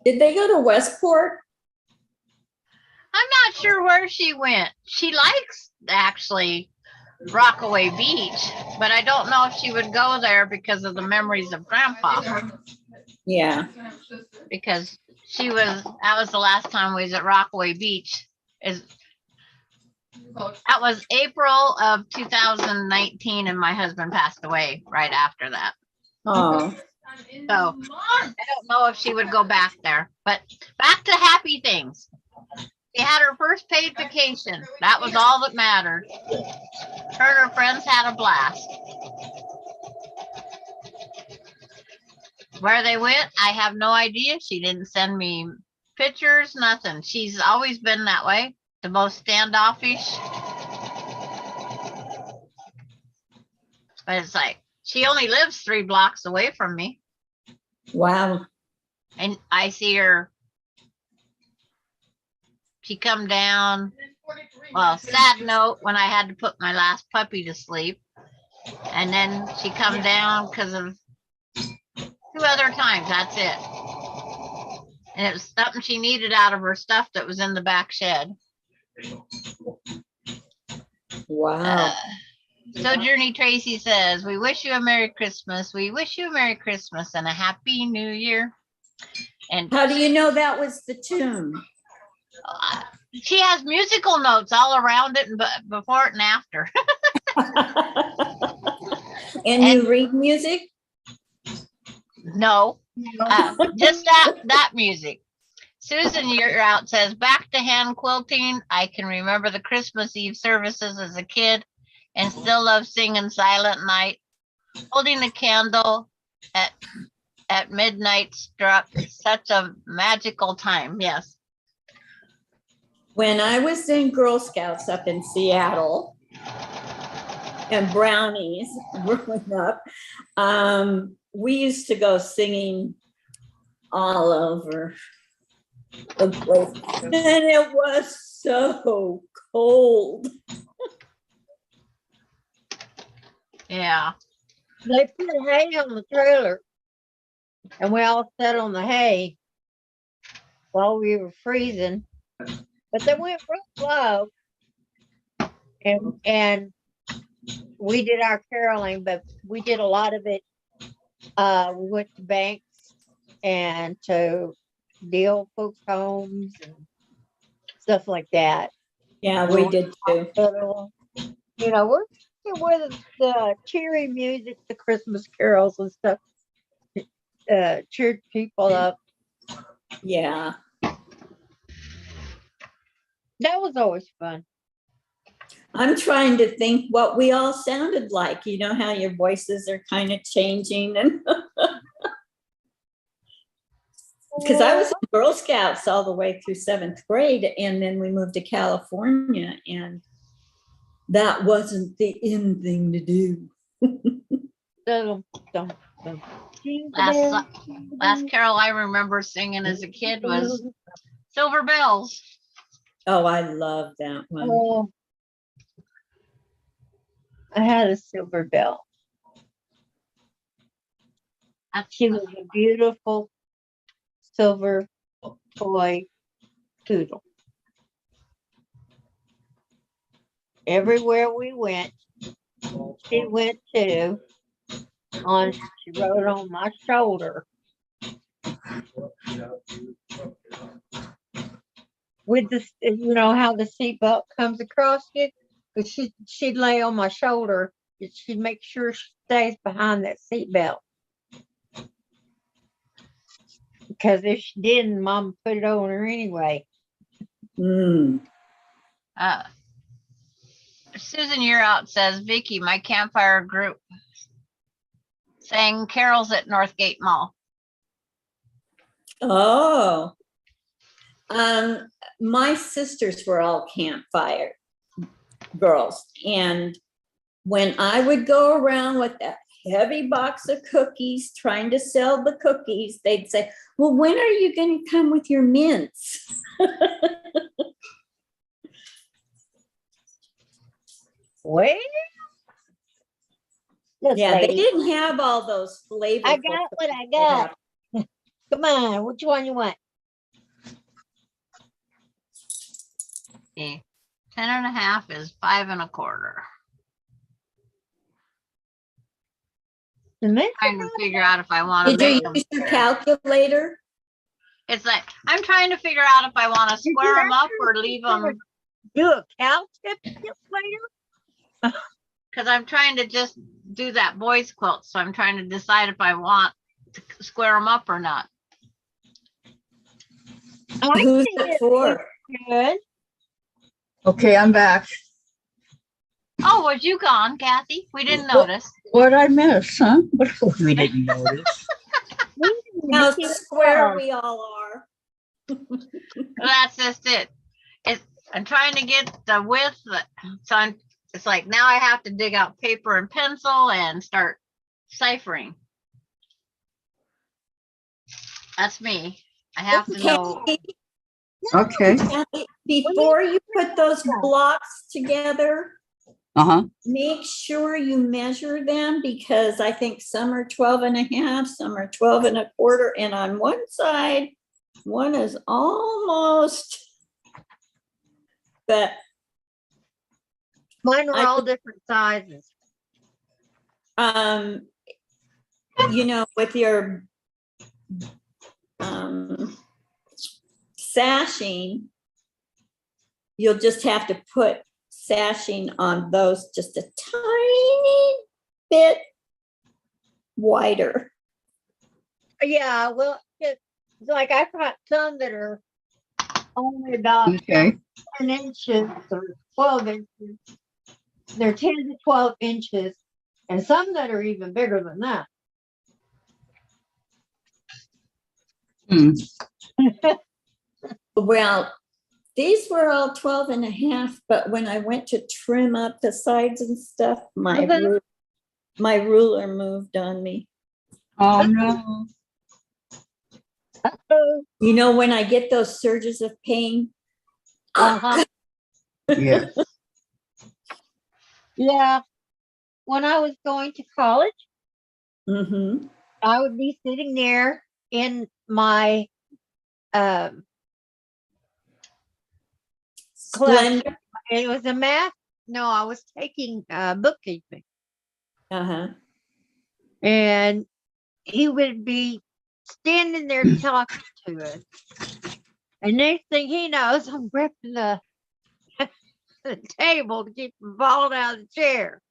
Did they go to Westport? I'm not sure where she went. She likes actually Rockaway Beach, but I don't know if she would go there because of the memories of Grandpa. Yeah. Because that was the last time we was at Rockaway Beach. That was April of 2019, and my husband passed away right after that. Oh. So I don't know if she would go back there, but back to happy things. She had her first paid vacation. That was all that mattered. Her and her friends had a blast. Where they went, I have no idea. She didn't send me pictures, nothing. She's always been that way, the most standoffish. But it's like, she only lives 3 blocks away from me. Wow. And I see her. She come down. Well, sad note, when I had to put my last puppy to sleep. And then she come down because of 2 other times. That's it. And it was something she needed out of her stuff that was in the back shed. Wow. Sojourner Tracy says, we wish you a Merry Christmas. We wish you a Merry Christmas and a Happy New Year. And How do you know that was the tune? she has musical notes all around it, and before it and after. And you read music? No, just that music. Susan, you're out, says, back to hand quilting. I can remember the Christmas Eve services as a kid and still love singing Silent Night. Holding a candle at midnight struck such a magical time. Yes. When I was in Girl Scouts up in Seattle and Brownies growing up, we used to go singing all over the place. And it was so cold. Yeah. They put hay on the trailer, and we all sat on the hay while we were freezing. But they went real slow, and we did our caroling, but we did a lot of it. We went to banks and to the old folks' homes and stuff like that. Yeah, we did too. But, you know, we're with the cheery music, the Christmas carols and stuff, cheered people up. Yeah. That was always fun. I'm trying to think what we all sounded like. You know how your voices are kind of changing, and because I was in Girl Scouts all the way through 7th grade, and then we moved to California, and that wasn't the in thing to do. Last carol I remember singing as a kid was Silver Bells. Oh, I love that one. Oh, I had a silver bell. She was a beautiful silver toy poodle. Everywhere we went, she went to. She rode on my shoulder. With the, you know how the seatbelt comes across you, but she'd lay on my shoulder. She'd make sure stays behind that seatbelt. Because if she didn't, Mom put it on her anyway. Mm. Susan, you're out, says Vicki, my campfire group sang carols at Northgate Mall. Oh. My sisters were all campfire girls. And when I would go around with that heavy box of cookies trying to sell the cookies, they'd say, well, when are you going to come with your mints? Well, this Yeah, they lady, didn't have all those flavors. I got what I got. Come on, which one you want? Okay. 10.5 is 5 1/4. The mint Trying to figure out if I want to Did you make them. use your calculator? It's like, I'm trying to figure out if I want to square them up or leave them, do a cow tip later? because I'm trying to just do that boys quilt. So I'm trying to decide if I want to square them up or not. I Who's think it it for? looks good. Okay, I'm back. Oh, was you gone, Kathy? We didn't What? notice. What'd I miss, huh? What we didn't notice. How square we all are. That's just it. I'm trying to get the width. So it's like now I have to dig out paper and pencil and start ciphering. That's me. I have to know. Okay. Kathy, before you put those blocks together, Uh-huh. make sure you measure them, because I think some are 12.5, some are 12 1/4, and on one side, one is almost, but Mine were I- all different sizes. with your sashing, you'll just have to put sashing on those just a tiny bit wider. Yeah, well, it's like I've got some that are only about Okay. 10 inches or 12 inches. They're 10 to 12 inches, and some that are even bigger than that. Hmm. Well, these were all 12.5, but when I went to trim up the sides and stuff, my ruler moved on me. Oh, no. Oh, You know, when I get those surges of pain, uh-huh. Yeah. Yeah. When I was going to college, mhm. I would be sitting there in my class. Splendor. It was a math. No, I was taking bookkeeping, Uh-huh. and he would be standing there talking to us. And next thing he knows, I'm gripping the table to keep him falling out of the chair.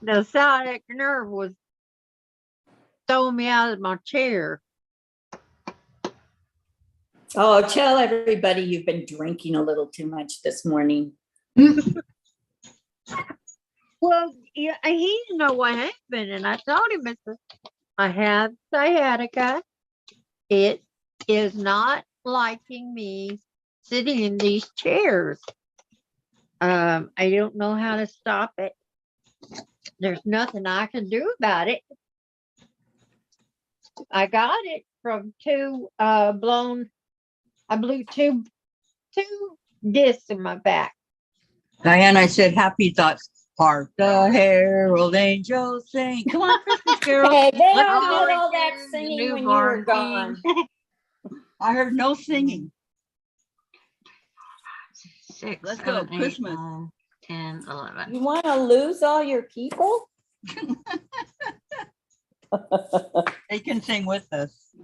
The sciatic nerve was throwing me out of my chair. Oh, tell everybody you've been drinking a little too much this morning. Well, yeah, he didn't know what happened, and I told him, I have sciatica. It is not liking me sitting in these chairs. I don't know how to stop it. There's nothing I can do about it. I got it from I blew two discs in my back. Diane, I said happy thoughts. Hark the herald angels sing. Come on, Christmas Carol. Hey, they Let's all go. did all that The singing when you were newborn gone. I heard no singing. 6, Let's go, 7, 8, Christmas. 9, 10, 11. You want to lose all your people? They can sing with us.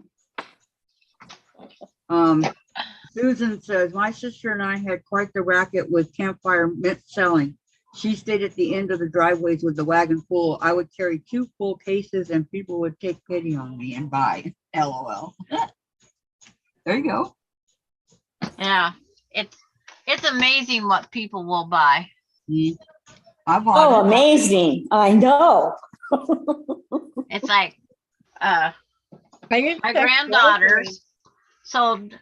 Susan says, my sister and I had quite the racket with campfire mint selling. She stayed at the end of the driveways with the wagon full. I would carry 2 full cases and people would take pity on me and buy. LOL. There you go. Yeah, it's amazing what people will buy. I bought Oh, it. amazing. I know. It's like I just my checked granddaughters sold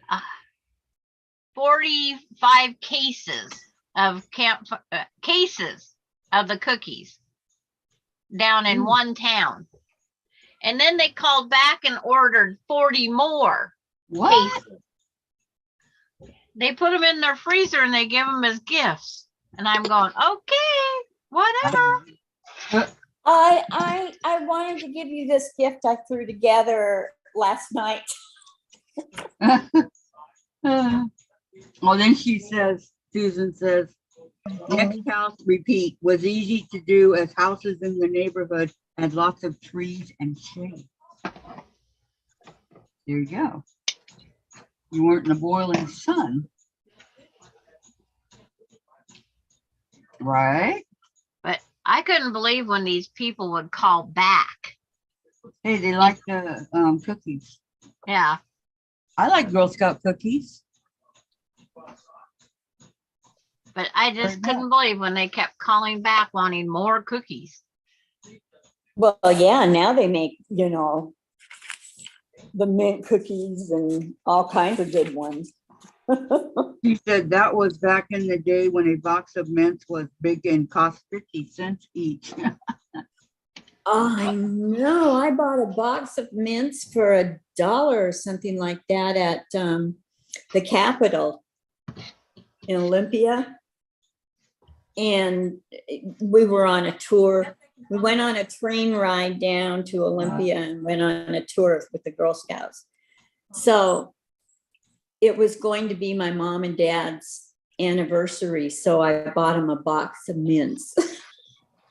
45 cases of cases of the cookies down in one town. And then they called back and ordered 40 more What? cases. They put them in their freezer and they give them as gifts. And I'm going, okay, whatever. I wanted to give you this gift I threw together last night. Well, then she says, Susan says, next house repeat was easy to do as houses in the neighborhood had lots of trees and shade. There you go. You weren't in the boiling sun. Right? But I couldn't believe when these people would call back. Hey, they like the cookies. Yeah. I like Girl Scout cookies. But I just couldn't believe when they kept calling back wanting more cookies. Well, yeah, now they make, you know, the mint cookies and all kinds of good ones. She said that was back in the day when a box of mints was big and cost 50 cents each. I know. I bought a box of mints for $1 or something like that at the Capitol in Olympia. And we were on a tour. We went on a train ride down to Olympia and went on a tour with the Girl Scouts. So it was going to be my mom and dad's anniversary. So I bought them a box of mints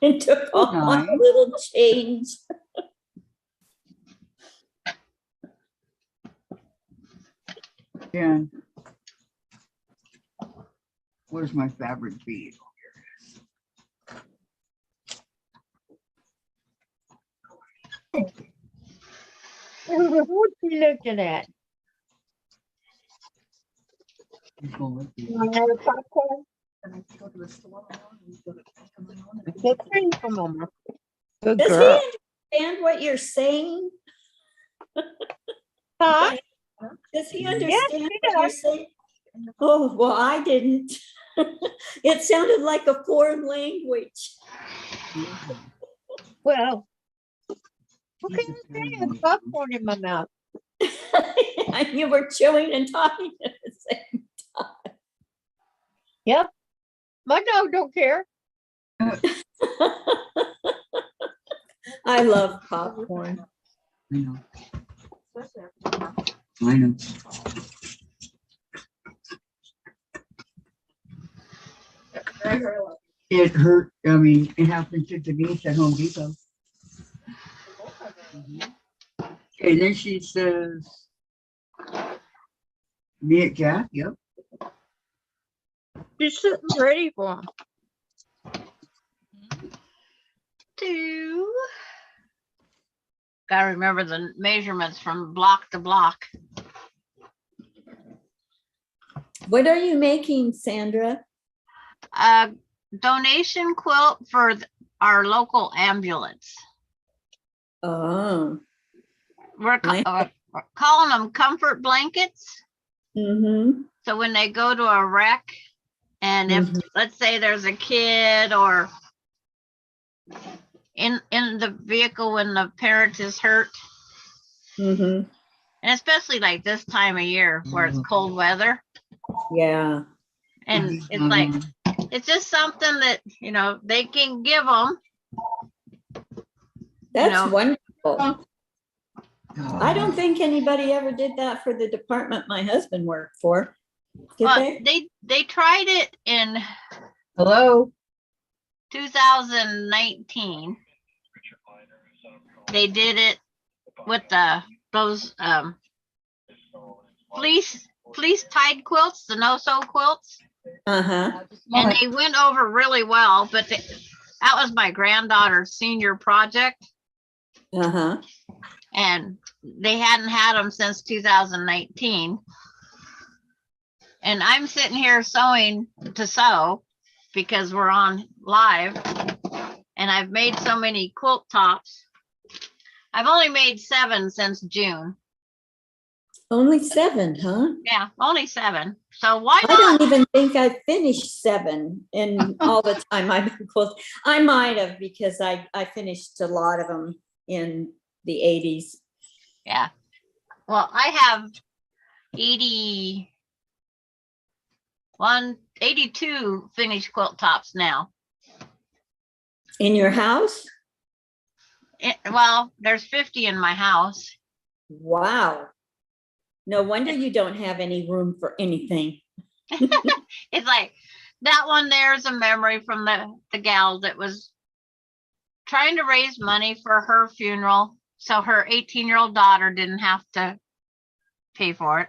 and took all my little change. Yeah. Where's my fabric bead? What you looking at? Another popcorn? Good thing for Mama. Good Does girl. he understand what you're saying? Huh? Does he he understand what you're does. saying? Oh, well, I didn't. It sounded like a foreign language. Well, what can you say with popcorn in my mouth? You were chewing and talking at the same time. Yep. My dog don't care. I love popcorn. I know. I know. It hurt. I mean, it happened to Denise at Home Depot. Okay, then she says, me at Jack, yep. She's sitting ready for him. 2. Gotta remember the measurements from block to block. What are you making, Sandra? Donation quilt for our local ambulance. Oh. We're Nice. calling them comfort blankets. Mm-hmm. So when they go to a wreck, and if let's say there's a kid or in the vehicle when the parent is hurt, Mm-hmm. and especially like this time of year where it's cold weather, Yeah. and it's like it's just something that they can give them. That's wonderful. I don't think anybody ever did that for the department my husband worked for. Did they? They tried it in Hello? 2019. They did it with those fleece tied quilts, the no-sew quilts. Uh-huh. and they went over really well, but that was my granddaughter's senior project, Uh-huh. and they hadn't had them since 2019. And I'm sitting here sewing to sew because we're on live, and I've made so many quilt tops. I've only made 7 since June. Only 7, huh? Yeah, only 7. So why I not? don't even think I finished 7 in all the time I've been quilting. I might have because I finished a lot of them in the 80s. Yeah. Well, I have 82 finished quilt tops now. In your house? Well, there's 50 in my house. Wow. No wonder you don't have any room for anything. It's like that one there's a memory from the gal that was trying to raise money for her funeral so her 18-year-old daughter didn't have to pay for it.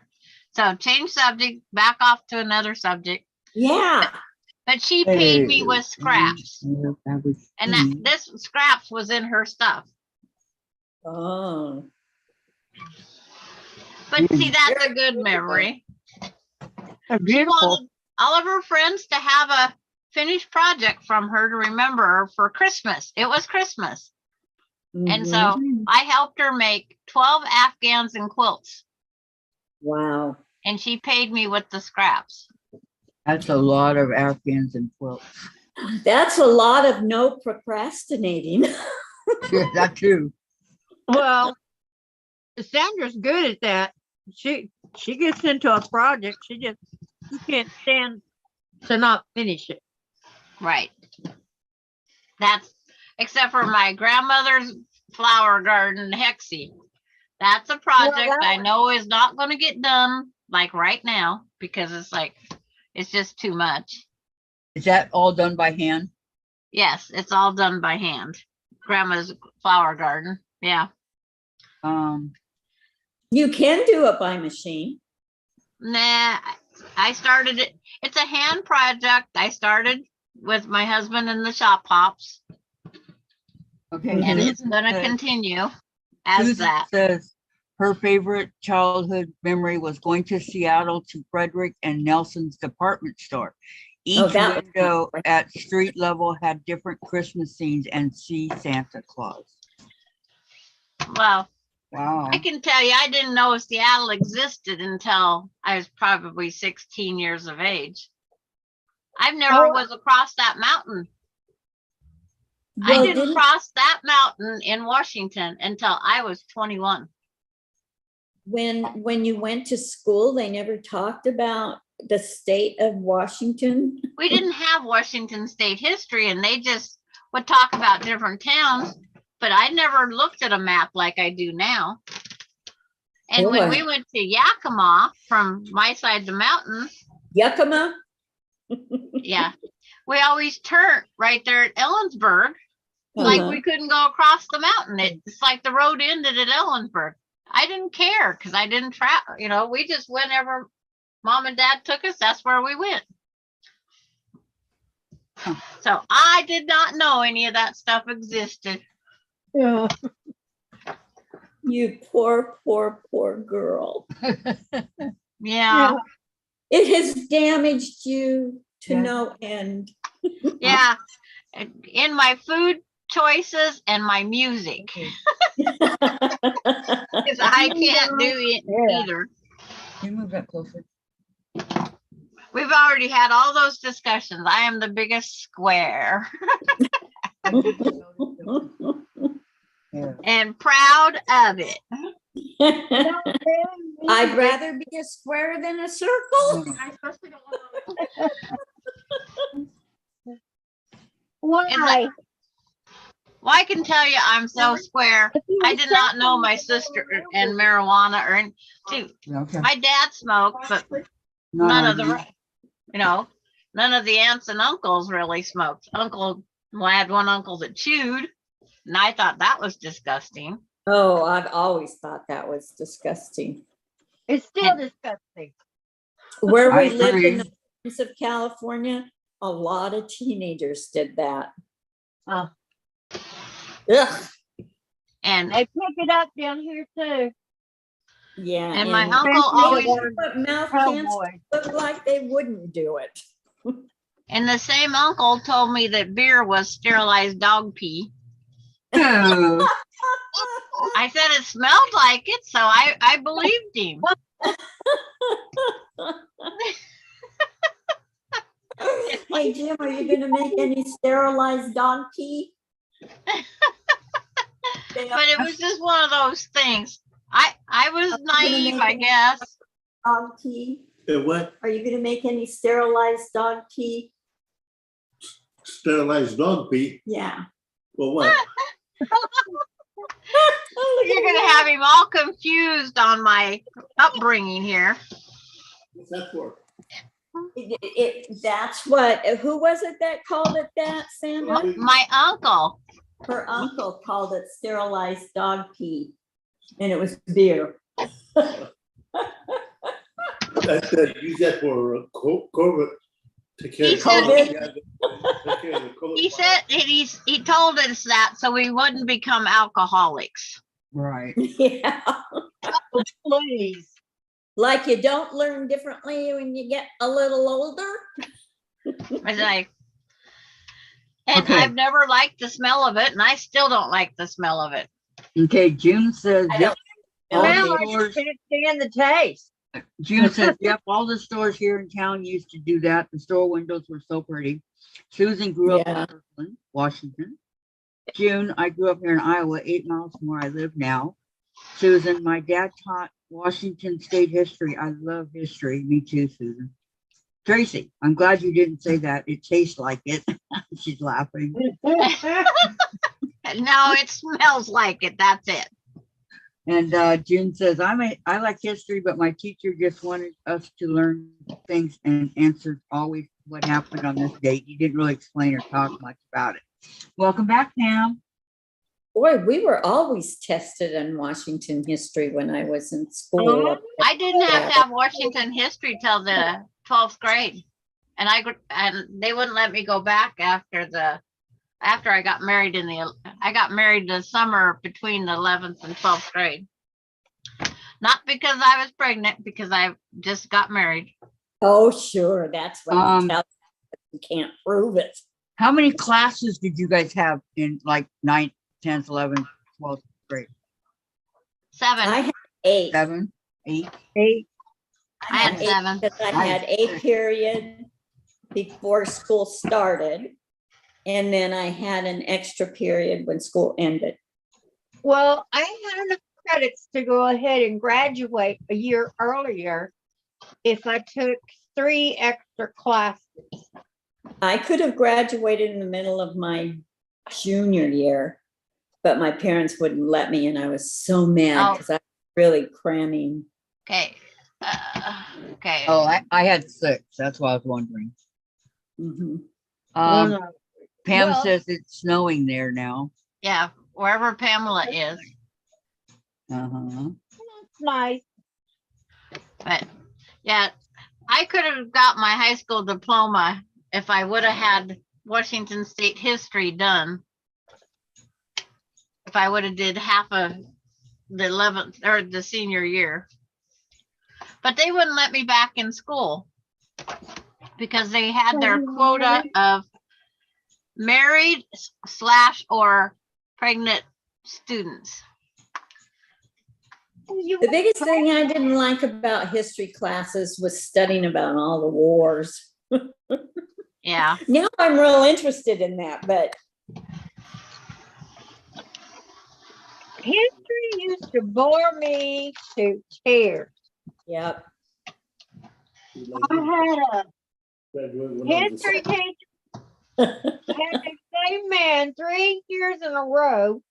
So change subject, back off to another subject. Yeah. But she paid me with scraps. And Mm-hmm. this scraps was in her stuff. Oh. But see, that's a good memory. She Beautiful. wanted all of her friends to have a finished project from her to remember her for Christmas. It was Christmas. And so Mhm. I helped her make 12 Afghans and quilts. Wow. And she paid me with the scraps. That's a lot of Afghans and quilts. That's a lot of no procrastinating. Yeah, that too. Well, Sandra's good at that. She gets into a project. She can't stand to not finish it. Right. That's except for my grandmother's flower garden, Hexie. That's a project I know is not going to get done like right now because it's just too much. Is that all done by hand? Yes, it's all done by hand. Grandma's flower garden. Yeah. You can do it by machine. Nah, I started it. It's a hand project. I started with my husband and the shop pops, Okay. and Mhm. it's going to continue as Susan that. says her favorite childhood memory was going to Seattle to Frederick and Nelson's department store. Oh, Each that was window nice. at street level had different Christmas scenes and see Santa Claus. Well, Wow. I can tell you, I didn't know Seattle existed until I was probably 16 years of age. I've never was across that mountain. I Well, didn't cross that mountain in Washington until I was 21. when you went to school, they never talked about the state of Washington. We didn't have Washington state history, and they just would talk about different towns, but I never looked at a map like I do now. And when Boy. we went to Yakima from my side of the mountain, Yakima. yeah, we always turned right there at Ellensburg. Like Uh-huh. we couldn't go across the mountain. It's like the road ended at Ellensburg. I didn't care because I didn't travel. We just whenever mom and dad took us, that's where we went. So I did not know any of that stuff existed. Yeah. You poor, poor, poor girl. Yeah. It has damaged you to Yeah. no end. Yeah. In my food choices and my music. Because I can't do it either. Can you move that closer? We've already had all those discussions. I am the biggest square Yeah. and proud of it. I'd rather be a square than a circle. I especially don't want Why? Well, I can tell you I'm so square. I did not know my sister and marijuana or too. Okay. My dad smoked, but none of the aunts and uncles really smoked. I had one uncle that chewed, and I thought that was disgusting. Oh, I've always thought that was disgusting. It's still disgusting. Where I we lived agree. in the of California, a lot of teenagers did that. Oh. Ugh, And They pick it up down here too. yeah. And my and uncle they always, put mouth cans Cowboy. look like they wouldn't do it. and the same uncle told me that beer was sterilized dog pee. Oh, I said it smelled like it, so I believed him. Hey Jim, are you gonna make any sterilized dog pee? But it was just one of those things. I was naive, I guess. Dog pee? What? Are you gonna make any sterilized dog pee? Sterilized dog pee? Yeah. Well, what? You're gonna have him all confused on my upbringing here. What's that for? That's what, who was it that called it that, Sandra? My uncle. Her uncle called it sterilized dog pee, and it was beer. Use that for COVID. Take care He of said- COVID. Take care of the COVID. He said he told us that so we wouldn't become alcoholics. right. Yeah. Please. Like you don't learn differently when you get a little older? And and Okay. I've never liked the smell of it, and I still don't like the smell of it. Okay, June says, I yep. All don't the Well, I stores, just can't stand the taste. June says, yep, all the stores here in town used to do that. The store windows were so pretty. Susan grew up in Yeah. Kirkland, Washington. June, I grew up here in Iowa, 8 miles from where I live now. Susan, my dad taught Washington State history. I love history. Me too, Susan. Tracy, I'm glad you didn't say that. It tastes like it. She's laughing. No, it smells like it. That's it. And June says, I like history, but my teacher just wanted us to learn things and answered always what happened on this date. He didn't really explain or talk much about it. Welcome back, Pam. Boy, we were always tested in Washington history when I was in school. I didn't have to have Washington history till the 12th grade, and they wouldn't let me go back after I got married I got married the summer between the 11th and 12th grade. Not because I was pregnant, because I just got married. Oh, sure, that's what you tell you can't prove it. How many classes did you guys have in like 9th, 10th, 11th, 12th grade? 7. I had 8. 7, 8. I had 7. Because I had a period before school started, and then I had an extra period when school ended. Well, I had enough credits to go ahead and graduate a year earlier if I took 3 extra classes. I could have graduated in the middle of my junior year, but my parents wouldn't let me, and I was so mad because I was really cramming. Okay. Okay. Oh, I had 6. That's why I was wondering. Mhm. Pam Well- says it's snowing there now. Yeah, wherever Pamela is. Uh-huh. That's nice. But yeah, I could have got my high school diploma if I would have had Washington State history done. If I would have did half of the 11th or the senior year. But they wouldn't let me back in school because they had their quota of married / or pregnant students. The biggest thing I didn't like about history classes was studying about all the wars. Yeah. Now I'm real interested in that, but History used to bore me to tears. yep. I had a history teacher, had the same man 3 years in a row.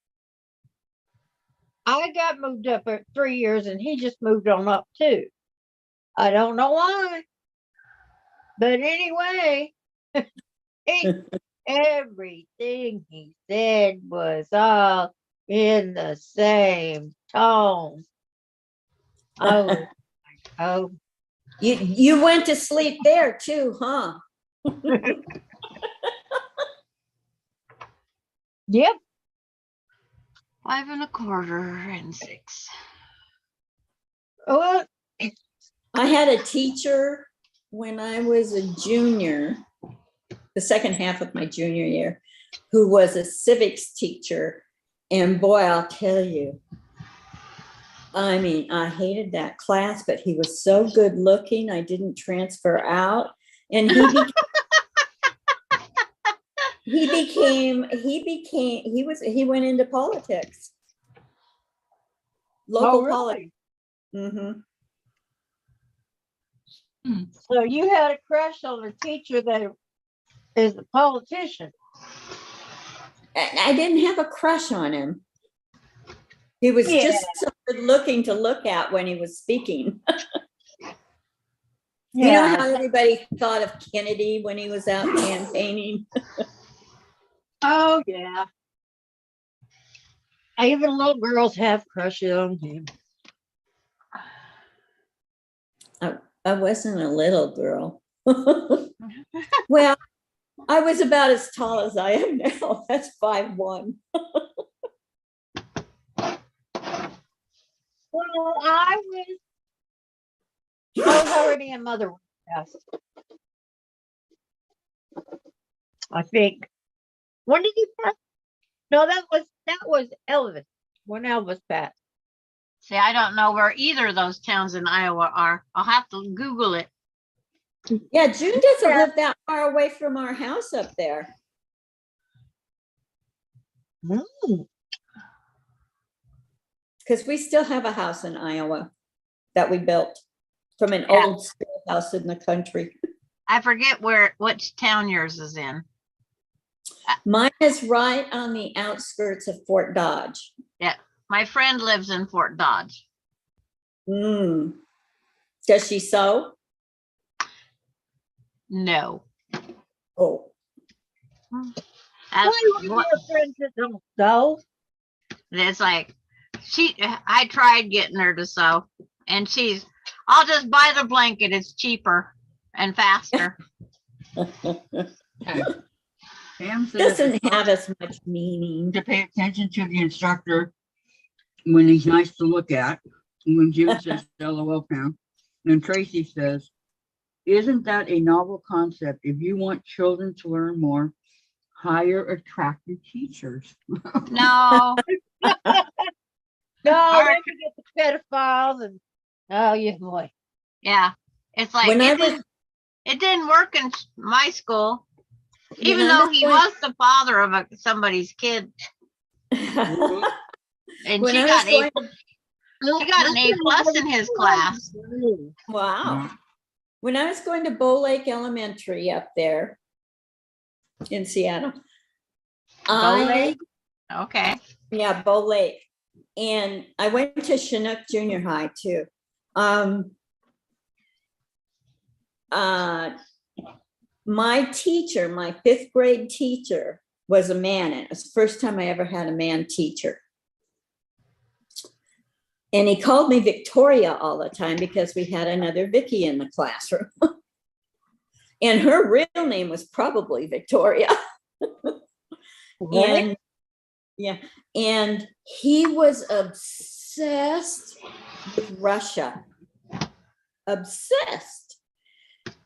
I got moved up at 3 years and he just moved on up too. I don't know why. But anyway, everything he said was all in the same tone. Oh, You went to sleep there too, huh? Yep. 5 1/4 and 6. Well, I had a teacher when I was a junior, the second half of my junior year, who was a civics teacher. And boy, I'll tell you, I mean, I hated that class, but he was so good looking. I didn't transfer out. And he went into politics. Local politics. really? Mm-hmm. So you had a crush on a teacher that is a politician. I didn't have a crush on him. He was just so good looking to look at when he was speaking. You know how everybody thought of Kennedy when he was out campaigning? Oh yeah. Even little girls have crushes on him. I wasn't a little girl. Well, I was about as tall as I am now. That's 5'1". Well, I was already in Mother house. I think. When did you pass? No, that was Elvis. When Elvis passed. See, I don't know where either of those towns in Iowa are. I'll have to Google it. Yeah, June doesn't live that far away from our house up there. Because we still have a house in Iowa that we built from an old schoolhouse in the country. I forget which town yours is in. Mine is right on the outskirts of Fort Dodge. Yeah, my friend lives in Fort Dodge. Does she sew? No. Oh. Friends that don't sew. It's like I tried getting her to sew, and I'll just buy the blanket. It's cheaper and faster. Pam says Doesn't have as much meaning. to pay attention to the instructor when he's nice to look at. When Jim says LOL, Pam. And Tracy says, isn't that a novel concept? If you want children to learn more, hire attractive teachers. No. No, then you get the pedophiles and oh yeah, boy. Yeah. It's like it didn't work in my school. Even though he was the father of somebody's kid. And she got an A+ in his class. Wow. When I was going to Bow Lake Elementary up there in Seattle. Bow Lake? Okay. Yeah, Bow Lake. And I went to Chinook Junior High too. My teacher, my 5th grade teacher, was a man. And it was the first time I ever had a man teacher. And he called me Victoria all the time because we had another Vicki in the classroom. And her real name was probably Victoria. Really? And he was obsessed with Russia. Obsessed.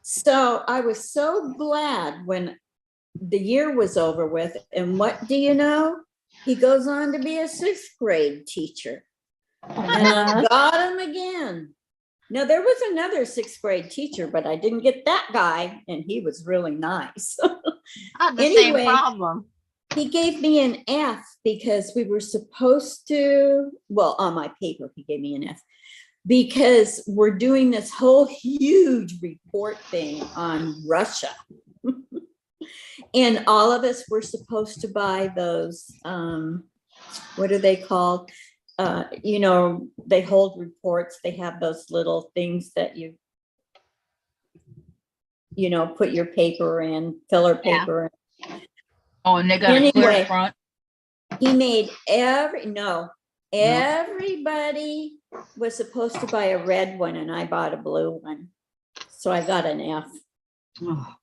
So I was so glad when the year was over with. And what do you know? He goes on to be a 6th grade teacher. And I got him again. Now, there was another 6th grade teacher, but I didn't get that guy, and he was really nice. Same problem. He gave me an F because we were supposed to, well, on my paper, he gave me an F because we're doing this whole huge report thing on Russia. And all of us were supposed to buy those, what are they called? They hold reports. They have those little things that you put your paper in, filler paper. Yeah. Oh, and they got a clear front. He made everybody was supposed to buy a red one, and I bought a blue one. So I got an F. Oh,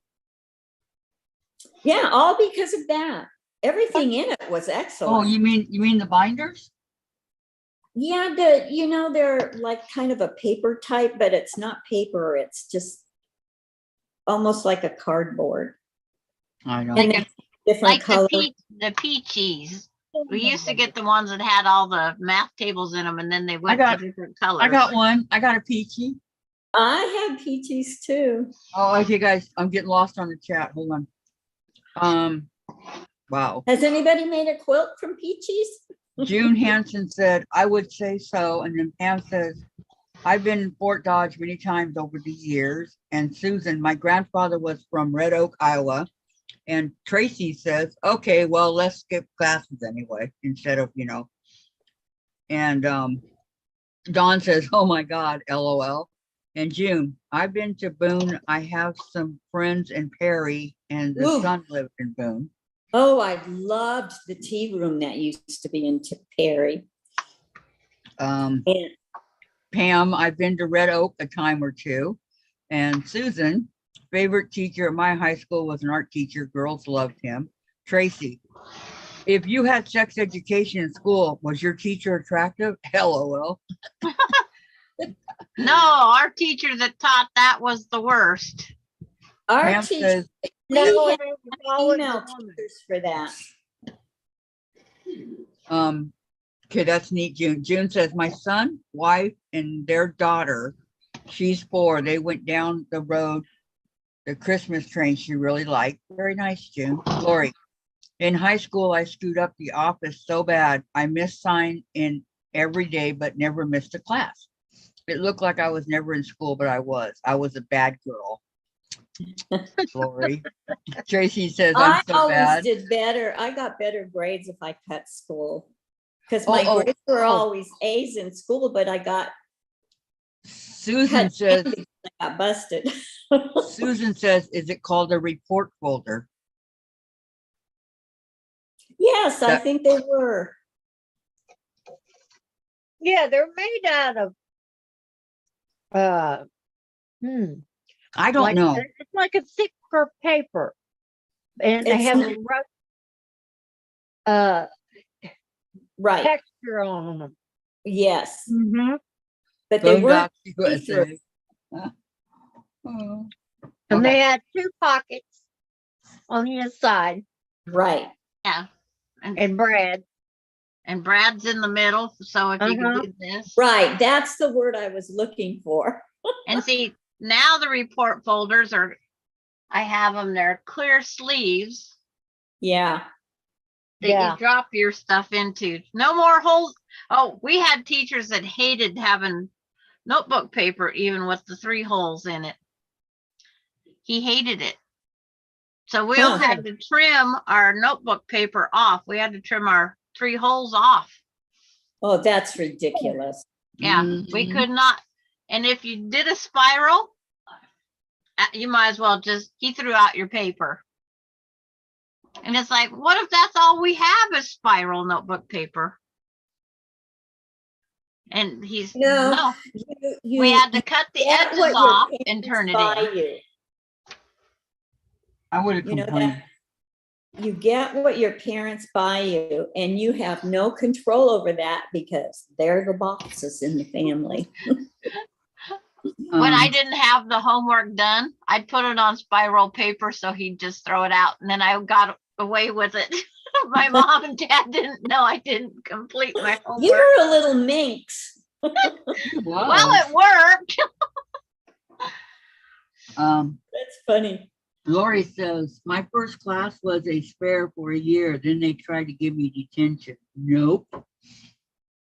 Yeah, all because of that. Everything in it was excellent. oh, you mean the binders? Yeah, they're like kind of a paper type, but it's not paper. It's just almost like a cardboard. I know. And Like they different Like colors. the peaches. We used to get the ones that had all the math tables in them, and then they went got- to different colors. I got one. I got a peachy. I had peaches too. Oh, okay, guys, I'm getting lost on the chat. Hold on. Wow. Has anybody made a quilt from peaches? June Hanson said, I would say so. And then Pam says, I've been in Fort Dodge many times over the years. And Susan, my grandfather was from Red Oak, Iowa. And Tracy says, okay, well, let's skip classes anyway, instead of, And Dawn says, oh my God, LOL. And June, I've been to Boone. I have some friends in Perry, and the Ooh. son lived in Boone. Oh, I loved the tea room that used to be in Perry. Um, And Pam, I've been to Red Oak a time or two. And Susan, favorite teacher at my high school was an art teacher. Girls loved him. Tracy, if you had sex education in school, was your teacher attractive? LOL. No, our teacher that taught that was the worst. our Pam teacher, says, we No, had it was always a female woman. teachers for that. okay, that's neat, June. June says, my son, wife, and their daughter, she's 4. They went down the road, the Christmas train she really liked. Very nice, June. Lori, in high school, I screwed up the office so bad. I missed sign in every day, but never missed a class. It looked like I was never in school, but I was. I was a bad girl. Lori. Tracy says, I'm I so always bad. did better. I got better grades if I cut school. Because my Oh, grades were always A's in school, but I got Susan cut says, because I got busted. Susan says, is it called a report folder? Yes, I That- think they were. Yeah, they're made out of I don't like know. it's like a thicker paper. And they It's have not- a rough Right. texture on them. Yes. Mm-hmm. But they Boondocks weren't USA. see-through. Oh. And Okay. they had 2 pockets on the inside. Right. Yeah. And Brad. And Brad's in the middle, so if you Uh-huh. can do this. Right. That's the word I was looking for. And see, now the report folders I have them, they're clear sleeves Yeah. that Yeah. you drop your stuff into. No more holes. Oh, we had teachers that hated having notebook paper, even with the 3 holes in it. He hated it. So we all Huh. had to trim our notebook paper off. We had to trim our 3 holes off. Oh, that's ridiculous. Yeah, we could not. And if you did a spiral, you might as well he threw out your paper. And it's like, what if that's all we have is spiral notebook paper? And he's, No, no, You we had to cut the get edges what your off and parents turn it buy in. you. I would have You know complained. that you get what your parents buy you, and you have no control over that because they're the bosses in the family. When I didn't have the homework done, I'd put it on spiral paper so he'd just throw it out. And then I got away with it. My mom and dad didn't know I didn't complete my homework. You were a little minx. Well, it worked. That's funny. Lori says, my first class was a spare for a year. Then they tried to give me detention. Nope.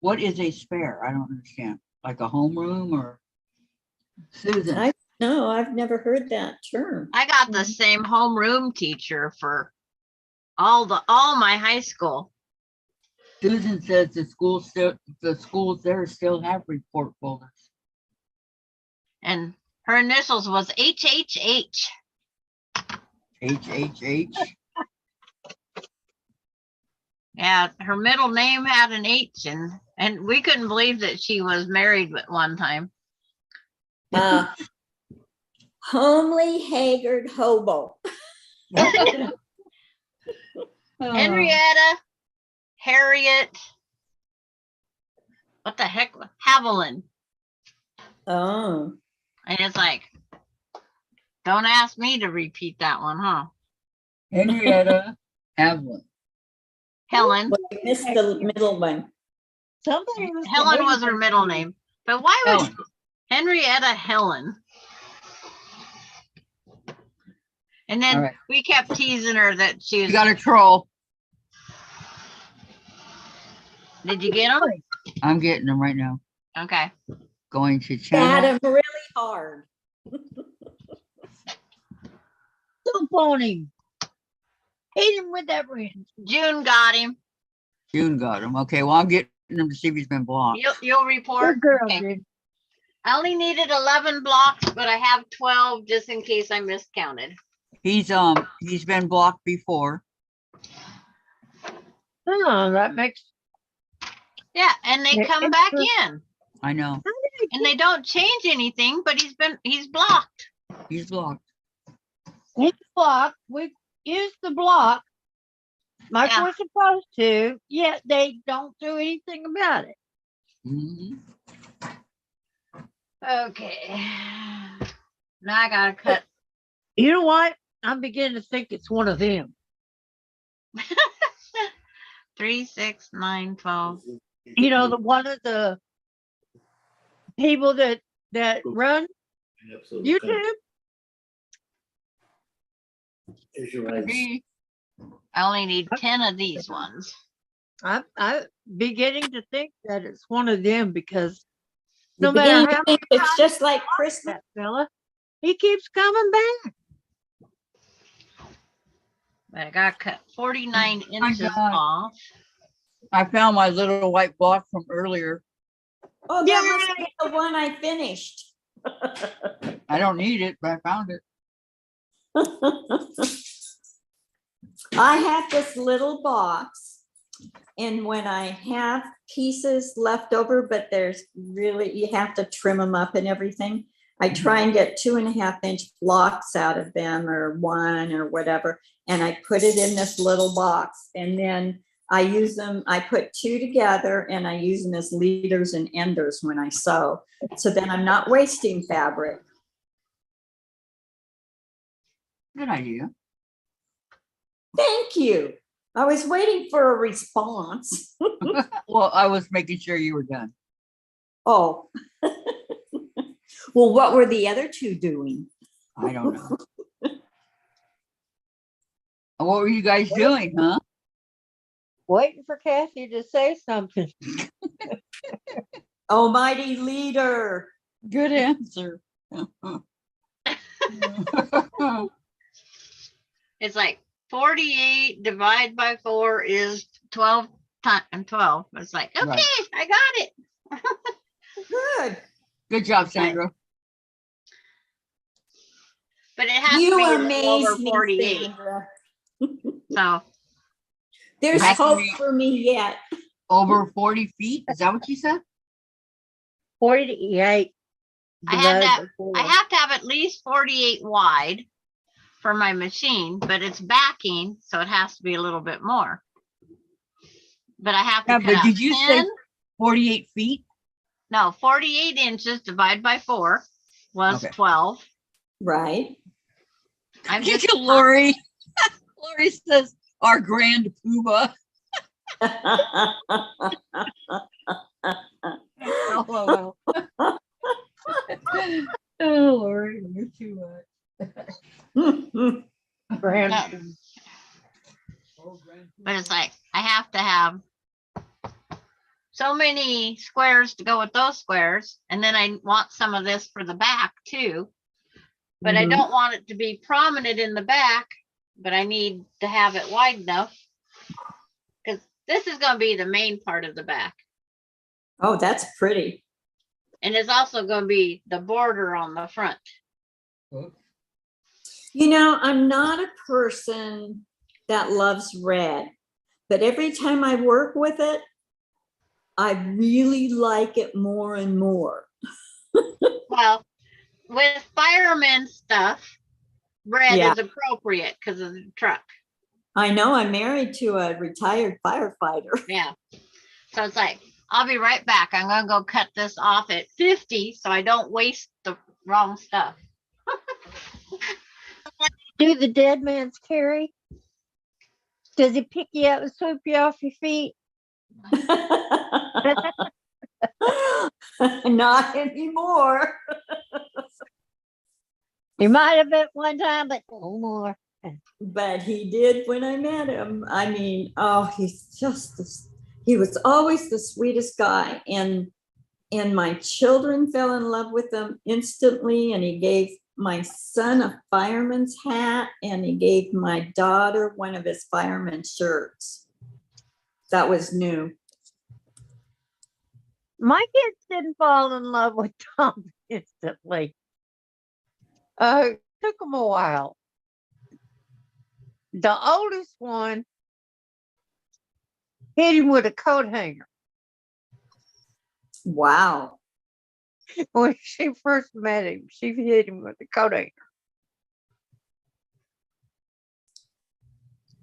What is a spare? I don't understand. Like a homeroom or Susan? No, I've never heard that term. I got the same homeroom teacher for all my high school. Susan says the schools there still have report folders. And her initials was HHH. HHH. Yeah, her middle name had an H, and we couldn't believe that she was married at one time. homely, haggard hobo. Henrietta, Harriet, what the heck? Haviland. Oh, And it's like, don't ask me to repeat that one, huh? Henrietta Havlin. Helen. well, you missed the middle one. Somebody was Helen was her middle name. But why would Helen. Henrietta Helen? And All then right. we kept teasing her that she You was. got a troll. Did you get them? I'm getting them right now. Okay. Going to Got channel. him really hard. Dump on him. Hit him with that wrench. June got him. June got him. Okay, well, I'm getting him to see if he's been blocked. You'll report. Good girl, Okay. dude. I only needed 11 blocks, but I have 12 just in case I miscounted. He's been blocked before. Oh, that makes. Yeah, and they Yeah, come back it's in, I know. and they don't change anything, but he's blocked. He's blocked. He's blocked. We used the block like Yeah. we're supposed to, yet they don't do anything about it. Mhm. Okay. Now I gotta cut. You know what? I'm beginning to think it's one of them. 3, 6, 9, 12. You know, the one of the people that run YouTube. Is your right. Me. I only need 10 of these ones. I'm beginning to think that it's one of them because no You're matter beginning to how think it's just like Christmas. that fella, he keeps coming back. But I gotta cut 49 inches God. off. I found my little white block from earlier. Oh, that must be the one I finished. I don't need it, but I found it. I have this little box, and when I have pieces left over, but there's really, you have to trim them up and everything. I try and get 2.5-inch blocks out of them, or 1 or whatever, and I put it in this little box, and then I use them, I put 2 together and I use them as leaders and enders when I sew. So then I'm not wasting fabric. Good idea. Thank you. I was waiting for a response. Well, I was making sure you were done. Oh. Well, what were the other 2 doing? I don't know. What were you guys doing, huh? Waiting for Kathy to say something. Almighty leader. Good answer. It's like 48 divided by 4 is 12 times 12. It's like, okay, Right. I got it. Good. Good job, Sandra. But it has You to be a little amaze over me, 48. Sandra. So There's Has to hope be- for me yet. Over 40 feet? Is that what you said? 48. I had divided that- by 4. I have to have at least 48 wide for my machine, but it's backing, so it has to be a little bit more. But I have to Yeah, cut but out did you say 10. 48 feet? No, 48 inches divided by 4 was Okay. 12. Right. I'm Did just you, Lori? Lori says our grand poobah. LOL. Oh, Lori, you're too much. Grand- But it's like I have to have so many squares to go with those squares, and then I want some of this for the back too. But I Mhm. don't want it to be prominent in the back, but I need to have it wide enough because this is going to be the main part of the back, Oh, that's pretty. and it's also going to be the border on the front. You know, I'm not a person that loves red, but every time I work with it, I really like it more and more. Well, with fireman stuff, red Yeah. is appropriate because of the truck. I know, I'm married to a retired firefighter. Yeah. So it's like, I'll be right back. I'm gonna go cut this off at 50 so I don't waste the wrong stuff. Do the dead man's carry? Does he pick you up and sweep you off your feet? Not anymore. He might have at one time, but no more. But he did when I met him. I mean, oh, he was always the sweetest guy. And my children fell in love with him instantly. And he gave my son a fireman's hat, and he gave my daughter one of his fireman's shirts. That was new. My kids didn't fall in love with Tom instantly. Took them a while. The oldest one hit him with a coat hanger Wow. when she first met him. She hit him with a coat hanger.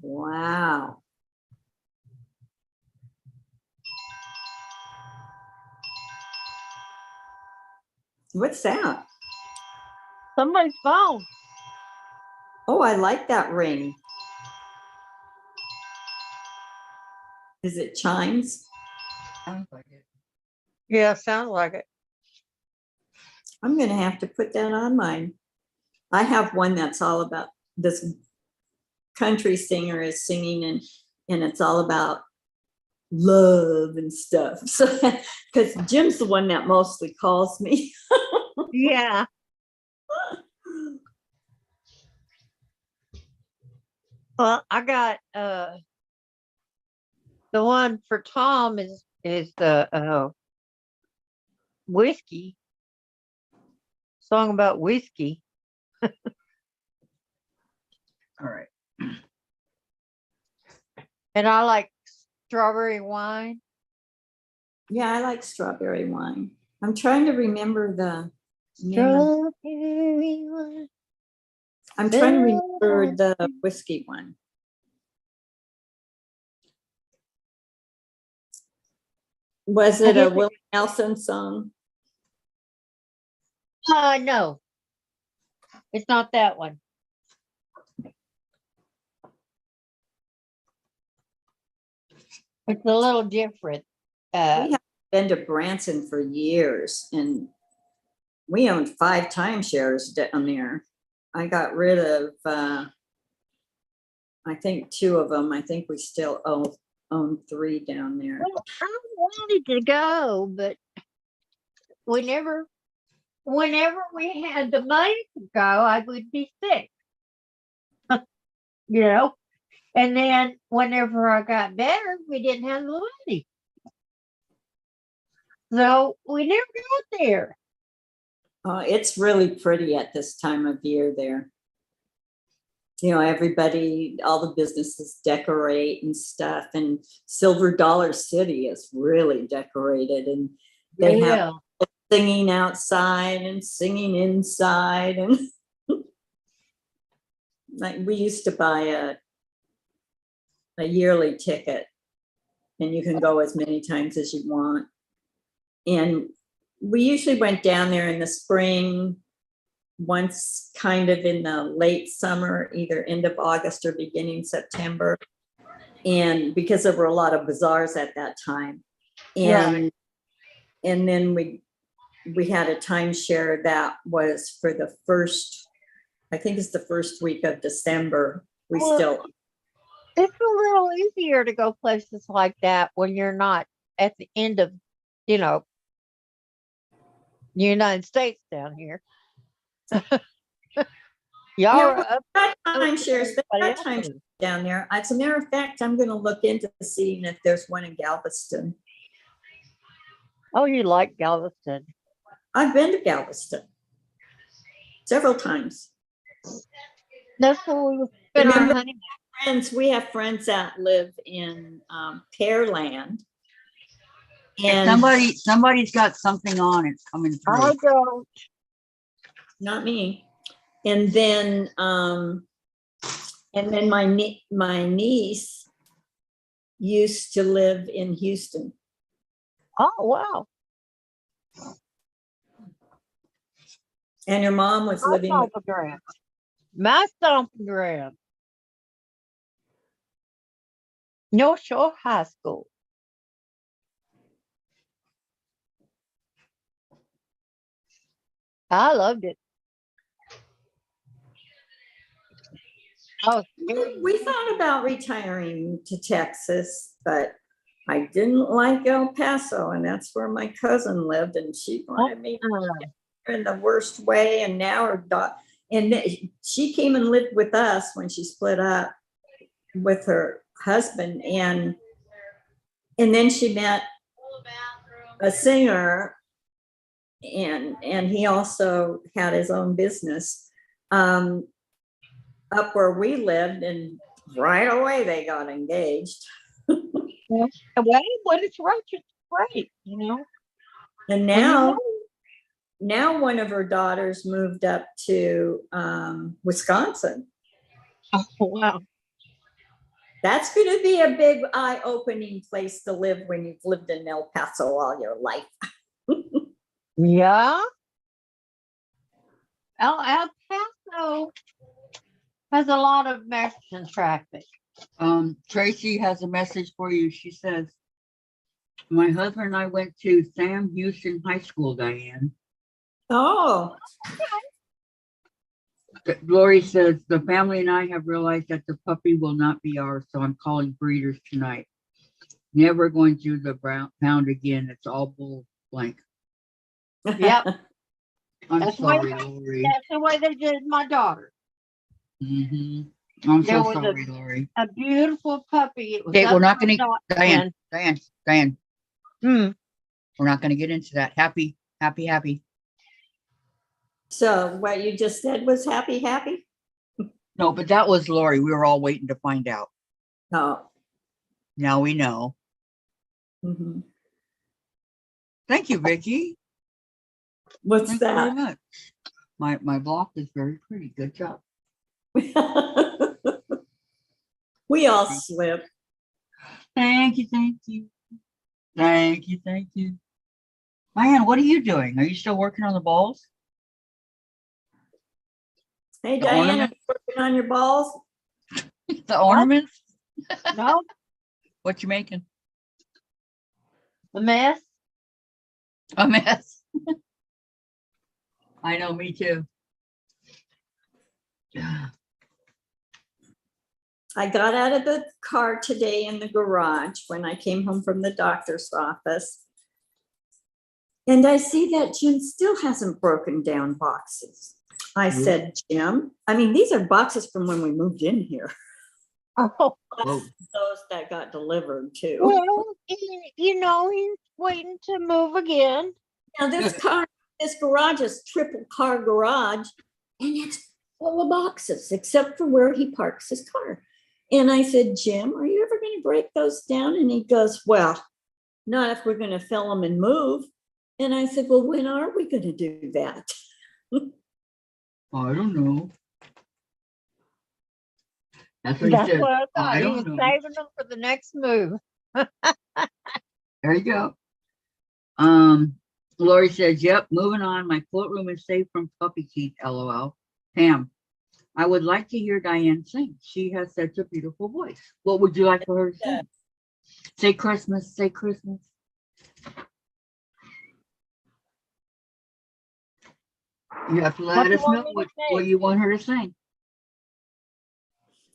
Wow. What's that? Somebody's phone. Oh, I like that ring. Is it chimes? Sounds like it. Yeah, sounds like it. I'm gonna have to put that on mine. I have one that's all about this country singer is singing, and it's all about love and stuff. So, because Jim's the one that mostly calls me. Yeah. Well, I got the one for Tom is the whiskey song about whiskey. All right. And I like strawberry wine. Yeah, I like strawberry wine. I'm trying to remember the name of, Strawberry wine. I'm trying to remember the whiskey one. Was it a Willie Nelson song? No, it's not that one. It's a little different. We have been to Branson for years, and we owned 5 timeshares down there. I got rid of, I think 2 of them. I think we still own 3 down there. Well, I wanted to go, but whenever we had the money to go, I would be sick. You know? And then whenever I got better, we didn't have the money. So we never got there. It's really pretty at this time of year there. You know, everybody, all the businesses decorate and stuff, and Silver Dollar City is really decorated, and they have singing outside and singing inside. And like we used to buy a yearly ticket, and you can go as many times as you want. And we usually went down there in the spring, once kind of in the late summer, either end of August or beginning September. And because there were a lot of bazaars at that time. And then we had a timeshare that was for the first, I think it's the first week of December. It's a little easier to go places like that when you're not at the end of, you know, the United States down here. Y'all are up timeshares. They got timeshares down there. As a matter of fact, I'm going to look into seeing if there's one in Galveston. Oh, you like Galveston? I've been to Galveston several times. That's where we spent our honeymoon. We have friends that live in Pearland. And somebody's got something on. It's coming through. I don't. not me. And then my niece used to live in Houston. Oh, wow. And her mom was My living with, stomping ground. My stomping ground. North Shore High School. I loved it. Oh, we thought about retiring to Texas, but I didn't like El Paso, and that's where my cousin lived, and she wanted me in the worst way. And now her daughter, and she came and lived with us when she split up with her husband, and then she met a singer, and he also had his own business up where we lived, and right away they got engaged. well, when it's right, it's great, you know. And now one of her daughters moved up to Wisconsin. Oh, wow. That's going to be a big eye-opening place to live when you've lived in El Paso all your life. Yeah. El Paso has a lot of Mexican traffic. Tracy has a message for you. She says, my husband and I went to Sam Houston High School, Diane. Oh, Lori says, the family and I have realized that the puppy will not be ours, so I'm calling breeders tonight. Never going through the pound again. It's all bull blank. Yep. I'm That's sorry, the way Lori. That's the way they did my daughter. I'm There so was sorry, Lori. a beautiful puppy. It was Okay, we're not going to, upside down. Diane, Hmm. we're not going to get into that. Happy. so what you just said was happy? No, but that was Lori. We were all waiting to find out. Oh. Now we know. Mm-hmm. Thank you, Vicki. What's Thank you very that? much. My block is very pretty. Good job. We all slip. Thank you. Diane, what are you doing? Are you still working on the balls? Hey, The Diane, are ornament? you working on your balls? The ornaments? No, What you making? the mess. A mess. I know, me too. I got out of the car today in the garage when I came home from the doctor's office. And I see that Jim still hasn't broken down boxes. I said, Jim, I mean, these are boxes from when we moved in here. Oh, Those that got delivered too. well, you know, he's waiting to move again. Now this garage is triple car garage, and it's full of boxes except for where he parks his car. And I said, Jim, are you ever going to break those down? And he goes, well, not if we're going to fill them and move. And I said, well, when are we going to do that? I don't know. That's what he That's said. what I thought. I He don't was know. saving them for the next move. There you go. Lori says, yep, moving on. My float room is safe from puppy teeth, LOL. Pam, I would like to hear Diane sing. She has such a beautiful voice. What would you like for her to sing? Say Christmas, say Christmas. You have to let us know what you want her to sing.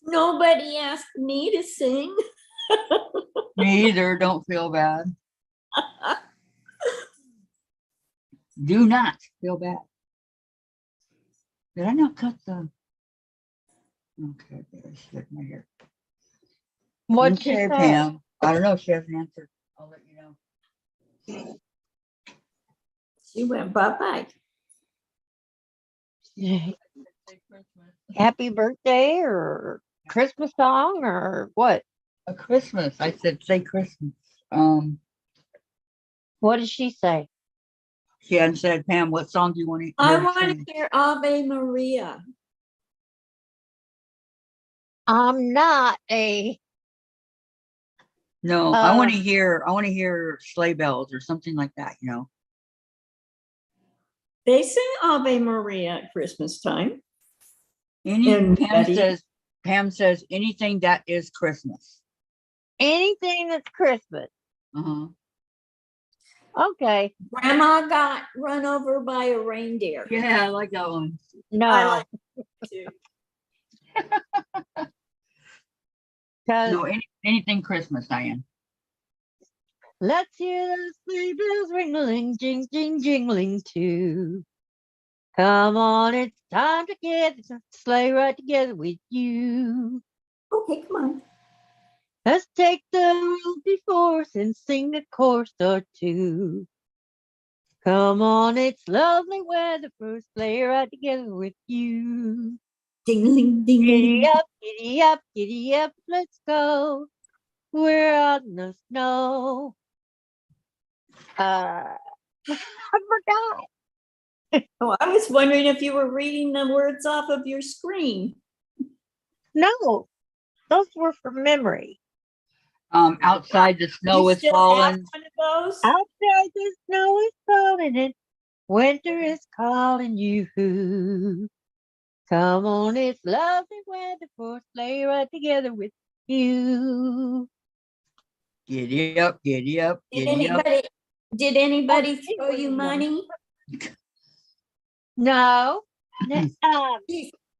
Nobody asked me to sing. Me either. Don't feel bad. Do not feel bad. Did I not cut the? Okay, there, I slipped my hair. What'd she Okay, say? Pam. I don't know. She hasn't answered. I'll let you know. She went bye-bye. Happy birthday or Christmas song or what? A Christmas. I said say Christmas. What did she say? She hadn't said, Pam, what song do you want to I hear? want to hear Ave Maria. I'm not a No, I want to hear sleigh bells or something like that, you know. They sing Ave Maria at Christmas time. Any And Pam says anything that is Christmas. anything that's Christmas. Uh-huh. Okay. Grandma got run over by a reindeer. Yeah, I like that one. No. I like it too. No, anything Christmas, Diane. Let's hear those sleigh bells ringling, jing, jing, jingling too. Come on, it's time to get the sleigh right together with you. Okay, come on. Let's take the road before us and sing a chorus or two. Come on, it's lovely weather for a sleigh right together with you. Ding, ding, Giddy ding. up, giddy up, giddy up, let's go. We're out in the snow. I forgot. Oh, I was wondering if you were reading the words off of your screen. No, those were from memory. Outside the snow You is still have falling. one of those? Outside the snow is falling and winter is calling you. Come on, it's lovely weather for a sleigh ride together with you. Giddy up, giddy up, giddy up. Did anybody throw you money? No. Did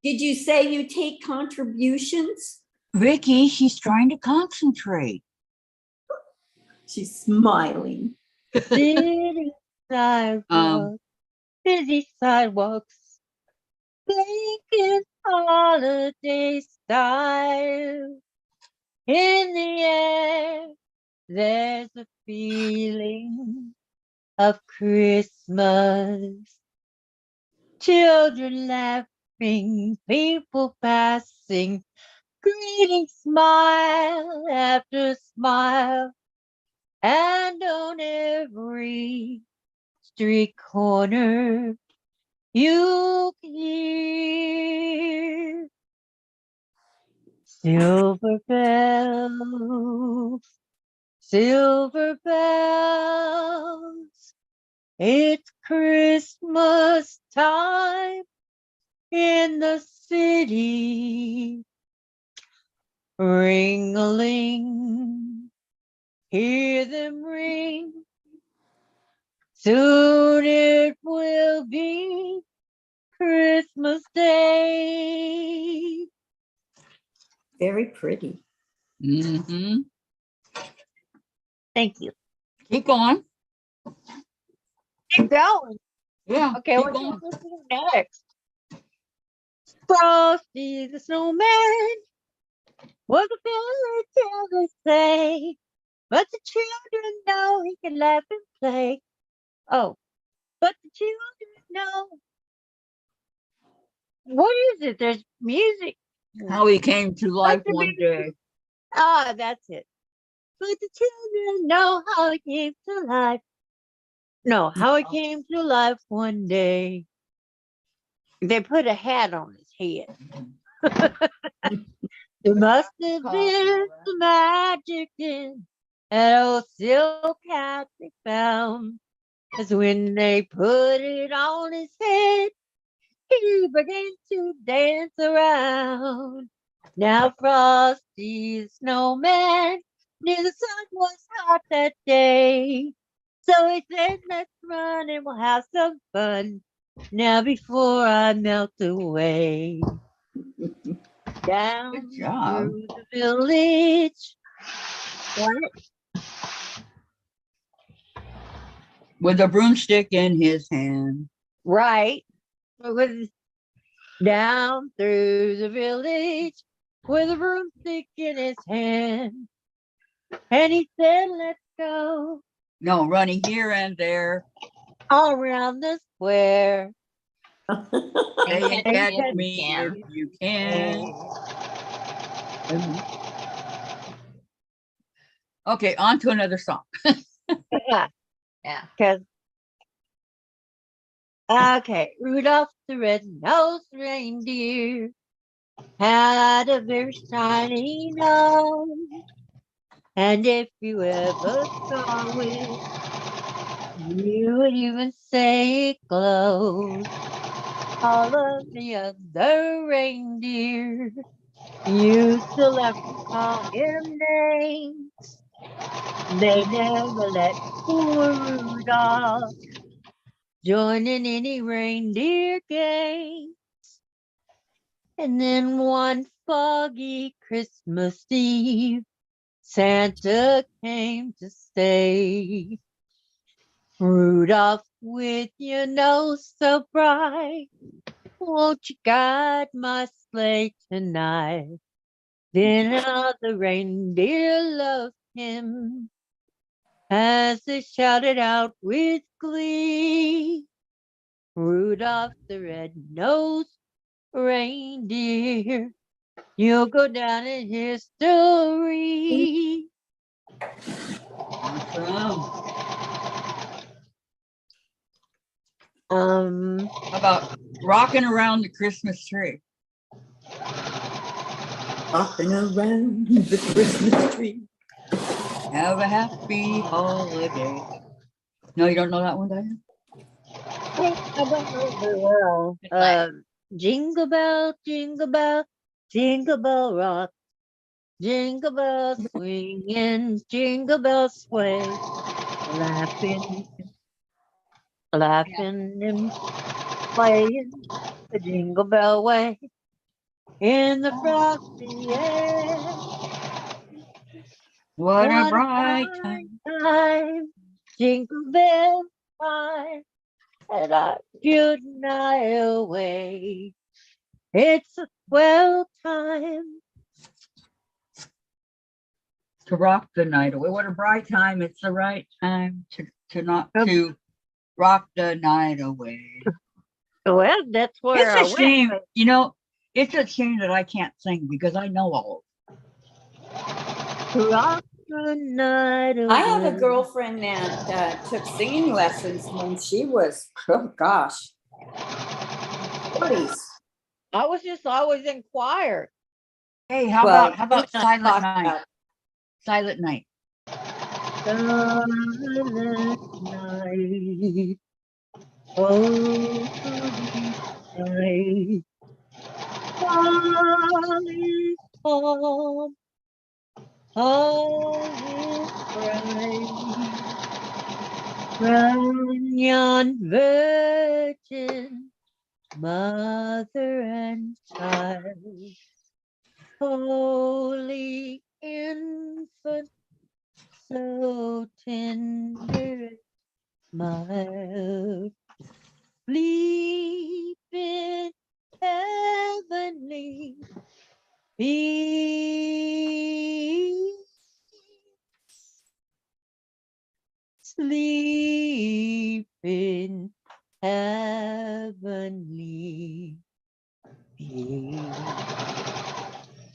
you say you take contributions? Vicki, she's trying to concentrate. She's smiling. City sidewalks, busy sidewalks, blinking holiday style. In the air, there's a feeling of Christmas. Children laughing, people passing, greeting smile after smile. And on every street corner, you can hear silver bells, silver bells. It's Christmas time in the city. Ring-a-ling, hear them ring. Soon it will be Christmas Day. Very pretty. Mm-hmm. Thank you. Keep going. Keep going. Yeah. Okay, keep what do you going. want to do next? Frosty the Snowman was a fairy tale, they say, but the children know he can laugh and play. Oh, but the children know. What is it? There's music. How he came to life the one day. Ah, that's it. But the children know how he came to life. No, how he came to life one day. They put a hat on his head. There must have been some magic in that old silk hat they found. 'Cause when they put it on his head, he began to dance around. Now Frosty the Snowman knew the sun was hot that day. So he said, let's run and we'll have some fun. Now before I melt away. Down Good job. through the village. What? With a broomstick in his hand. Right. With down through the village with a broomstick in his hand. And he said, let's go No, running here and there. all around the square. Say and catch catch me me if if you can. Okay, on to another song. Yeah. Yeah. Because Okay, Rudolph the red-nosed reindeer had a very shiny nose, and if you ever saw it, you would even say it glows. All of the other reindeer used to love to call him names. They never let poor Rudolph join in any reindeer game. And then one foggy Christmas Eve, Santa came to stay. Rudolph, with your nose so bright, won't you guide my sleigh tonight? Then all the reindeer loved him as they shouted out with glee. Rudolph the red-nosed reindeer, you'll go down in history. Awesome. Um, How about rocking around the Christmas tree? Rocking around the Christmas tree. Have a happy holiday. No, you don't know that one, Diane? I don't know very well. It's like, Jingle bell, jingle bell rock, jingle bells swinging, jingle bells sway, laughing, laughing and playing the jingle bell way in the frosty air. What a What a bright fine time. time, jingle bell time, and I should not away. It's a swell time. To rock the night away. What a bright time. It's the right time to rock the night away. Well, that's where I It's a shame, went. you know, it's a shame that I can't sing because I know all Rock the night away. I have a girlfriend that took singing lessons when she was, oh gosh, 40s. I was just always in choir. Hey, how Well, about let's not Silent talk Night? about- Silent Night. Silent night. Oh, night. All is calm. All is bright. Round yon virgin mother and child, holy infant, so tender, mild, sleep in heavenly peace. Sleep in heavenly peace.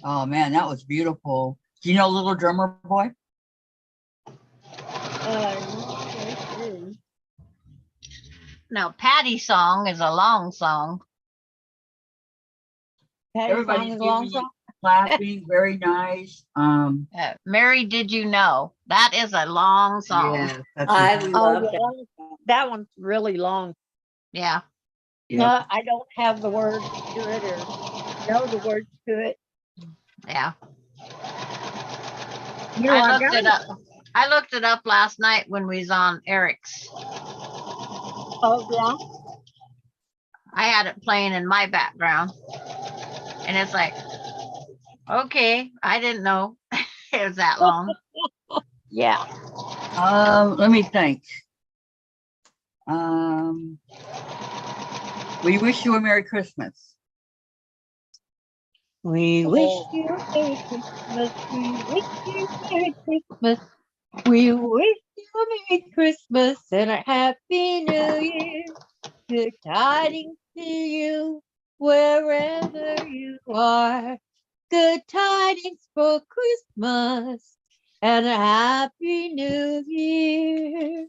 Oh man, that was beautiful. Do you know Little Drummer Boy? now Patty song is a long song. Patty's song is a long song. Clapping, very nice. Mary, did you know? That is a long song. Yes, that's I a- love yeah, that one's really long. Yeah. yeah. No, I don't have the words to it or know the words to it. Yeah. You know, I I looked got it up. I looked it up last night when we was on Eric's. Oh, yeah. I had it playing in my background. And it's like, okay, I didn't know it was that long. Yeah. Let me think. We wish you a Merry Christmas. We wish you a Merry Christmas. We wish you a Merry Christmas. We wish you a Merry Christmas and a Happy New Year. Good tidings to you wherever you are. Good tidings for Christmas and a Happy New Year.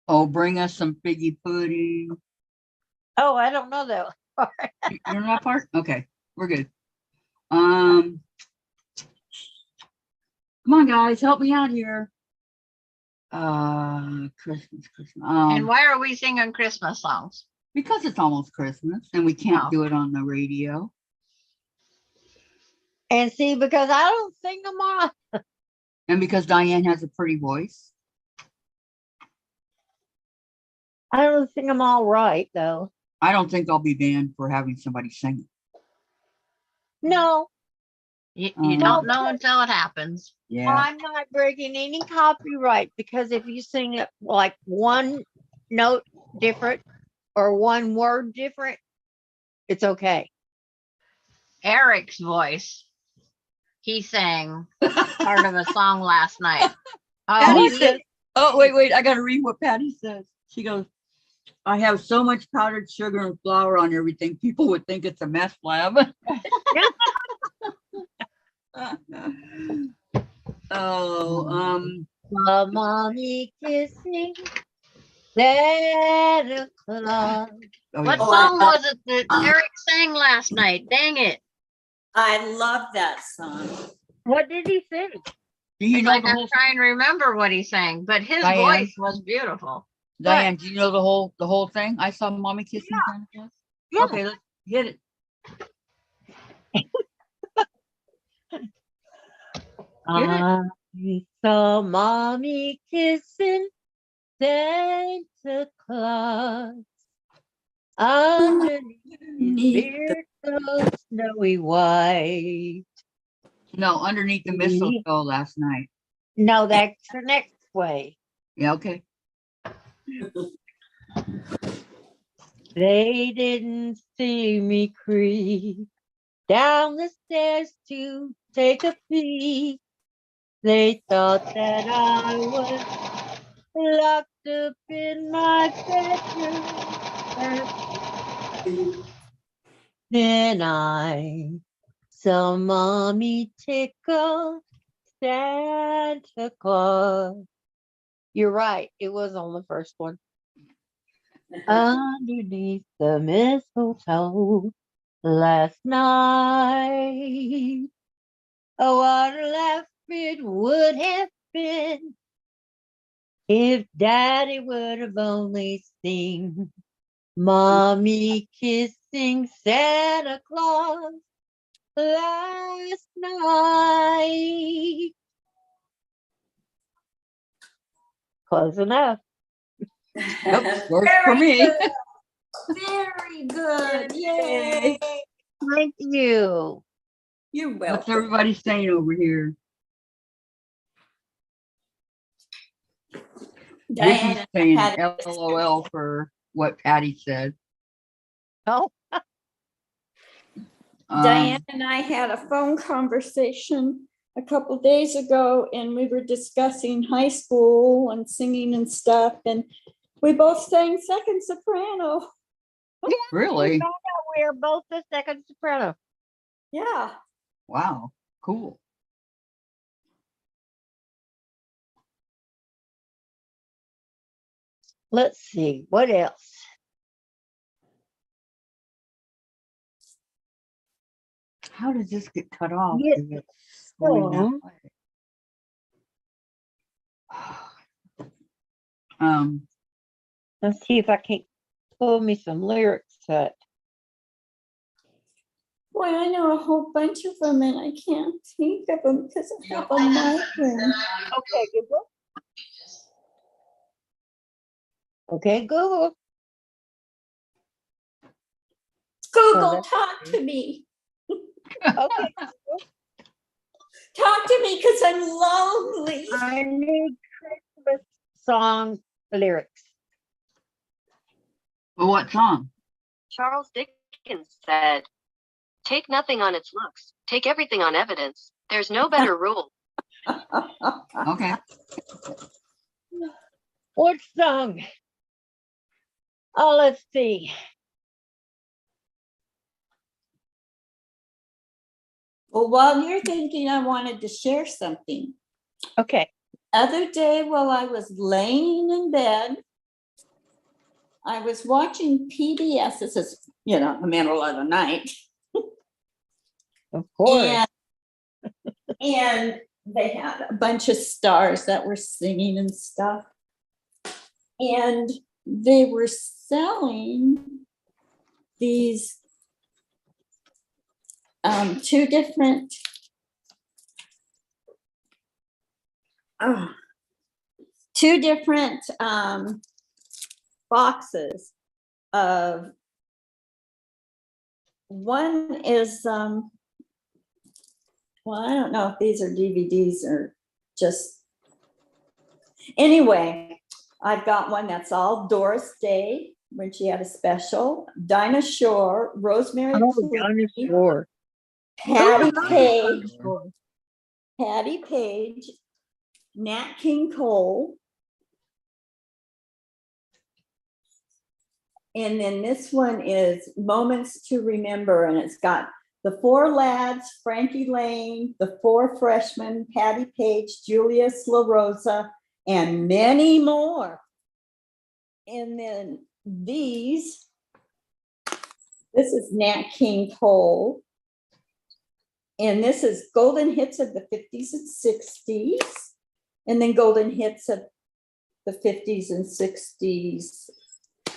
Oh, bring us some figgy pudding. Oh, I don't know that. You're not part? Okay, we're good. Come on, guys, help me out here. Christmas. And why are we singing Christmas songs? Because it's almost Christmas and we can't Oh. do it on the radio. And see, because I don't sing them all. And because Diane has a pretty voice. I don't sing them all right, though. I don't think I'll be banned for having somebody sing it. No, You No, don't know until it happens. Yeah. I'm not breaking any copyright because if you sing it like one note different or one word different, it's okay. Eric's voice. He sang part of a song last night. Patty Oh, said, oh, wait, I gotta read what Patty says. She goes, I have so much powdered sugar and flour on everything, people would think it's a meth lab. Oh, Mommy kissing Santa Claus. oh, what yeah. song was it that Eric sang last night? Dang it. I love that song. What did he sing? Do you It's know like the I'm whole trying to remember what he sang, but his Diane. voice was beautiful. Diane, do you know the whole thing? I saw mommy kissing Santa Claus. Yeah. Okay, let's hit it. I saw mommy kissing Santa Claus underneath his beard so snowy white. No, underneath the mistletoe last night. No, that's the next way. Yeah, okay. They didn't see me creep down the stairs to take a peek. They thought that I was locked up in my bedroom. Then I saw mommy tickle Santa Claus. You're right. It was on the first one. Underneath the mistletoe last night. Oh, what a laugh it would have been if Daddy would have only seen Mommy kissing Santa Claus last night. Close enough. Yep, works for me. Very good. Yay. Thank you. You're What's welcome. everybody saying over here? Vicky's Diane saying had LOL for what Patty said. Oh, Diane and I had a phone conversation a couple days ago, and we were discussing high school and singing and stuff, and we both sang second soprano. Really? we're both the second soprano. Yeah. Wow, cool. Let's see, what else? How did this get cut off? Yeah. Is it going that way? Let's see if I can't pull me some lyrics that. Boy, I know a whole bunch of them, and I can't think of them because I have a migraine. Okay, Google. Okay, Google. Google, that's talk to me. Okay, Talk to me because I'm lonely. I need Christmas song lyrics. Well, what song? Charles Dickens said, "Take nothing on its looks, take everything on evidence. There's no better rule." Okay. What song? Oh, let's see. Well, while you're thinking, I wanted to share something. Okay. Other day while I was laying in bed, I was watching PBS. This is, the middle of the night. Of course. And they had a bunch of stars that were singing and stuff. And they were selling these two different boxes of, one is well, I don't know if these are DVDs or just, anyway, I've got one that's all Doris Day when she had a special, Dinah Shore, Rosemary Clooney, Dinosaur. Patty Oh, Page, dinosaur. Patty Page, Nat King Cole. And then this one is Moments to Remember, and it's got the four lads, Frankie Lane, the four freshmen, Patty Page, Julius La Rosa, and many more. And then this is Nat King Cole. And this is golden hits of the 50s and 60s. And then golden hits of the 50s and 60s.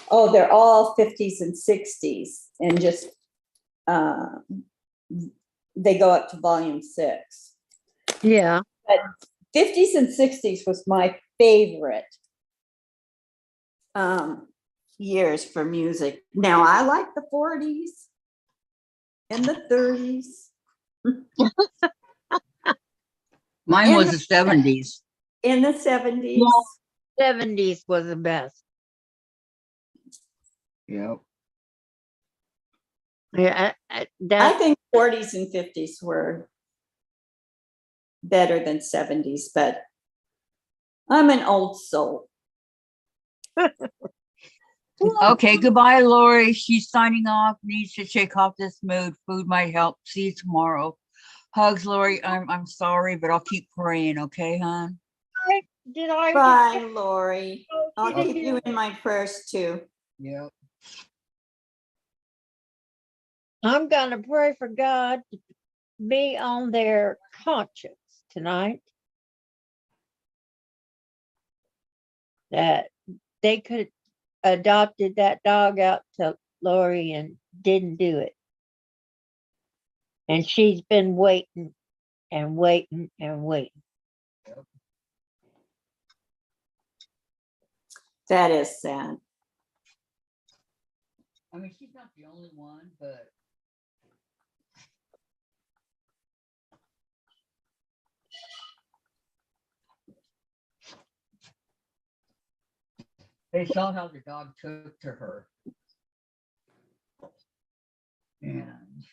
Oh, they're all 50s and 60s. And just, they go up to volume 6. Yeah. But 50s and 60s was my favorite years for music. Now I like the 40s and the 30s. Mine was the 70s. In the 70s. 70s was the best. Yep. Yeah, I that think 40s and 50s were better than 70s, but I'm an old soul. Okay, goodbye, Lori. She's signing off. Needs to shake off this mood. Food might help. See you tomorrow. Hugs, Lori. I'm sorry, but I'll keep praying. Okay, hon? did I Bye, Lori. just- I'll did keep you in my prayers too. Yep. I'm gonna pray for God to be on their conscience tonight. That they could adopted that dog out to Lori and didn't do it. And she's been waiting and waiting and waiting. That is sad. I mean, she's not the only one, but they saw how the dog took to her. And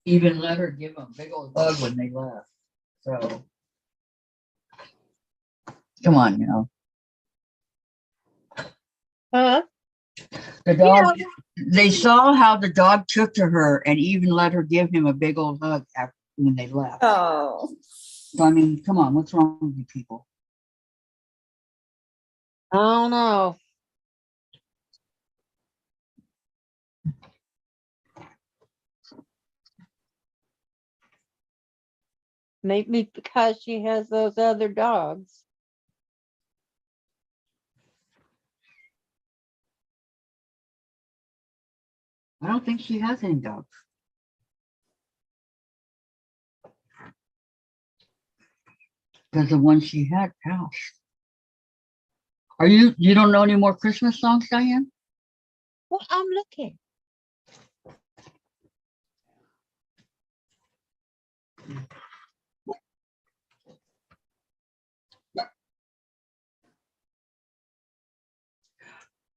even let her give them a big old hug when they left. So, come on now. Huh? The dog, they saw how the dog took to her and even let her give him a big old hug after, when they left. Oh, So, I mean, come on, what's wrong with you people? I don't know. Maybe because she has those other dogs. I don't think she has any dogs. Because the one she had passed. You don't know any more Christmas songs, Diane? Well, I'm looking.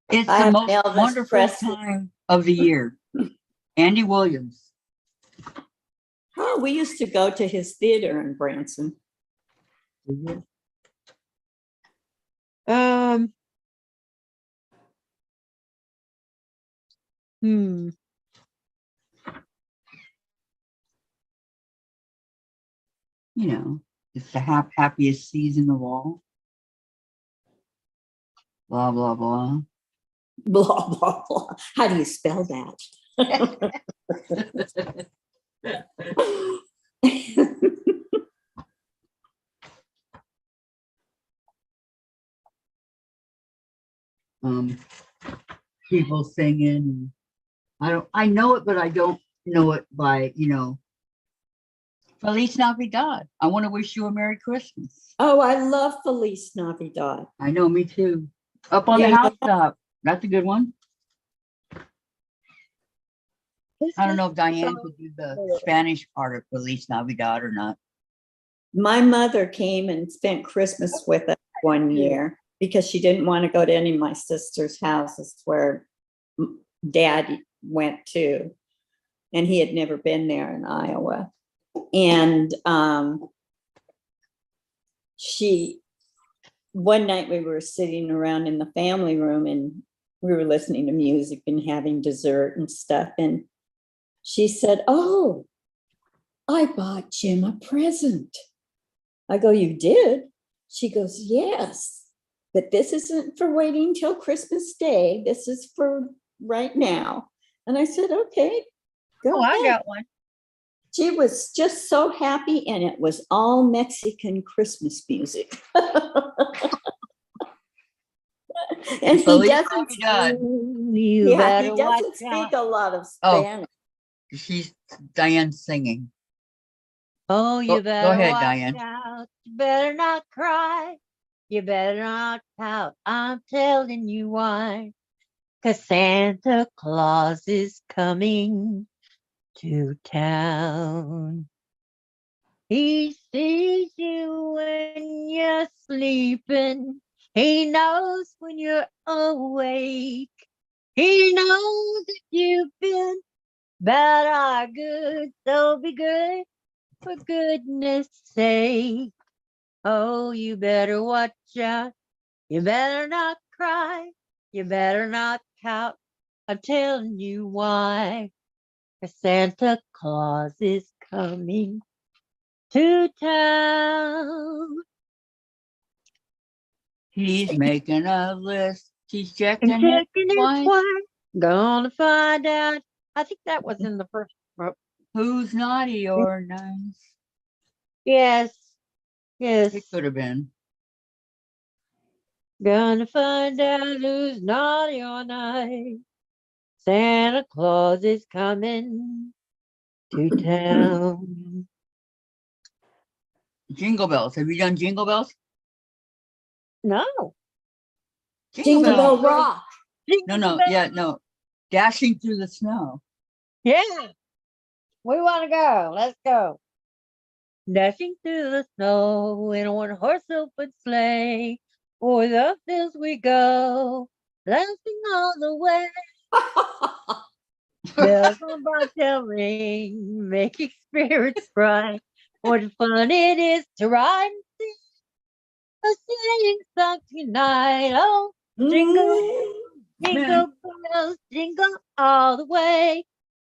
It's I the have most Elvis wonderful Presley. time of the year. Andy Williams. Oh, we used to go to his theater in Branson. Um. Hmm. You know, It's the happiest season of all. Blah, blah, blah. Blah, blah, blah. How do you spell that? People singing. I know it, but I don't know it by, Feliz Navidad. I want to wish you a Merry Christmas. Oh, I love Feliz Navidad. I know, me too. Up on the Yeah. housetop. That's a good one. I don't know if Diane could do the Spanish part of Feliz Navidad or not. My mother came and spent Christmas with us one year because she didn't want to go to any of my sister's houses where Dad went to, and he had never been there in Iowa. And one night we were sitting around in the family room and we were listening to music and having dessert and stuff. And she said, "Oh, I bought Jim a present." I go, "You did?" She goes, "Yes, but this isn't for waiting till Christmas Day. This is for right now." And I said, "Okay, go ahead." I got one. She was just so happy, and it was all Mexican Christmas music. And he Feliz doesn't, Navidad. You yeah, better he doesn't watch speak out. a lot of Oh. Spanish. She's Diane singing. Oh, you Go better ahead, watch Diane. out. You better not cry. You better not pout. I'm telling you why. 'Cause Santa Claus is coming to town. He sees you when you're sleeping. He knows when you're awake. He knows that you've been bad or good. So be good for goodness sake. Oh, you better watch out. You better not cry. You better not pout. I'm telling you why. 'Cause Santa Claus is coming to town. He's making a list. He's And checking it checking it twice. twice. Gonna find out. I think that was in the first book. Who's naughty or nice? Yes. Yes. It could have been. Gonna find out who's naughty or nice. Santa Claus is coming to town. Jingle bells. Have you done jingle bells? No. Jingle Bell Rock. No. Yeah, no. Dashing through the snow. Yeah. We want to go. Let's go. Dashing through the snow in a one-horse open sleigh. O'er the fields we go, laughing all the way. Bells on bobtail ring, making spirits bright. What fun it is to ride and sing a sleighing song tonight. Oh, jingle, jingle bells, jingle all the way.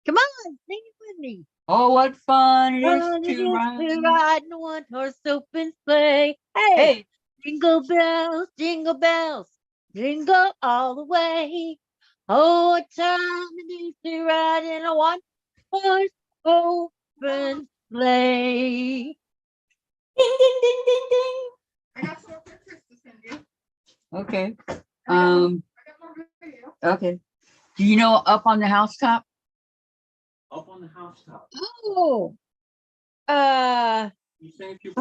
Come on, sing it with me. Oh, what fun it is Fun it to is ride. to ride in a one-horse open sleigh. Hey, jingle bells, jingle all the way. Oh, what time it is to ride in a one-horse open sleigh. Ding, ding, ding, ding, ding. I got some pictures to send you. Okay. I got more video. Okay. Do you know up on the housetop? Up on the housetop. Oh, You say if you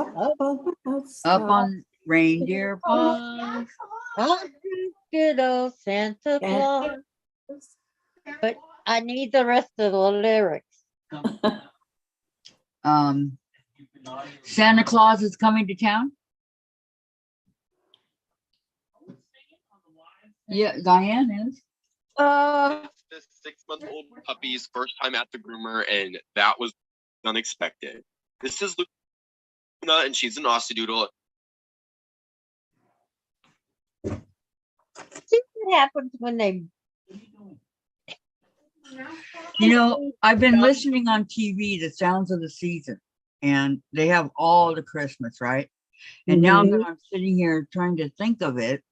Up on reindeer paws. good old Santa Claus. But I need the rest of the lyrics. Santa Claus is coming to town. Yeah, Diane is. This 6-month-old puppy's first time at the groomer, and that was unexpected. This is Luna, and she's an Aussie-doodle. See what happens when they. I've been listening on TV, the sounds of the season. and they have all the Christmas, right? And now Mhm. that I'm sitting here trying to think of it,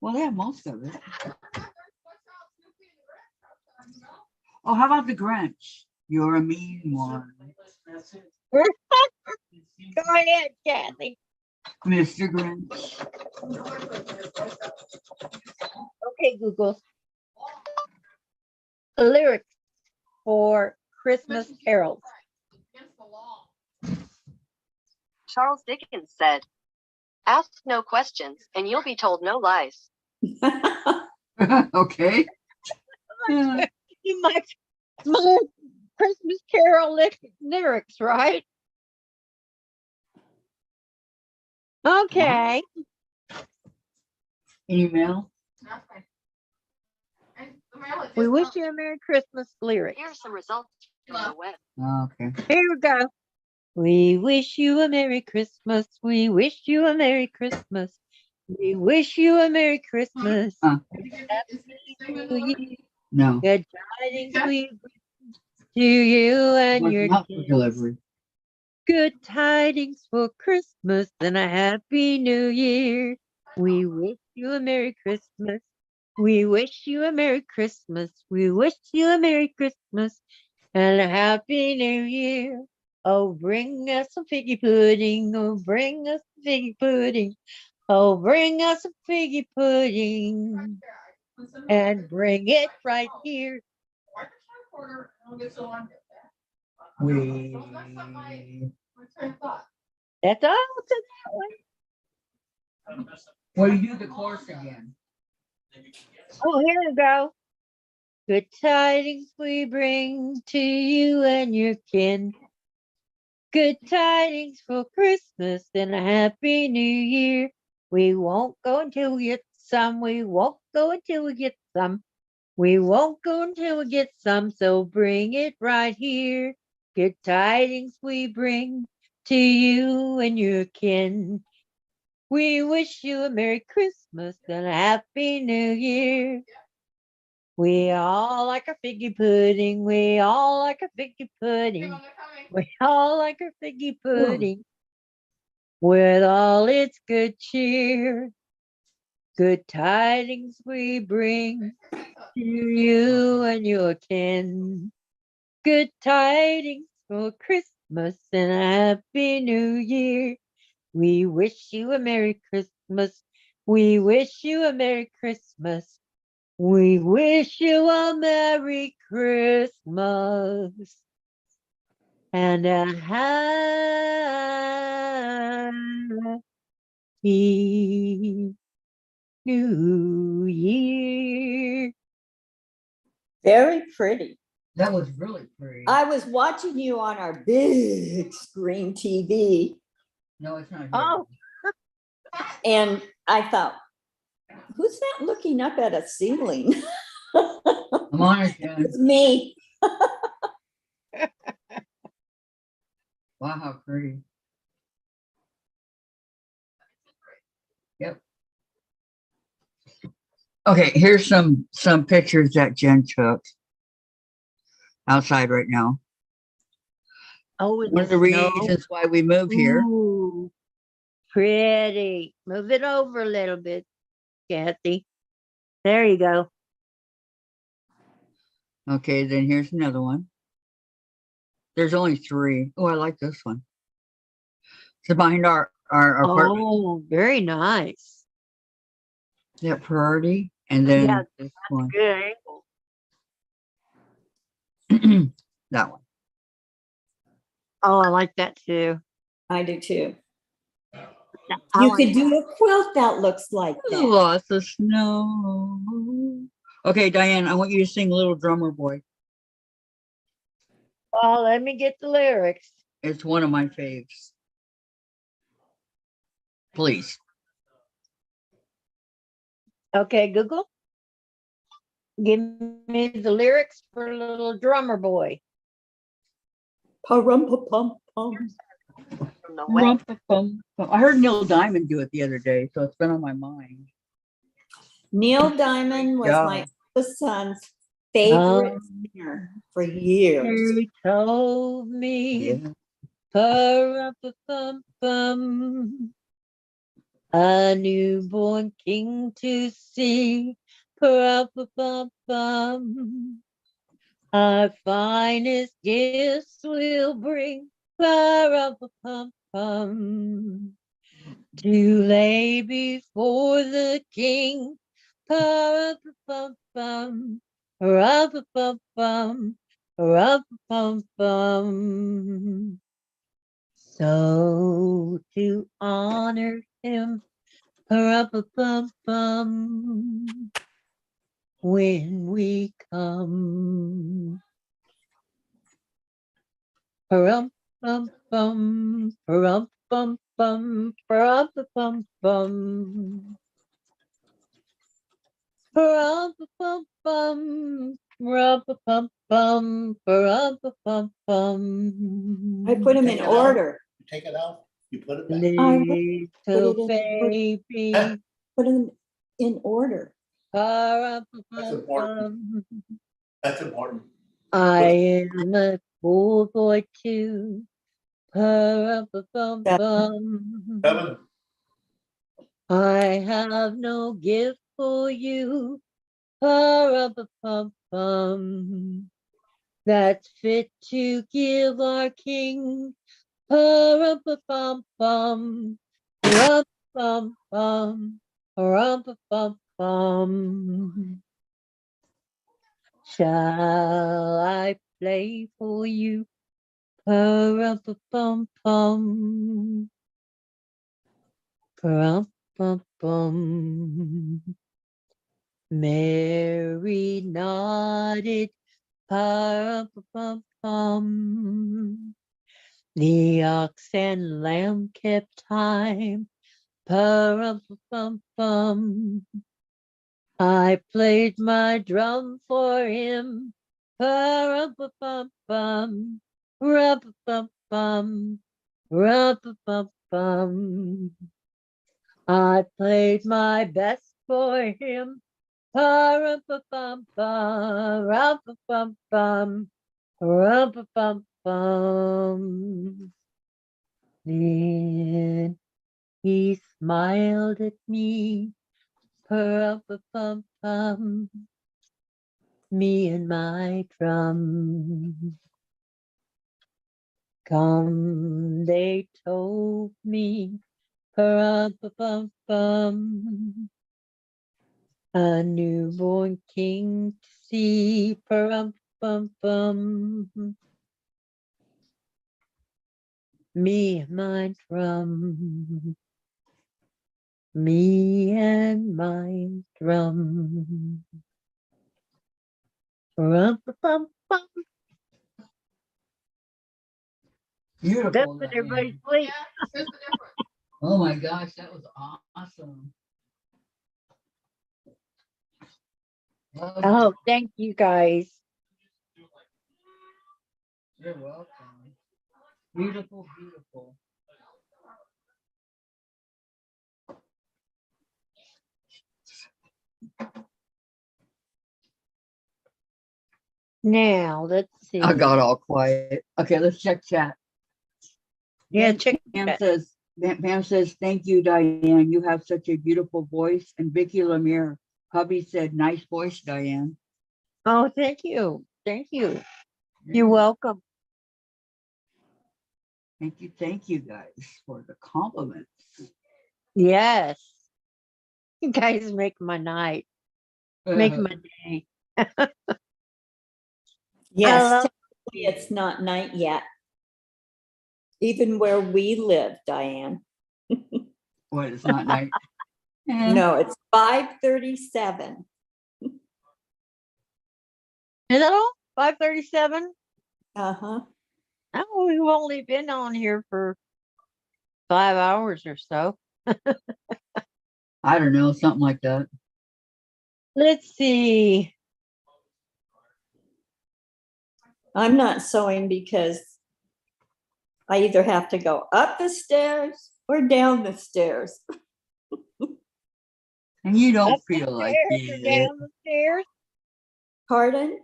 well, they have most of it. Oh, how about the Grinch? You're a mean one, Go ahead, Kathy. Mr. Grinch. Okay, Google. Lyrics for Christmas carols. Charles Dickens said, ask no questions and you'll be told no lies. Okay. Yeah. My Christmas carol lyrics, right? Okay. Email. We wish you a Merry Christmas lyrics. Here are some results from the web. Okay. Here we go. We wish you a Merry Christmas. We wish you a Merry Christmas. We wish you a Merry Christmas. Happy New Year. No. Good tidings we bring to you and Was your not for kids. delivery. Good tidings for Christmas and a Happy New Year. We wish you a Merry Christmas. We wish you a Merry Christmas. We wish you a Merry Christmas and a Happy New Year. Oh, bring us some figgy pudding. Oh, bring us some figgy pudding. Oh, bring us some figgy pudding. And bring it right here. We. That's all to that one. Well, you do the course again. Oh, here we go. Good tidings we bring to you and your kin. Good tidings for Christmas and a Happy New Year. We won't go until we get some. We won't go until we get some. We won't go until we get some. So bring it right here. Good tidings we bring to you and your kin. We wish you a Merry Christmas and a Happy New Year. We all like a figgy pudding. We all like a figgy pudding. We all like a figgy pudding. With all its good cheer. Good tidings we bring to you and your kin. Good tidings for Christmas and a Happy New Year. We wish you a Merry Christmas. We wish you a Merry Christmas. We wish you a Merry Christmas and a Happy New Year. Very pretty. That was really pretty. I was watching you on our big screen TV, No, it's not. Here. Oh, and I thought, who's that looking up at a ceiling? I'm on it, Jen. It's me. Wow, how pretty. Yep. Okay, here's some pictures that Jen took outside right now. oh, in One of the snow. reasons why we moved here. Ooh, pretty. Move it over a little bit, Kathy. There you go. Okay, then here's another one. There's only 3. Oh, I like this one. So behind our apartment. Oh, very nice. That priority, and then Yeah, this one. good angle. That one. Oh, I like that too. I do too. I You like could do a quilt that looks like that. Lots of snow. Okay, Diane, I want you to sing Little Drummer Boy. Oh, let me get the lyrics. It's one of my faves. Please. Okay, Google. Give me the lyrics for Little Drummer Boy. Pum-pum-pum. From the web. I heard Neil Diamond do it the other day, so it's been on my mind. Neil Diamond was Yeah. my oldest son's favorite singer for years. You told me, Yeah. pa-rum-pa-pum-pum, a newborn king to see, pa-rum-pa-pum-pum. Our finest gifts will bring, pa-rum-pa-pum-pum, to lay before the king, pa-rum-pa-pum-pum, pa-rum-pa-pum-pum, pa-rum-pa-pum-pum. So to honor him, pa-rum-pa-pum-pum, when we come. Pa-rum-pum-pum, pa-rum-pum-pum, pa-rum-pa-pum-pum. Pa-rum-pa-pum-pum, pa-rum-pa-pum-pum, pa-rum-pa-pum-pum. I put them in Take it out. order. You take it out, you put it back. Little Put it in- baby, Put them in order. pa-rum-pa-pum-pum. That's important. I am a poor boy too. Pa-rum-pa-pum-pum. Kevin, I have no gift for you. Pa-rum-pa-pum-pum. That's fit to give our king. Pa-rum-pa-pum-pum. Rum-pum-pum. Rum-pa-pum-pum. Shall I play for you? Pa-rum-pa-pum-pum. Pa-rum-pum-pum. Mary nodded. Pa-rum-pa-pum-pum. The ox and lamb kept time. Pa-rum-pa-pum-pum. I played my drum for him. Pa-rum-pa-pum-pum. Rum-pa-pum-pum. Rum-pa-pum-pum. I played my best for him. Pa-rum-pa-pum-pum. Rum-pa-pum-pum. Rum-pa-pum-pum. Then he smiled at me. Pa-rum-pa-pum-pum. Me and my drum. Come, they told me. Pa-rum-pa-pum-pum. A newborn king to see. Pa-rum-pum-pum. Me and my drum. Me and my drum. Rum-pa-pum-pum. That's Beautiful. when Diane. everybody's asleep. Yeah, there's the difference. Oh my gosh, that was awesome. Love it. Oh, thank you guys. You're welcome. Beautiful, beautiful. Now, let's see. I got all quiet. Okay, let's check chat. Yeah, Then check Pam that. says, Pam says, thank you, Diane. You have such a beautiful voice. And Vicki Lemire, hubby said, nice voice, Diane. Oh, thank you. Thank you. You're welcome. Thank you guys for the compliments. Yes. You guys make my night. Make my day. Yes, love- technically it's not night yet. Even where we live, Diane. What, it's not night? No, it's 5:37. Is that all? 5:37? Uh-huh. Oh, we've only been on here for 5 hours or so. I don't know, something like that. Let's see. I'm not sewing because I either have to go up the stairs or down the stairs. And you don't Up the feel like stairs or it. down the stairs? Pardon?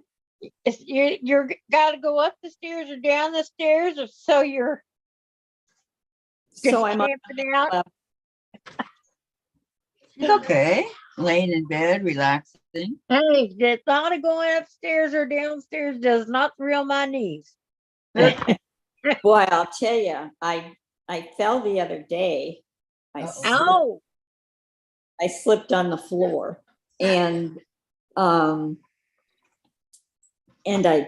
You're got to go up the stairs or down the stairs, or so you're So I'm on camping out. level. It's okay. Laying in bed, relaxing. Hey, the thought of going upstairs or downstairs does not thrill my knees. Boy, I'll tell you, I fell the other day. Ow! I slipped on the floor, and I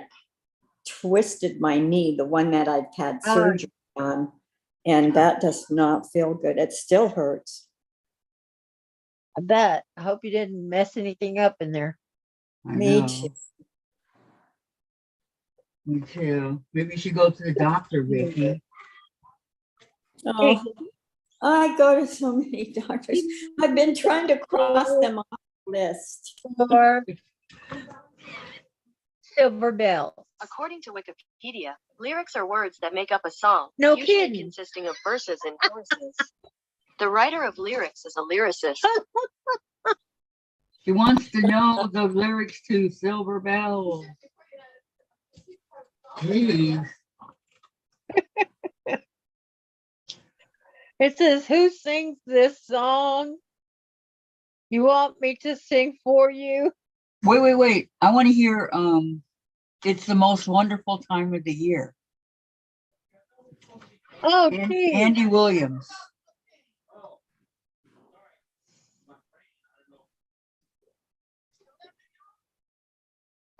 twisted my knee, the one that I've had Oh. surgery on, and that does not feel good. It still hurts. I bet. I hope you didn't mess anything up in there. I Me know. too. Me too. Maybe you should go to the doctor, Vicki. Oh, I go to so many doctors. I've been trying to cross them off the list. Or silver bells. According to Wikipedia, lyrics are words that make up a song, No usually kidding. consisting of verses and choruses. The writer of lyrics is a lyricist. She wants to know the lyrics to Silver Bells. Please. It says, who sings this song? You want me to sing for you? Wait. I want to hear It's the Most Wonderful Time of the Year. Oh, geez. Andy Williams.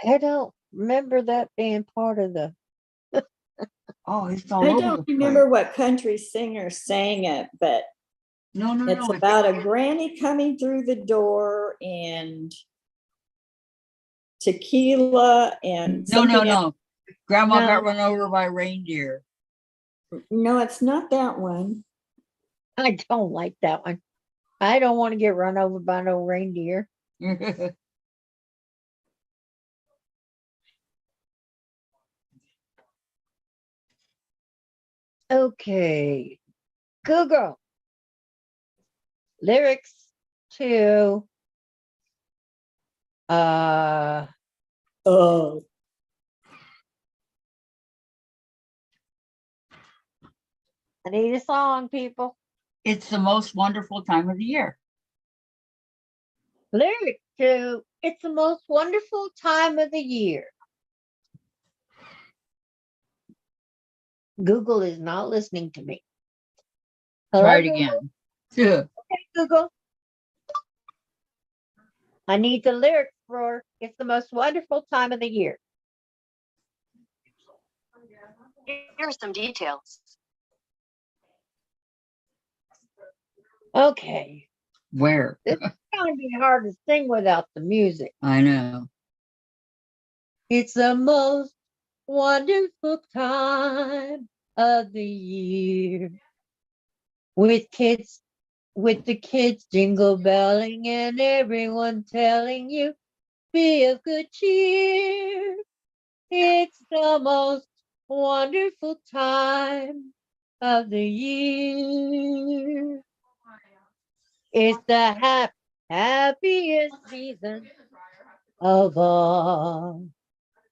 I don't remember that being part of the. Oh, it's all I over don't the remember place. what country singer sang it, but No. it's about a granny coming through the door and tequila and something else. No. Grandma No. got run over by a reindeer. No, it's not that one. I don't like that one. I don't want to get run over by no reindeer. Okay. Google. Lyrics to Oh, I need a song, people. It's the most wonderful time of the year. Lyrics to It's the Most Wonderful Time of the Year. Google is not listening to me. Hello, Try it Google? again. Yeah. Okay, Google. I need the lyrics for It's the Most Wonderful Time of the Year. Here are some details. Okay. Where? It's going to be hard to sing without the music. I know. It's the most wonderful time of the year. With the kids jingle belling and everyone telling you, be of good cheer. It's the most wonderful time of the year. It's the happiest season of all.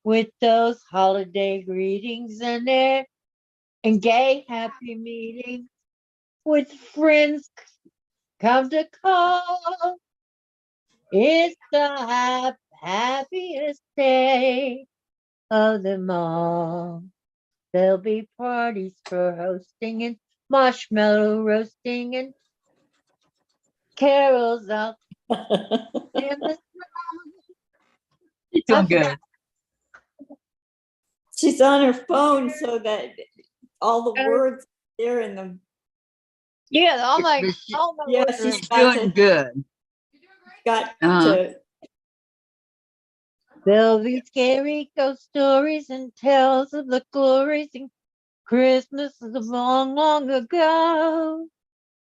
With those holiday greetings and gay happy meetings with friends come to call. It's the happiest day of them all. There'll be parties for hosting and marshmallow roasting and carols out in the You're doing good. she's on her phone so that all the words there in the. yeah, all my Yeah, words are she's Doing good. got Uh-huh. to. There'll be scary ghost stories and tales of the glories and Christmases of long, long ago.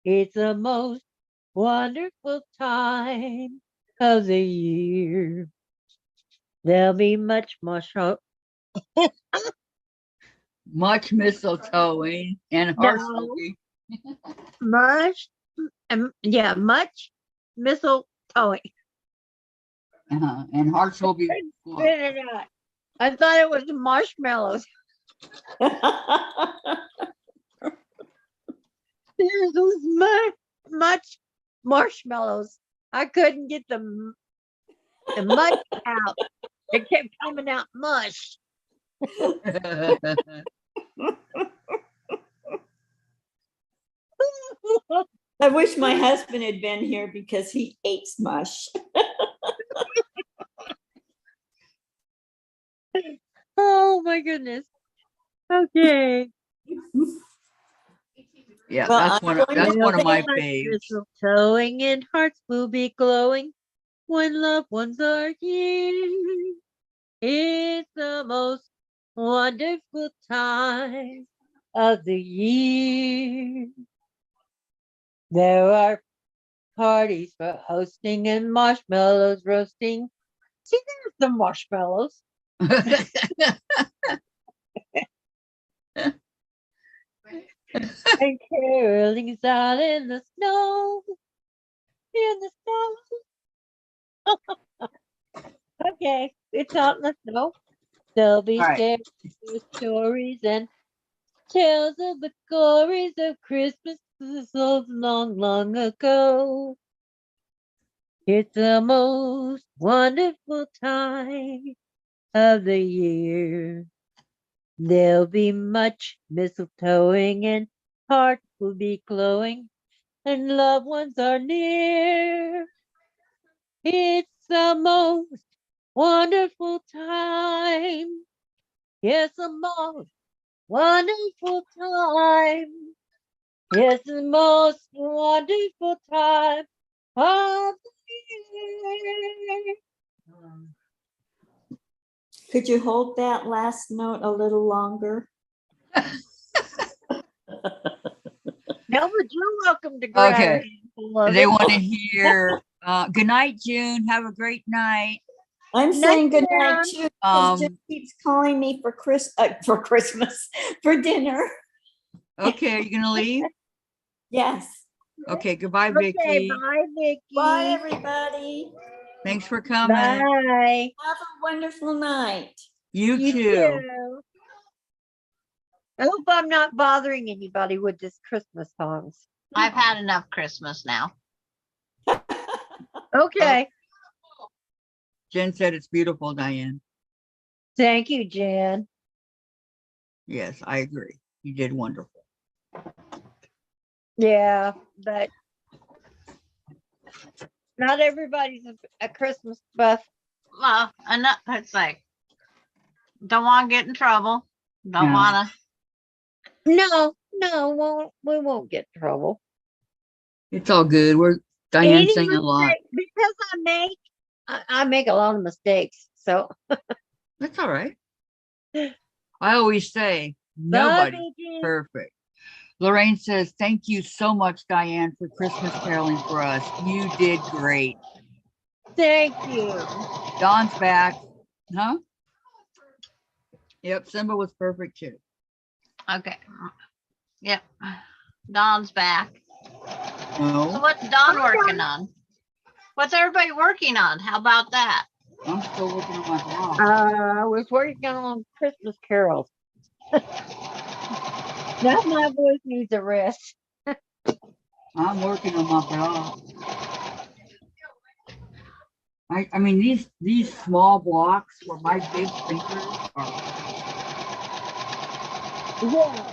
It's the most wonderful time of the year. There'll be much Much mistletoeing and No. heartbreaking. much mistletoeing. And hearts will be. Spit it out. I thought it was marshmallows. There's much marshmallows. I couldn't get the mush out. It kept coming out mush. I wish my husband had been here because he hates mush. Oh my goodness. Okay. Yeah, Well, that's I'm one. going That's to one of my Like faves. mistletoeing and hearts will be glowing when loved ones are here. It's the most wonderful time of the year. There are parties for hosting and marshmallows roasting. See, there's the marshmallows. And caroling's out in the snow. In the snow. Okay, it's out in the snow. There'll be All right. stories and tales of the glories of Christmas so long, long ago. It's the most wonderful time of the year. There'll be much mistletoeing and hearts will be glowing and loved ones are near. It's the most wonderful time. Yes, the most wonderful time. Yes, the most wonderful time of the year. Could you hold that last note a little longer? No, but you're welcome to grab Okay. a handful of They it. want to hear. Good night, June. Have a great night. I'm saying good night ma'am. too, because Jim keeps calling me for Christmas, for dinner. Okay, are you gonna leave? Yes. Okay. Goodbye, Okay, Vicki. bye, Vicki. Bye, everybody. Thanks for coming. Bye. Have a wonderful night. You You too. too. I hope I'm not bothering anybody with this Christmas songs. I've had enough Christmas now. Okay. Jen said it's beautiful, Diane. Thank you, Jan. Yes, I agree. You did wonderful. Yeah, but not everybody's a Christmas buff. Well, enough. It's like, don't want to get in trouble. Don't Yeah. want to. No, we won't get in trouble. It's all good. We're Diane sang a lot. Because I make a lot of mistakes. So That's all right. I always say bye, nobody's Vicki. perfect. Lorraine says, thank you so much, Diane, for Christmas caroling for us. You did great. Thank you. Dawn's back. Huh? Yep, Simba was perfect too. Okay. Yep. Dawn's back. So No, what's Dawn working on? What's everybody working on? How about that? I'm still working on my blog. I was working on Christmas carols. Now my voice needs a rest. I'm working on my blog. I mean, these small blocks where my big fingers are. Yeah,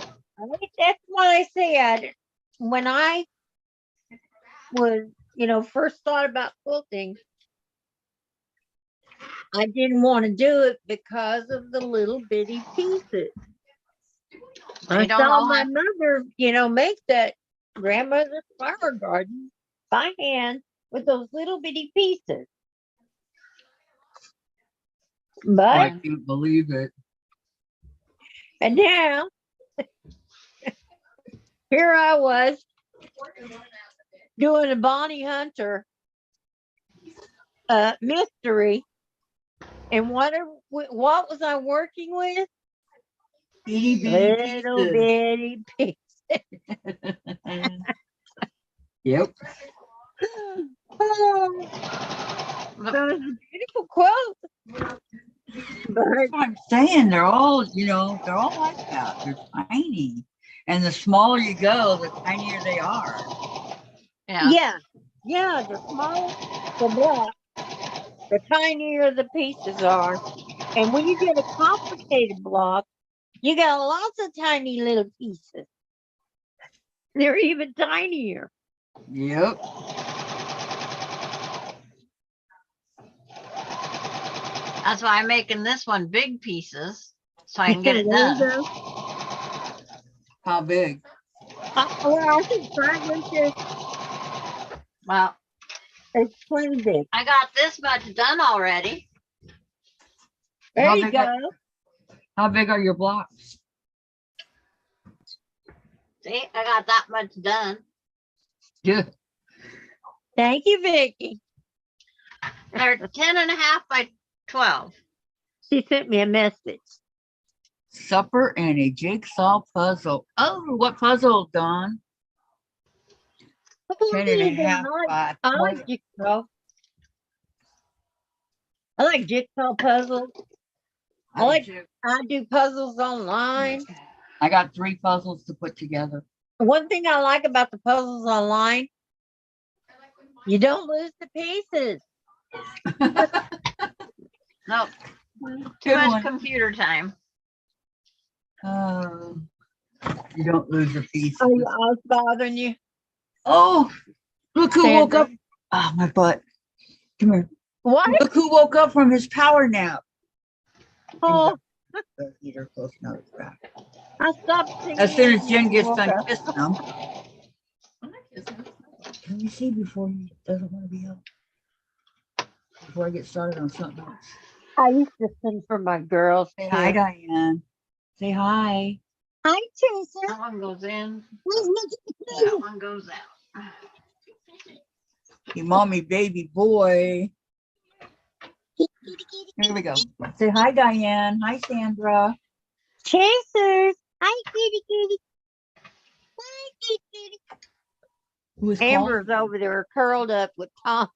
that's what I said. When I was, first thought about quilting, I didn't want to do it because of the little bitty pieces. I don't saw know my how- mother, make that grandmother's flower garden by hand with those little bitty pieces. But I can't believe it. and now here I was doing a Bonnie Hunter mystery, and what was I working with? Itty bitty Little pieces. bitty pieces. Yep. Oh, those beautiful quilt. But That's what I'm saying. They're all, they're all like that. They're tiny. And the smaller you go, the tinier they are. Yeah. yeah, the smaller the block, the tinier the pieces are. And when you get a complicated block, you got lots of tiny little pieces. They're even tinier. Yep. That's why I'm making this one big pieces so I can get it There you done. go. How big? Well, I think 5 inches Well, is plenty big. I got this much done already. There How you big go. How big are your blocks? See, I got that much done. Yeah. Thank you, Vicki. They're 10.5 by 12. She sent me a message. Supper and a jigsaw puzzle. Oh, what puzzle, Dawn? 10.5 by I 12. like jigsaw. I like jigsaw puzzles. I do puzzles online. I got 3 puzzles to put together. One thing I like about the puzzles online, you don't lose the pieces. No, too Good much one. computer time. You don't lose the pieces. Oh, I was bothering you. Oh, look who woke Sandra. up. Oh, my butt. Come here. What? Look who woke up from his power nap. Oh, Eat her close now. It's back. I stopped singing. As soon as Jen gets Woke done up. kissing him. Can we see before he doesn't want to be up? Before I get started on something else. I used to sing for my girls. Say too. hi, Diane. Say hi. Hi, Teresa. That one goes in. Where's That one goes out. You mommy baby boy. Here we go. Say hi, Diane. Hi, Sandra. Chasers. Hi, kitty kitty. Hi, kitty kitty. Who is Amber's calling? over there curled up with Tom,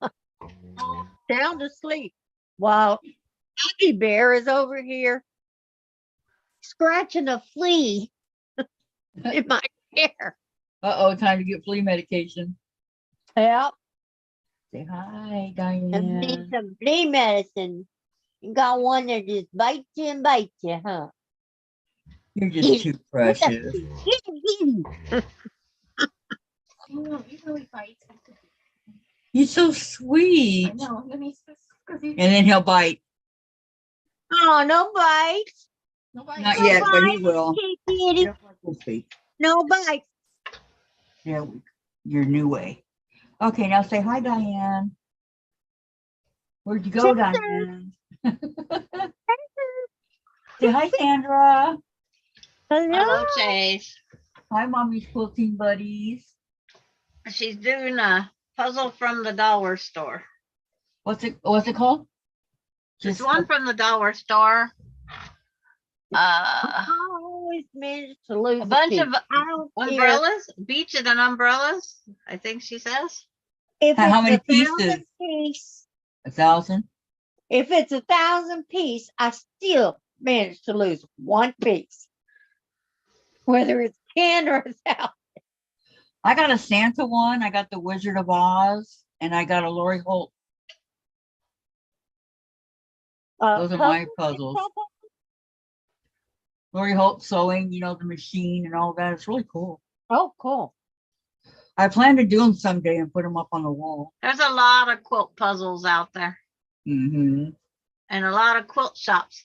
sound asleep, while Abby Bear is over here scratching a flea in my hair. Uh-oh, time to get flea medication. Yep, Say hi, and need Diane. some flea medicine. You got one that just bites you, huh? You're just too precious. Oh, he really fights. You're so sweet. I know. Let me because he And then he'll bite. Oh, no bites. nobody. Not yet, but he will. Kitty, kitty. Yep, we'll see. No bites. Yeah, your new way. Okay, now say hi, Diane. Where'd you go, Diane? Say hi, Sandra. Hello, Chase. Hi, mommy's quilting buddies. She's doing a puzzle from the dollar store. What's it called? Just one from the dollar store. I always manage to lose A bunch of I don't care. umbrellas, beaches and umbrellas, I think she says. If How it's many 1,000 pieces? piece, 1,000? if it's 1,000 piece, I still manage to lose one piece, whether it's 10 or 1,000. I got a Santa one. I got the Wizard of Oz, and I got a Lori Holt. Those are my puzzles. Lori Holt sewing, the machine and all that. It's really cool. Oh, cool. I plan to do them someday and put them up on the wall. There's a lot of quilt puzzles out there Mm-hmm. and a lot of quilt shops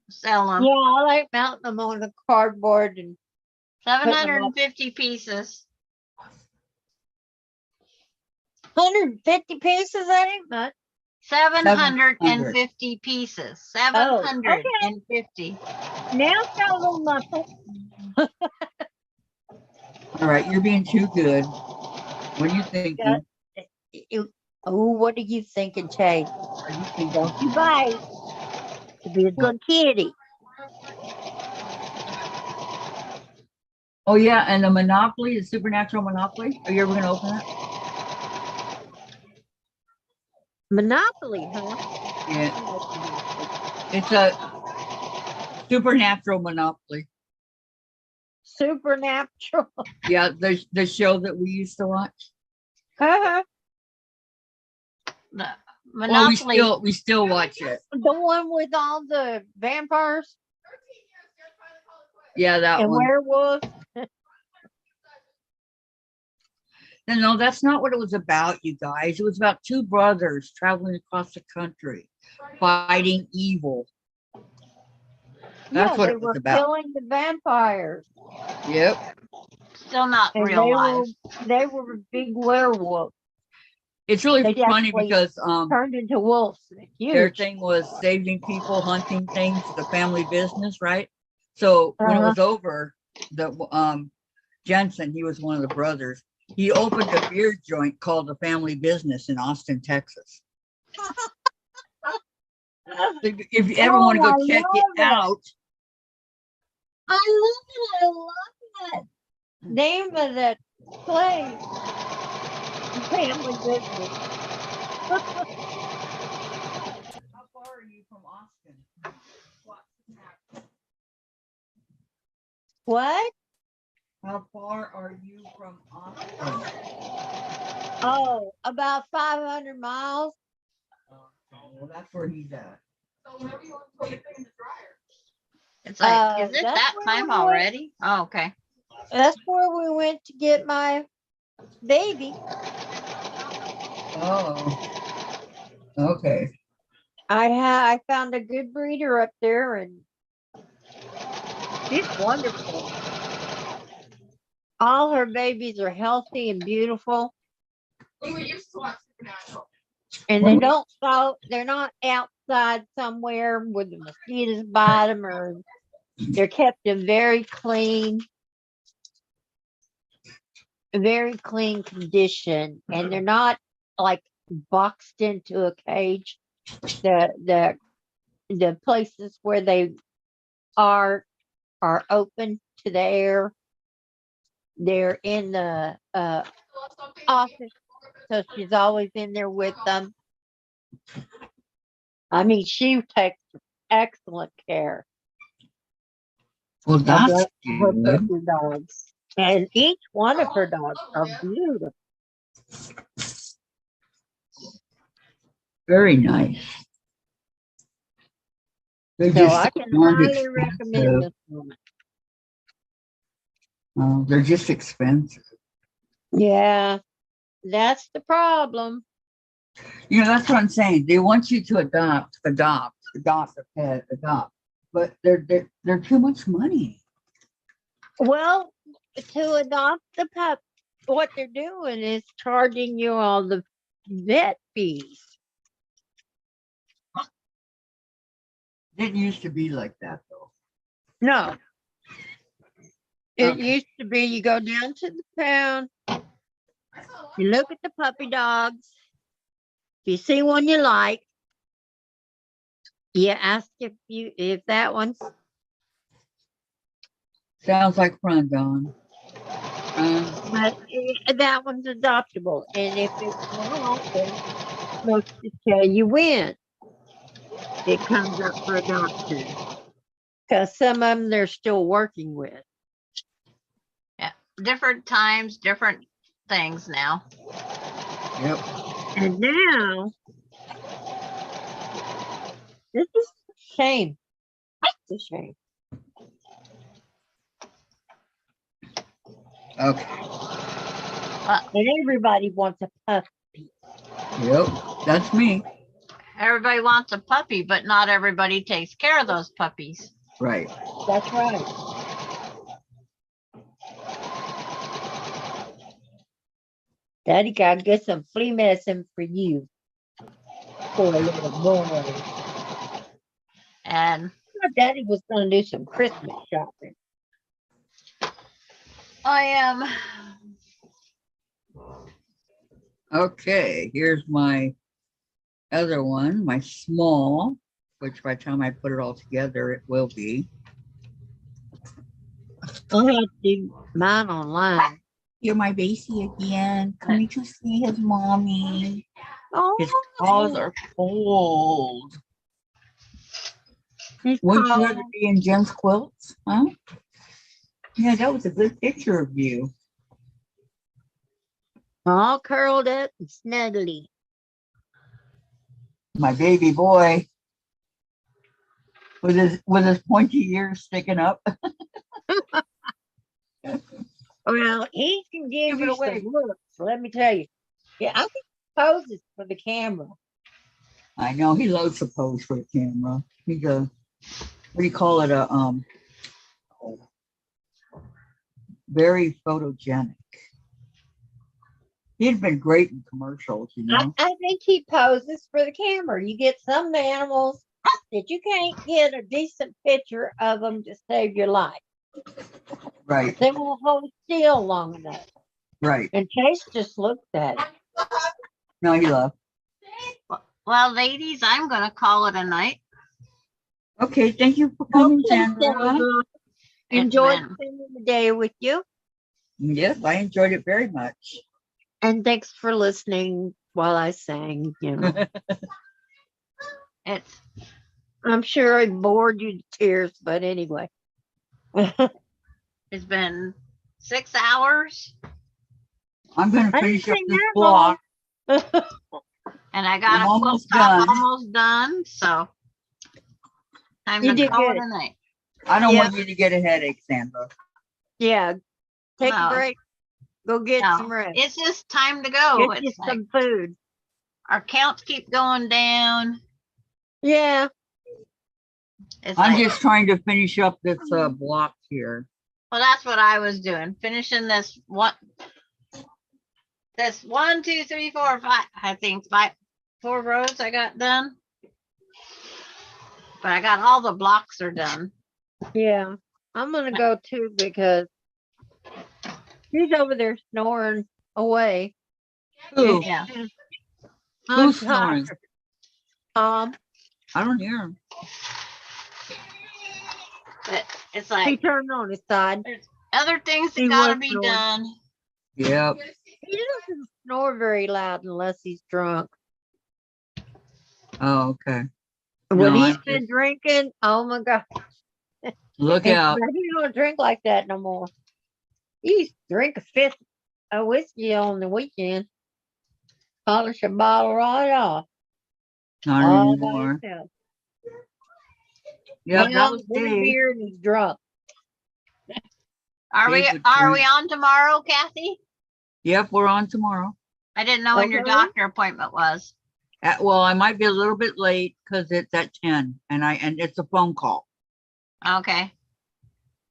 sell them. Yeah, I like mounting them on the cardboard and 750 pieces. 150 pieces. That ain't much. 750 pieces. 750. Now it's got a little muscle. All right, you're being too good. What are you thinking? Oh, what are you thinking, Chase? Are you thinking? Don't you bite. To be a good kitty. Oh yeah, and the Monopoly, the Supernatural Monopoly. Are you ever gonna open that? Monopoly, huh? Yeah. It's a supernatural monopoly. Supernatural. Yeah, the show that we used to watch. Uh-huh. The Well, Monopoly. we still watch it. The one with all the vampires 13 years, just finally call it quits. Yeah, that and one. werewolves. No, that's not what it was about, you guys. It was about two brothers traveling across the country, fighting evil. That's Yeah, what they it was were about. killing the vampires. Yep. Still not And real life. they were big werewolves. It's really They funny actually because turned into wolves. their Huge. thing was saving people, hunting things, the family business, right? So when it Uh-huh. was over, the Jensen, he was one of the brothers. He opened a beer joint called the Family Business in Austin, Texas. If you ever want to Oh, go I check love it it. out, I love it. I love it. Name of that place. Family Business. how far are you from Austin? What? How far are you from Austin? Oh, about 500 miles. Well, that's where he's at. So whenever you want to put your thing in the dryer. It's like, is it That's that where time we went. already? Oh, okay. That's where we went to get my baby. Oh, okay. I found a good breeder up there, and she's wonderful. All her babies are healthy and beautiful, We were used to watch Supernatural. and they don't go. They're not outside somewhere where the mosquitoes bite them, or they're kept in very clean condition, and they're not like boxed into a cage. The places where they are open to the air. They're in the office, so she's always in there with them. I mean, she takes excellent care Well, of that's her good. puppy dogs, and each one of her dogs are beautiful. Very nice. They're So just I so can darn highly recommend expensive. this woman. They're just expensive. Yeah, that's the problem. You know, that's what I'm saying. They want you to adopt a pet, but they're too much money. Well, to adopt the pup, what they're doing is charging you all the vet fees. Didn't used to be like that though. No, it Okay. used to be you go down to the pound, you look at the puppy dogs, if you see one you like, you ask if that one's Sounds like fun, Don. but that one's adoptable, and if it's not, then it's supposed to tell you when it comes up for adoption. Because some of them they're still working with. Yeah. Different times, different things now. Yep. And now, this is a shame. It's a shame. Okay. And everybody wants a puppy. Yep. That's me. Everybody wants a puppy, but not everybody takes care of those puppies. Right. That's right. Daddy gotta get some flea medicine for you. For a little boy. And Daddy was gonna do some Christmas shopping. I am. Okay. Here's my other one, my small, which by the time I put it all together, it will be. I had to do mine online. You're my baby again, coming to see his mommy. Oh, His paws are cold. he's Wouldn't you cold. rather be in Jim's quilts? Huh? Yeah, that was a good picture of you. All curled up and snuggly. My baby boy with his pointy ears sticking up. Well, he can give Give it you away. some looks, let me tell you. Yeah, I think he poses for the camera. I know he loves to pose for the camera. He's a, what do you call it? Very photogenic. He'd been great in commercials, you know. I think he poses for the camera. You get some animals that you can't get a decent picture of them to save your life. Right, They won't hold still long enough. right. And Chase just looked at it. No, he left. Well, ladies, I'm gonna call it a night. Okay, thank you for coming, Okay, Sandra. Sandra. It's Enjoyed been- spending the day with you. Yes, I enjoyed it very much. And thanks for listening while I sang. You know, It's I'm sure I bored you to tears, but anyway. it's been 6 hours, I'm going to I finish didn't up sing this that block. and I got I'm a quilt almost top done. almost done. So time You to did call good. it a night. I don't Yeah. want you to get a headache, Sandra. Yeah, take No. a break. Go get No, some rest. it's just time to go. Get you It's like some food. our counts keep going down. Yeah. It's I'm like, just trying to finish up this block here. well, that's what I was doing. Finishing this one, 2, 3, 4, 5. I think 4 rows I got done. But I got all the blocks are done. Yeah. I'm gonna go too because he's over there snoring away. Who? Yeah. I'm Who's snoring? tired. I don't hear him. But it's He like turned on his side. there's other things that He gotta was be snoring. done. Yep. He doesn't snore very loud unless he's drunk. Oh, okay. When No, he's I'm been just- drinking, oh my God. Look out. But he don't drink like that no more. He used to drink a fifth of whiskey on the weekend. Polish a bottle right off. Not All by anymore. himself. Yep, that Well, was one Dave. beer and he's drunk. Are we David are we drink. on tomorrow, Kathy? Yep, we're on tomorrow. I didn't know when your Okay. doctor appointment was. Well, I might be a little bit late because it's at 10 and it's a phone call. Okay.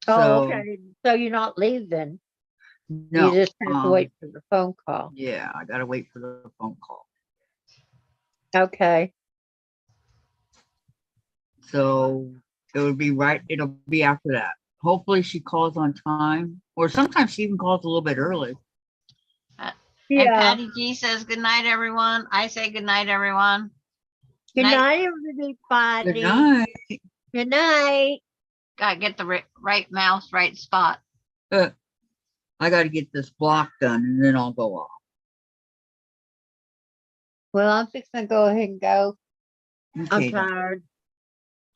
Oh, So, okay. So you're not leaving. no. You just have to wait for the phone call. Yeah, I gotta wait for the phone call. Okay. So it'll be after that. Hopefully she calls on time, or sometimes she even calls a little bit early. And Yeah. Patty G says good night, everyone. I say good night, everyone. Good Night. night, everybody. Good night. Good night. Gotta get the right mouse, right spot. I gotta get this block done and then I'll go off. Well, I'm fixing to go ahead and go. I'm Okay, then. tired.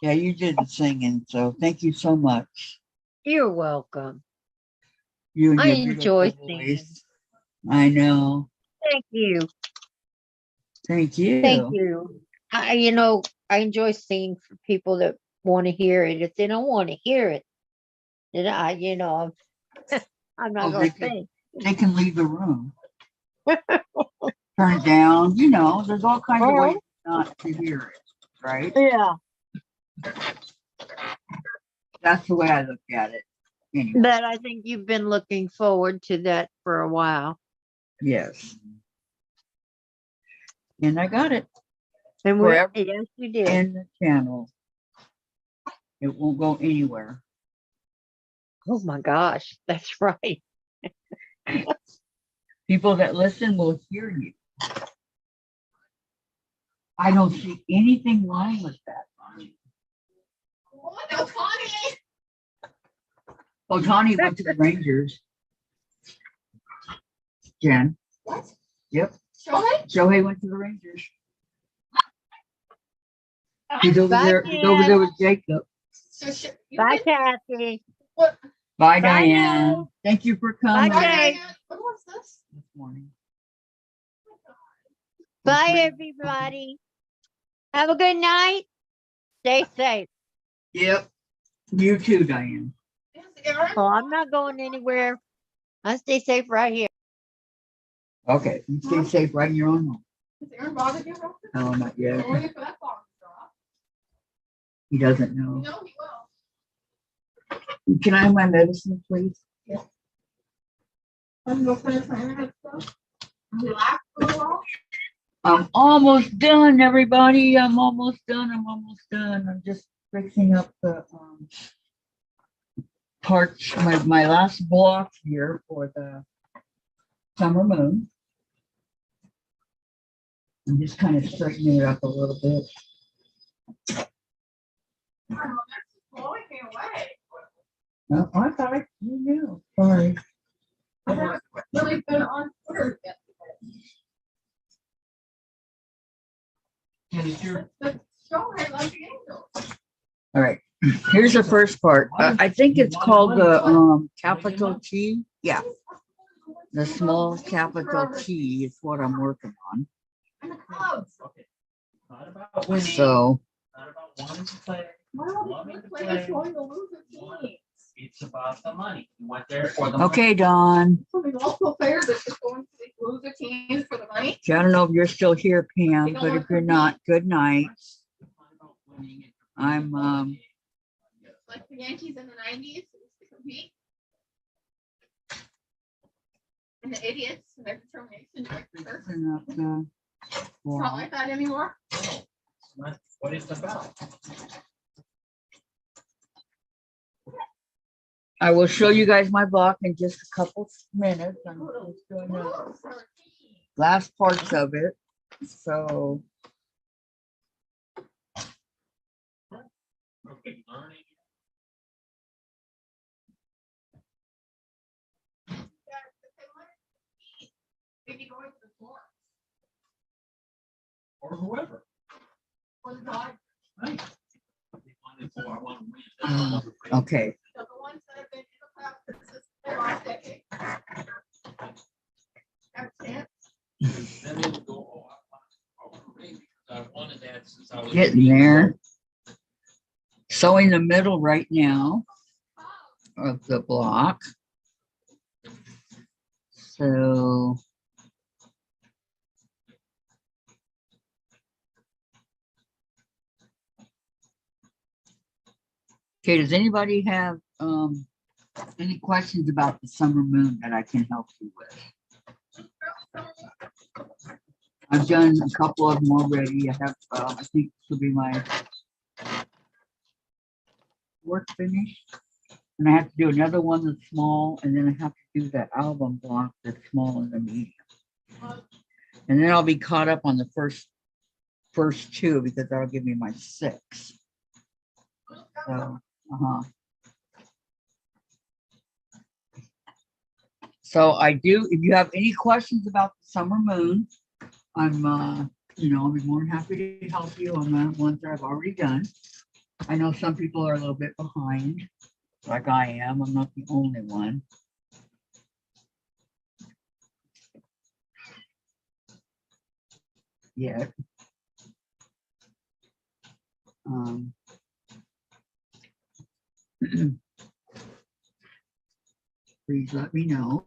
Yeah, you did the singing, so thank you so much. You're welcome. You and I your enjoy beautiful singing. voice. I know. Thank you. Thank you. Thank you. I enjoy singing for people that want to hear it. If they don't want to hear it, then I'm not Oh, going to sing. they can leave the room. Turn it down. There's all kinds of ways not to hear it, right? Yeah. That's the way I look at it. Anyway, But I think you've been looking forward to that for a while. yes. And I got it And Forever. yes, you did. in the channel. It won't go anywhere. Oh my gosh, that's right. People that listen will hear you. I don't see anything wrong with that. Oh, no, Connie. Oh, Tawny went to the Rangers. Jen. What? Yep. Shohei went to the Rangers. He's over Bye, there. He's over there with Jacob. Bye, Kathy. Bye, Bye Diane. now. Thank you for coming Bye, Jay. What was this? this morning. Bye, everybody. Have a good night. Stay safe. Yep. You too, Diane. Oh, I'm not going anywhere. I stay safe right here. Okay. You stay safe right in your own home. Has Aaron bothered you? No, not yet. Only for that long drop. He doesn't know. No, he will. Can I have my medicine, please? I'm gonna finish my internet stuff. Relax for a while. I'm almost done, everybody. I'm almost done. I'm just fixing up the parts, my last block here for the summer moon. I'm just kind of straightening it up a little bit. I don't know, that's blowing me away. No, I thought you knew. Sorry. I haven't really been on Twitter yet. The show I love the angels. All right. Here's the first part. I think it's called the capital T. Yeah. The small capital T is what I'm working on. And the Cubs. Not about winning. So Not about wanting to play. Why are the good players going to lose a team? It's about the money. You went there for the money. okay, Dawn. So the multiple players that just going to these loser teams for the money. I don't know if you're still here, Pam, but if you're not, good night. I'm Like the Yankees in the 90s used to compete. And the idiots and their determination to make the first. fixing up the It's not like that anymore. That's what it's about. I will show you guys my block in just a couple minutes. I'm just doing the last parts of it. So Okay, learning. Maybe going to the floor. Or whoever. Or the dog. Right. They wanted to, I want to win. They don't want to win. okay. So the ones that have been in the playoffs since their last decade. Have a chance. Then they would go, oh, I want to win because I wanted that since I was. Getting there. Sewing the middle right now of the block. So okay, does anybody have any questions about the summer moon that I can help you with? I've done a couple of them already. I have, I think this will be my work finished. And I have to do another one that's small, and then I have to do that album block that's small and the medium. And then I'll be caught up on the first two because that'll give me my 6. So, So I do, if you have any questions about the summer moon, I'm, I'll be more than happy to help you on the ones that I've already done. I know some people are a little bit behind, like I am. I'm not the only one. Yet. Please let me know.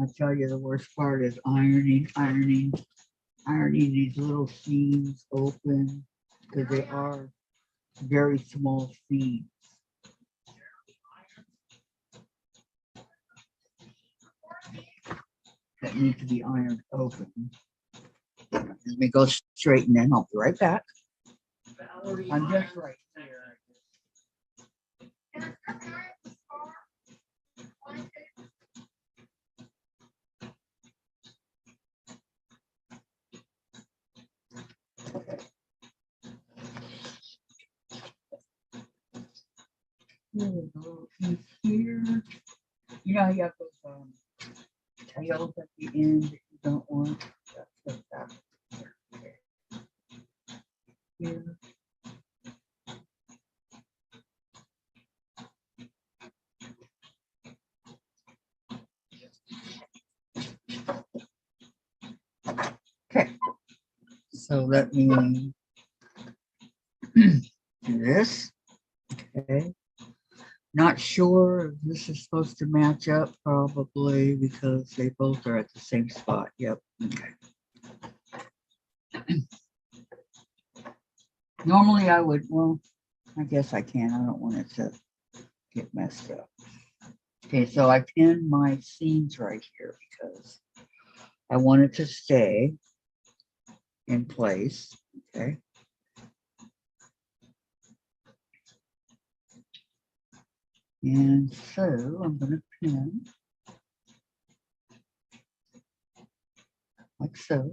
I tell you, the worst part is ironing these little seams open because they are very small seams. That need to be ironed open. Let me go straight and then I'll be right back. I'm just right here. Here we go. Here. Yeah, you have those tails at the end that you don't want. That's what that. Here. Okay, so let me do this. Okay, not sure if this is supposed to match up, probably because they both are at the same spot. Yep. Okay. Normally I would, well, I guess I can. I don't want it to get messed up. Okay, so I pinned my seams right here because I want it to stay in place. Okay. And so I'm going to pin like so.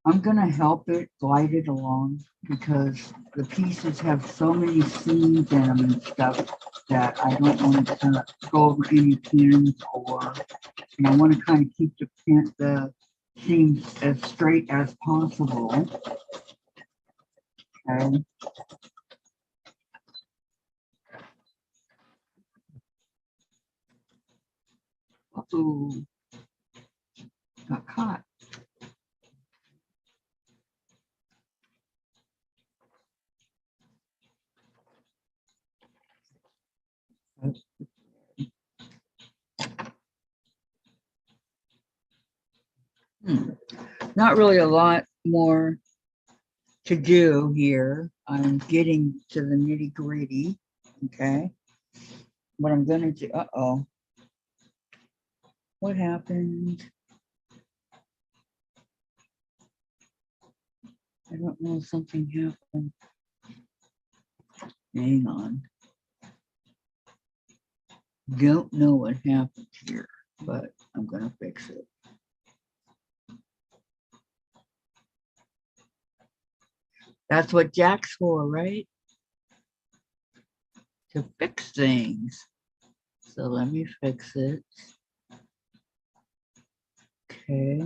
I'm going to help it glide it along because the pieces have so many seams in them and stuff that I don't want it to go over any pins, or, and I want to kind of keep the seams as straight as possible. Okay. Uh-oh, got caught. Not really a lot more to do here. I'm getting to the nitty gritty. Okay. What I'm going to do, uh-oh. What happened? I don't know, something happened. Hang on. Don't know what happened here, but I'm going to fix it. That's what Jack's for, right? To fix things. So let me fix it. Okay.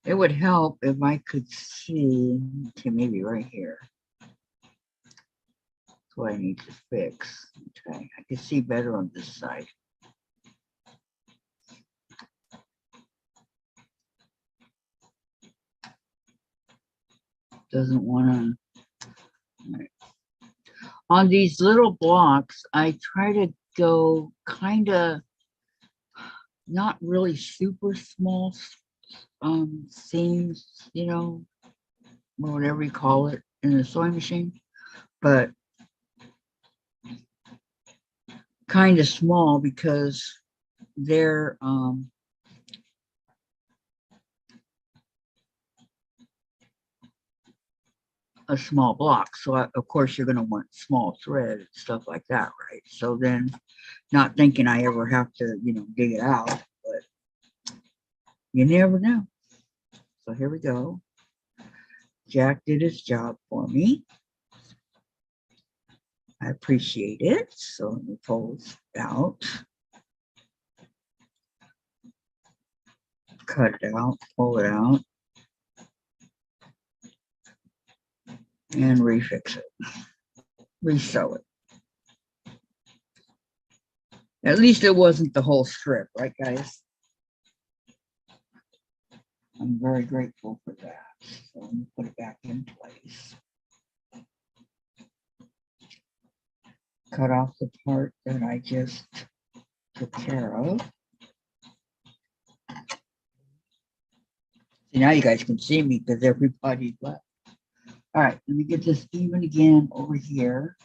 It would help if I could see, okay, maybe right here. That's what I need to fix. Okay, I can see better on this side. Doesn't want to. Right. On these little blocks, I try to go kind of not really super small seams, you know, or whatever you call it in the sewing machine, but kind of small because they're a small block. So of course you're going to want small thread and stuff like that, right? So then, not thinking I ever have to, you know, dig it out, but you never know. So here we go. Jack did his job for me. I appreciate it. So let me pull this out. Cut it out, pull it out, and refix it. Resew it. At least it wasn't the whole strip, right, guys? I'm very grateful for that. So let me put it back in place. Cut off the part that I just took care of. See, now you guys can see me because everybody's left. All right, let me get this even again over here,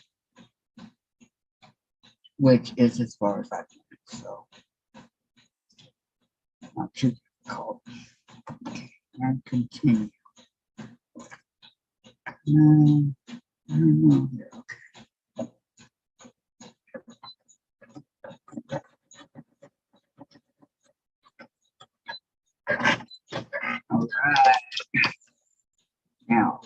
which is as far as I can. So, not too difficult. Okay, and continue. I don't know. All right. Now,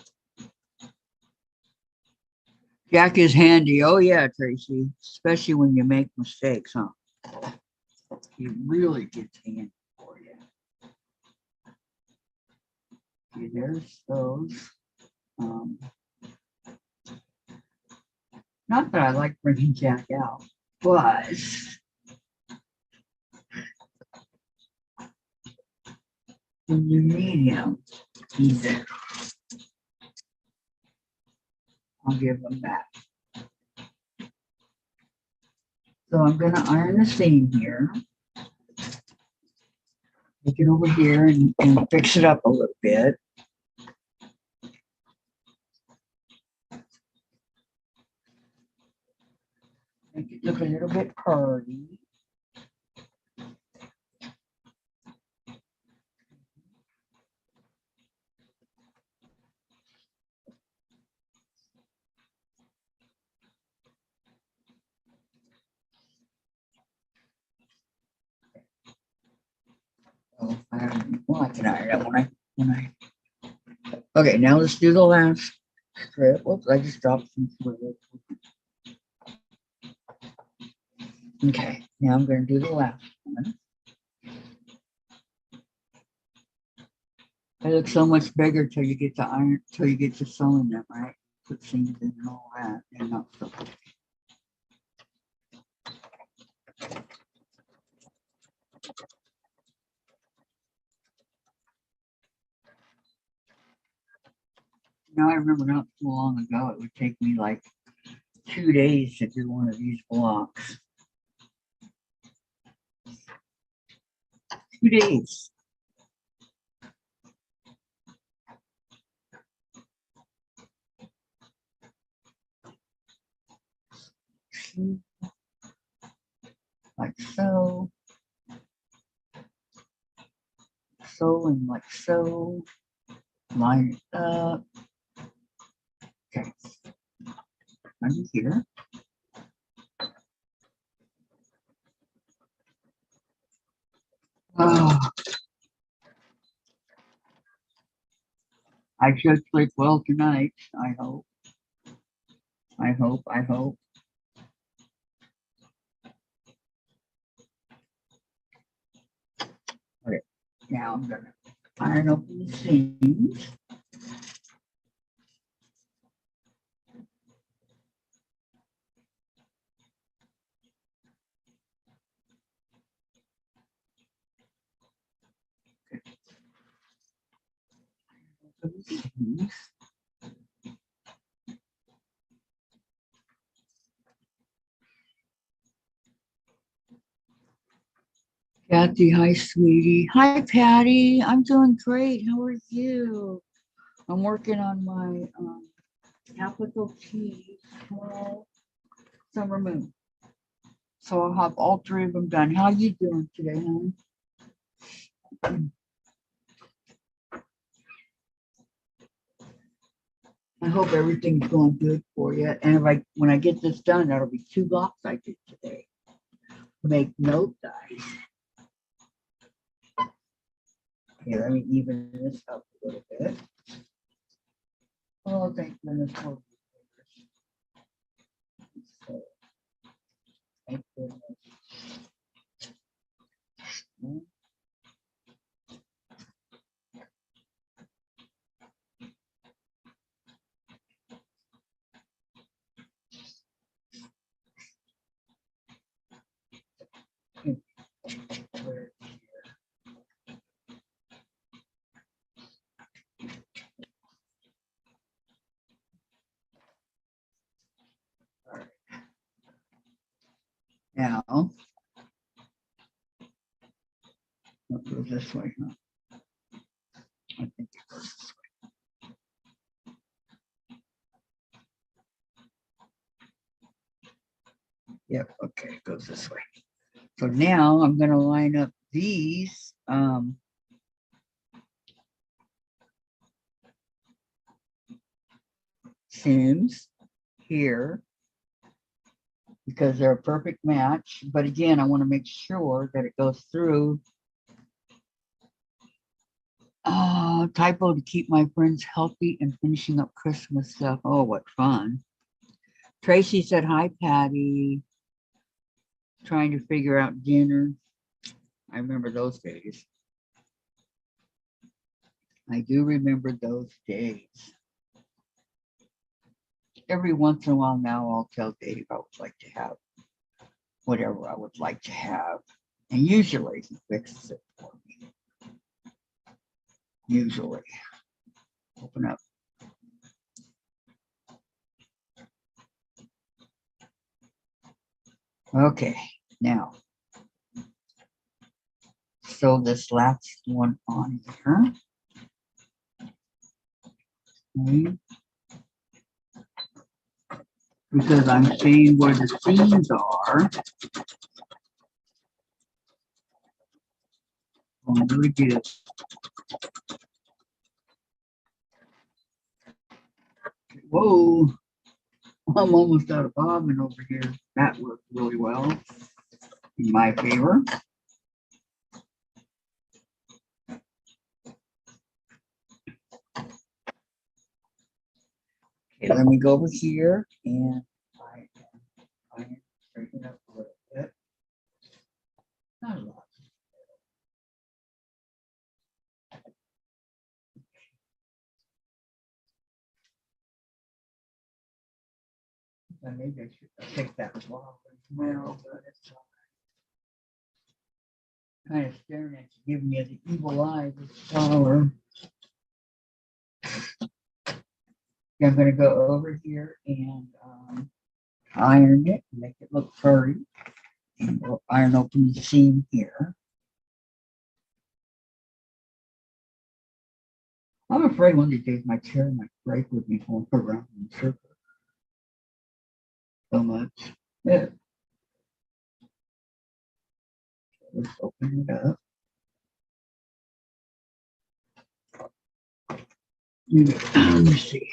Jack is handy. Oh yeah, Tracy, especially when you make mistakes, huh? He really gets handy for you. Okay, there's those. Not that I like bringing Jack out, but when you need him, he's there. I'll give him back. So I'm going to iron the seam here. Take it over here and fix it up a little bit. Make it look a little bit curvy. Oh, I can iron that when I. Okay, now let's do the last strip. Whoops, I just dropped some fluid. Okay, now I'm going to do the last one. They look so much bigger till you get to iron, till you get to sewing them, right? Put seams in and all that, and not so. Now I remember not too long ago, it would take me like 2 days to do one of these blocks. 2 days. Like so. So and like so. Line it up. Okay. Under here. Oh. I should sleep well tonight. I hope. I hope. I hope. Okay. Now I'm gonna iron open the seams. Kathy, hi, sweetie. Hi, Patty. I'm doing great. How are you? I'm working on my capital T small summer moon. So I'll have all 3 of them done. How are you doing today, honey? I hope everything's going good for you. And when I get this done, that'll be 2 blocks I did today. Make note, guys. Okay, let me even this up a little bit. Oh, thank goodness. So, thank goodness. Now, it goes this way, huh? I think it goes this way. Yep, okay, it goes this way. So now I'm going to line up these. seams here because they're a perfect match. But again, I want to make sure that it goes through. Typo to keep my friends healthy and finishing up Christmas stuff. Oh, what fun. Tracy said, hi, Patty. Trying to figure out dinner. I remember those days. I do remember those days. Every once in a while now, I'll tell Dave I would like to have whatever I would like to have. And usually he fixes it for me. Usually. Open up. Okay, now. So this last one on here. Okay. Because I'm seeing where the seams are. Oh, really good. Whoa, I'm almost out of bobbin over here. That worked really well in my favor. Okay, let me go over here and I straighten up a little bit. Not a lot. Maybe I should take that flower as well, but it's kind of staring at you, giving me the evil eye, this flower. Yeah, I'm going to go over here and iron it, make it look furry. And we'll iron open the seam here. I'm afraid one of these days my chair might break with me going around in circles so much. Yeah. Let's open it up. Let me see.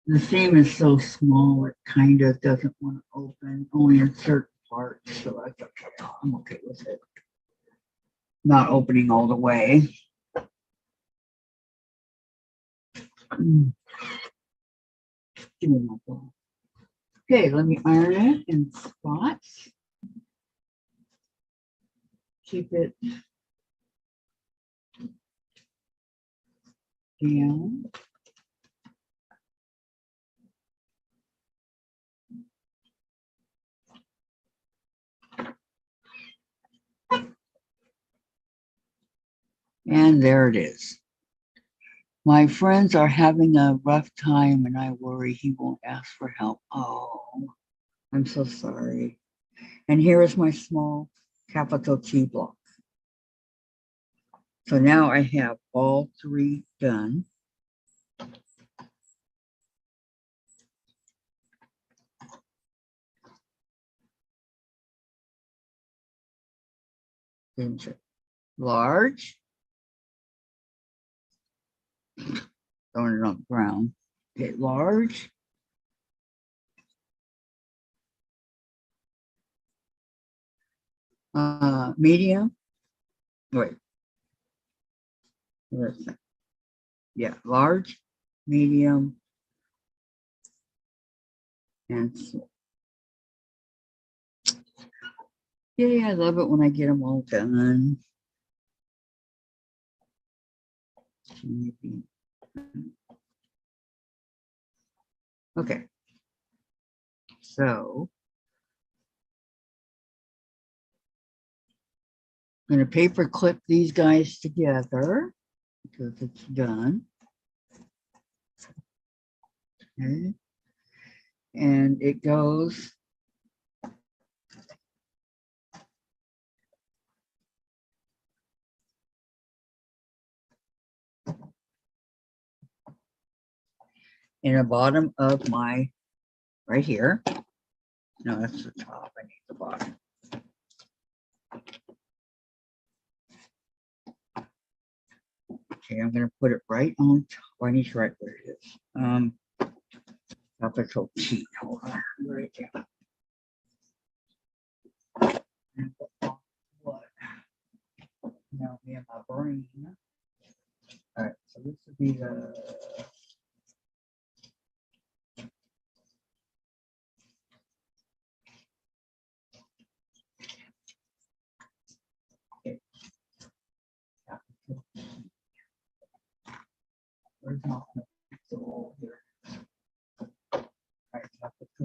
The seam is so small, it kind of doesn't want to open, only in certain parts, so that's okay. I'm okay with it. Not opening all the way. Give me my ball. Okay, let me iron it in spots. Keep it down. And there it is. My friends are having a rough time and I worry he won't ask for help. Oh, I'm so sorry. And here is my small capital T block. So now I have all three done. Large. Throwing it on the ground. Okay, large. Medium. Wait. Yeah, large, medium, and small. Yeah, I love it when I get them all done. Okay. So I'm going to paper clip these guys together because it's done. Okay. And it goes in the bottom of my, right here. No, that's the top. I need the bottom. Okay, I'm gonna put it right on top. I need right where it is. Capital T. Hold on. Right there. And what? Now me and my brain. All right, so this would be the capital T. Where's my pencil here? All right, capital T.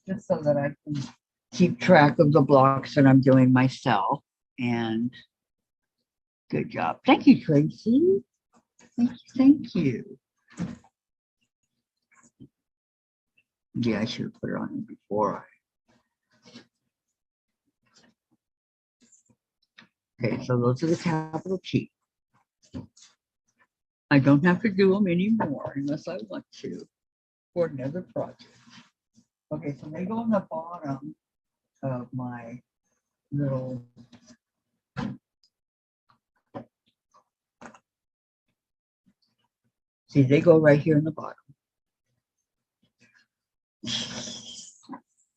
Just so that I can keep track of the blocks that I'm doing myself. And good job. Thank you, Tracy. Thank you. Thank you. Yeah, I should have put it on before Okay, so those are the capital T. I don't have to do them anymore unless I want to for another project. Okay, so they go on the bottom of my little see, they go right here in the bottom.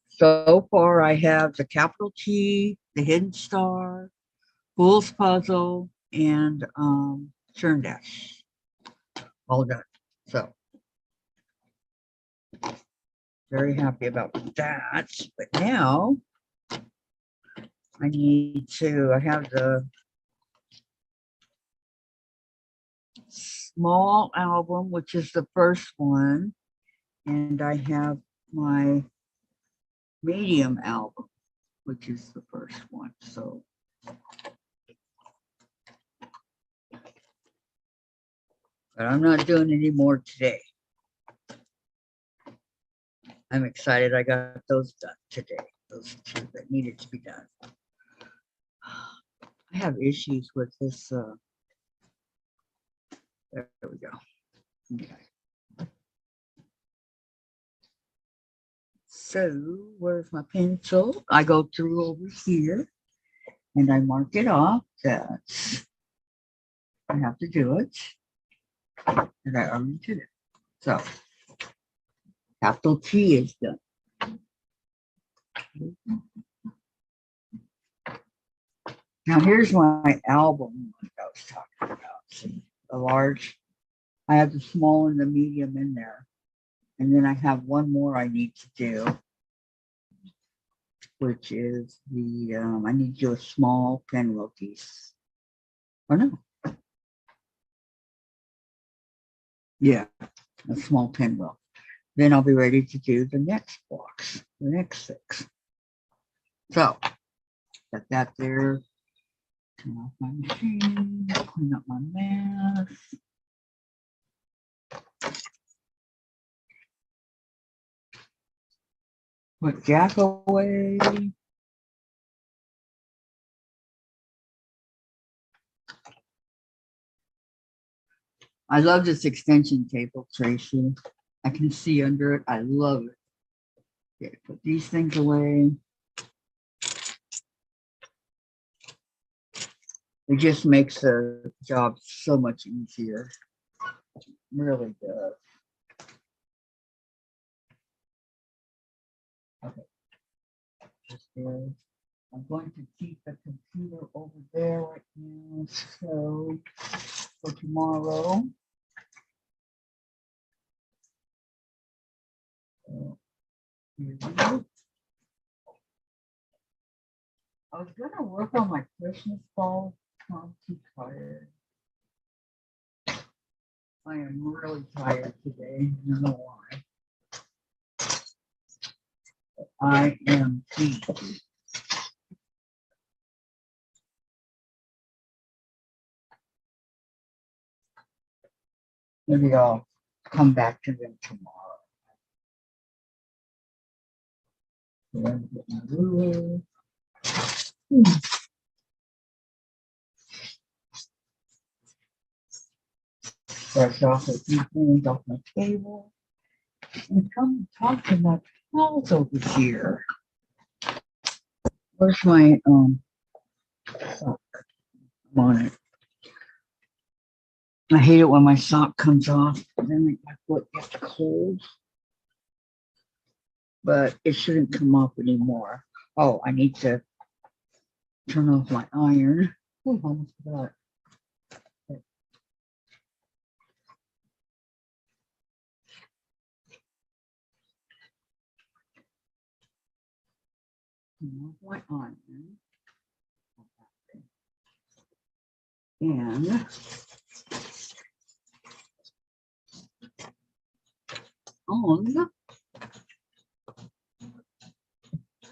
So far, I have the capital T, the hidden star, Fool's Puzzle, and Churn Dash. All done. So very happy about that. But now I need to, I have the small album, which is the first one, and I have my medium album, which is the first one. So but I'm not doing any more today. I'm excited I got those done today, those two that needed to be done. I have issues with this. There we go. Okay. So where's my pencil? I go through over here and I mark it off that I have to do it. And I already did it. So capital T is done. Now here's my album I was talking about. See, the large, I have the small and the medium in there. And then I have one more I need to do, which is the, I need to do a small pinwheel piece. Or no. Yeah, a small pinwheel. Then I'll be ready to do the next blocks, the next 6. So, got that there. Turn off my machine, clean up my mess. Put Jack away. I love this extension table, Tracy. I can see under it. I love it. Okay, put these things away. It just makes the job so much easier. It really does. Okay. I'm going to keep the computer over there right now. So for tomorrow. Here we go. I was gonna work on my Christmas balls. I'm too tired. I am really tired today. I don't know why. I am beat. Maybe I'll come back to them tomorrow. Yeah, get my ruler. Brush off a few things off my table. And come talk to my pals over here. Where's my sock? I'm on it. I hate it when my sock comes off and then my foot gets cold. But it shouldn't come off anymore. Oh, I need to turn off my iron. Oh, almost forgot. Turn off my iron. And on.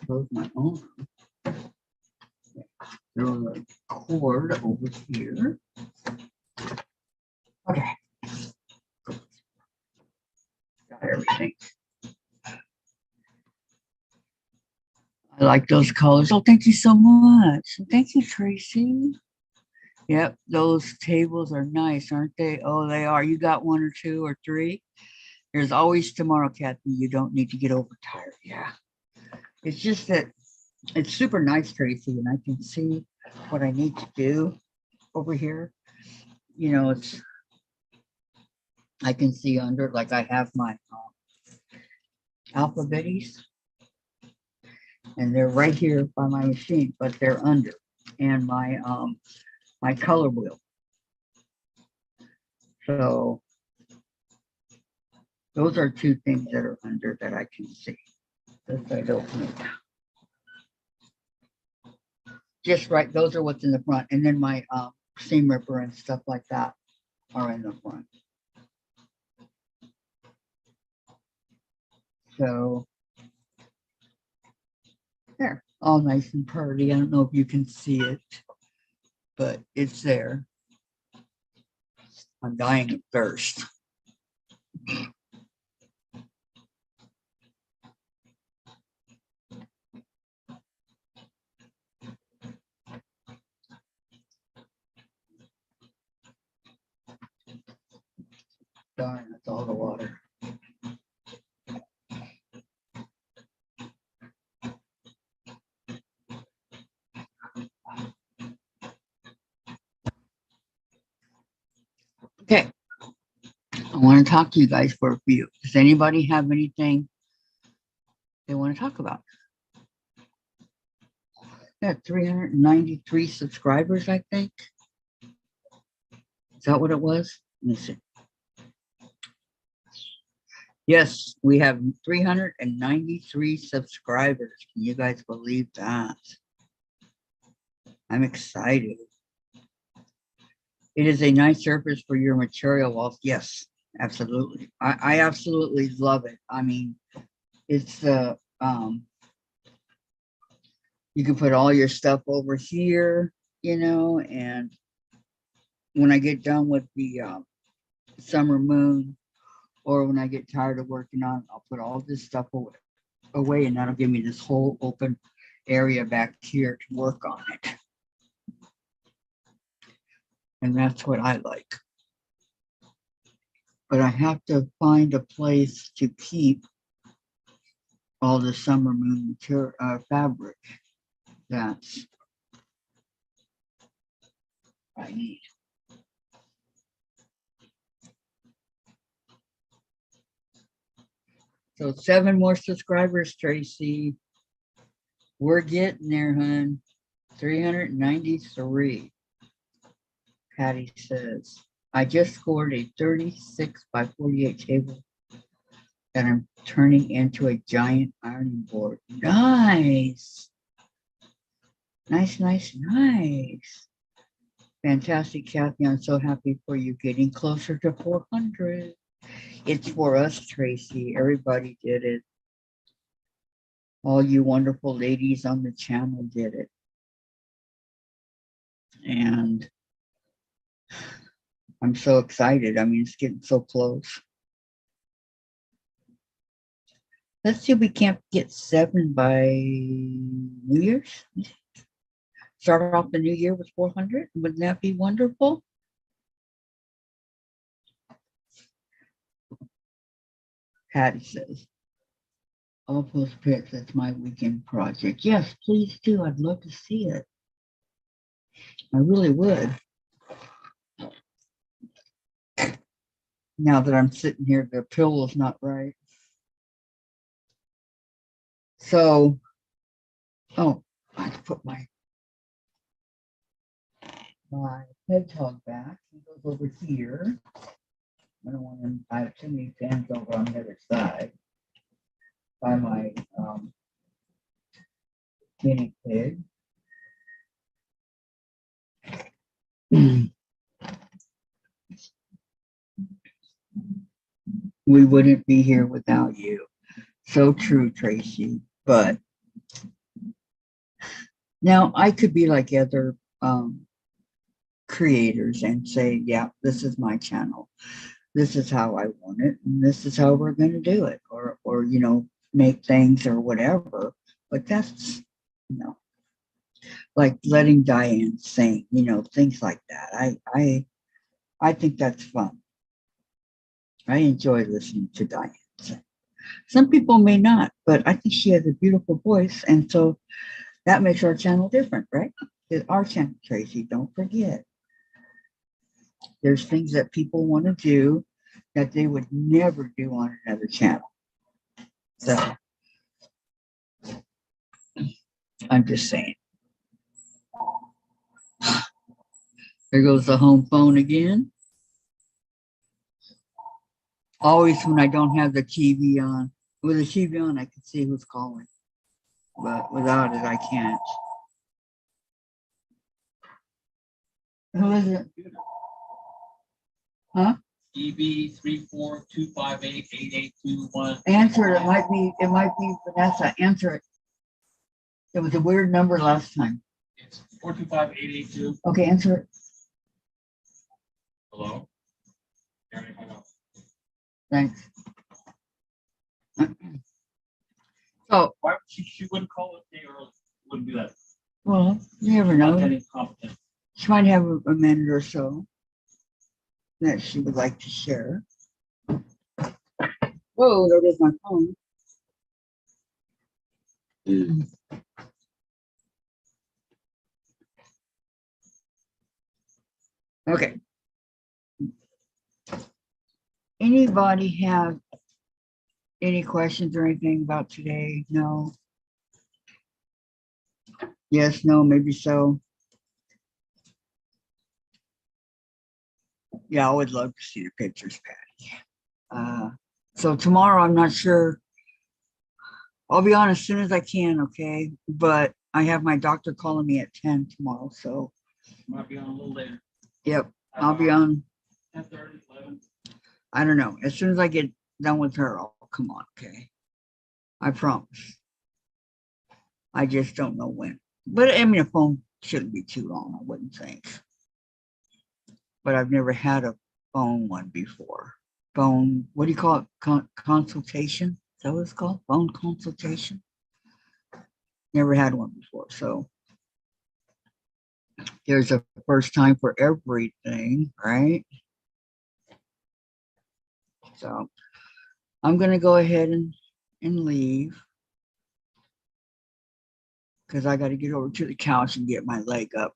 Close my own. Throw the cord over here. Okay. Got everything. I like those colors. Oh, thank you so much. Thank you, Tracy. Yep, those tables are nice, aren't they? Oh, they are. You got one or two or three? There's always tomorrow, Kathy. You don't need to get overtired. Yeah. It's just that it's super nice, Tracy, and I can see what I need to do over here. You know, I can see under, like I have my alphabetties, and they're right here by my machine, but they're under, and my my color wheel. So those are two things that are under that I can see. This side open it. Just right, those are what's in the front, and then my seam ripper and stuff like that are in the front. So there, all nice and pretty. I don't know if you can see it, but it's there. I'm dying of thirst. Darn, that's all the water. Okay, I want to talk to you guys for a few. Does anybody have anything they want to talk about? Got 393 subscribers, I think. Is that what it was? Let me see. Yes, we have 393 subscribers. Can you guys believe that? I'm excited. It is a nice surface for your material walls. Yes, absolutely. I absolutely love it. I mean, it's you can put all your stuff over here, you know, and when I get done with the summer moon, or when I get tired of working on it, I'll put all this stuff away, and that'll give me this whole open area back here to work on it. And that's what I like. But I have to find a place to keep all the summer moon material, fabric. That's what I need. So 7 more subscribers, Tracy. We're getting there, hun. 393. Patty says, I just scored a 36 by 48 table that I'm turning into a giant ironing board. Nice. Nice, nice, nice. Fantastic, Kathy. I'm so happy for you getting closer to 400. It's for us, Tracy. Everybody did it. All you wonderful ladies on the channel did it. And I'm so excited. I mean, it's getting so close. Let's see if we can't get 7 by New Year's. Start off the new year with 400. Wouldn't that be wonderful? Patty says, I'll post pics. That's my weekend project. Yes, please do. I'd love to see it. I really would. Now that I'm sitting here, the pillow's not right. So, oh, I have to put my hedgehog back. He goes over here. I don't want to have too many fans over on the other side. By my guinea pig. We wouldn't be here without you. So true, Tracy. But now I could be like other creators and say, yeah, this is my channel. This is how I want it, and this is how we're going to do it, or you know, make things or whatever. But that's, you know, like letting Dianne sing, you know, things like that. I think that's fun. I enjoy listening to Dianne sing. Some people may not, but I think she has a beautiful voice, and so that makes our channel different, right? It's our channel, Tracy. Don't forget. There's things that people want to do that they would never do on another channel. So I'm just saying. There goes the home phone again. Always when I don't have the TV on. With the TV on, I can see who's calling. But without it, I can't. Who is it? Huh? EB 342588821. Answer it. It might be Vanessa. Answer it. It was a weird number last time. It's 425882. Okay, answer it. Hello? Thanks. So, Why she wouldn't call it day early? Wouldn't do that. well, you never Not that know. incompetent. She might have a minute or so that she would like to share. Whoa, there goes my phone. Okay. Anybody have any questions or anything about today? No. Yes, no, maybe so. Yeah, I would love to see the pictures, Patty. So tomorrow, I'm not sure. I'll be on as soon as I can, okay? But I have my doctor calling me at 10 tomorrow, so. Might be on a little later. Yep, I'll be on. 10:30, 11. I don't know. As soon as I get done with her, I'll come on, okay? I promise. I just don't know when. But I mean, a phone shouldn't be too long, I wouldn't think. But I've never had a phone one before. Phone, what do you call it? Consultation? Is that what it's called? Phone consultation? Never had one before. So there's a first time for everything, right? So I'm going to go ahead and leave because I got to get over to the couch and get my leg up.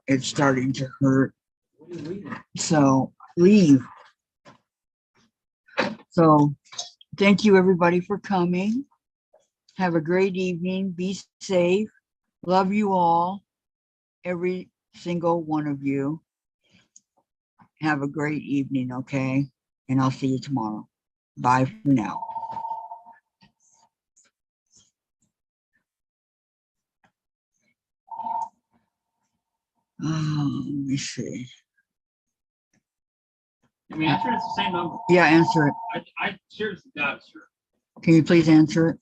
It's starting to hurt. So leave. So thank you everybody for coming. Have a great evening. Be safe. Love you all. Every single one of you. Have a great evening, okay? And I'll see you tomorrow. Bye for now. Oh, let me see. Can we answer it? It's the same number. Yeah, answer it. I seriously doubt it, sir. Can you please answer it?